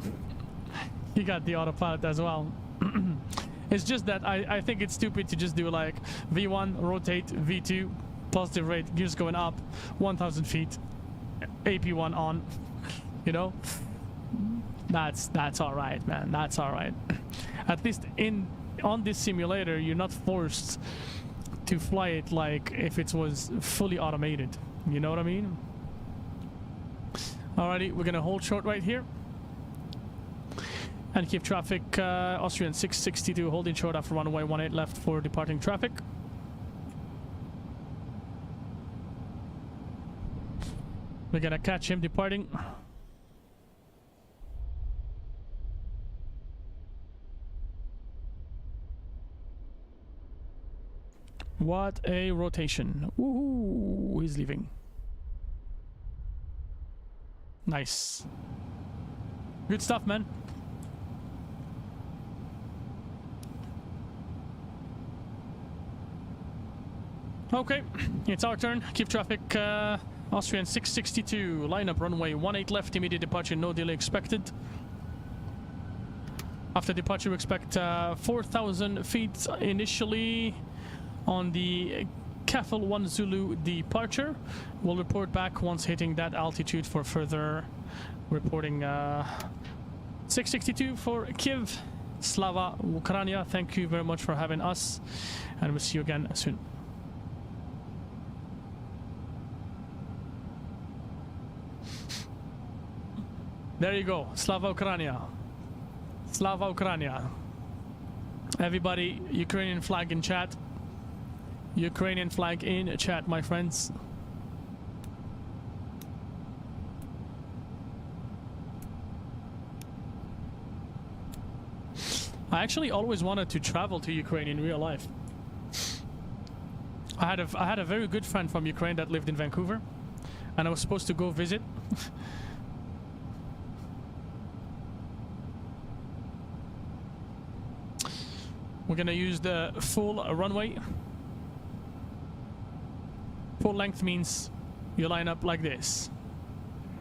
You got the autopilot as well. It's just that I think it's stupid to just do like V1, rotate, V2, positive rate, gears going up, 1,000 feet, AP1 on. You know? That's alright, man. That's alright. At least on this simulator, you're not forced to fly it like if it was fully automated. You know what I mean? Alrighty, we're gonna hold short right here and keep traffic. Austrian 662 holding short after runway 18 left for departing traffic. We're gonna catch him departing. What a rotation. Woohoo! He's leaving. Nice. Good stuff, man. Okay, it's our turn. Keep traffic. Austrian 662. Line up runway 18 left. Immediate departure. No delay expected. After departure, we expect 4,000 feet initially on the Kafel 1 Zulu departure. We'll report back once hitting that altitude for further reporting. 662 for Kyiv. Slava Ukraina. Thank you very much for having us, and we'll see you again soon. There you go. Slava Ukraina. Slava Ukraina. Everybody, Ukrainian flag in chat. Ukrainian flag in chat, my friends. I actually always wanted to travel to Ukraine in real life. I had a very good friend from Ukraine that lived in Vancouver, and I was supposed to go visit. We're gonna use the full runway. Full length means you line up like this.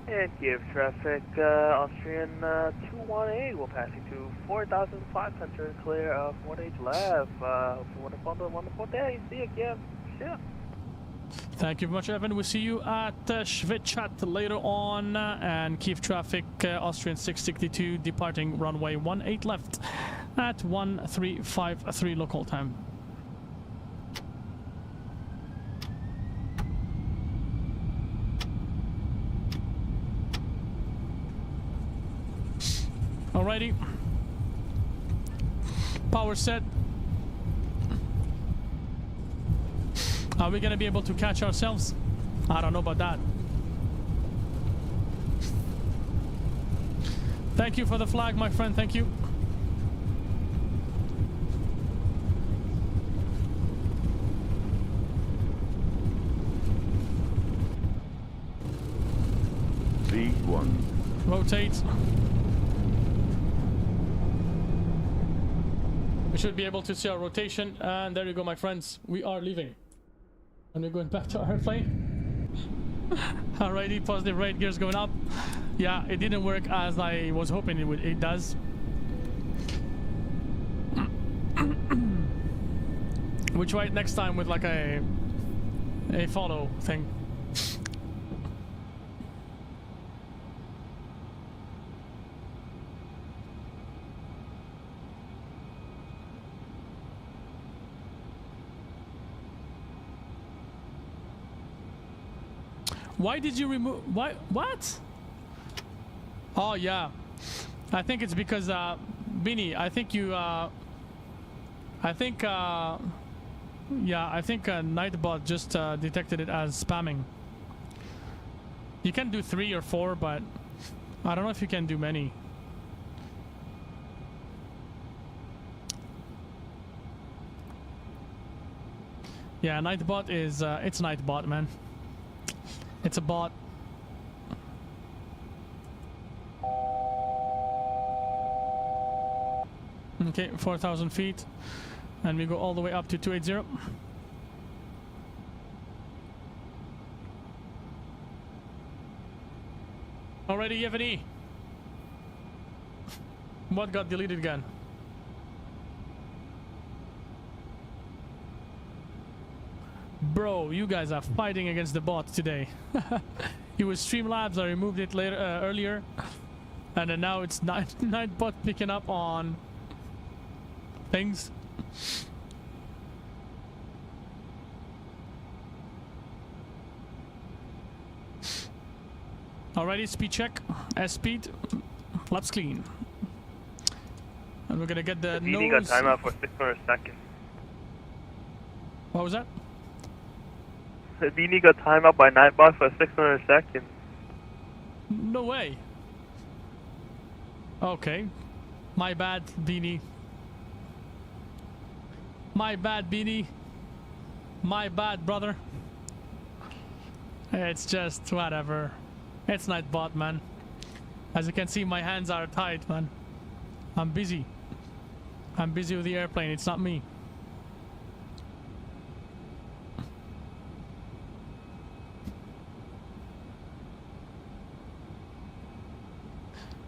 And Kyiv traffic, Austrian 218 will pass you to 4,500 clear of 48 left. Wonderful day. See you, Kyiv. Yeah. Thank you very much, Evan. We'll see you at Schwitschat later on. And Kyiv traffic, Austrian 662 departing runway 18 left at 1353 local time. Alrighty. Power set. Are we gonna be able to catch ourselves? I don't know about that. Thank you for the flag, my friend. Thank you. V1. Rotate. We should be able to see our rotation, and there you go, my friends. We are leaving, and we're going back to our airplane. Alrighty, positive rate, gears going up. Yeah, it didn't work as I was hoping it would. It does. We'll try it next time with like a follow thing. Why did you remove? Why? What? Oh yeah, I think it's because Beanie. I think you. Yeah, I think Nightbot just detected it as spamming. You can do 3 or 4, but I don't know if you can do many. Yeah, Nightbot is it's Nightbot, man. It's a bot. Okay, 4,000 feet. And we go all the way up to 280. Alrighty, Yevgeny. What got deleted again? Bro, you guys are fighting against the bot today. It was Streamlabs, I removed it later, earlier. And then now it's Nightbot picking up on things. Alrighty, speed check. S-speed. Laps clean. And we're gonna get the Beanie nose. got timeout for 600 seconds. What was that? The Beanie got timeout by Nightbot for 600 seconds. No way. Okay. My bad, Beanie. My bad, Beanie. My bad, brother. It's just whatever. It's Nightbot, man. As you can see, my hands are tied, man. I'm busy. I'm busy with the airplane. It's not me.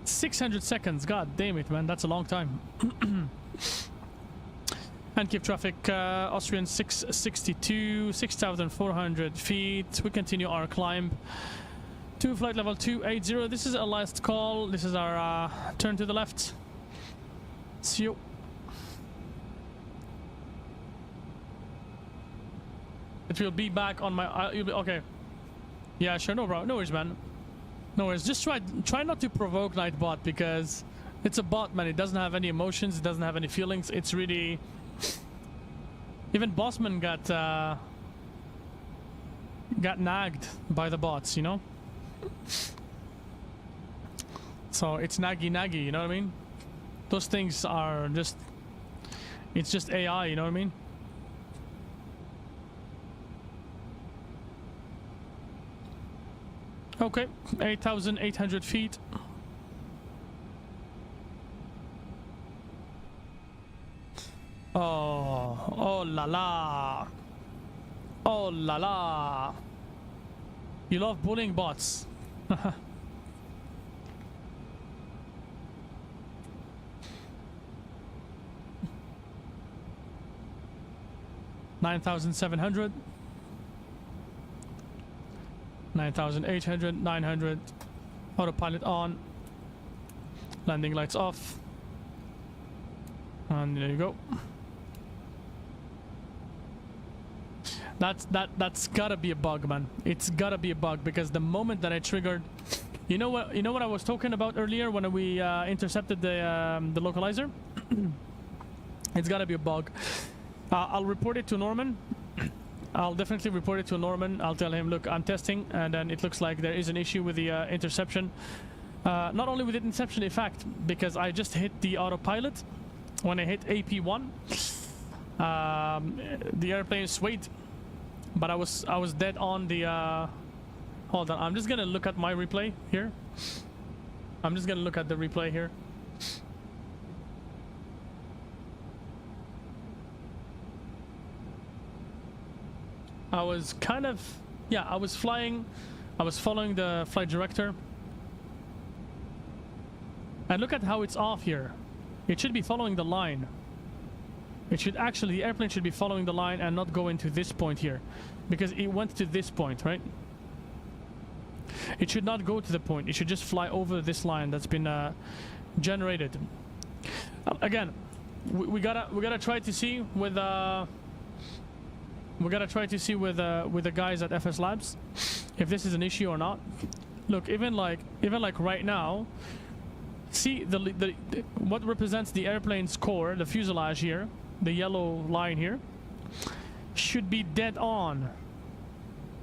"600 seconds, god damn it, man, that's a long time." And keep traffic, Austrian 662, 6,400 feet. We continue our climb to flight level 280. This is our last call. This is our turn to the left. See you. It will be back on my. You'll be okay. Yeah, sure, no, bro. No worries, man. No worries. Just try not to provoke Nightbot, because it's a bot, man. It doesn't have any emotions. It doesn't have any feelings. It's really. Even Bossman got nagged by the bots, you know. So it's naggy, you know what I mean? Those things are just. It's just AI, you know what I mean? Okay, 8,800 feet. Oh la la. Oh la la. You love bullying bots. 9,700. 9,800, 900. Autopilot on. Landing lights off. And there you go. That's gotta be a bug, man. It's gotta be a bug, because the moment that I triggered, you know what I was talking about earlier when we intercepted the localizer. It's gotta be a bug. I'll report it to Norman. I'll definitely report it to Norman. I'll tell him, look, I'm testing, and then it looks like there is an issue with the interception. Not only with the interception, in fact, because I just hit the autopilot. When I hit AP1, the airplane swayed, but I was dead on the. Hold on, I'm just gonna look at my replay here. I'm just gonna look at the replay here. I was kind of, yeah, I was flying, I was following the flight director. And look at how it's off here. It should be following the line. It should actually, the airplane should be following the line and not go into this point here. Because it went to this point, right? It should not go to the point. It should just fly over this line that's been generated. Again, we gotta try to see with we gotta try to see with the guys at FSLabs if this is an issue or not. Look, even like right now, see the what represents the airplane's core, the fuselage here, the yellow line here, should be dead on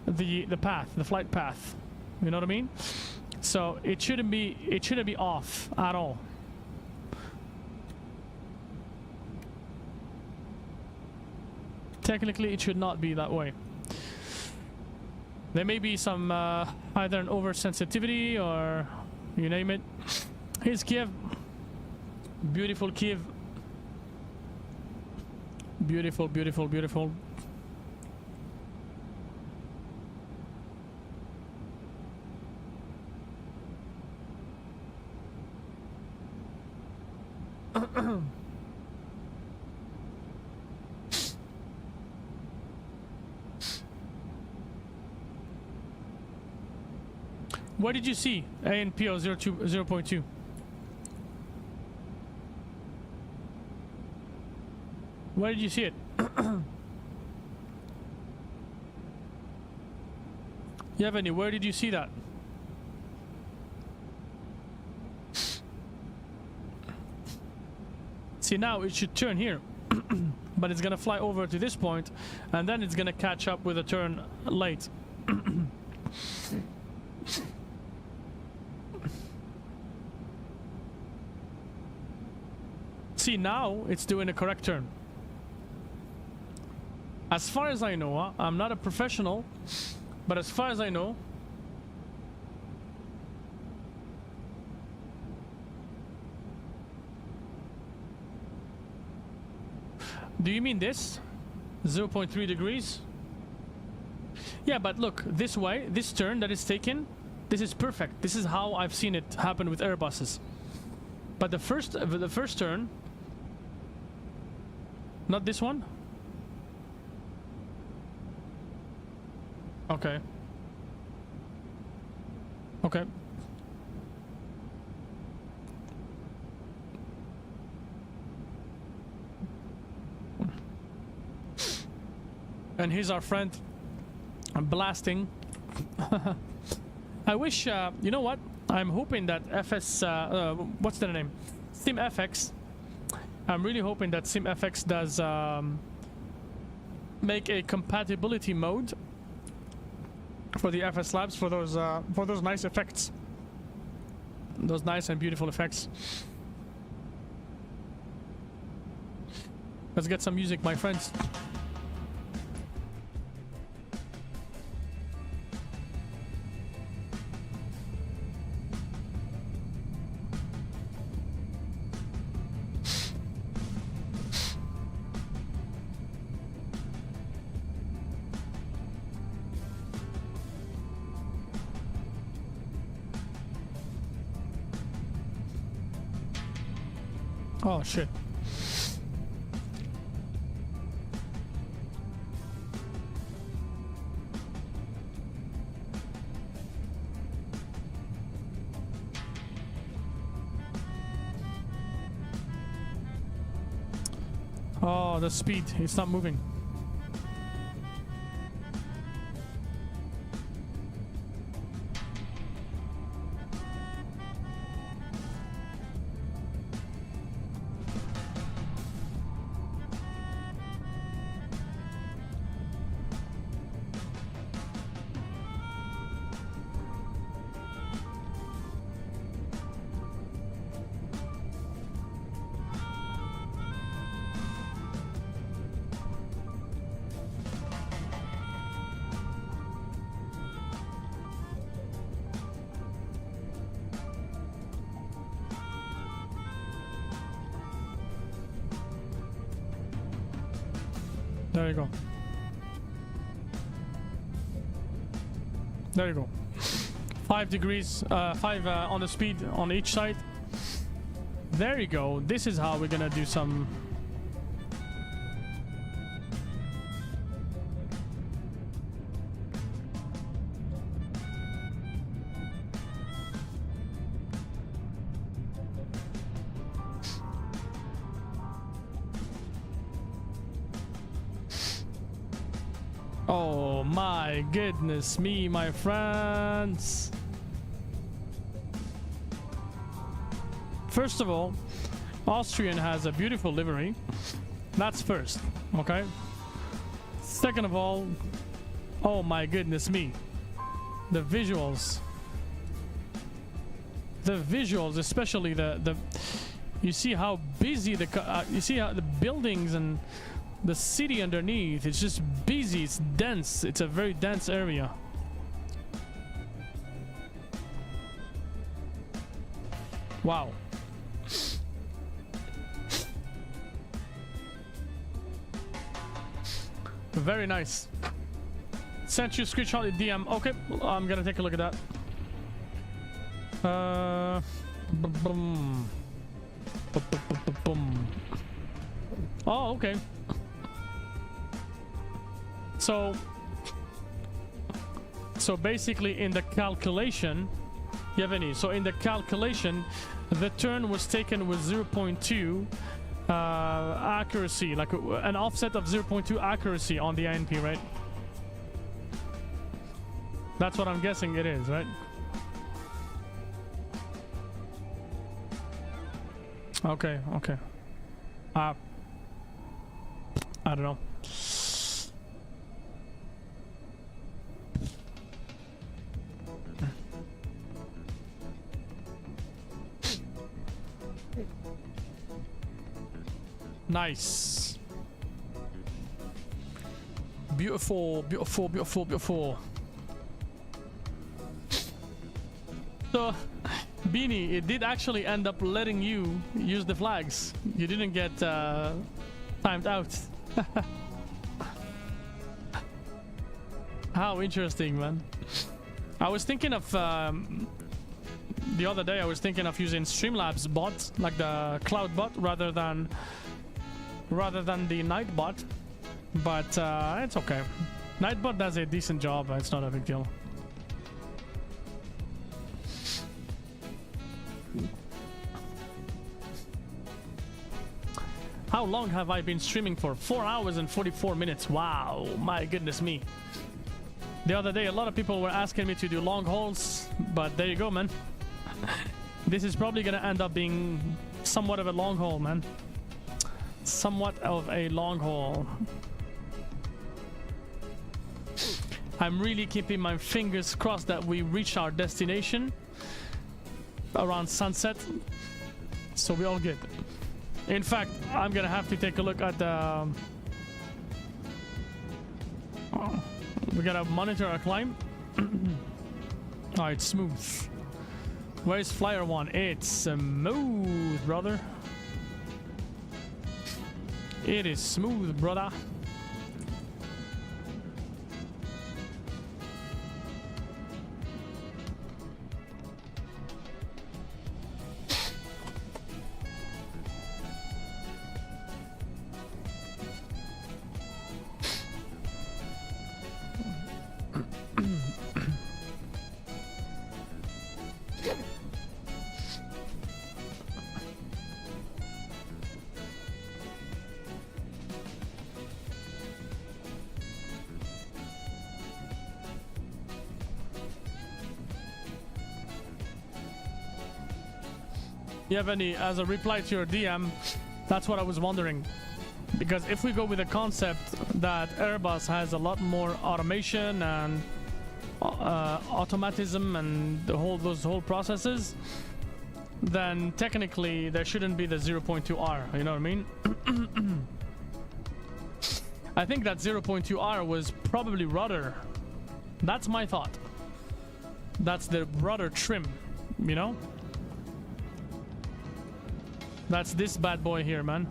the path, the flight path. You know what I mean? So it shouldn't be off at all. Technically, it should not be that way. There may be some either an oversensitivity or you name it. Here's Kyiv. Beautiful Kyiv. Beautiful, beautiful, beautiful. What did you see? ANPO 0.2. Where did you see it? Yevgeny, where did you see that? See, now it should turn here. But it's gonna fly over to this point, and then it's gonna catch up with a turn late. See, now it's doing a correct turn. As far as I know, I'm not a professional, but as far as I know, do you mean this? 0.3 degrees? Yeah, but look, this way, this turn that is taken, this is perfect. This is how I've seen it happen with Airbuses. But the first turn, not this one? Okay. Okay. And here's our friend blasting. I wish, you know what? I'm hoping that what's the name? SimFX. I'm really hoping that SimFX does make a compatibility mode for the FSLabs for those nice effects, those nice and beautiful effects. Let's get some music, my friends. Oh shit. Oh, the speed, it's not moving. There you go. There you go. 5 degrees, 5 on the speed on each side. There you go. This is how we're gonna do some. Oh my goodness me, my friends. First of all, Austrian has a beautiful livery. That's first, okay? Second of all, oh my goodness me. The visuals. The visuals, especially the you see how busy you see how the buildings and the city underneath, it's just busy, it's dense, it's a very dense area. Wow. Very nice. Sent you a screenshot in DM. Okay, I'm gonna take a look at that. Oh, okay. So basically in the calculation, so in the calculation, the turn was taken with 0.2 accuracy, like an offset of 0.2 accuracy on the INP, right? That's what I'm guessing it is, right? Okay, okay. I don't know. Nice. Beautiful, beautiful, beautiful, beautiful. So, Beanie, it did actually end up letting you use the flags. You didn't get timed out. How interesting, man. I was thinking of the other day I was thinking of using Streamlabs bot, like the cloud bot, rather than the Nightbot, but it's okay. Nightbot does a decent job. It's not a big deal. How long have I been streaming for? 4 hours and 44 minutes. Wow, my goodness me. The other day a lot of people were asking me to do long hauls, but there you go, man. This is probably gonna end up being somewhat of a long haul, man. Somewhat of a long haul. I'm really keeping my fingers crossed that we reach our destination around sunset, so we're all good. In fact, I'm gonna have to take a look at the we gotta monitor our climb. Oh, it's smooth. Where's Flyer 1? It's smooth, brother. It is smooth, brother. Yeah, Benny, as a reply to your DM, that's what I was wondering. Because if we go with the concept that Airbus has a lot more automation and automatism and those whole processes, then technically there shouldn't be the 0.2R, you know what I mean? I think that 0.2R was probably rudder. That's my thought. That's the rudder trim, you know? That's this bad boy here, man.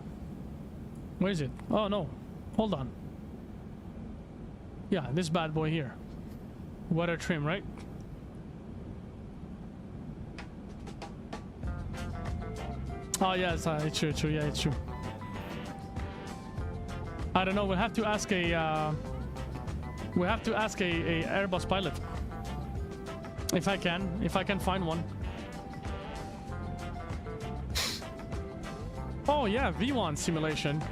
Where is it? Oh no, hold on. Yeah, this bad boy here. Rudder trim, right? Oh yes, it's true, yeah, it's true. I don't know. We'll have to ask a Airbus pilot if I can find one. Oh yeah, V1 simulation.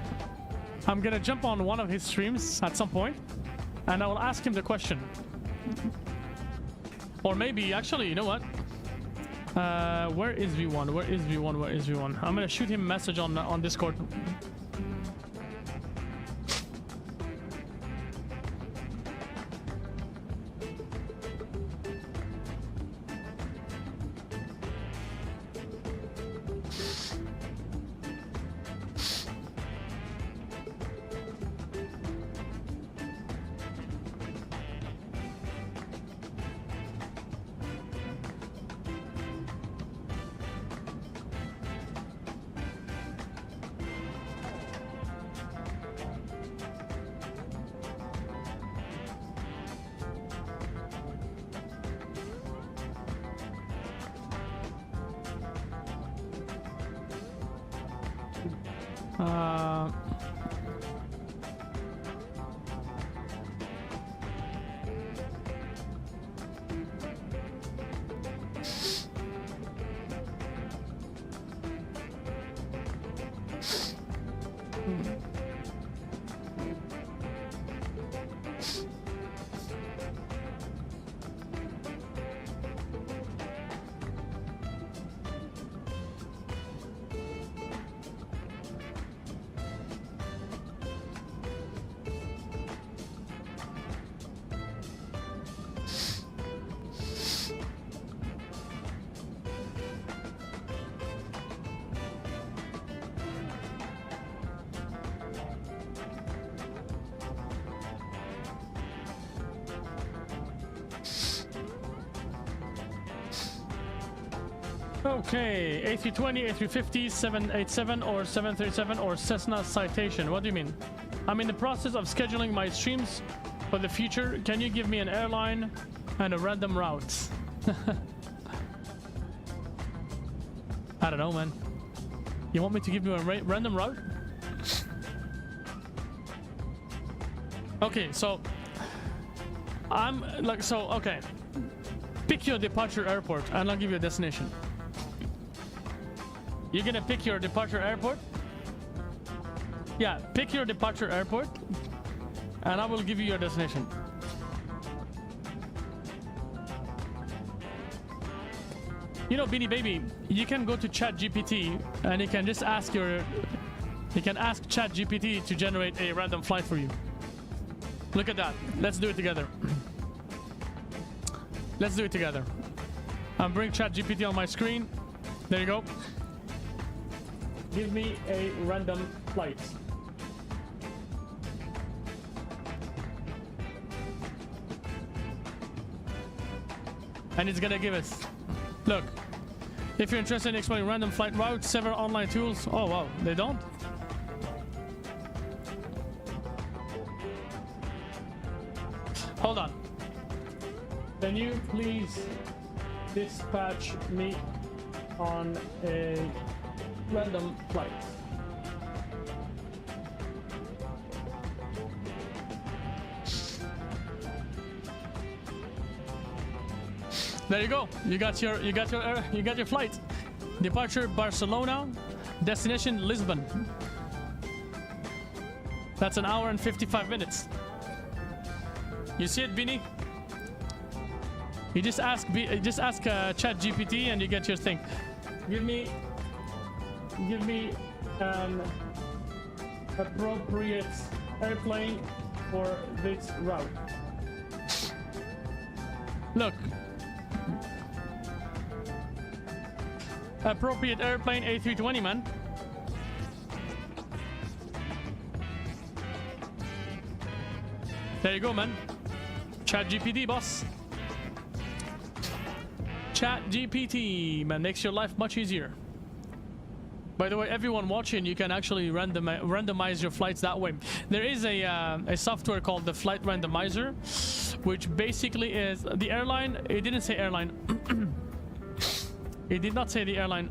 I'm gonna jump on one of his streams at some point, and I will ask him the question. Or maybe, actually, you know what? Where is V1? Where is V1? Where is V1? I'm gonna shoot him a message on Discord. Okay, A320, A350, 787 or 737 or Cessna Citation. What do you mean? I'm in the process of scheduling my streams for the future. Can you give me an airline and a random route? I don't know, man. You want me to give you a random route? Okay, so I'm like, so okay. Pick your departure airport and I'll give you a destination. You're gonna pick your departure airport? Yeah, pick your departure airport and I will give you your destination. You know, Beanie Baby, you can go to ChatGPT and you can just ask ChatGPT to generate a random flight for you. Look at that. Let's do it together. Let's do it together. I'm bringing ChatGPT on my screen. There you go. Give me a random flight. And it's gonna give us, look, if you're interested in exploring random flight routes, several online tools. Oh wow, they don't? Hold on. Can you please dispatch me on a random flight? There you go. You got your flight. Departure Barcelona, destination Lisbon. That's an hour and 55 minutes. You see it, Beanie? You just ask ChatGPT and you get your thing. Give me give me an appropriate airplane for this route. Look. Appropriate airplane A320, man. There you go, man. Chat GPT, boss. Chat GPT, man, makes your life much easier. By the way, everyone watching, you can actually randomize your flights that way. There is a software called the Flight Randomizer, which basically is the airline. It didn't say airline. It did not say the airline.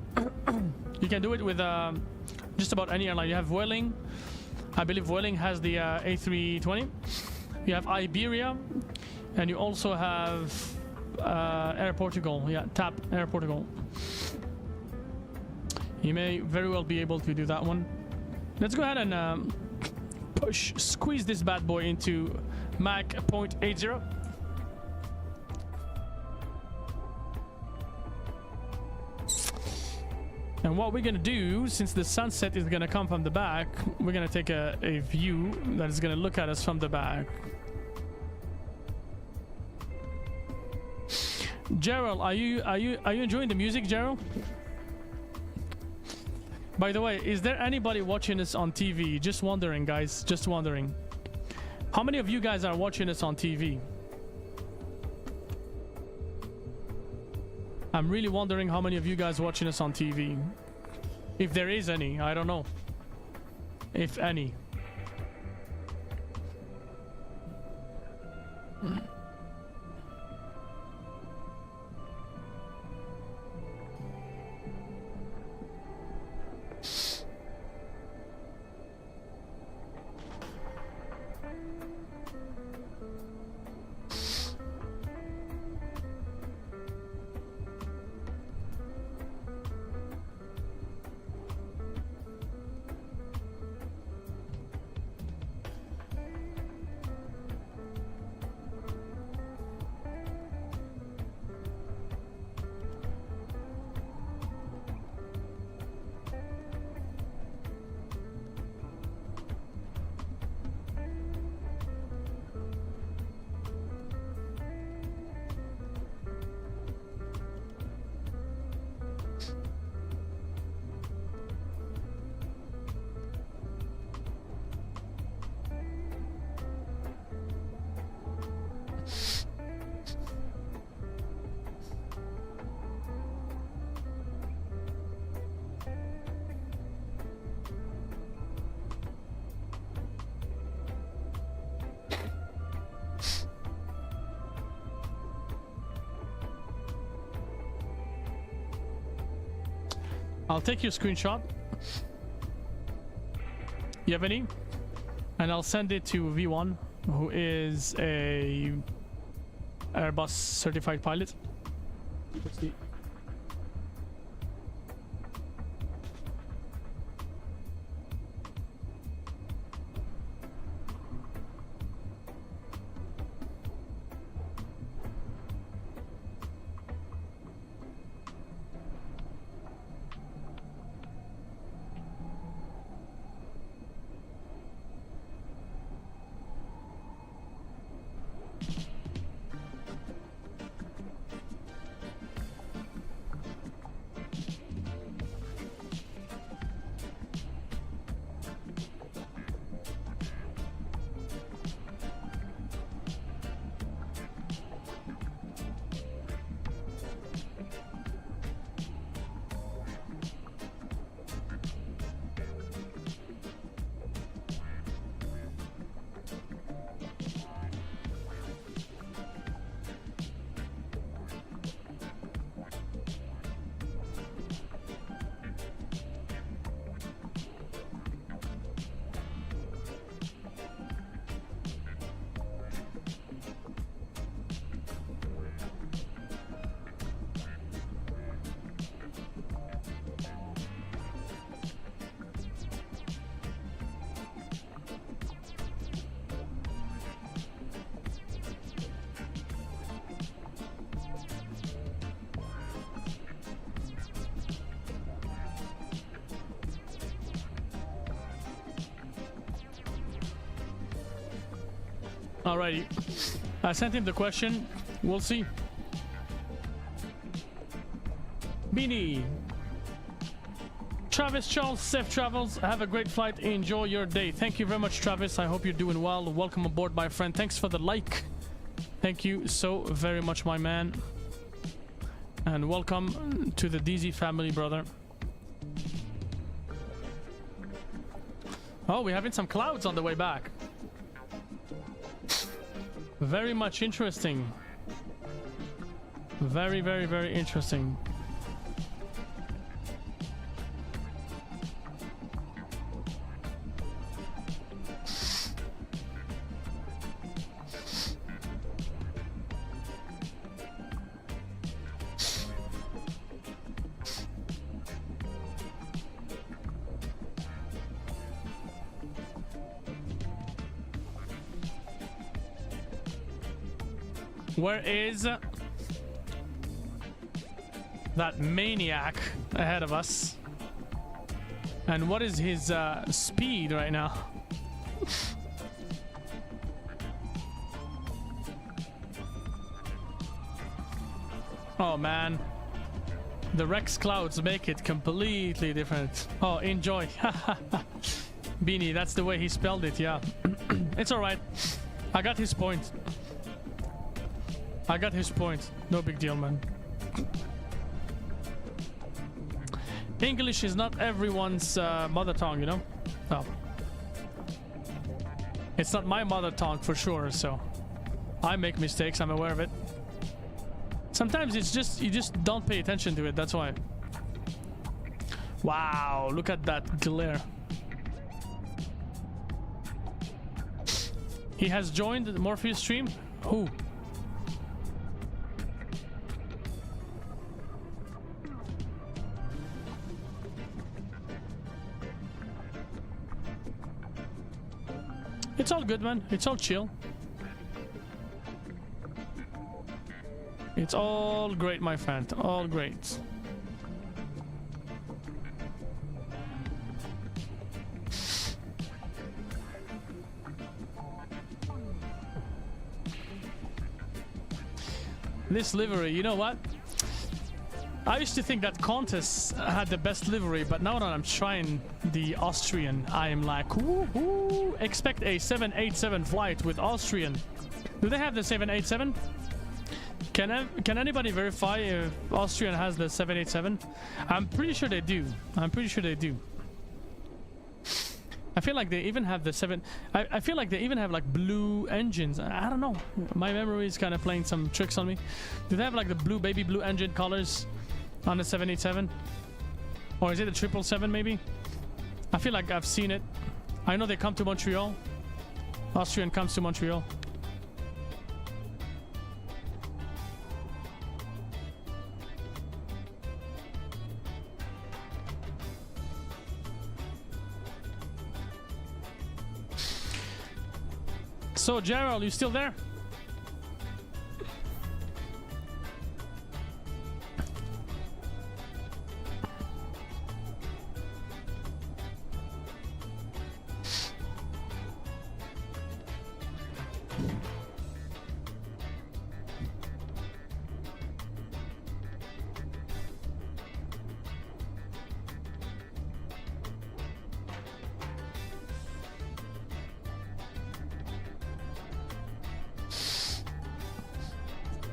You can do it with just about any airline. You have Vueling. I believe Vueling has the A320. You have Iberia, and you also have Air Portugal. Yeah, TAP Air Portugal. You may very well be able to do that one. Let's go ahead and squeeze this bad boy into Mach 0.80. And what we're gonna do, since the sunset is gonna come from the back, we're gonna take a view that is gonna look at us from the back. Gerald, are you enjoying the music, Gerald? By the way, is there anybody watching this on TV? Just wondering, guys. Just wondering. How many of you guys are watching this on TV? I'm really wondering how many of you guys watching this on TV. If there is any, I don't know. If any. I'll take your screenshot. You have any? And I'll send it to V1, who is a Airbus certified pilot. Let's see. Alrighty. I sent him the question. We'll see. Beanie. Travis Charles, safe travels. Have a great flight. Enjoy your day. Thank you very much, Travis. I hope you're doing well. Welcome aboard, my friend. Thanks for the like. Thank you so very much, my man. And welcome to the DZ family, brother. Oh, we're having some clouds on the way back. Very much interesting. Very, very, very interesting. Where is that maniac ahead of us? And what is his speed right now? Oh man, the Rex clouds make it completely different. Oh, enjoy. Beanie, that's the way he spelled it, yeah. It's alright. I got his point. I got his point. No big deal, man. English is not everyone's mother tongue, you know? No. It's not my mother tongue for sure, so I make mistakes, I'm aware of it. Sometimes it's just, you just don't pay attention to it, that's why. Wow, look at that glare. He has joined the Morpheus stream? Who? It's all good, man. It's all chill. It's all great, my friend. All great. This livery, you know what? I used to think that Qantas had the best livery, but now that I'm trying the Austrian, I am like, woo-hoo, expect a 787 flight with Austrian. Do they have the 787? Can anybody verify if Austrian has the 787? I'm pretty sure they do. I'm pretty sure they do. I feel like they even have the I feel like they even have like blue engines. I don't know. My memory is kind of playing some tricks on me. Do they have like the blue, baby blue engine colors on the 787? Or is it a 777 maybe? I feel like I've seen it. I know they come to Montreal. Austrian comes to Montreal. So Gerald, you still there?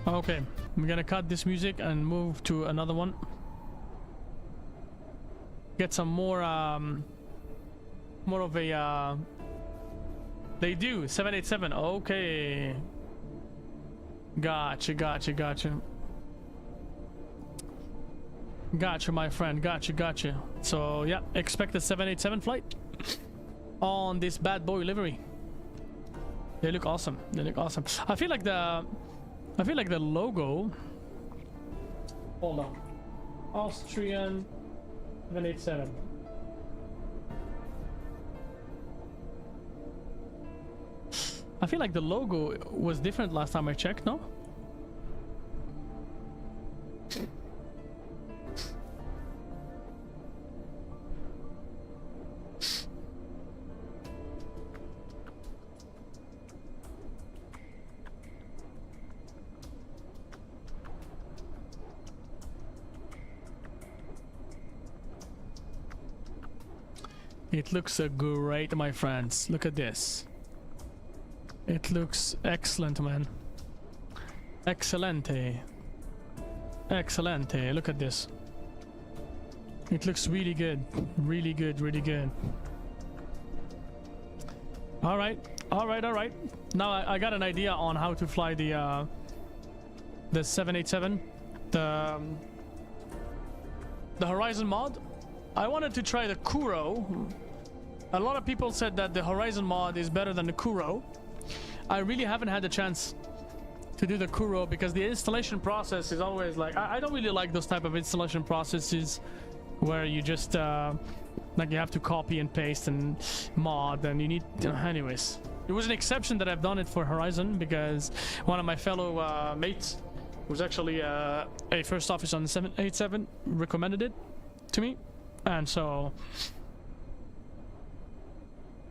Okay, we're gonna cut this music and move to another one. Get some more of a they do 787. Okay, gotcha, my friend, gotcha. So yeah, expect a 787 flight on this bad boy livery. They look awesome. I feel like the logo. Hold on. Austrian 787. I feel like the logo was different last time I checked, no? It looks great, my friends. Look at this. It looks excellent, man. Excelente. Excelente. Look at this. It looks really good. Really good, really good. Alright. Alright, alright. Now I got an idea on how to fly the 787. The Horizon mod. I wanted to try the Kuro. A lot of people said that the Horizon mod is better than the Kuro. I really haven't had the chance to do the Kuro because the installation process is always like... I don't really like those type of installation processes where you just like you have to copy and paste and mod and you need... anyways. It was an exception that I've done it for Horizon because one of my fellow mates who's actually a first officer on the 787 recommended it to me. And so,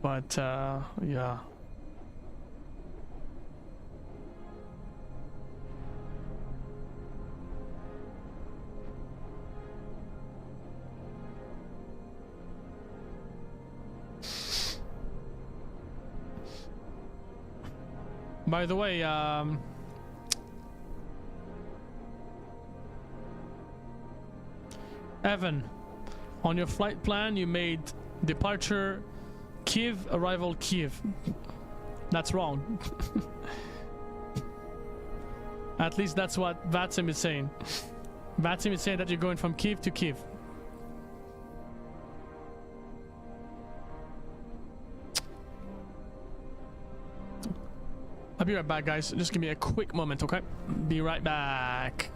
but yeah. By the way, Evan, on your flight plan, you made departure Kyiv, arrival Kyiv. That's wrong. At least that's what Vatsim is saying. Vatsim is saying that you're going from Kyiv to Kyiv. I'll be right back, guys. Just give me a quick moment, okay? Be right back.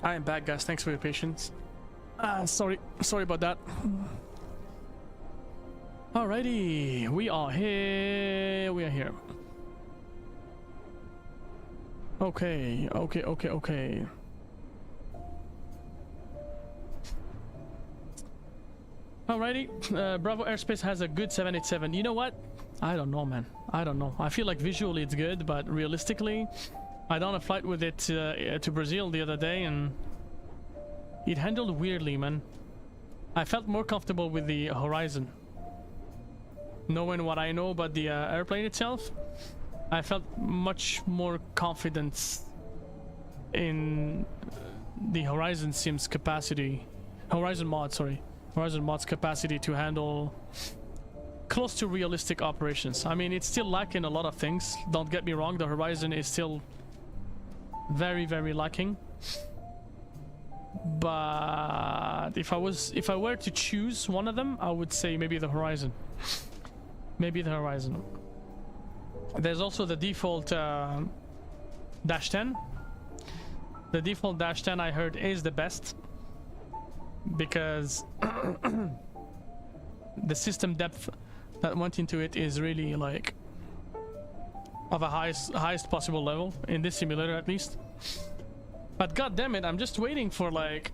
I am back, guys. Thanks for your patience. Sorry about that. Alrighty, we are here. We are here. Okay. Alrighty, Bravo Airspace has a good 787. You know what? I don't know, man. I don't know. I feel like visually it's good, but realistically, I done a flight with it to Brazil the other day and it handled weirdly, man. I felt more comfortable with the Horizon. Knowing what I know about the airplane itself, I felt much more confidence in the Horizon Sim's capacity. Horizon Mod's capacity to handle close to realistic operations. I mean, it's still lacking a lot of things. Don't get me wrong, the Horizon is still very, very lacking. But if I were to choose one of them, I would say maybe the Horizon. Maybe the Horizon. There's also the default Dash 10. The default Dash 10 I heard is the best because the system depth that went into it is really like of a highest possible level in this simulator at least. But god damn it, I'm just waiting for like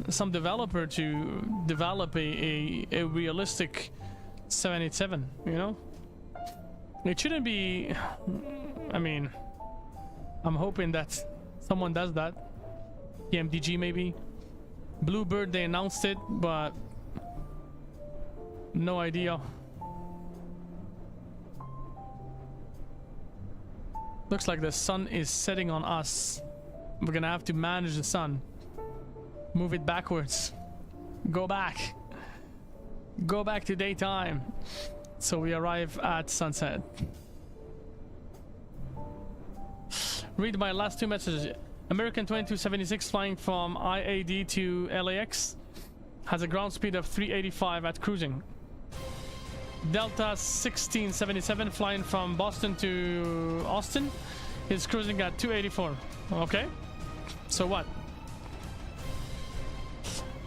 some developer to develop a realistic 787, you know? It shouldn't be... I mean, I'm hoping that someone does that. PMDG maybe. Bluebird, they announced it, but no idea. Looks like the sun is setting on us. We're gonna have to manage the sun. Move it backwards. Go back. Go back to daytime. So we arrive at sunset. Read my last two messages. American 2276 flying from IAD to LAX has a ground speed of 385 at cruising. Delta 1677 flying from Boston to Austin is cruising at 284. Okay, so what?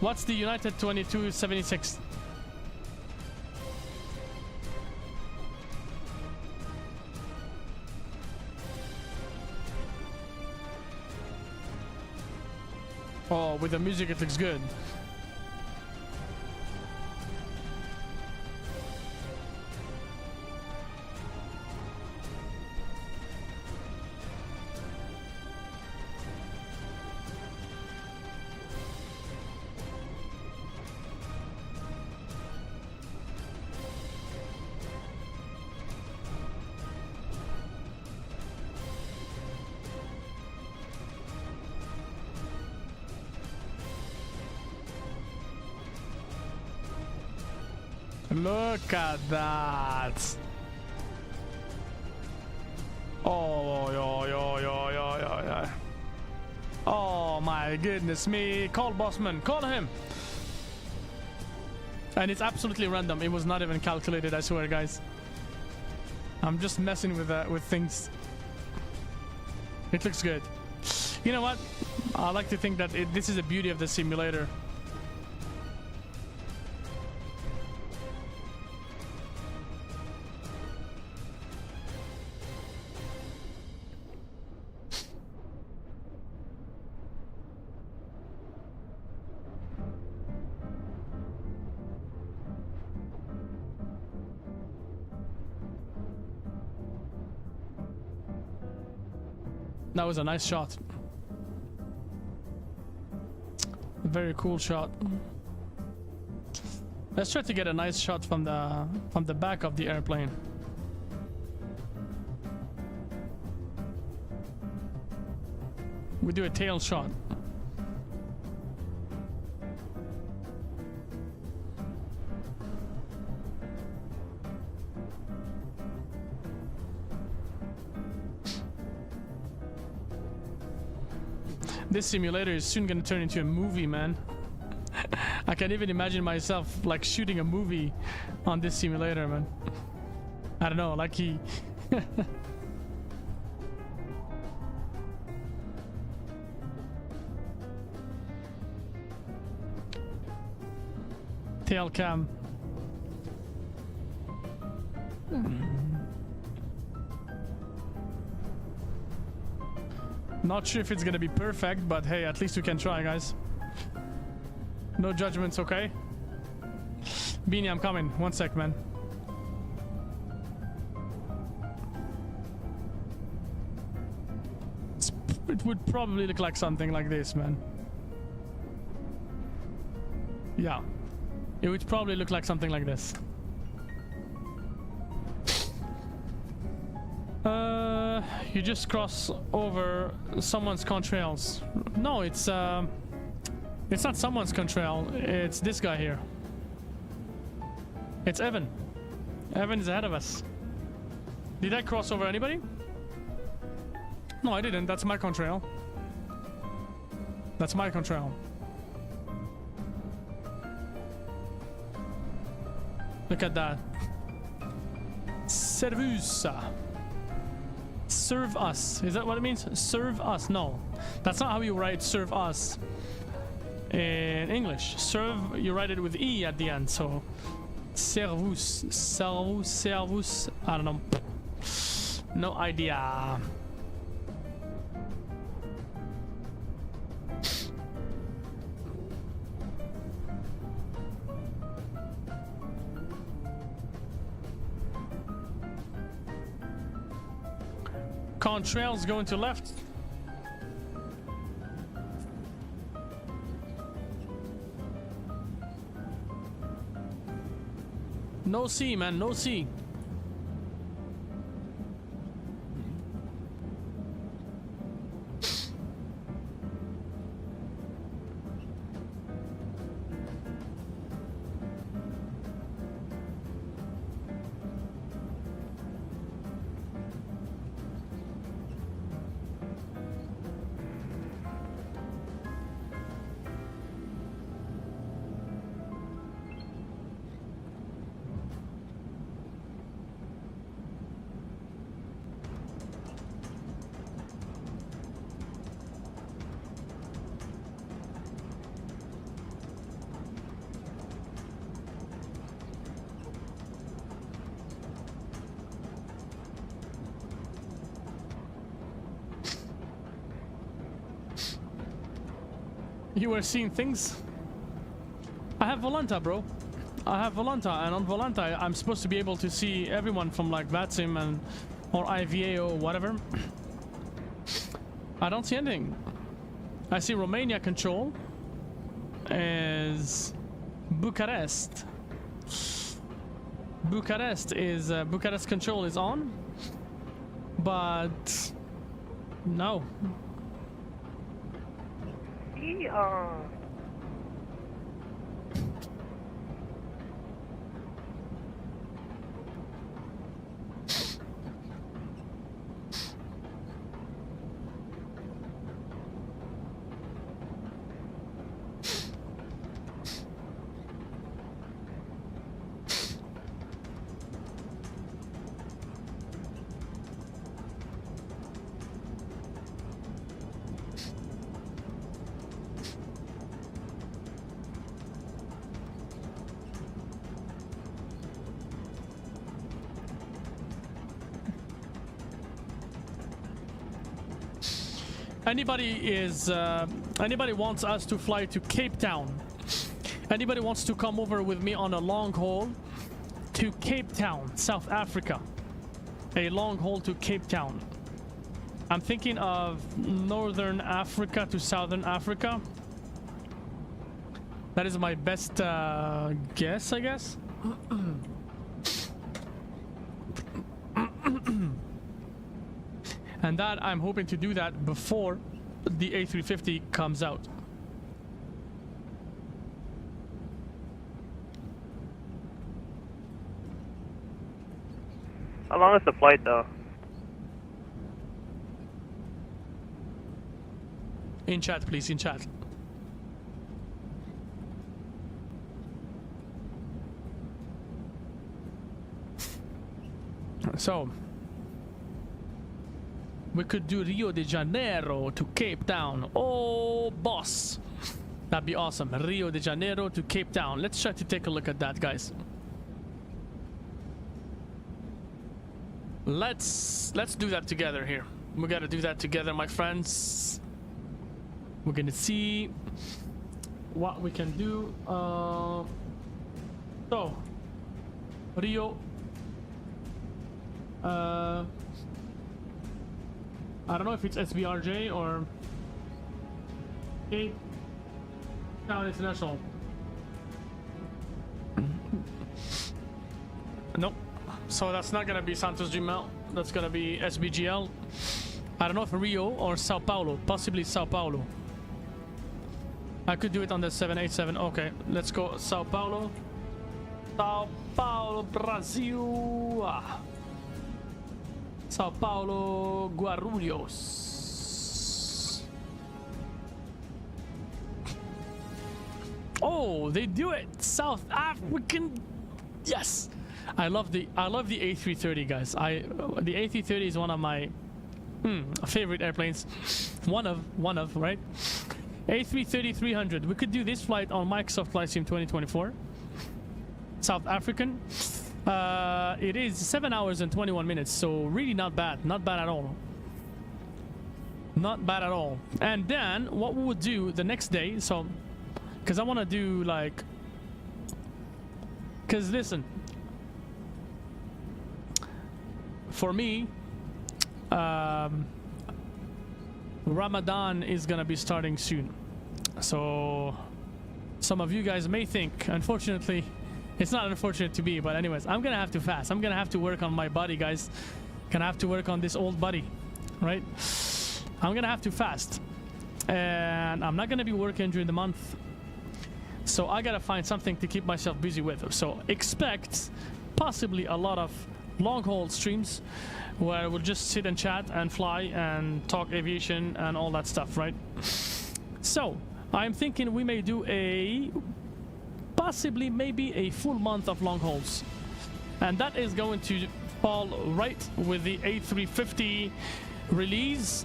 What's the United 2276? Oh, with the music it looks good. Look at that. Oh, yo. Oh my goodness me. Call Bossman. Call him. And it's absolutely random. It was not even calculated, I swear, guys. I'm just messing with things. It looks good. You know what? I like to think that this is the beauty of the simulator. That was a nice shot. A very cool shot. Let's try to get a nice shot from the back of the airplane. We do a tail shot. This simulator is soon gonna turn into a movie, man. I can't even imagine myself like shooting a movie on this simulator, man. I don't know, like he... Tail cam. Not sure if it's gonna be perfect, but hey, at least we can try, guys. No judgments, okay? Beanie, I'm coming. One sec, man. It would probably look like something like this, man. Yeah. It would probably look like something like this. You just cross over someone's contrails. No, it's not someone's contrail. It's this guy here. It's Evan. Evan is ahead of us. Did I cross over anybody? No, I didn't. That's my contrail. That's my contrail. Look at that. Servus. Serve us. Is that what it means? Serve us. No. That's not how you write serve us in English. Serve, you write it with E at the end. So, servus. Servus. Servus. I don't know. No idea. Contrails going to left. No C, man, no C. You were seeing things? I have Volanta, bro. I have Volanta, and on Volanta I'm supposed to be able to see everyone from like VATSIM and or IVA or whatever. I don't see anything. I see Romania control is Bucharest. Bucharest control is on, but no. Anybody wants us to fly to Cape Town? Anybody wants to come over with me on a long haul to Cape Town, South Africa? A long haul to Cape Town. I'm thinking of Northern Africa to Southern Africa. That is my best guess, I guess. And that I'm hoping to do that before the A350 comes out. How long is the flight though? In chat, please, in chat. So we could do Rio de Janeiro to Cape Town. Oh, boss. That'd be awesome. Rio de Janeiro to Cape Town. Let's try to take a look at that, guys. Let's do that together here. We gotta do that together, my friends. We're gonna see what we can do. So Rio. I don't know if it's SBRJ or Cape Town International. Nope. So that's not gonna be Santos Dumont. That's gonna be SBGL. I don't know if Rio or Sao Paulo. Possibly Sao Paulo. I could do it on the 787. Okay, let's go Sao Paulo. Sao Paulo, Brazil. Sao Paulo, Guarulhos. Oh, they do it. South African. Yes. I love the A330, guys. The A330 is one of my favorite airplanes. One of, right? A330-300. We could do this flight on Microsoft Flight Sim 2024. South African. It is 7 hours and 21 minutes, so really not bad. Not bad at all. Not bad at all. And then what we would do the next day, so because I want to do like, because listen, for me Ramadan is gonna be starting soon. So some of you guys may think, unfortunately, it's not unfortunate to be, but anyways, I'm gonna have to fast. I'm gonna have to work on my body, guys. Gonna have to work on this old body, right? I'm gonna have to fast, and I'm not gonna be working during the month, so I gotta find something to keep myself busy with. So expect possibly a lot of long haul streams where we'll just sit and chat and fly and talk aviation and all that stuff, right? So I'm thinking we may do possibly maybe a full month of long hauls, and that is going to fall right with the A350 release.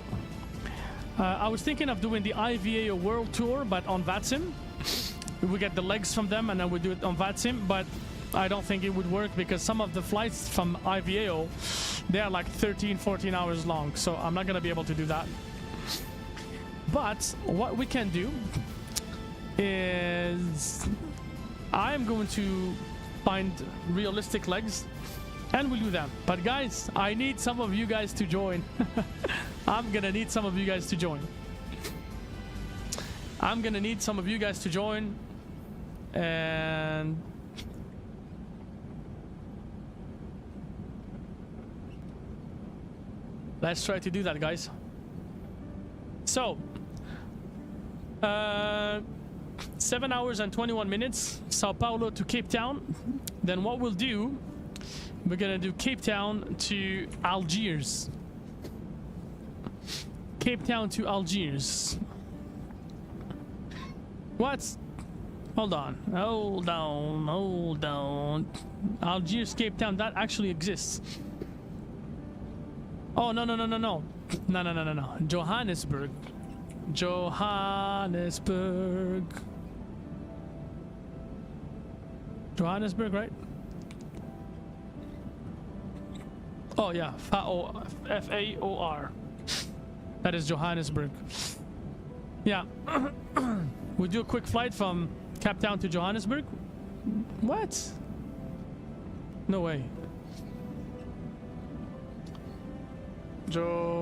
I was thinking of doing the IVAO World Tour, but on VATSIM. We get the legs from them and then we do it on VATSIM, but I don't think it would work because some of the flights from IVAO, they are like 13-14 hours long, so I'm not gonna be able to do that. But what we can do is I'm going to find realistic legs and we'll do that. But guys, I need some of you guys to join. I'm gonna need some of you guys to join. I'm gonna need some of you guys to join, and let's try to do that, guys. So 7 hours and 21 minutes, Sao Paulo to Cape Town. Then what we'll do, we're gonna do Cape Town to Algiers. Cape Town to Algiers. What? Hold on. Hold on. Hold on. Algiers, Cape Town, that actually exists. Oh, no, no, no, no, no. No, no, no, no, no. Johannesburg. Johannesburg. Johannesburg, right? Oh, yeah. F-A-O-R. That is Johannesburg. Yeah. We do a quick flight from Cape Town to Johannesburg. What? No way. Johannesburg.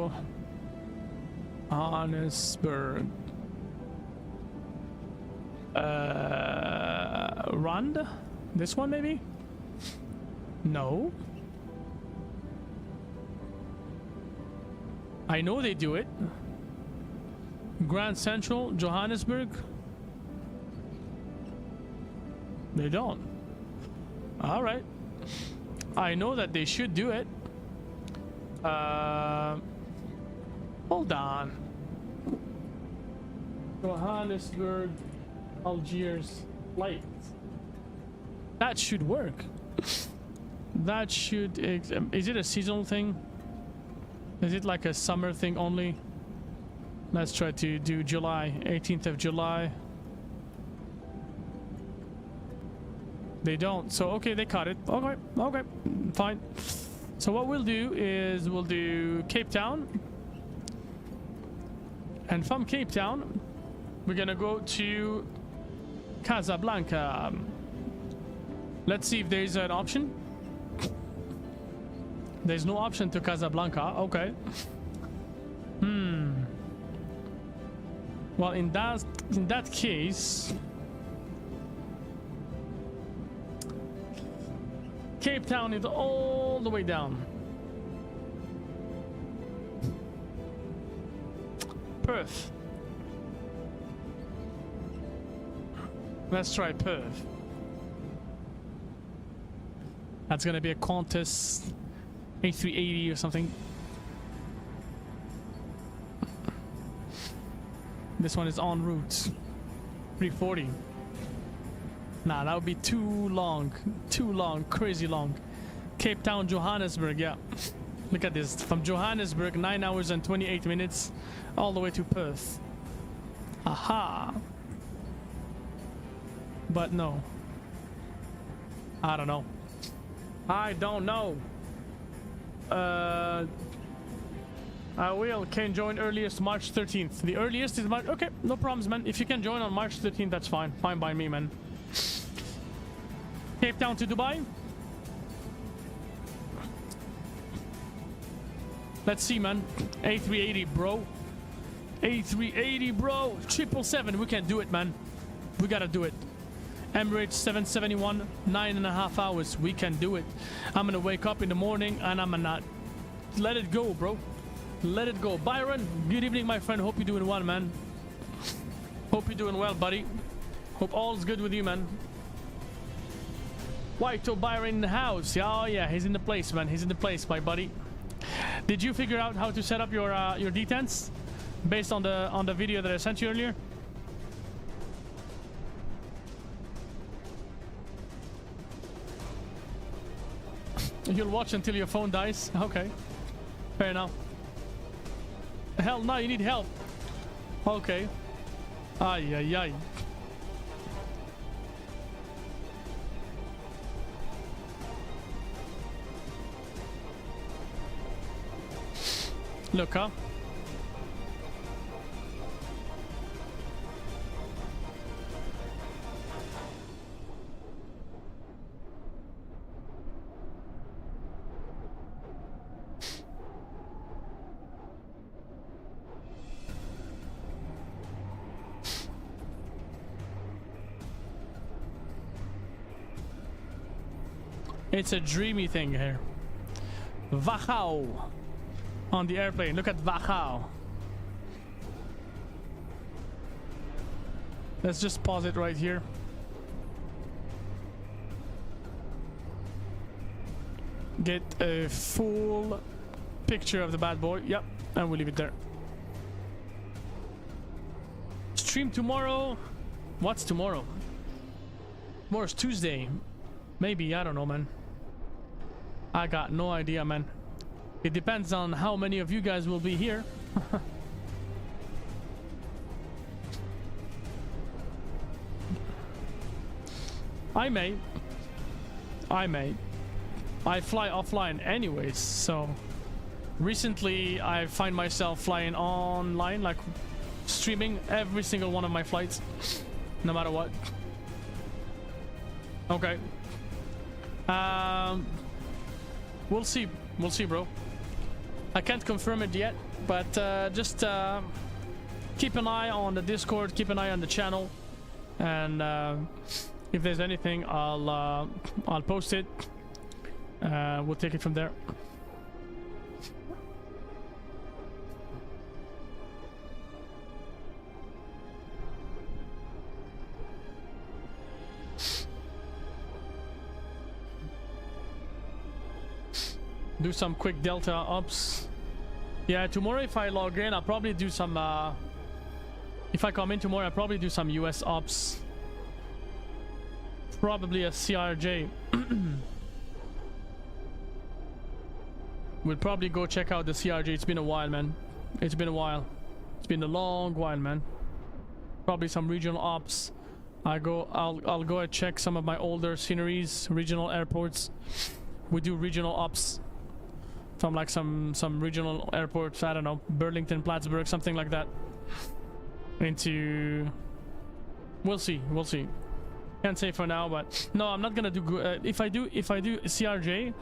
Rwanda? This one maybe? No. I know they do it. Grand Central, Johannesburg. They don't. All right. I know that they should do it. Hold on. Johannesburg, Algiers flight. That should work. That should. Is it a seasonal thing? Is it like a summer thing only? Let's try to do July, 18th of July. They don't. So, okay, they cut it. Okay, okay, fine. So what we'll do is we'll do Cape Town. And from Cape Town, we're gonna go to Casablanca. Let's see if there's an option. There's no option to Casablanca. Okay. Well, in that case, Cape Town is all the way down. Perth. Let's try Perth. That's gonna be a Qantas A380 or something. This one is en route. 340. Nah, that would be too long. Too long. Crazy long. Cape Town, Johannesburg, yeah. Look at this. From Johannesburg, 9 hours and 28 minutes, all the way to Perth. Aha. But no. I don't know. I don't know. I will. Can join earliest March 13th. The earliest is March. Okay, no problems, man. If you can join on March 13th, that's fine. Fine by me, man. Cape Town to Dubai. Let's see, man. A380, bro. A380, bro. 777. We can do it, man. We gotta do it. Emirates 771, 9.5 hours. We can do it. I'm gonna wake up in the morning and I'm gonna let it go, bro. Let it go. Byron, good evening, my friend. Hope you're doing well, man. Hope you're doing well, buddy. Hope all's good with you, man. White to Byron in the house. Oh yeah, he's in the place, man. He's in the place, my buddy. Did you figure out how to set up your detents based on the video that I sent you earlier? You'll watch until your phone dies. Okay, fair enough. Hell no, you need help. Okay. Ay ay ay. Look, huh? It's a dreamy thing here. Wachau on the airplane. Look at Wachau. Let's just pause it right here. Get a full picture of the bad boy. Yep, and we'll leave it there. Stream tomorrow. What's tomorrow? Tomorrow's Tuesday. Maybe, I don't know, man. I got no idea, man. It depends on how many of you guys will be here. I may. I fly offline anyways, so recently I find myself flying online, like streaming every single one of my flights, no matter what. Okay. We'll see, bro. I can't confirm it yet, but just keep an eye on the Discord, keep an eye on the channel, and if there's anything, I'll post it. We'll take it from there. Do some quick Delta ops. Yeah, tomorrow if I log in, I'll probably do some if I come in tomorrow, I'll probably do some US ops. Probably a CRJ. We'll probably go check out the CRJ. It's been a while, man. It's been a while. It's been a long while, man. Probably some regional ops. I'll go and check some of my older sceneries, regional airports. We do regional ops from like some regional airports, I don't know, Burlington, Plattsburgh, something like that. Into, we'll see. Can't say for now, but no, I'm not gonna do. If I do CRJ,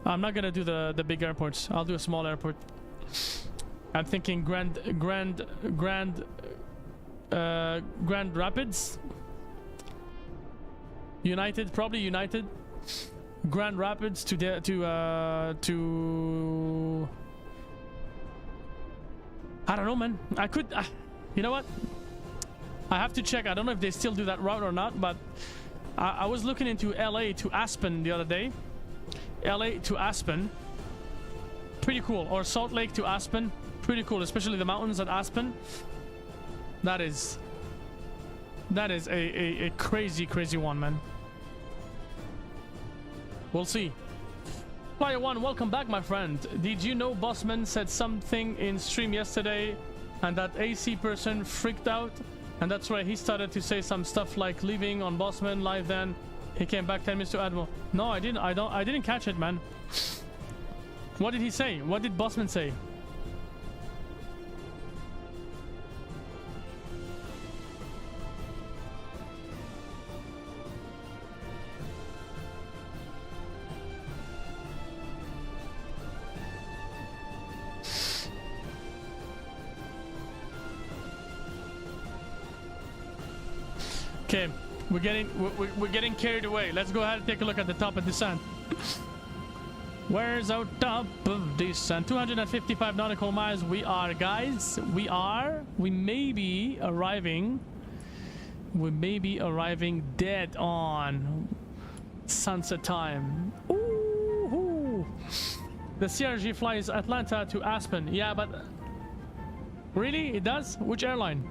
I'm not gonna do the big airports. I'll do a small airport. I'm thinking Grand Rapids, United, probably United. Grand Rapids to I don't know, man. I could you know what, I have to check. I don't know if they still do that route or not, but I was looking into LA to Aspen the other day. LA to Aspen, pretty cool. Or Salt Lake to Aspen, pretty cool, especially the mountains at Aspen. That is a crazy one, man. We'll see. Flyer One, welcome back, my friend. Did you know Bossman said something in stream yesterday and that AC person freaked out? And that's why he started to say some stuff like leaving on Bossman live, then he came back 10 minutes to Admiral. No, I didn't catch it, man. What did he say? What did Bossman say? Okay, we're getting carried away. Let's go ahead and take a look at the top of descent. Where's our top of descent? 255 nautical miles. We are, guys. We may be arriving. We may be arriving dead on sunset time. Ooh. The CRJ flies Atlanta to Aspen. Yeah, but really, it does? Which airline?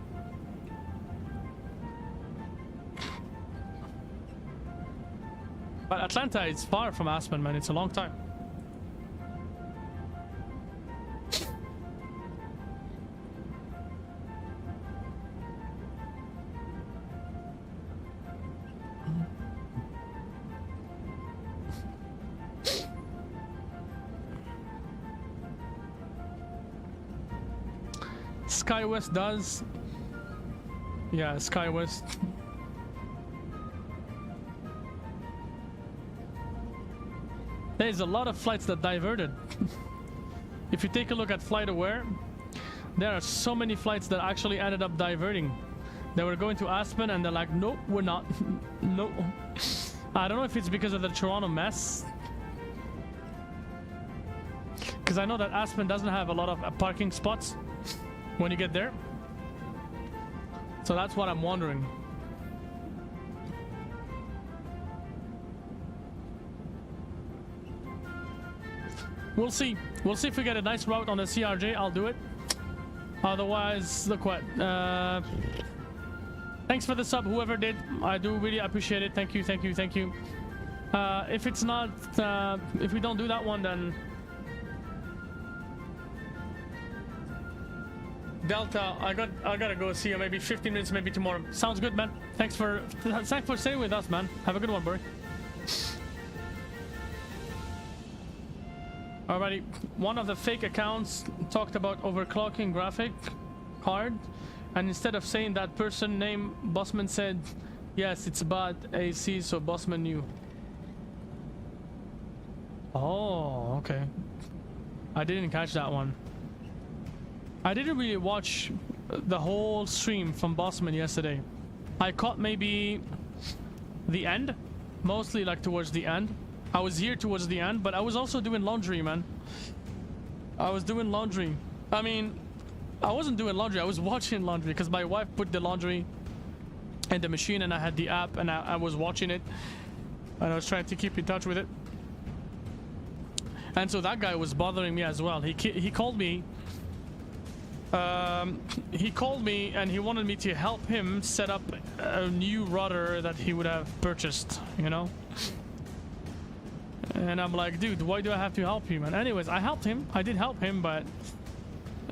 But Atlanta is far from Aspen, man. It's a long time. SkyWest does. Yeah, SkyWest. There's a lot of flights that diverted. If you take a look at FlightAware, there are so many flights that actually ended up diverting. They were going to Aspen and they're like, nope, we're not. Nope. I don't know if it's because of the Toronto mess. Because I know that Aspen doesn't have a lot of parking spots when you get there. So that's what I'm wondering. We'll see. We'll see if we get a nice route on the CRJ. I'll do it. Otherwise, look what. Thanks for the sub, whoever did. I do really appreciate it. Thank you, thank you, thank you. If it's not, if we don't do that one, then Delta, I gotta go see you. Maybe 15 minutes, maybe tomorrow. Sounds good, man. Thanks for staying with us, man. Have a good one, bro. Alrighty, one of the fake accounts talked about overclocking graphic card, and instead of saying that person name, Bossman said, yes, it's about AC, so Bossman knew. Oh, okay. I didn't catch that one. I didn't really watch the whole stream from Bossman yesterday. I caught maybe the end, mostly like towards the end. I was here towards the end, but I was also doing laundry, man. I was doing laundry. I mean, I wasn't doing laundry, I was watching laundry because my wife put the laundry in the machine and I had the app and I was watching it and I was trying to keep in touch with it. And so that guy was bothering me as well. He called me. He called me and he wanted me to help him set up a new router that he would have purchased, you know? And I'm like, dude, why do I have to help you, man? Anyways, I helped him. I did help him, but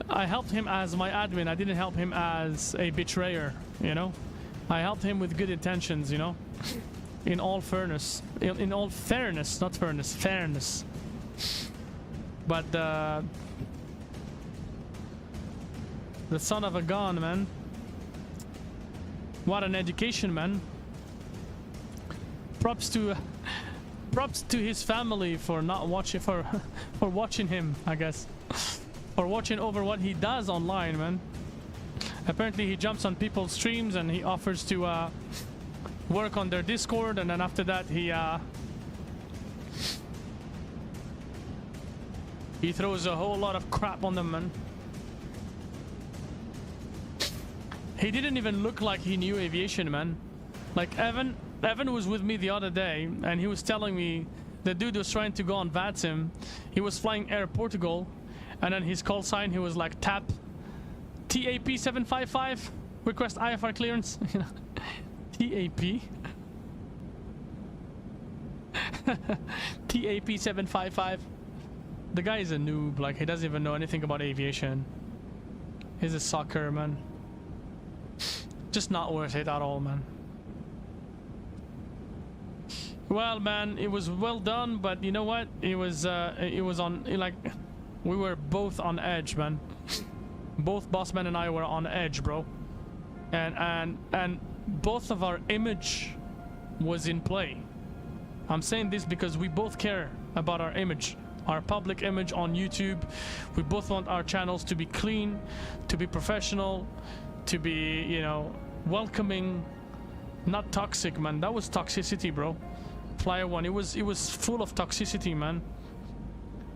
I helped him as my admin. I didn't help him as a betrayer, you know? I helped him with good intentions, you know? In all fairness. In all fairness, not fairness, fairness. But, the son of a gun, man. What an education, man. Props to his family for not watching, for watching him, I guess. For watching over what he does online, man. Apparently he jumps on people's streams and he offers to work on their Discord, and then after that he throws a whole lot of crap on them, man. He didn't even look like he knew aviation, man. Like Evan was with me the other day and he was telling me the dude was trying to go on VATSIM. He was flying Air Portugal and then his call sign, he was like TAP 755 request IFR clearance. TAP TAP 755. The guy is a noob, like he doesn't even know anything about aviation. He's a sucker, man. Just not worth it at all, man. Well, man, it was well done, but you know what? It was on, like, we were both on edge, man. Both Bossman and I were on edge, bro. And both of our image was in play. I'm saying this because we both care about our image, our public image on YouTube. We both want our channels to be clean, to be professional, to be, you know, welcoming, Not toxic, man. That was toxicity, bro. Flyer 1, it was full of toxicity, man.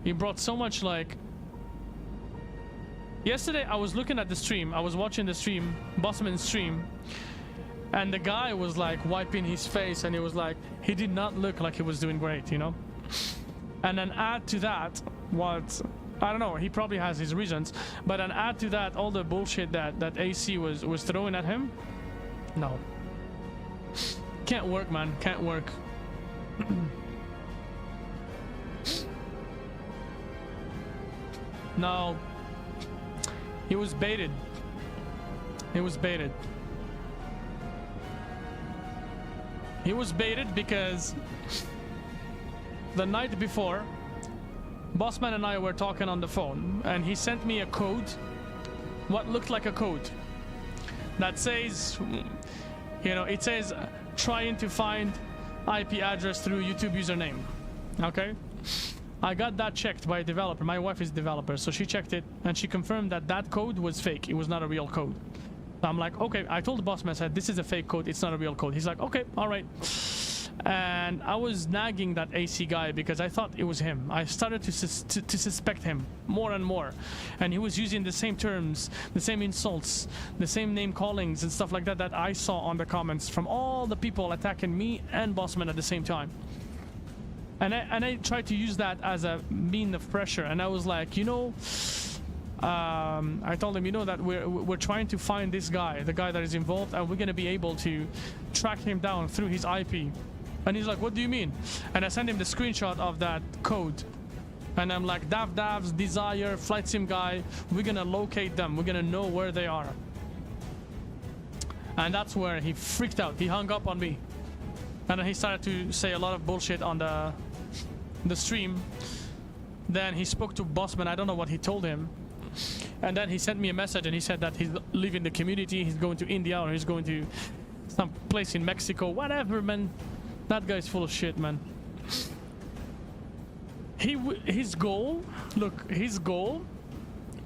He brought so much, like... Yesterday, I was looking at the stream. I was watching the stream, Bossman's stream. And the guy was, like, wiping his face. And he was like... He did not look like he was doing great, you know? And then add to that, what... I don't know, he probably has his reasons. But then add to that all the bullshit that AC was throwing at him. No. Can't work, man. Can't work. No. He was baited. He was baited. He was baited because the night before, Bossman and I were talking on the phone, and he sent me a code, what looked like a code, that says, you know, it says trying to find IP address through YouTube username. Okay? I got that checked by a developer. My wife is a developer, so she checked it and she confirmed that that code was fake. It was not a real code. So I'm like, okay. I told the bossman, I said, this is a fake code. It's not a real code. He's like, okay, all right. And I was nagging that AC guy because I thought it was him. I started to suspect him more and more. And he was using the same terms, the same insults, the same name callings and stuff like that that I saw on the comments from all the people attacking me and Bossman at the same time. And I tried to use that as a mean of pressure. And I was like, you know, I told him, you know, that we're trying to find this guy, the guy that is involved, and we're going to be able to track him down through his IP. And he's like, what do you mean? And I sent him the screenshot of that code. And I'm like, Dav's Desire, Flight Sim guy, we're going to locate them. We're going to know where they are. And that's where he freaked out. He hung up on me. And then he started to say a lot of bullshit on the stream. Then he spoke to Bossman. I don't know what he told him. And then he sent me a message and he said that he's leaving the community. He's going to India or he's going to some place in Mexico. Whatever, man. That guy's full of shit, man. His goal, look, his goal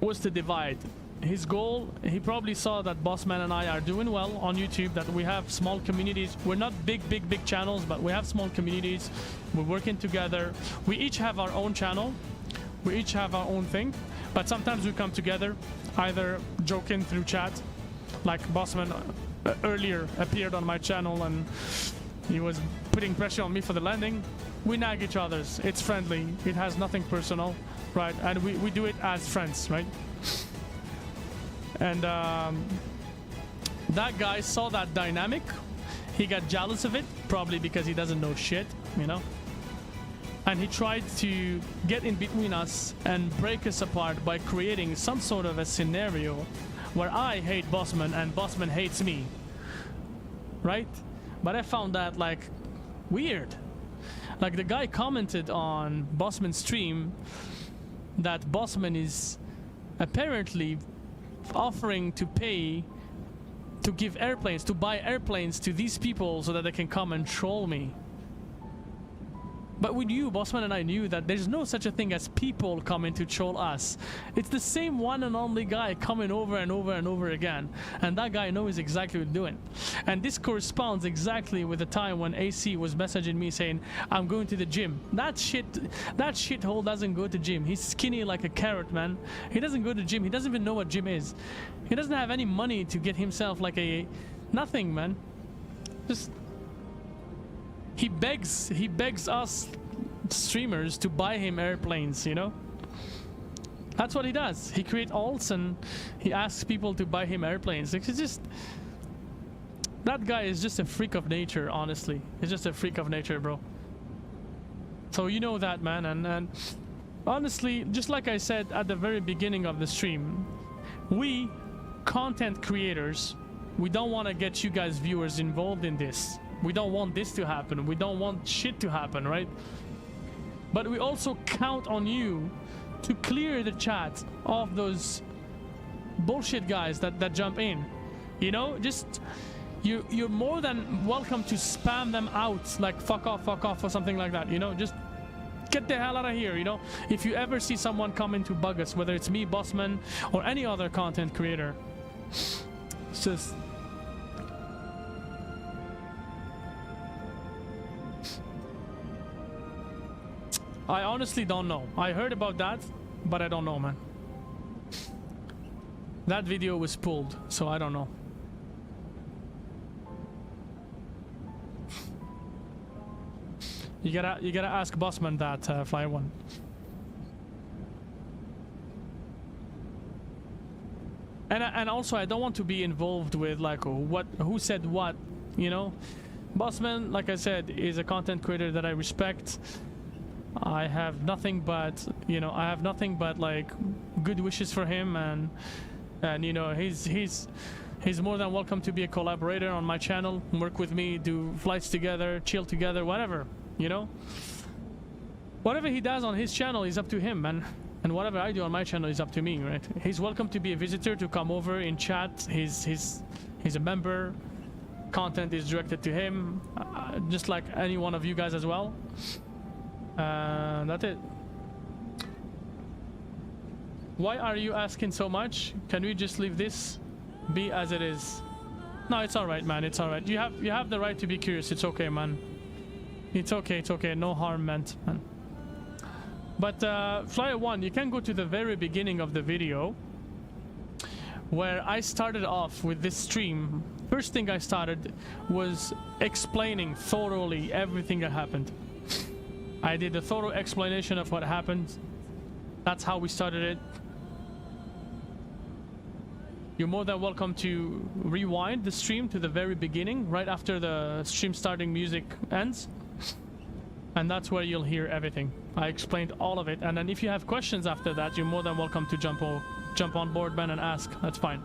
was to divide. His goal, he probably saw that Bossman and I are doing well on YouTube, that we have small communities. We're not big channels, but we have small communities. We're working together. We each have our own channel. We each have our own thing. But sometimes we come together, either joking through chat, like Bossman earlier appeared on my channel and he was putting pressure on me for the landing. We nag each other's. It's friendly. It has nothing personal, right? And we do it as friends, right? And that guy saw that dynamic. He got jealous of it, probably because he doesn't know shit, you know? And he tried to get in between us and break us apart by creating some sort of a scenario where I hate Bossman and Bossman hates me, right? But I found that, like, weird. Like, the guy commented on Bossman's stream that Bossman is apparently offering to pay to give airplanes, to buy airplanes to these people so that they can come and troll me. But we knew, Bossman and I knew, that there's no such a thing as people coming to troll us. It's the same one and only guy coming over and over and over again. And that guy knows exactly what he's doing. And this corresponds exactly with the time when AC was messaging me saying, I'm going to the gym. That shithole doesn't go to gym. He's skinny like a carrot, man. He doesn't go to gym. He doesn't even know what gym is. He doesn't have any money to get himself like a... nothing, man. Just... He begs us streamers to buy him airplanes, you know? That's what he does. He creates alts and he asks people to buy him airplanes. It's just... That guy is just a freak of nature, honestly. He's just a freak of nature, bro. So you know that, man. And honestly, just like I said at the very beginning of the stream, we, content creators, we don't want to get you guys viewers involved in this. We don't want this to happen. We don't want shit to happen, right? But we also count on you to clear the chat of those bullshit guys that jump in. You know, just you're more than welcome to spam them out like fuck off or something like that. You know, just get the hell out of here. You know, if you ever see someone coming to bug us, whether it's me, Bossman, or any other content creator, it's just I honestly don't know. I heard about that, but I don't know, man. That video was pulled, so I don't know. You gotta ask Bossman that, Fly One. And also I don't want to be involved with like who said what, you know. Bossman, like I said, is a content creator that I respect. I have nothing but, you know, I have nothing but like good wishes for him, and you know, he's more than welcome to be a collaborator on my channel, work with me, do flights together, chill together, whatever, you know. Whatever he does on his channel is up to him, man. And whatever I do on my channel is up to me, right? He's welcome to be a visitor, to come over in chat. He's a member. Content is directed to him, just like any one of you guys as well. That's it. Why are you asking so much? Can we just leave this be as it is? No, it's all right, man. It's all right. You have the right to be curious. It's okay, man. It's okay. It's okay. No harm meant, man. But Flyer One, you can go to the very beginning of the video where I started off with this stream. First thing I started was explaining thoroughly everything that happened. I did a thorough explanation of what happened. That's how we started it. You're more than welcome to rewind the stream to the very beginning, right after the stream starting music ends. And that's where you'll hear everything. I explained all of it, and then if you have questions after that, you're more than welcome to jump on board, man, and ask. That's fine.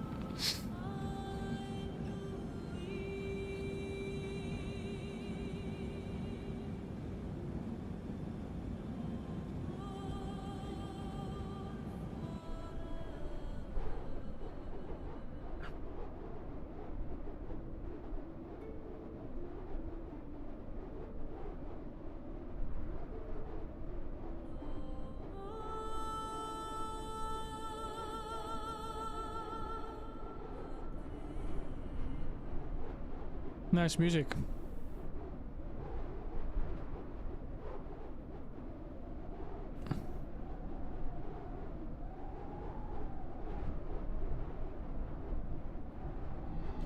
Nice music.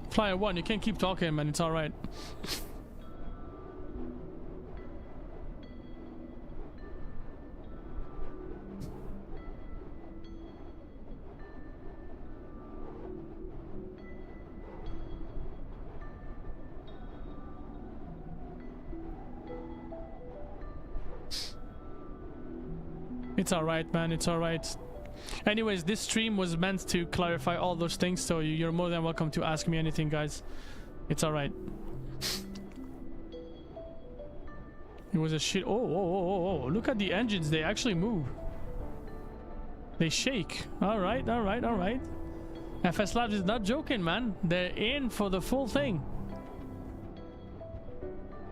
Flyer One, you can keep talking, man. It's all right. It's alright, man. It's alright. Anyways, this stream was meant to clarify all those things, so you're more than welcome to ask me anything, guys. It's alright. It was a shit. Oh, look at the engines. They actually move. They shake. Alright. FSLabs is not joking, man. They're in for the full thing.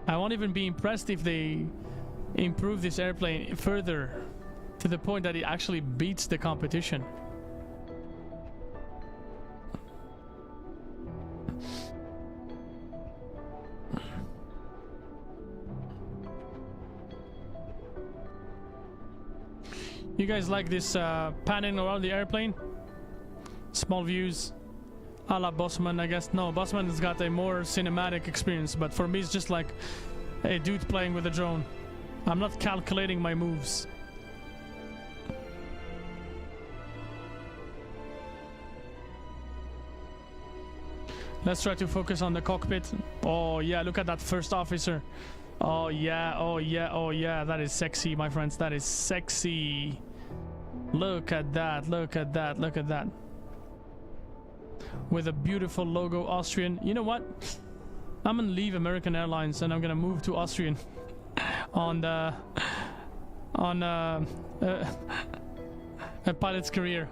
I won't even be impressed if they improve this airplane further, to the point that it actually beats the competition. You guys like this panning around the airplane? Small views a la Bossman, I guess. No, Bossman has got a more cinematic experience, but for me it's just like a dude playing with a drone. I'm not calculating my moves. Let's try to focus on the cockpit. Oh yeah, look at that first officer. Oh yeah, that is sexy, my friends. That is sexy. Look at that, look at that, look at that. With a beautiful logo, Austrian. You know what? I'm gonna leave American Airlines and I'm gonna move to Austrian on a pilot's career.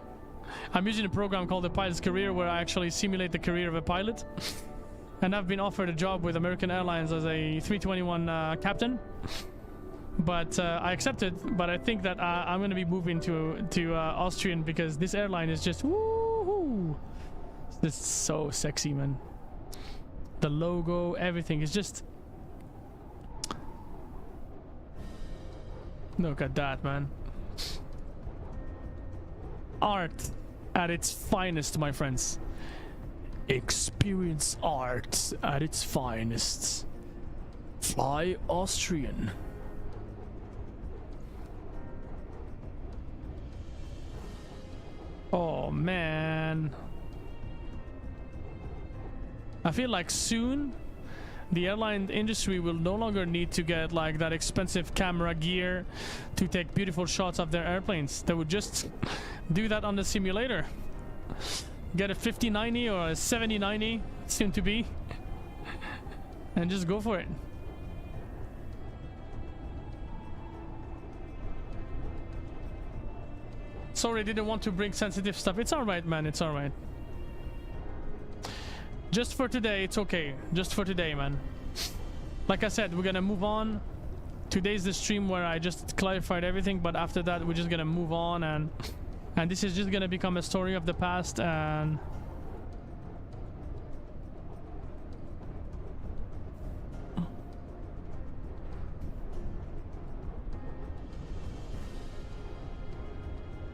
I'm using a program called The Pilot's Career where I actually simulate the career of a pilot. And I've been offered a job with American Airlines as a 321 captain. But I accepted, but I think that I'm going to be moving to Austrian because this airline is just woohoo. This is so sexy, man. The logo, everything is just... Look at that, man. Art at its finest, my friends. Experience art at its finest. Fly Austrian. Oh man. I feel like soon the airline industry will no longer need to get like that expensive camera gear to take beautiful shots of their airplanes. They would just do that on the simulator. Get a 5090 or a 7090 soon to be and just go for it. Sorry, didn't want to bring sensitive stuff. It's alright, man, it's alright. Just for today, it's okay. Just for today, man. Like I said, we're gonna move on. Today's the stream where I just clarified everything, but after that we're just gonna move on, and this is just gonna become a story of the past. And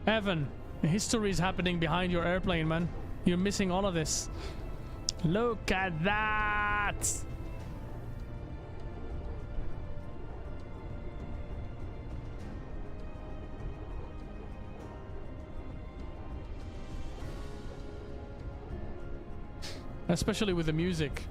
Evan, history is happening behind your airplane, man. You're missing all of this. Look at that! Especially with the music.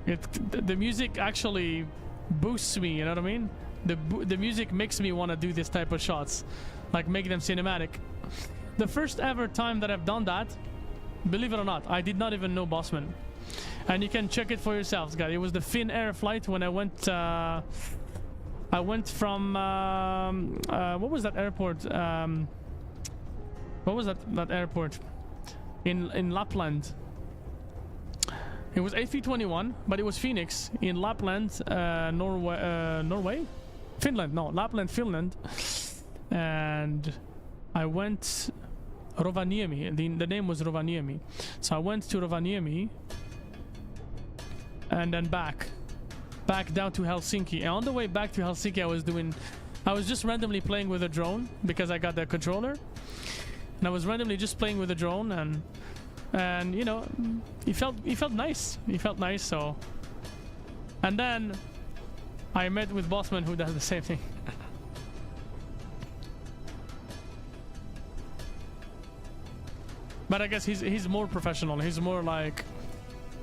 The music actually boosts me, you know what I mean? The music makes me want to do this type of shots. Like, make them cinematic. The first ever time that I've done that, believe it or not, I did not even know Bossman. And you can check it for yourselves, guys. It was the Finnair flight when I went from what was that airport? What was that airport? In Lapland. It was A321, but it was Phoenix in Lapland, Norway? Finland, no, Lapland, Finland. And I went Rovaniemi. The name was Rovaniemi. So I went to Rovaniemi and then back down to Helsinki. And on the way back to Helsinki, I was just randomly playing with a drone because I got the controller, and I was randomly just playing with a drone, and you know, it felt nice. It felt nice. So, and then I met with Bossman, who does the same thing. But I guess he's more professional. He's more like,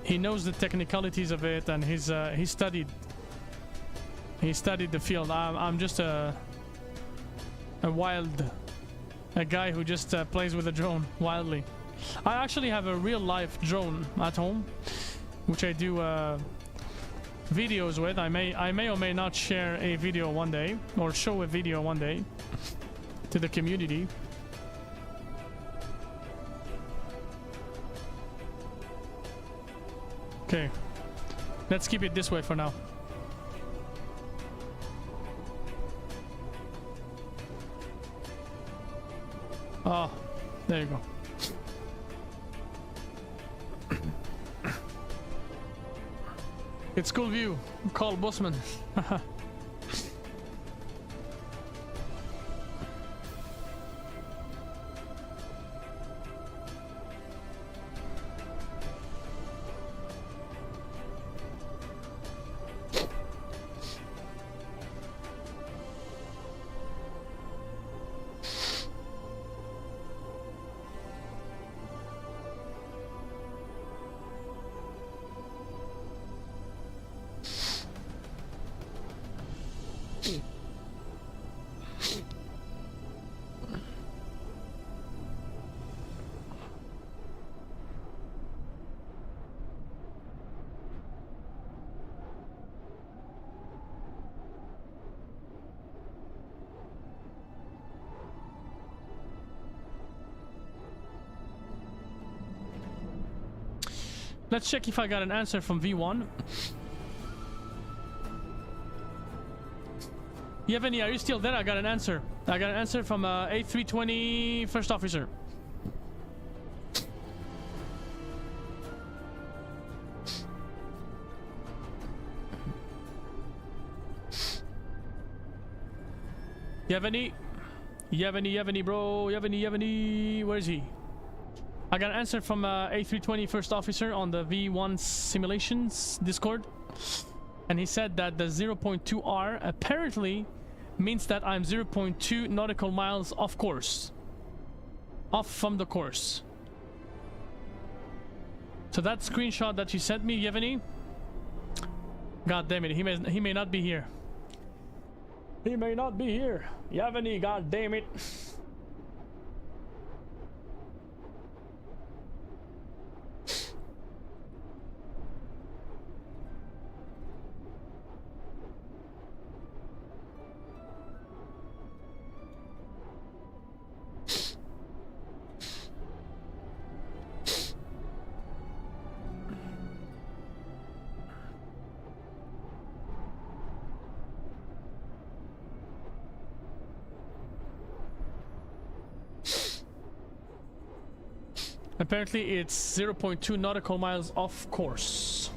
he knows the technicalities of it, and he studied the field. I'm just a guy who just plays with a drone wildly. I actually have a real life drone at home, which I do videos with. I may or may not share a video one day, or show a video one day to the community. Okay, let's keep it this way for now. Oh, there you go. It's cool view. Call Bossman. Let's check if I got an answer from V1. Yevgeny, are you still there? I got an answer. I got an answer from A320 first officer. Yevgeny, bro. Yevgeny. Where is he? I got an answer from A320 first officer on the V1 simulations Discord, and he said that the 0.2R apparently means that I'm 0.2 nautical miles off course, off from the course. So that screenshot that you sent me, Yevgeny, god damn it, he may not be here. He may not be here. Yevgeny, god damn it. Apparently it's 0.2 nautical miles off course.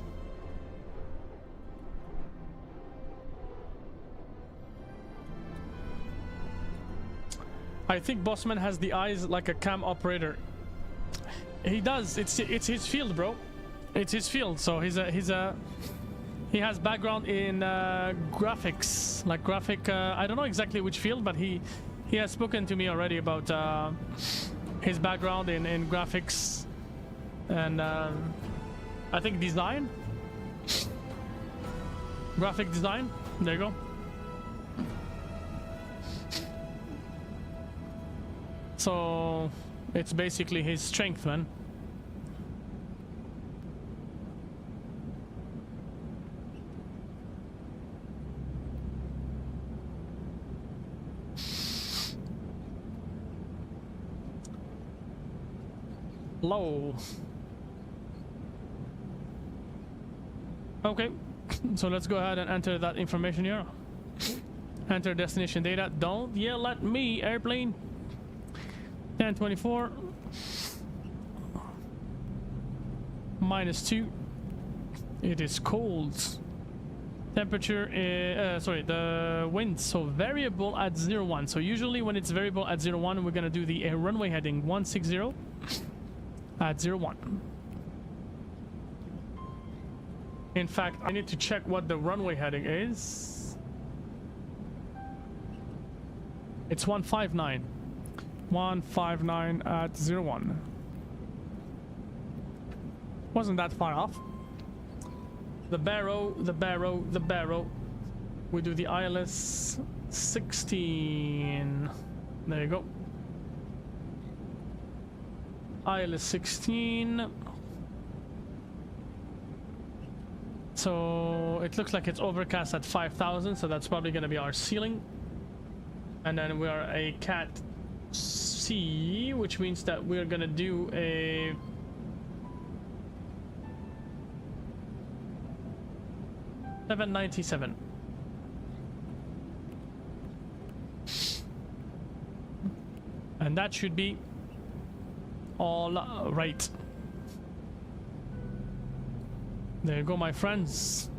I think Bossman has the eyes like a cam operator. He does. It's his field, bro. It's his field. So he has background in graphics, like graphic. I don't know exactly which field, but he has spoken to me already about his background in graphics and I think design, graphic design. There you go. So it's basically his strength, man. Low. Okay, so let's go ahead and enter that information here. Enter destination data. Don't yell at me, airplane. 1024 -2. It is cold. Temperature is sorry, the wind, so variable at 01. So usually when it's variable at 01, we're gonna do the runway heading 160 at 01. In fact, I need to check what the runway heading is. It's 159. 159 at 01. Wasn't that far off. The barrow. We do the ILS 16. There you go. ILS 16. So it looks like it's overcast at 5,000, so that's probably going to be our ceiling. And then we are a Cat C, which means that we're going to do a $797. And that should be all right. There you go, my friends.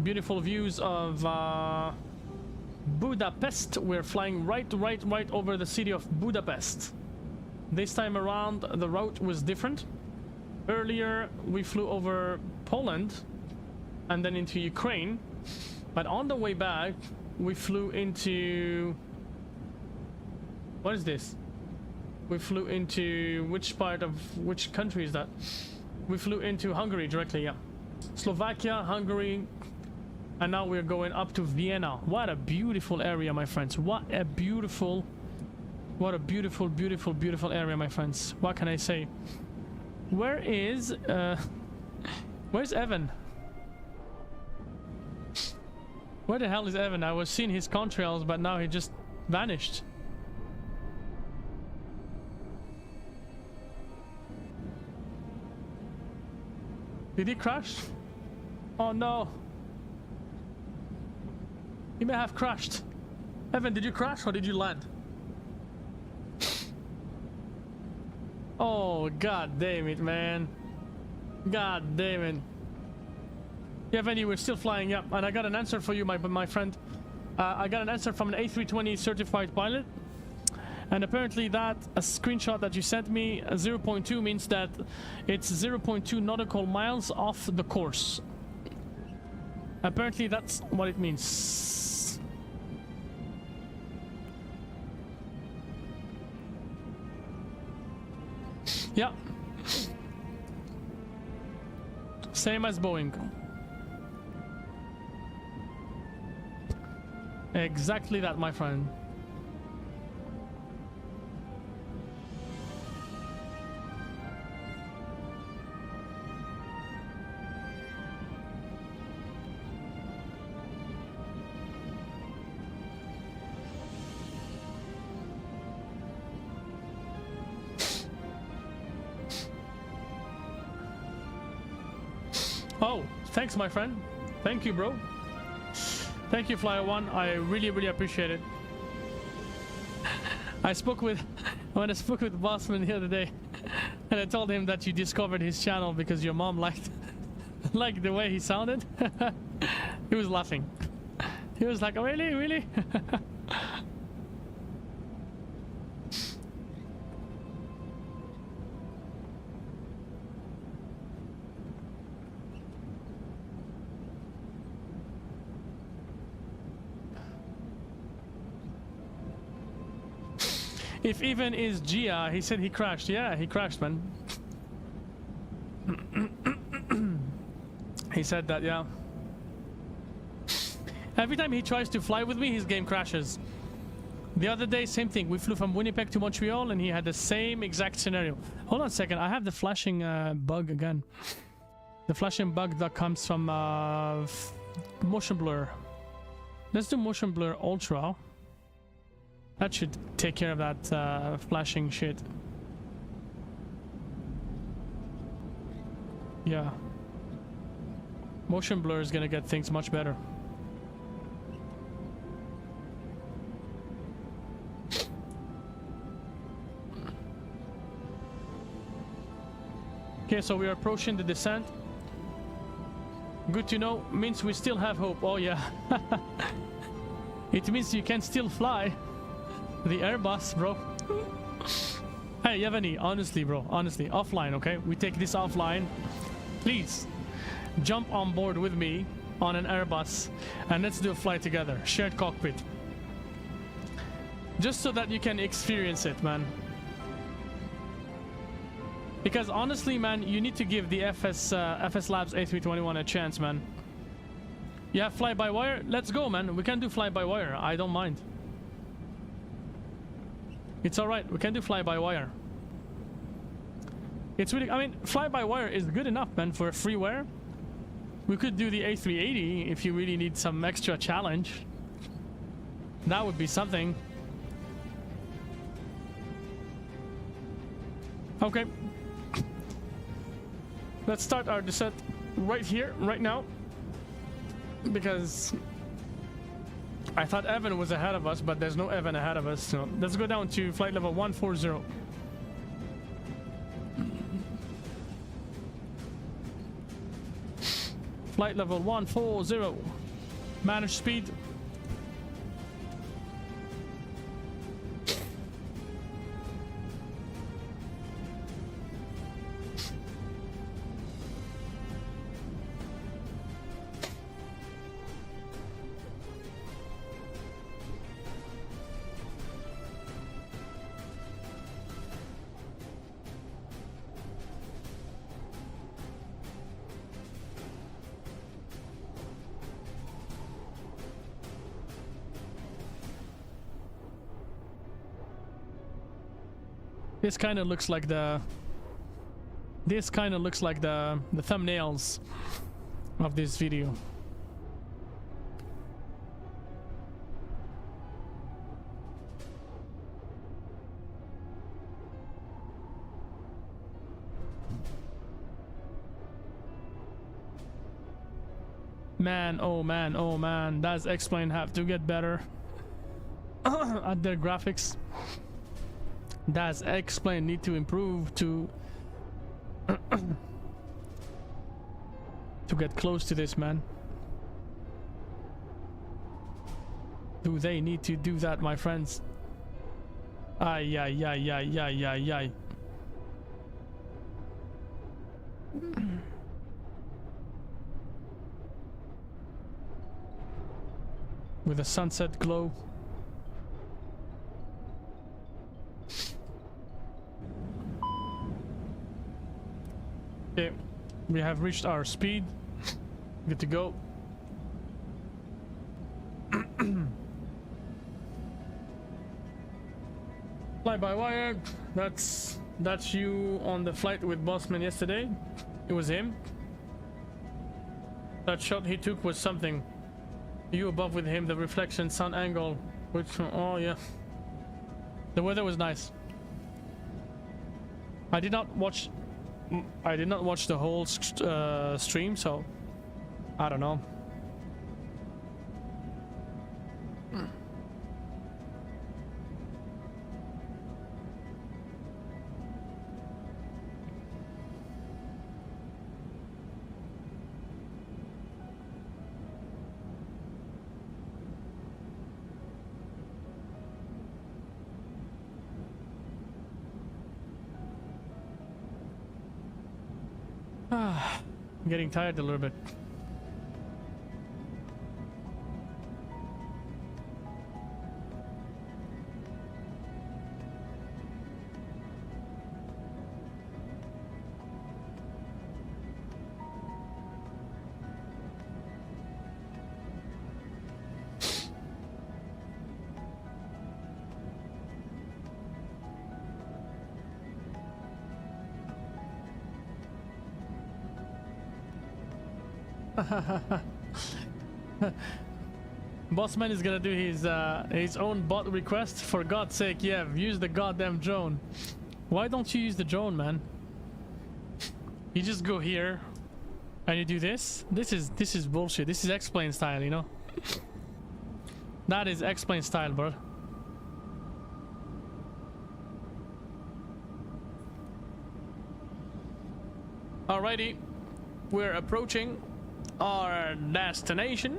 Beautiful views of Budapest. We're flying right over the city of Budapest. This time around the route was different. Earlier we flew over Poland and then into Ukraine, but on the way back we flew into, what is this? We flew into which part of which country is that? We flew into Hungary directly, yeah. Slovakia, Hungary, and now we're going up to Vienna. What a beautiful area, my friends. What a beautiful area, my friends. What can I say? Where's Evan? Where the hell is Evan? I was seeing his contrails, but now he just vanished. Did he crash? Oh no. He may have crashed. Evan, did you crash or did you land? Oh, god damn it, man. God damn it. Yeah, Vinny, we're still flying up, and I got an answer for you, my friend. I got an answer from an A320 certified pilot, and apparently that a screenshot that you sent me, 0.2 means that it's 0.2 nautical miles off the course. Apparently that's what it means. Yeah. Same as Boeing. Exactly that, my friend. Oh, thanks, my friend. Thank you, bro. Thank you, Flyer One. I really, really appreciate it. When I spoke with Bossman the other day, and I told him that you discovered his channel because your mom liked the way he sounded. He was laughing. He was like, "Oh, really, really?" If even is Gia, he said he crashed. Yeah, he crashed, man. He said that, yeah. Every time he tries to fly with me, his game crashes. The other day, same thing. We flew from Winnipeg to Montreal, and he had the same exact scenario. Hold on a second. I have the flashing bug again. The flashing bug that comes from motion blur. Let's do motion blur ultra. That should take care of that flashing shit. Yeah. Motion blur is gonna get things much better. Okay, so we are approaching the descent. Good to know. Means we still have hope. Oh yeah. It means you can still fly. The Airbus, bro. Hey, Yevgeny, honestly, bro, honestly, offline, okay? We take this offline. Please, jump on board with me on an Airbus and let's do a flight together. Shared cockpit. Just so that you can experience it, man. Because honestly, man, you need to give the FSLabs A321 a chance, man. You have fly-by-wire? Let's go, man. We can do fly-by-wire. I don't mind. It's alright, we can do fly-by-wire. It's really, I mean, fly-by-wire is good enough, man, for a freeware. We could do the A380 if you really need some extra challenge. That would be something. Okay. Let's start our descent right here, right now. Because I thought Evan was ahead of us, but there's no Evan ahead of us. So let's go down to flight level 140. Flight level 140. Manage speed. This kind of looks like the thumbnails of this video. Man, oh man, oh man, does X-Plane have to get better at their graphics? Does X-Plane need to improve to to get close to this, man? Do they need to do that, my friends? Ay, ay, ay, ay, ay, ay, ay. With a sunset glow. Okay, we have reached our speed. Good to go. Fly by wire. That's you on the flight with Bossman yesterday. It was him. That shot he took was something. You above with him, the reflection, sun angle, which, oh yeah. The weather was nice. I did not watch the whole stream, so I don't know. I'm getting tired a little bit. Bossman is gonna do his own bot request. For God's sake, yeah, use the goddamn drone. Why don't you use the drone, man? You just go here and you do this. This is bullshit. This is X-Plane style, you know. That is X-Plane style, bro. Alrighty, we're approaching our destination.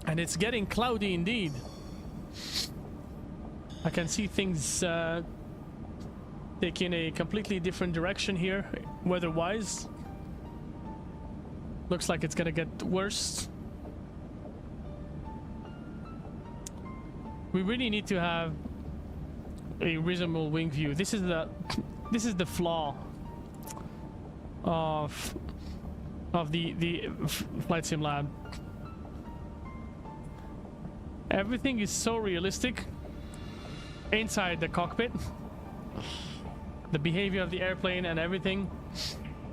And it's getting cloudy indeed. I can see things taking a completely different direction here, weather-wise. Looks like it's gonna get worse. We really need to have a reasonable wing view. This is the flaw of the flight sim lab. Everything is so realistic inside the cockpit, the behavior of the airplane and everything,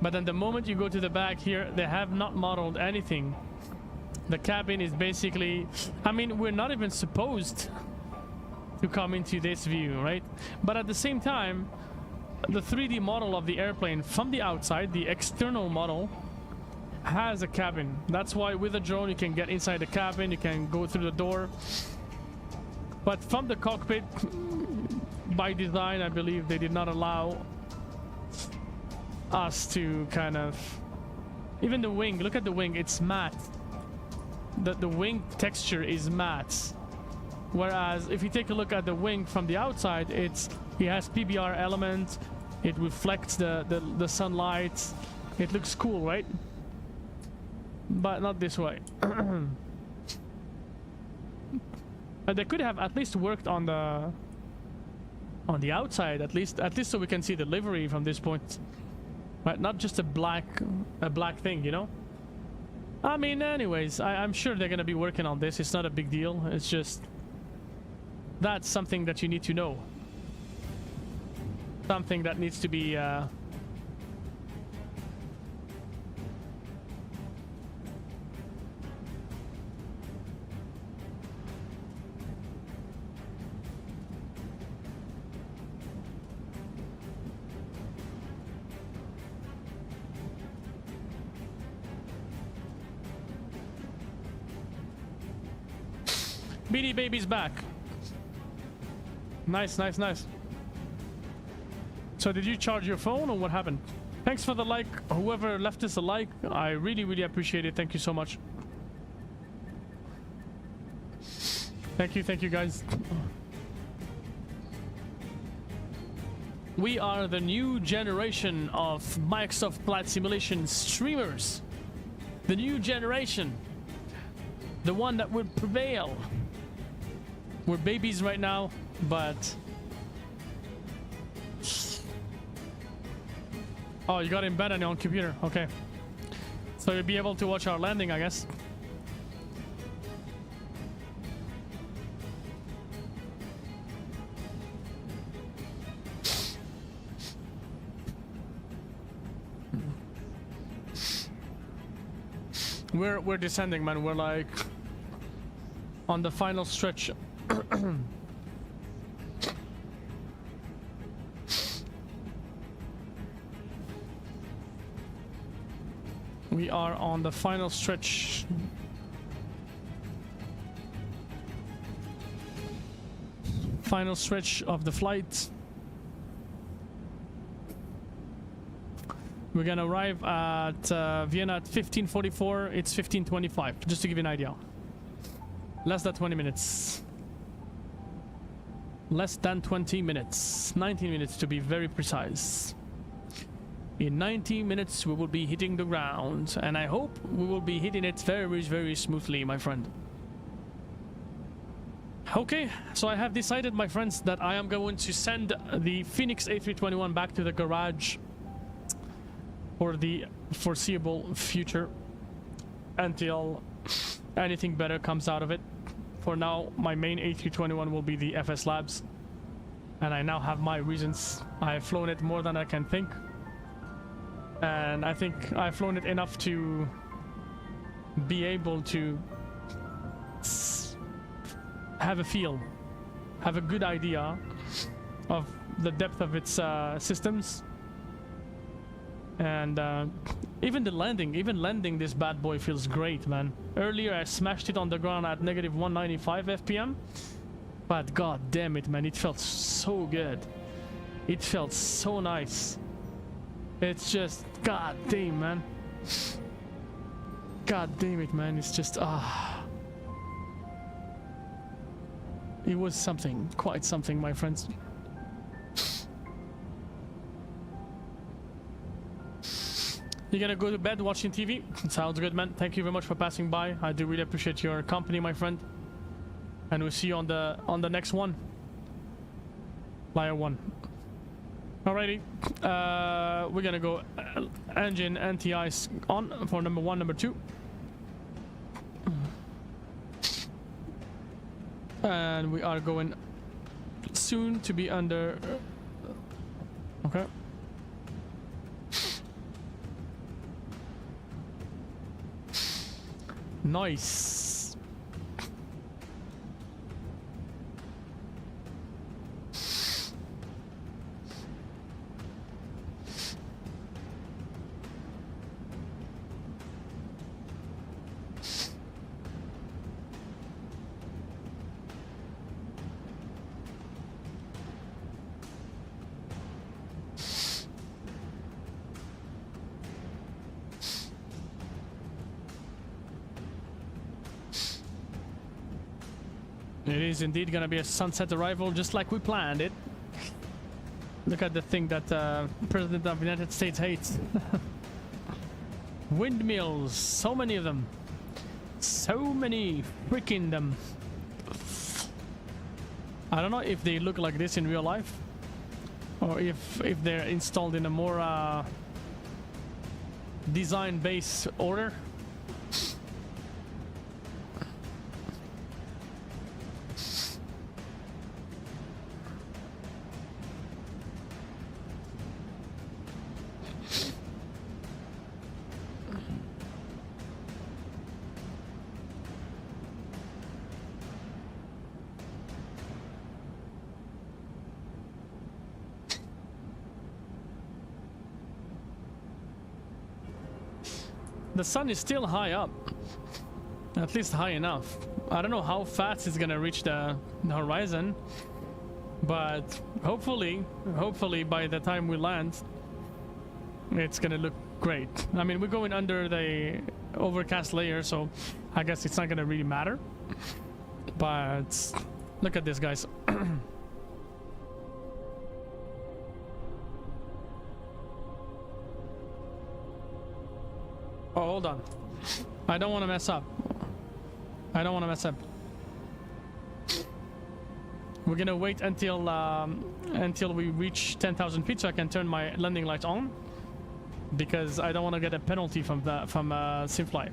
but then the moment you go to the back here, they have not modeled anything. The cabin is basically, I mean, we're not even supposed to come into this view, right? But at the same time, the 3D model of the airplane from the outside, the external model, has a cabin. That's why with a drone you can get inside the cabin, you can go through the door. But from the cockpit, by design, I believe they did not allow us to kind of... Even the wing, look at the wing, it's matte. The wing texture is matte. Whereas if you take a look at the wing from the outside, it has PBR elements, it reflects the sunlight, it looks cool, right? But not this way. They could have at least worked on the outside, at least so we can see the livery from this point, right? Not just a black thing, you know. I mean, anyways, I'm sure they're gonna be working on this. It's not a big deal. It's just that's something that you need to know. Something that needs to be. Beanie Baby's back. Nice, nice, nice. So did you charge your phone or what happened? Thanks for the like. Whoever left us a like, I really, really appreciate it. Thank you so much. Thank you guys. We are the new generation of Microsoft Flight Simulation streamers. The new generation. The one that would prevail. We're babies right now, but... Oh, you got it embedded on computer. Okay. So you'll be able to watch our landing, I guess. We're descending, man. We're like on the final stretch. We are on the final stretch. Final stretch of the flight. We're gonna arrive at Vienna at 15:44. It's 15:25, just to give you an idea. Less than 20 minutes. Less than 20 minutes. 19 minutes to be very precise. In 19 minutes we will be hitting the ground, and I hope we will be hitting it very, very smoothly, my friend. Okay, so I have decided, my friends, that I am going to send the Phoenix A321 back to the garage for the foreseeable future until anything better comes out of it. For now, my main A321 will be the FSLabs, and I now have my reasons. I have flown it more than I can think, and I think I've flown it enough to be able to have a feel, have a good idea of the depth of its systems. And even landing this bad boy feels great, man. Earlier I smashed it on the ground at negative 195 FPM, but god damn it, man, it felt so good. It felt so nice. It's just god damn, man. God damn it, man. It's just it was something, quite something, my friends. You're gonna go to bed watching TV? Sounds good, man. Thank you very much for passing by. I do really appreciate your company, my friend. And we'll see you on the next one. Layer 1. Alrighty. We're gonna go engine anti-ice on for number 1, number 2. And we are going soon to be under... Okay. Nice. It is indeed gonna be a sunset arrival, just like we planned it. Look at the thing that President of the United States hates. Windmills, so many of them. So many freaking them. I don't know if they look like this in real life, or if they're installed in a more design-based order. The sun is still high up, at least high enough. I don't know how fast it's gonna reach the horizon, but hopefully by the time we land, it's gonna look great. I mean, we're going under the overcast layer, so I guess it's not gonna really matter. But look at this, guys. Oh, hold on. I don't want to mess up. We're gonna wait until we reach 10,000 feet so I can turn my landing lights on, because I don't want to get a penalty from Simfly.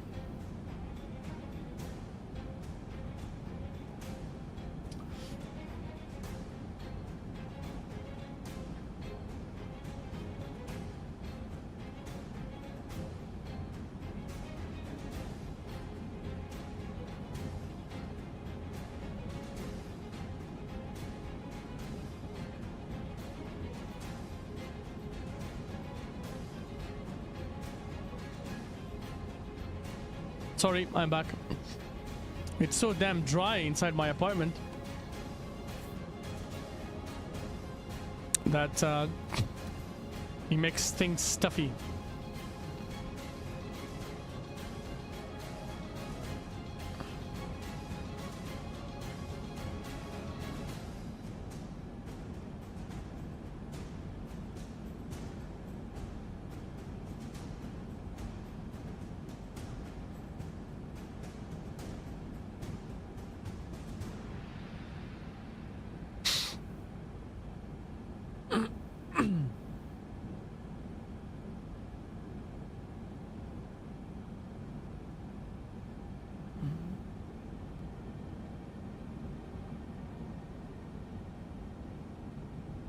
Sorry, I'm back. It's so damn dry inside my apartment that it makes things stuffy.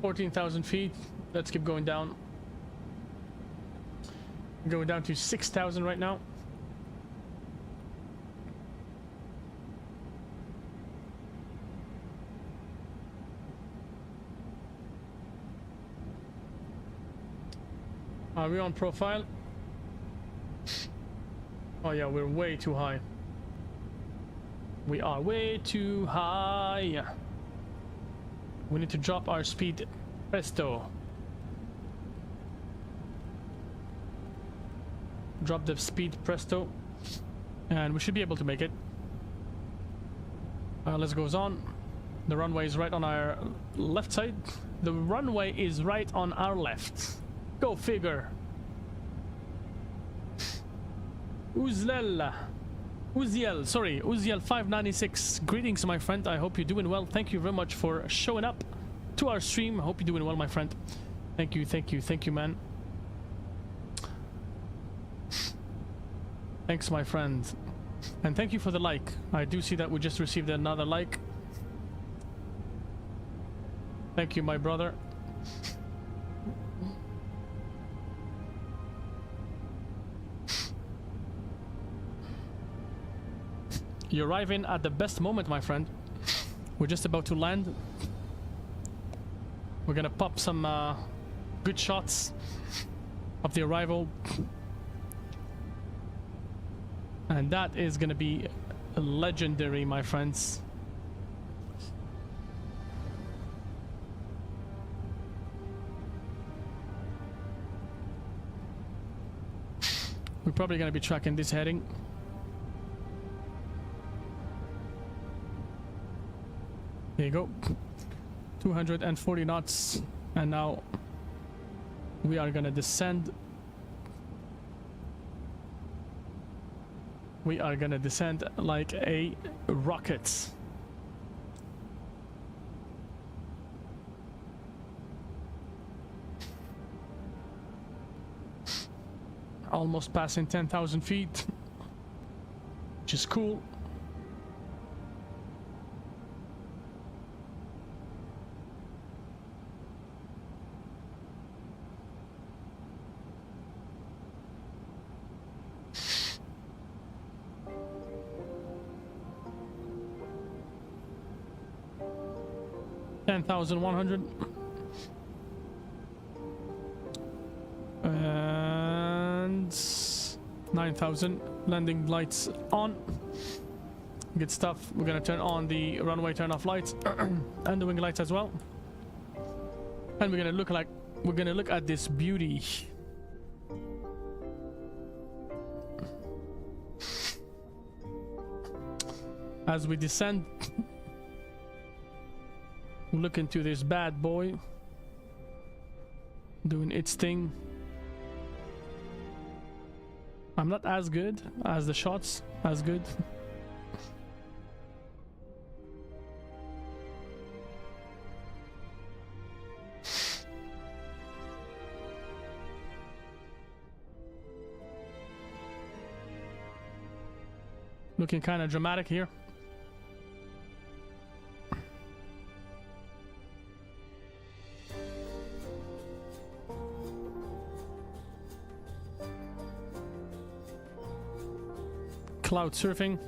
$14,000 feet. Let's keep going down. Going down to 6,000 right now. Are we on profile? Oh yeah, we're way too high. We are way too high. We need to drop our speed. Presto. Drop the speed, presto. And we should be able to make it. Let's go on. The runway is right on our left side. The runway is right on our left. Go figure. Uziel 596. Greetings, my friend. I hope you're doing well. Thank you very much for showing up to our stream. I hope you're doing well, my friend. Thank you, man. Thanks, my friend. And thank you for the like. I do see that we just received another like. Thank you, my brother. You're arriving at the best moment, my friend. We're just about to land. We're gonna pop some good shots of the arrival. And that is gonna be legendary, my friends. We're probably gonna be tracking this heading. There you go. 240 knots, and now we are gonna descend. We are gonna descend like a rocket. Almost passing 10,000 feet, which is cool. $10,100 and 9,000. Landing lights on. Good stuff. We're gonna turn on the runway turn off lights and the wing lights as well. And we're gonna look at this beauty. As we descend, look into this bad boy doing its thing. I'm not as good as the shots, as good. Looking kind of dramatic here. Cloud surfing.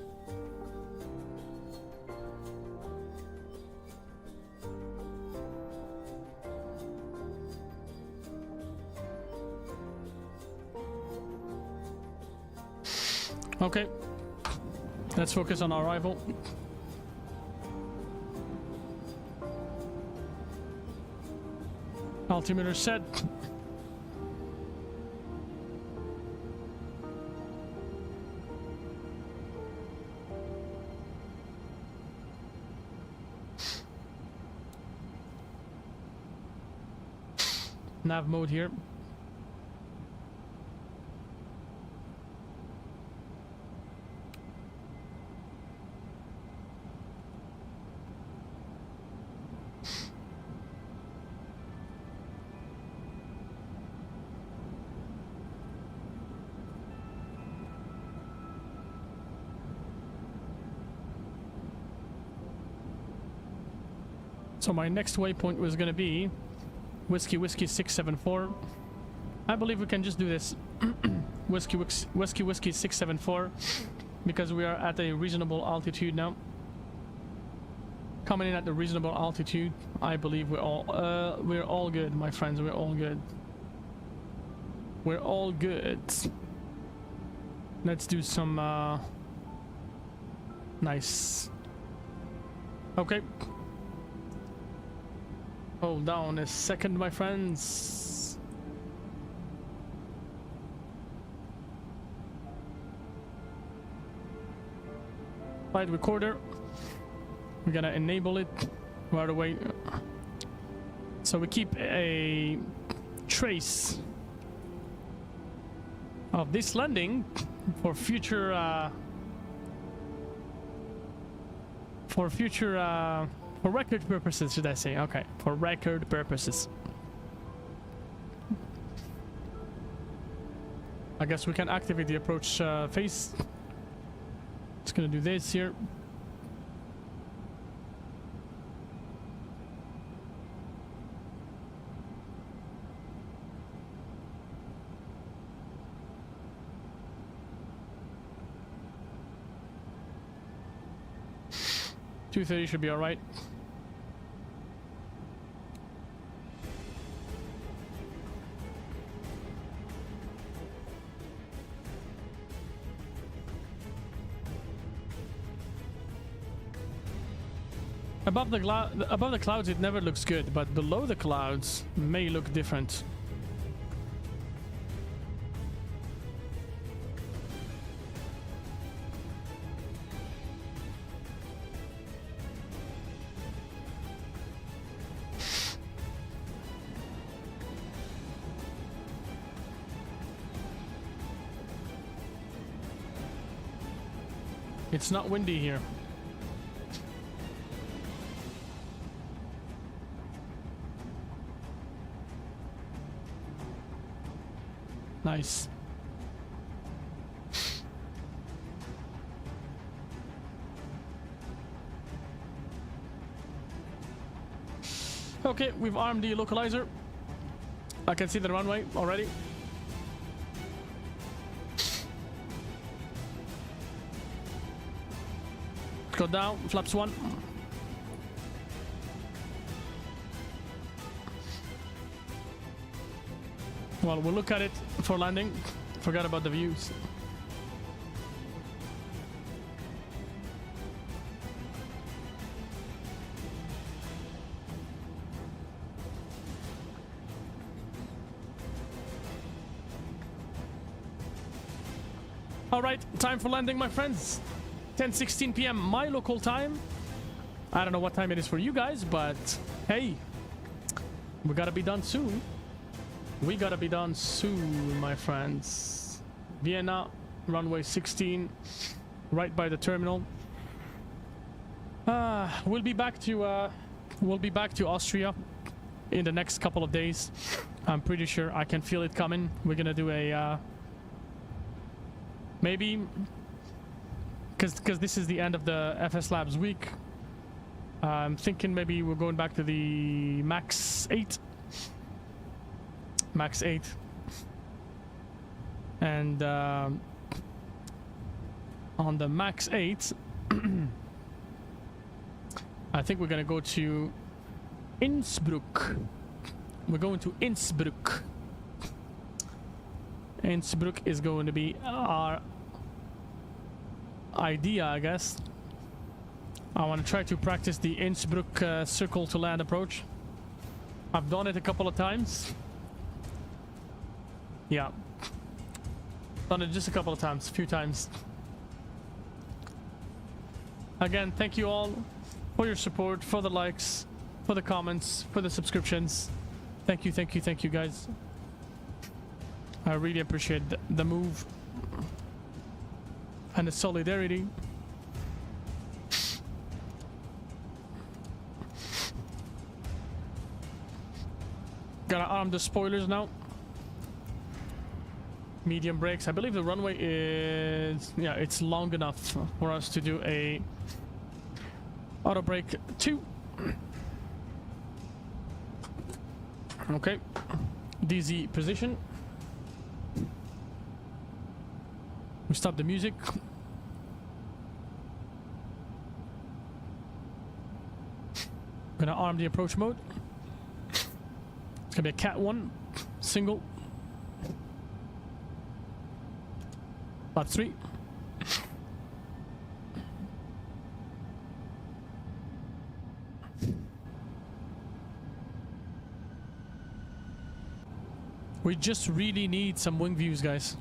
Okay, let's focus on our rival. Altimeter set. Nav mode here. So my next waypoint was going to be Whiskey 674. I believe we can just do this. Whiskey 674, because we are at a reasonable altitude now. Coming in at the reasonable altitude, I believe we're all good, my friends. We're all good. We're all good. Let's do some nice. Okay. Hold down a second, my friends. Flight recorder. We're gonna enable it right away. So we keep a trace of this landing for future for record purposes, should I say? Okay, for record purposes. I guess we can activate the approach phase. Just gonna do this here. $230 should be all right. Above the clouds it never looks good, but below the clouds may look different. It's not windy here. Nice. Okay, we've armed the localizer. I can see the runway already. Go down, flaps 1. Well, we'll look at it for landing. Forgot about the views. All right, time for landing, my friends. 10:16 p.m. my local time. I don't know what time it is for you guys, but hey, we gotta be done soon. We gotta be done soon, my friends. Vienna, runway 16, right by the terminal. We'll be back to Austria in the next couple of days. I'm pretty sure. I can feel it coming. We're gonna do a maybe because this is the end of the FSLabs week. I'm thinking maybe we're going back to the Max 8. And on the Max 8 I think we're gonna go to Innsbruck. We're going to Innsbruck. Innsbruck is going to be our idea, I guess. I want to try to practice the Innsbruck circle to land approach. I've done it a couple of times. Yeah. Done it just a couple of times, a few times. Again, thank you all for your support, for the likes, for the comments, for the subscriptions. Thank you guys. I really appreciate the move and the solidarity. Gotta arm the spoilers now. Medium brakes. I believe the runway is, yeah, it's long enough for us to do a auto brake 2. Okay, DZ position. We stop the music. Gonna arm the approach mode. It's gonna be a Cat 1 single. Lap 3. We just really need some wing views, guys.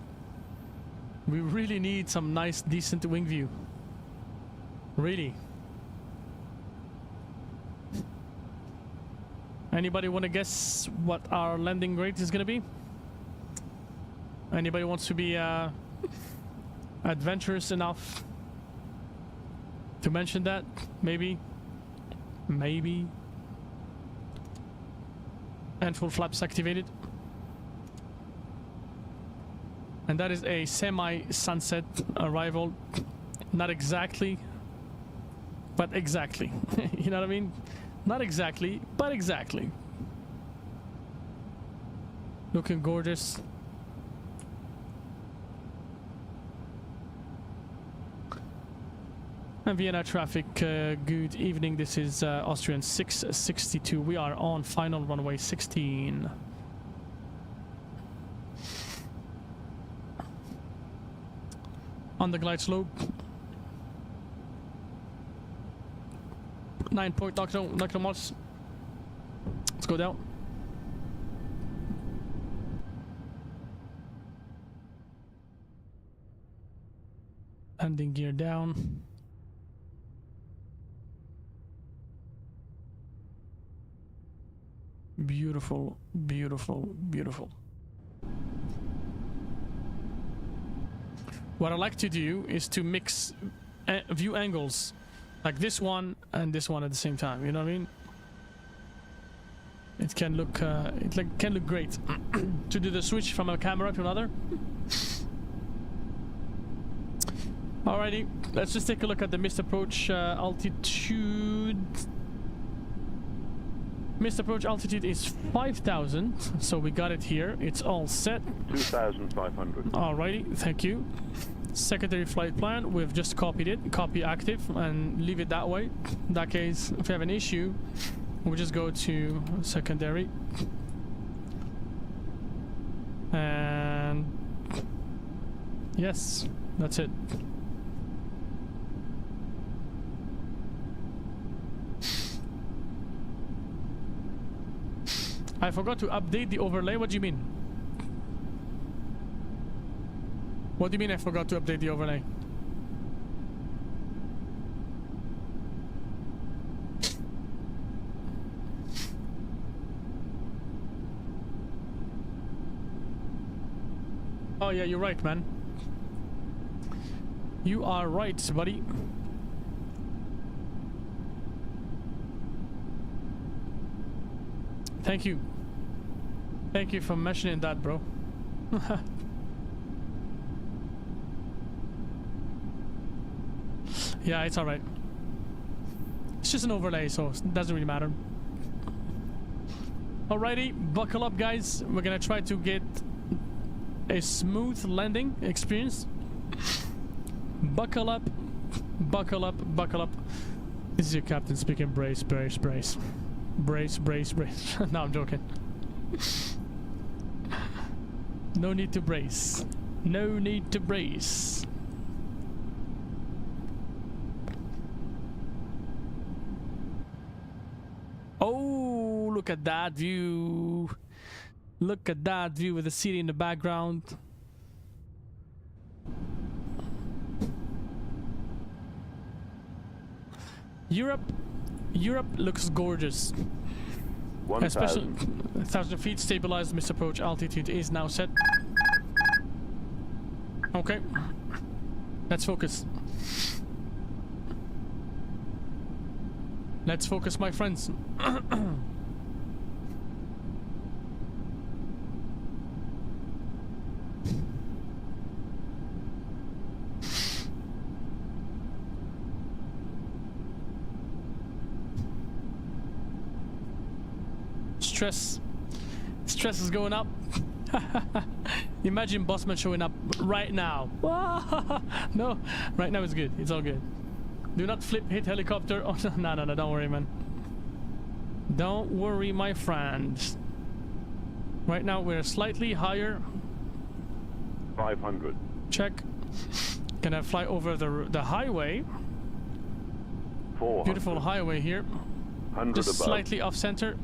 We really need some nice, decent wing view. Really. Anybody want to guess what our landing rate is going to be? Anybody wants to be adventurous enough to mention that? Maybe. Maybe. And full flaps activated. And that is a semi-sunset arrival. Not exactly, but exactly. You know what I mean? Not exactly, but exactly. Looking gorgeous. And Vienna traffic, good evening. This is Austrian 662. We are on final runway 16. On the glide slope. 9-point knock knots. Let's go down. Landing gear down. Beautiful, beautiful, beautiful. What I like to do is to mix view angles, like this one and this one at the same time. You know what I mean? It can look can look great to do the switch from a camera to another. Alrighty, let's just take a look at the missed approach altitude. Missed approach altitude is 5,000, so we got it here. It's all set. 2,500. Alrighty, thank you. Secondary flight plan, we've just copied it. Copy active and leave it that way. In that case, if you have an issue, we'll just go to secondary. And yes, that's it. I forgot to update the overlay. What do you mean? What do you mean I forgot to update the overlay? Oh yeah, you're right, man. You are right, buddy. Thank you. Thank you for mentioning that, bro. Yeah, it's alright. It's just an overlay, so it doesn't really matter. Alrighty, buckle up, guys. We're gonna try to get a smooth landing experience. Buckle up, buckle up, buckle up. This is your captain speaking. Brace, brace, brace. Brace, brace, brace. No, I'm joking. No need to brace. No need to brace. Oh, look at that view. Look at that view with the city in the background. Europe looks gorgeous. 1,000. Especially 1,000 feet stabilized. Missed approach altitude is now set. Okay. Let's focus. Let's focus, my friends. Stress is going up. Imagine Bossman showing up right now. No, right now it's good. It's all good. Do not flip, hit helicopter. Oh, no, don't worry, man. Don't worry, my friend. Right now we're slightly higher. 500. Check. Gonna fly over the highway. 400. Beautiful highway here. 100 Just above. slightly off center.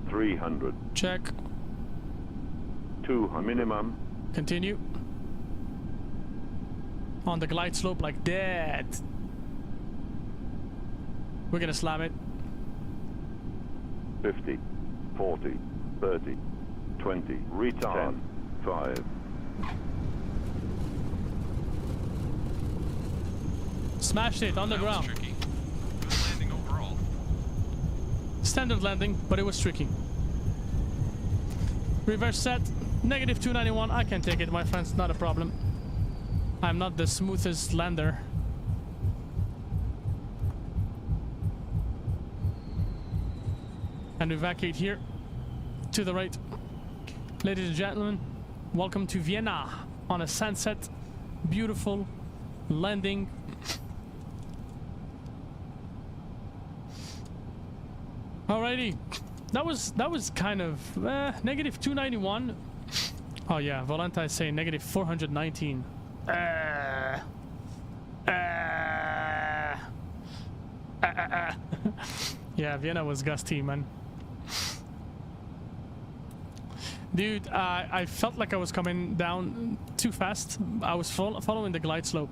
300. Check. 200 minimum. Continue. On the glide slope like that. We're gonna slam it. 50, 40, 30, 20, retard. 10, 5. Smashed it on the ground. Tricky. Good landing overall. Standard landing, but it was tricky. Reverse set. Negative 291. I can take it, my friends. Not a problem. I'm not the smoothest lander. And we vacate here to the right. Ladies and gentlemen, welcome to Vienna on a sunset. Beautiful landing. Alrighty, that was kind of negative 291. Oh yeah, Volanta is saying negative 419. Yeah, Vienna was gusty, man. Dude, I felt like I was coming down too fast. I was following the glide slope.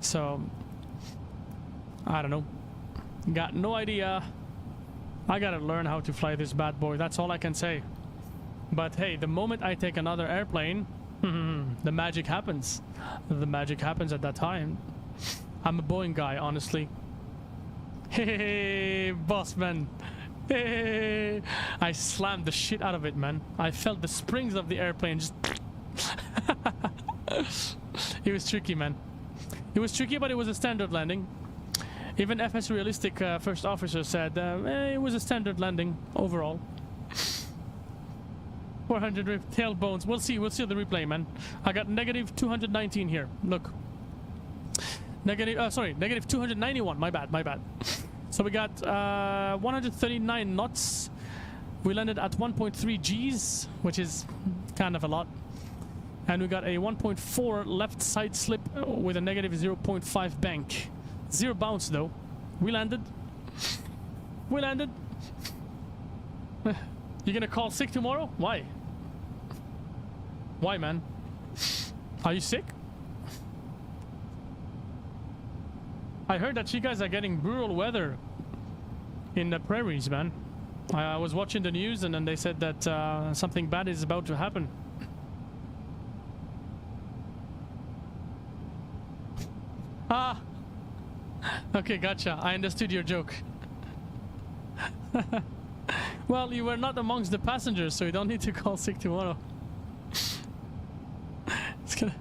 So, I don't know. Got no idea. I gotta learn how to fly this bad boy. That's all I can say. But hey, the moment I take another airplane, the magic happens. The magic happens at that time. I'm a Boeing guy, honestly. Hey, boss man. Hey, I slammed the shit out of it, man. I felt the springs of the airplane just... It was tricky, man. It was tricky, but it was a standard landing. Even FS Realistic first officer said it was a standard landing overall. 400 tailbones. We'll see the replay, man. I got negative 219 here. Look. Negative 291. My bad. So we got 139 knots. We landed at 1.3 Gs, which is kind of a lot. And we got a 1.4 left side slip with a negative 0.5 bank. 0 bounce though. We landed. You gonna call sick tomorrow? Why? Why, man? Are you sick? I heard that you guys are getting brutal weather in the prairies, man. I was watching the news and then they said that something bad is about to happen. Ah! Okay, gotcha. I understood your joke. Well, you were not amongst the passengers, so you don't need to call sick tomorrow. It's gonna...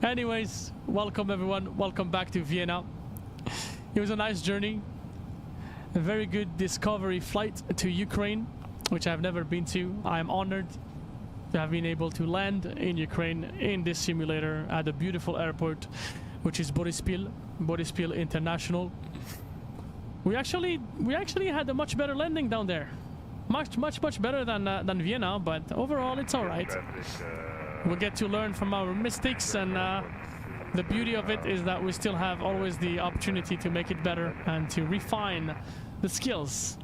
Anyways, welcome everyone. Welcome back to Vienna. It was a nice journey. A very good discovery flight to Ukraine, which I've never been to. I am honored to have been able to land in Ukraine in this simulator at a beautiful airport, which is Boryspil International. We actually had a much better landing down there. Much better than Vienna, but overall it's all right. We get to learn from our mistakes, and the beauty of it is that we still have always the opportunity to make it better and to refine the skills.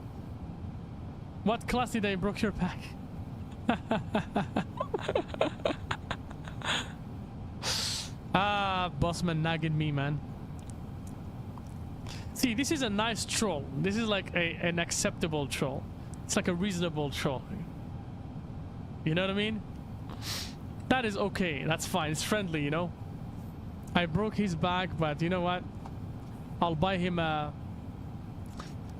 What class did I broke your back? Ah, Bossman nagging me, man. See, this is a nice troll. This is like an acceptable troll. It's like a reasonable troll. You know what I mean? That is okay. That's fine. It's friendly, you know? I broke his back, but you know what? I'll buy him a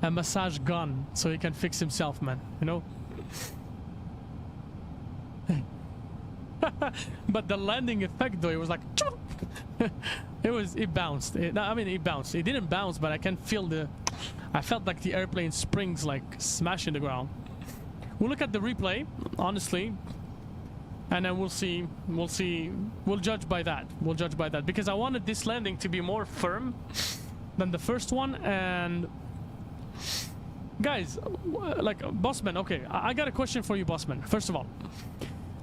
massage gun so he can fix himself, man. You know? But the landing effect, though, it was like... it bounced. It bounced. It didn't bounce, but I can feel the... I felt like the airplane springs, like, smashing the ground. We'll look at the replay, honestly. And then we'll see, we'll judge by that. We'll judge by that. Because I wanted this landing to be more firm than the first one. And guys, like, Bossman, okay, I got a question for you, Bossman. First of all,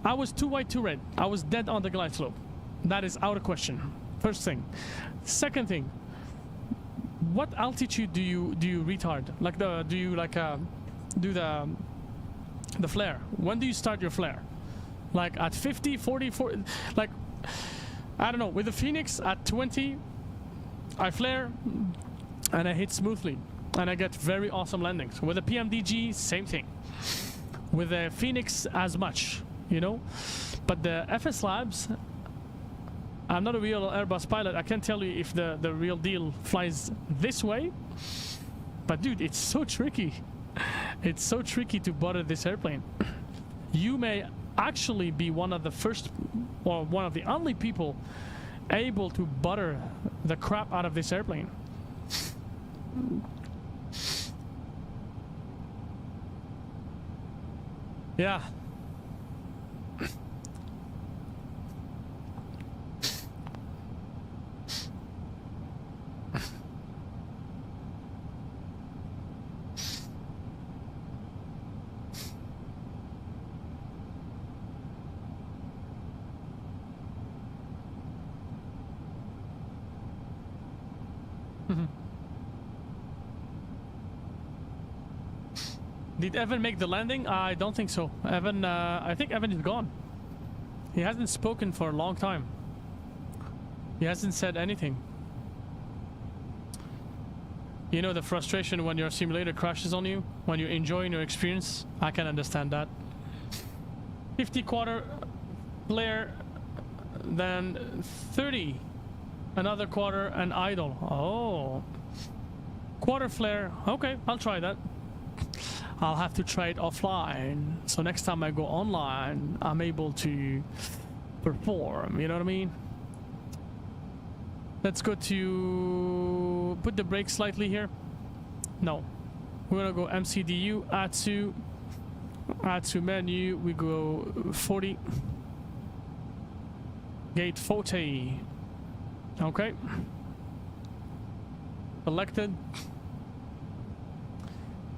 I was too white, too red. I was dead on the glide slope. That is out of question. First thing. Second thing, what altitude do you retard? Like do you do the flare? When do you start your flare? Like at 50, 40, 40, like, I don't know, with the Phoenix at 20, I flare and I hit smoothly and I get very awesome landings. With the PMDG, same thing. With the Phoenix, as much, you know? But the FSLabs, I'm not a real Airbus pilot. I can't tell you if the real deal flies this way. But dude, it's so tricky. It's so tricky to butter this airplane. You may actually be one of the first or one of the only people able to butter the crap out of this airplane. Yeah. Did Evan make the landing? I don't think so. Evan, I think Evan is gone. He hasn't spoken for a long time. He hasn't said anything. You know the frustration when your simulator crashes on you, when you're enjoying your experience? I can understand that. 50 quarter flare, then 30. Another quarter and idle. Oh. Quarter flare. Okay, I'll try that. I'll have to try it offline. So next time I go online, I'm able to perform. You know what I mean? Let's go to... Put the brakes slightly here. No. We're gonna go MCDU, add to menu. We go 40. Gate 40. Okay. Selected.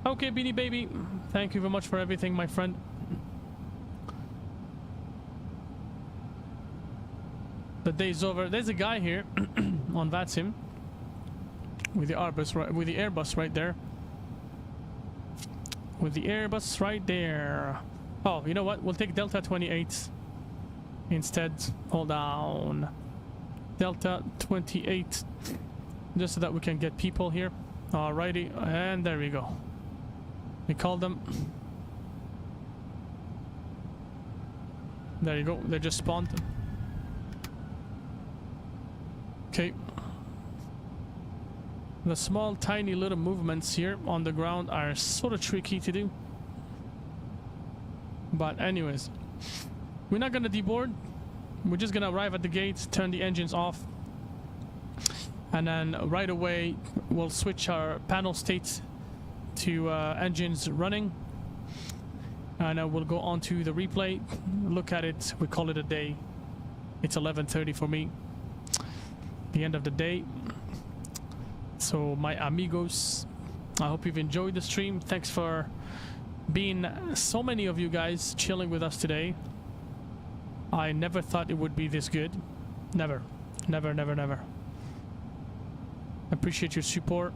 Okay, Beanie Baby. Thank you very much for everything, my friend. The day's over. There's a guy here on VATSIM with the Airbus right there. with the Airbus right there. Oh, you know what? We'll take Delta 28 instead. Hold on. Delta 28. Just so that we can get people here. Alrighty. And there we go. We call them. There you go. They just spawned. Okay. The small, tiny little movements here on the ground are sort of tricky to do. But anyways, we're not gonna deboard. We're just gonna arrive at the gate, turn the engines off, and then right away we'll switch our panel state to engines running, and we'll go on to the replay, look at it, we call it a day. It's 11:30 for me, the end of the day. So my amigos, I hope you've enjoyed the stream. Thanks for being so many of you guys chilling with us today. I never thought it would be this good. Never. Never, never, never. Appreciate your support.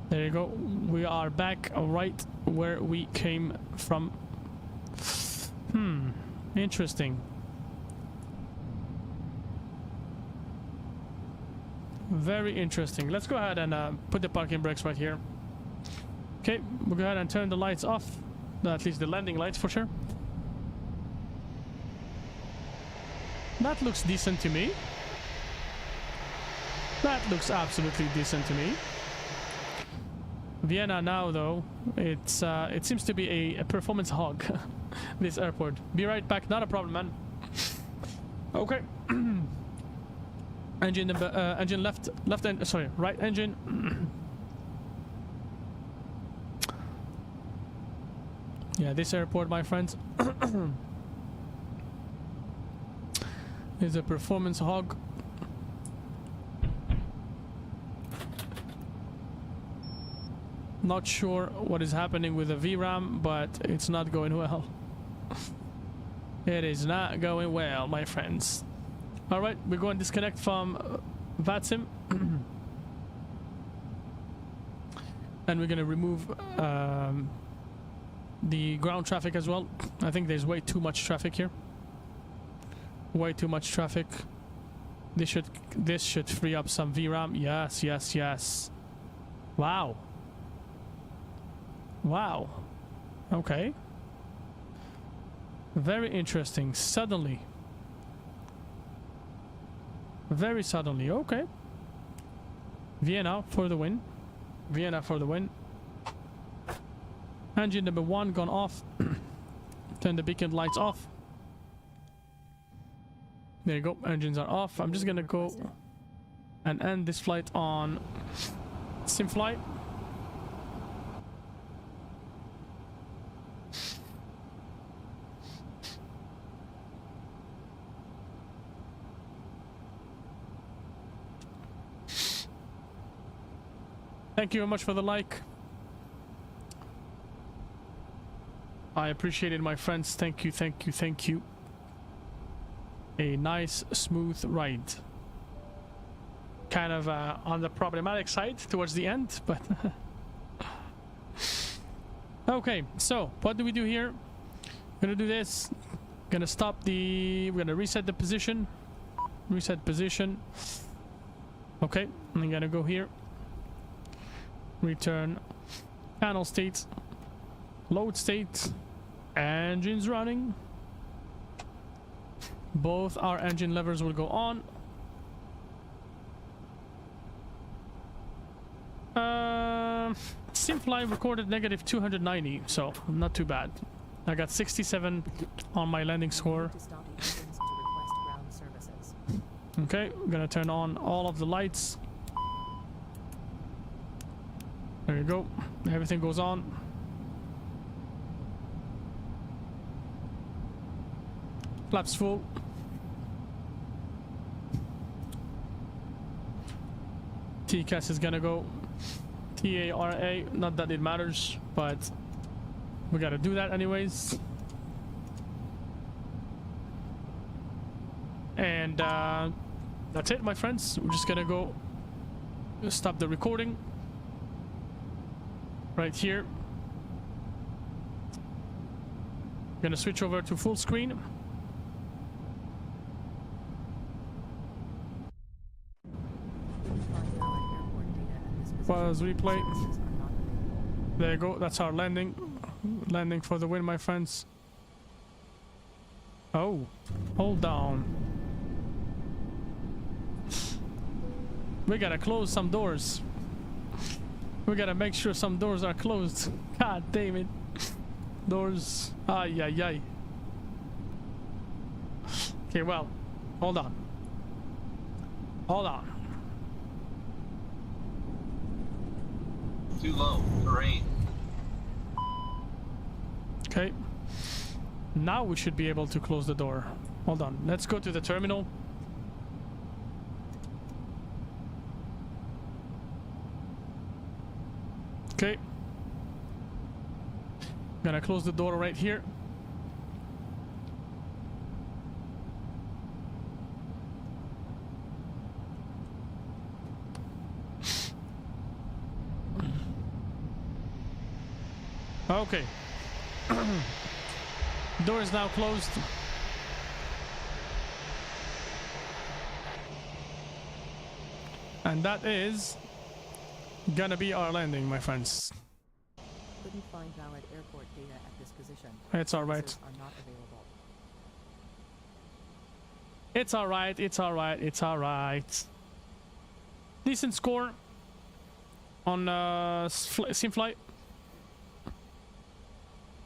There you go. We are back right where we came from. Interesting. Very interesting. Let's go ahead and put the parking brakes right here. Okay, we'll go ahead and turn the lights off. At least the landing lights for sure. That looks decent to me. That looks absolutely decent to me. Vienna now though, it's it seems to be a performance hog. This airport. Be right back, not a problem, man. Okay. Engine number, engine left end, sorry, right engine. Yeah, this airport, my friends, is a performance hog. Not sure what is happening with the VRAM, but it's not going well. It is not going well, my friends. Alright, we're going to disconnect from VATSIM. And we're going to remove the ground traffic as well. I think there's way too much traffic here. Way too much traffic. This should free up some VRAM. Yes, yes, yes. Wow. Wow. Okay. Very interesting. Suddenly. Very suddenly. Okay. Vienna for the win. Vienna for the win. Engine number 1 gone off. Turn the beacon lights off. There you go. Engines are off. I'm just gonna go and end this flight on sim flight. Thank you very much for the like. I appreciate it, my friends. Thank you, thank you, thank you. A nice, smooth ride. Kind of on the problematic side towards the end, but... Okay, so what do we do here? We're gonna do this. Gonna stop the... We're gonna reset the position. Reset position. Okay, I'm gonna go here. Return panel state, load state, engines running. Both our engine levers will go on. Simfly recorded negative 290, so not too bad. I got 67 on my landing score. Okay, I'm gonna turn on all of the lights. There you go. Everything goes on. Flaps full. TCAS is gonna go. TARA, not that it matters, but we gotta do that anyways. And that's it, my friends. We're just gonna go stop the recording. right here. Gonna switch over to full screen. Pause replay. There you go. That's our landing. Landing for the win, my friends. Oh, hold down. We gotta close some doors. We gotta make sure some doors are closed. God damn it. Doors. Ay, ay, ay. Okay, well, hold on. Hold on. Too low. Terrain. Okay. Now we should be able to close the door. Hold on. Let's go to the terminal. Okay. Gonna close the door right here. Okay. Door is now closed. And that is gonna be our landing, my friends. Couldn't find valid airport data at this position. It's all right. Services are not available. It's all right. It's all right. It's all right. Decent score on sim flight.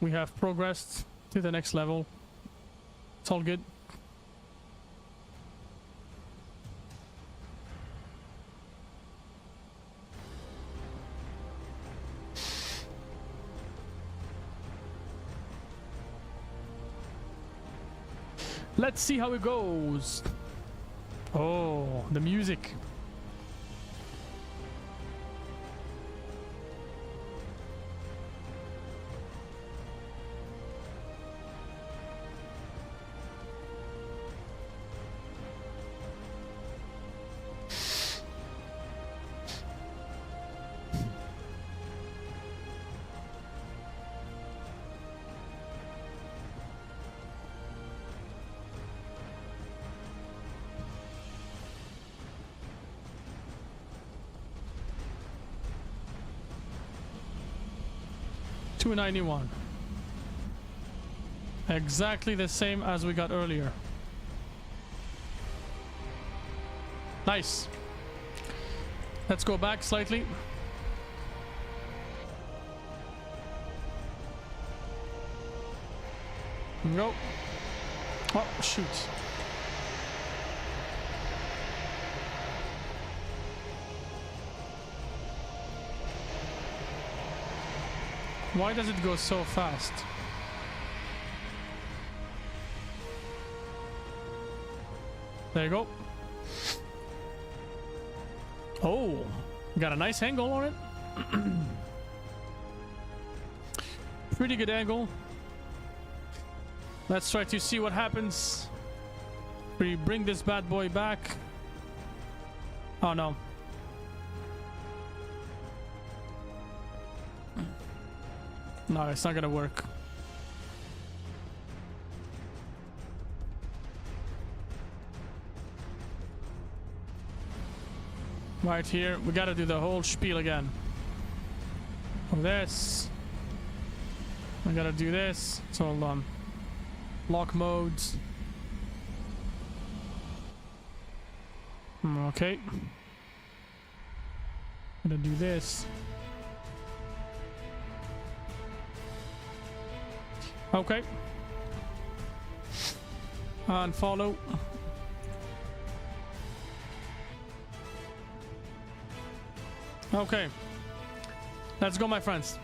We have progressed to the next level. It's all good. Let's see how it goes. Oh, the music. $291. Exactly the same as we got earlier. Nice. Let's go back slightly. Go. Oh, shoot. Why does it go so fast? There you go. Oh, got a nice angle on it. Pretty good angle. Let's try to see what happens. We bring this bad boy back. Oh no. No, it's not gonna work. Right here, we gotta do the whole spiel again. This. I gotta do this. So hold on. Lock modes. Okay. Gonna do this. Okay. And follow. Okay. Let's go, my friends.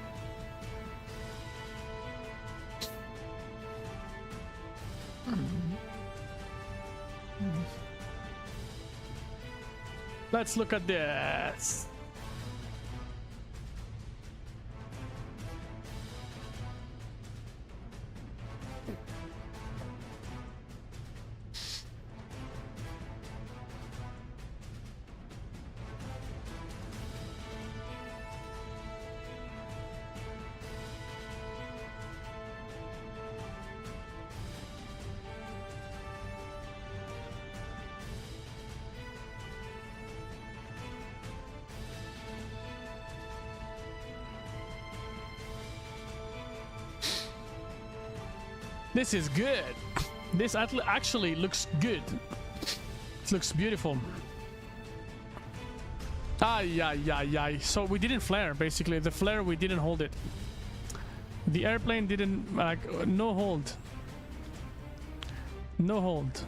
Let's look at this. This is good. This actually looks good. It looks beautiful. So we didn't flare, basically. The flare, we didn't hold it. The airplane didn't, like, no hold. No hold.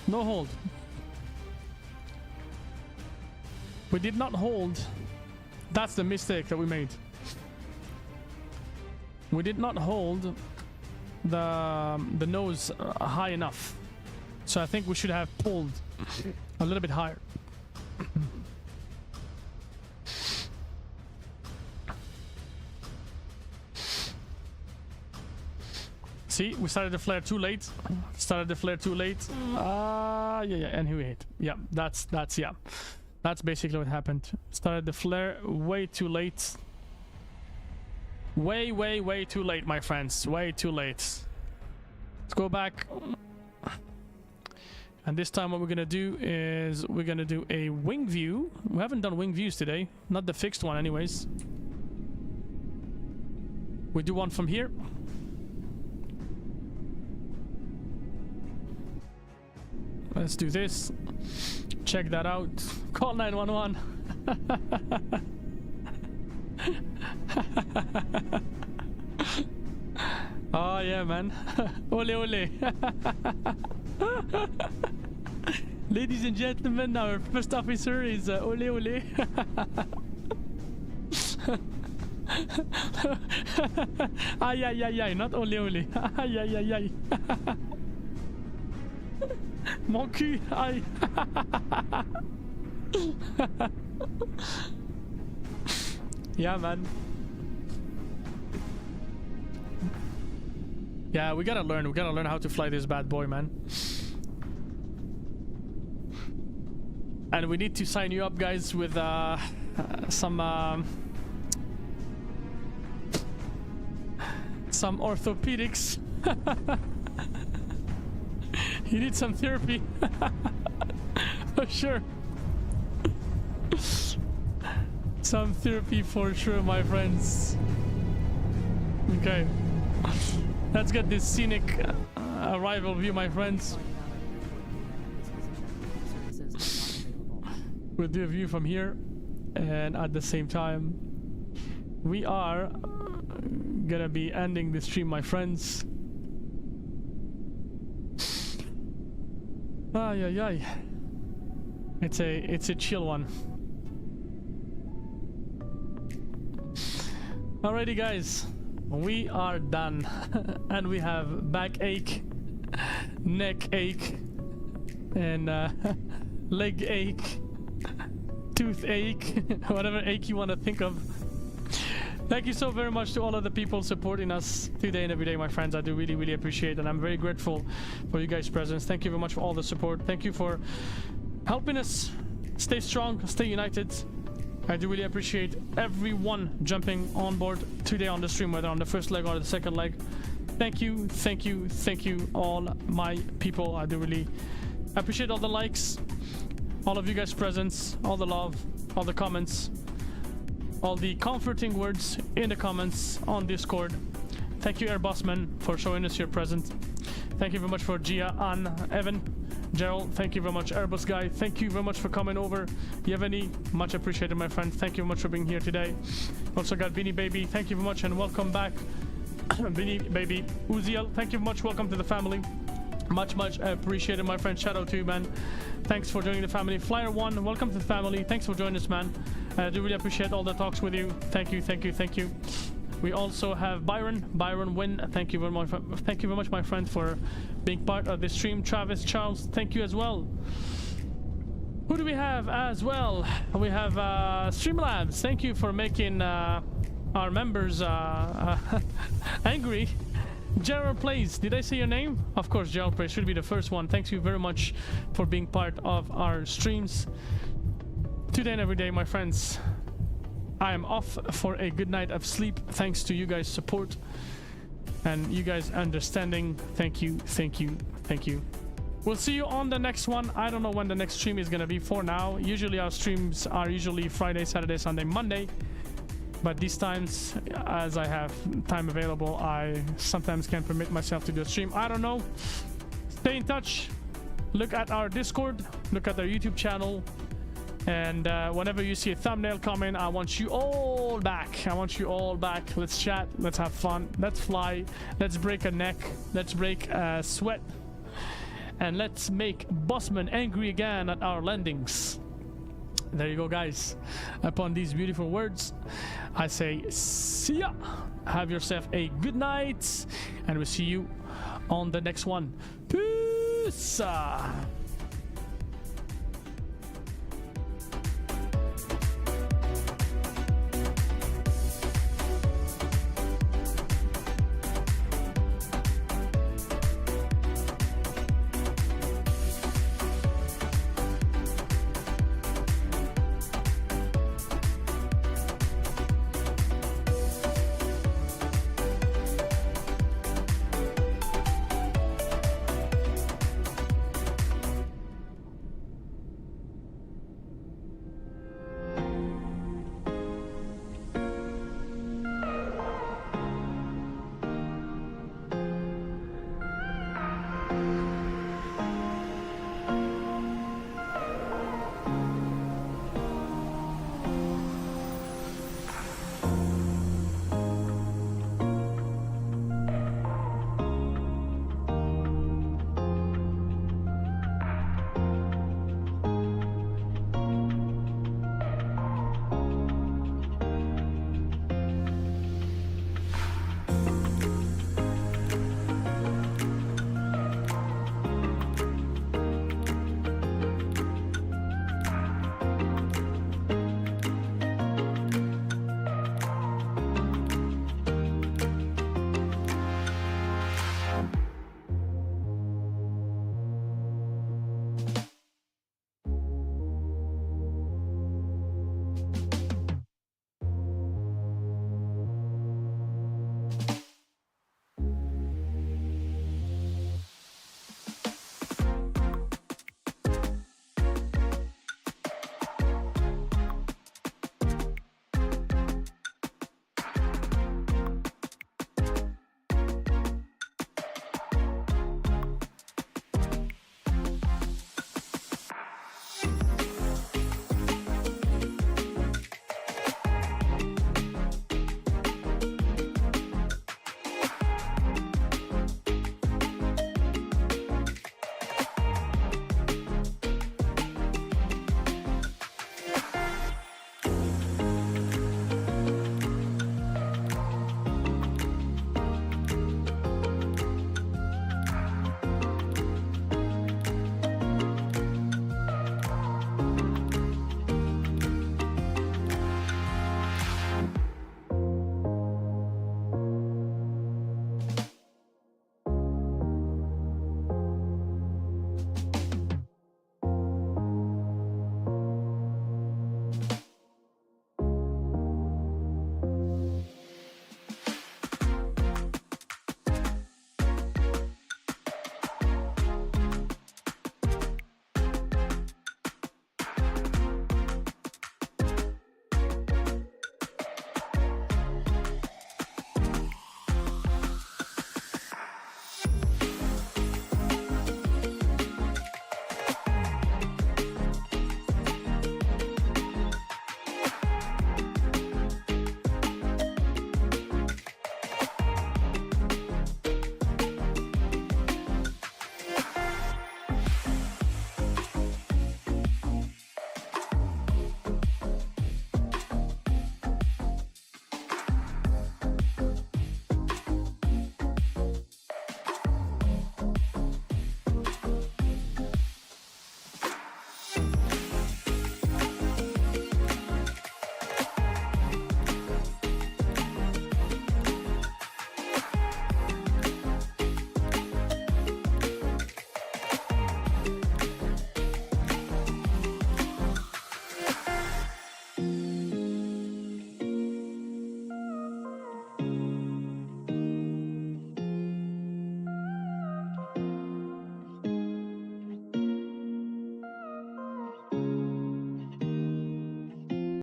No hold. We did not hold. That's the mistake that we made. We did not hold the nose high enough. So I think we should have pulled a little bit higher. See, we started the flare too late. Yeah, and here we hit. Yeah, that's basically what happened. Started the flare way too late. Way too late, my friends. Way too late. Let's go back. And this time what we're gonna do is we're gonna do a wing view. We haven't done wing views today. Not the fixed one anyways. We do one from here. Let's do this. Check that out. Call 911. Oh yeah, man. Ole ole. Ladies and gentlemen, our first officer is ole ole. Ay ay ay ay, not ole ole. Ay ay ay ay. Mon cul, aïe. Yeah, man. Yeah, we gotta learn how to fly this bad boy, man. And we need to sign you up, guys, with some orthopedics. You need some therapy. For sure. Some therapy for sure, my friends. Okay. Let's get this scenic arrival view, my friends. We'll do a view from here. And at the same time, we are gonna be ending the stream, my friends. Ay ay ay. It's a chill one. Alrighty, guys, we are done. And we have back ache, neck ache, and leg ache, tooth ache, whatever ache you want to think of. Thank you so very much to all of the people supporting us today and every day, my friends. I do really appreciate it, and I'm very grateful for you guys' presence. Thank you very much for all the support. Thank you for helping us stay strong, stay united. I do really appreciate everyone jumping on board today on the stream, whether on the first leg or the second leg. Thank you, all my people. I do really appreciate all the likes, all of you guys' presence, all the love, all the comments, all the comforting words in the comments on Discord. Thank you, Airbossman, for showing us your presence. Thank you very much for Gia, Ann, Evan, Gerald. Thank you very much, Airbus guy. Thank you very much for coming over. Yevgeny, much appreciated, my friend. Thank you very much for being here today. Also got Beanie Baby. Thank you very much and welcome back. Beanie Baby. Uziel, thank you very much. Welcome to the family. Much appreciated, my friend. Shout out to you, man. Thanks for joining the family. Flyer One, welcome to the family. Thanks for joining us, man. I do really appreciate all the talks with you. Thank you. We also have Byron Wynn. Thank you very much, my friend, for being part of the stream. Travis Charles, thank you as well. Who do we have as well? We have Streamlabs. Thank you for making our members angry. Gerald Plays, did I say your name? Of course, Gerald Plays should be the first one. Thank you very much for being part of our streams today and every day, my friends. I am off for a good night of sleep thanks to you guys' support and you guys understanding. Thank you. We'll see you on the next one. I don't know when the next stream is gonna be for now. Usually our streams are Friday, Saturday, Sunday, Monday. but these times, as I have time available, I sometimes can't permit myself to do a stream. I don't know. Stay in touch. Look at our Discord. Look at our YouTube channel. And whenever you see a thumbnail comment, I want you all back. I want you all back. Let's chat. Let's have fun. Let's fly. Let's break a neck. Let's break a sweat. And let's make Bossman angry again at our landings. There you go, guys. Upon these beautiful words, I say see ya. Have yourself a good night, and we'll see you on the next one. Peace.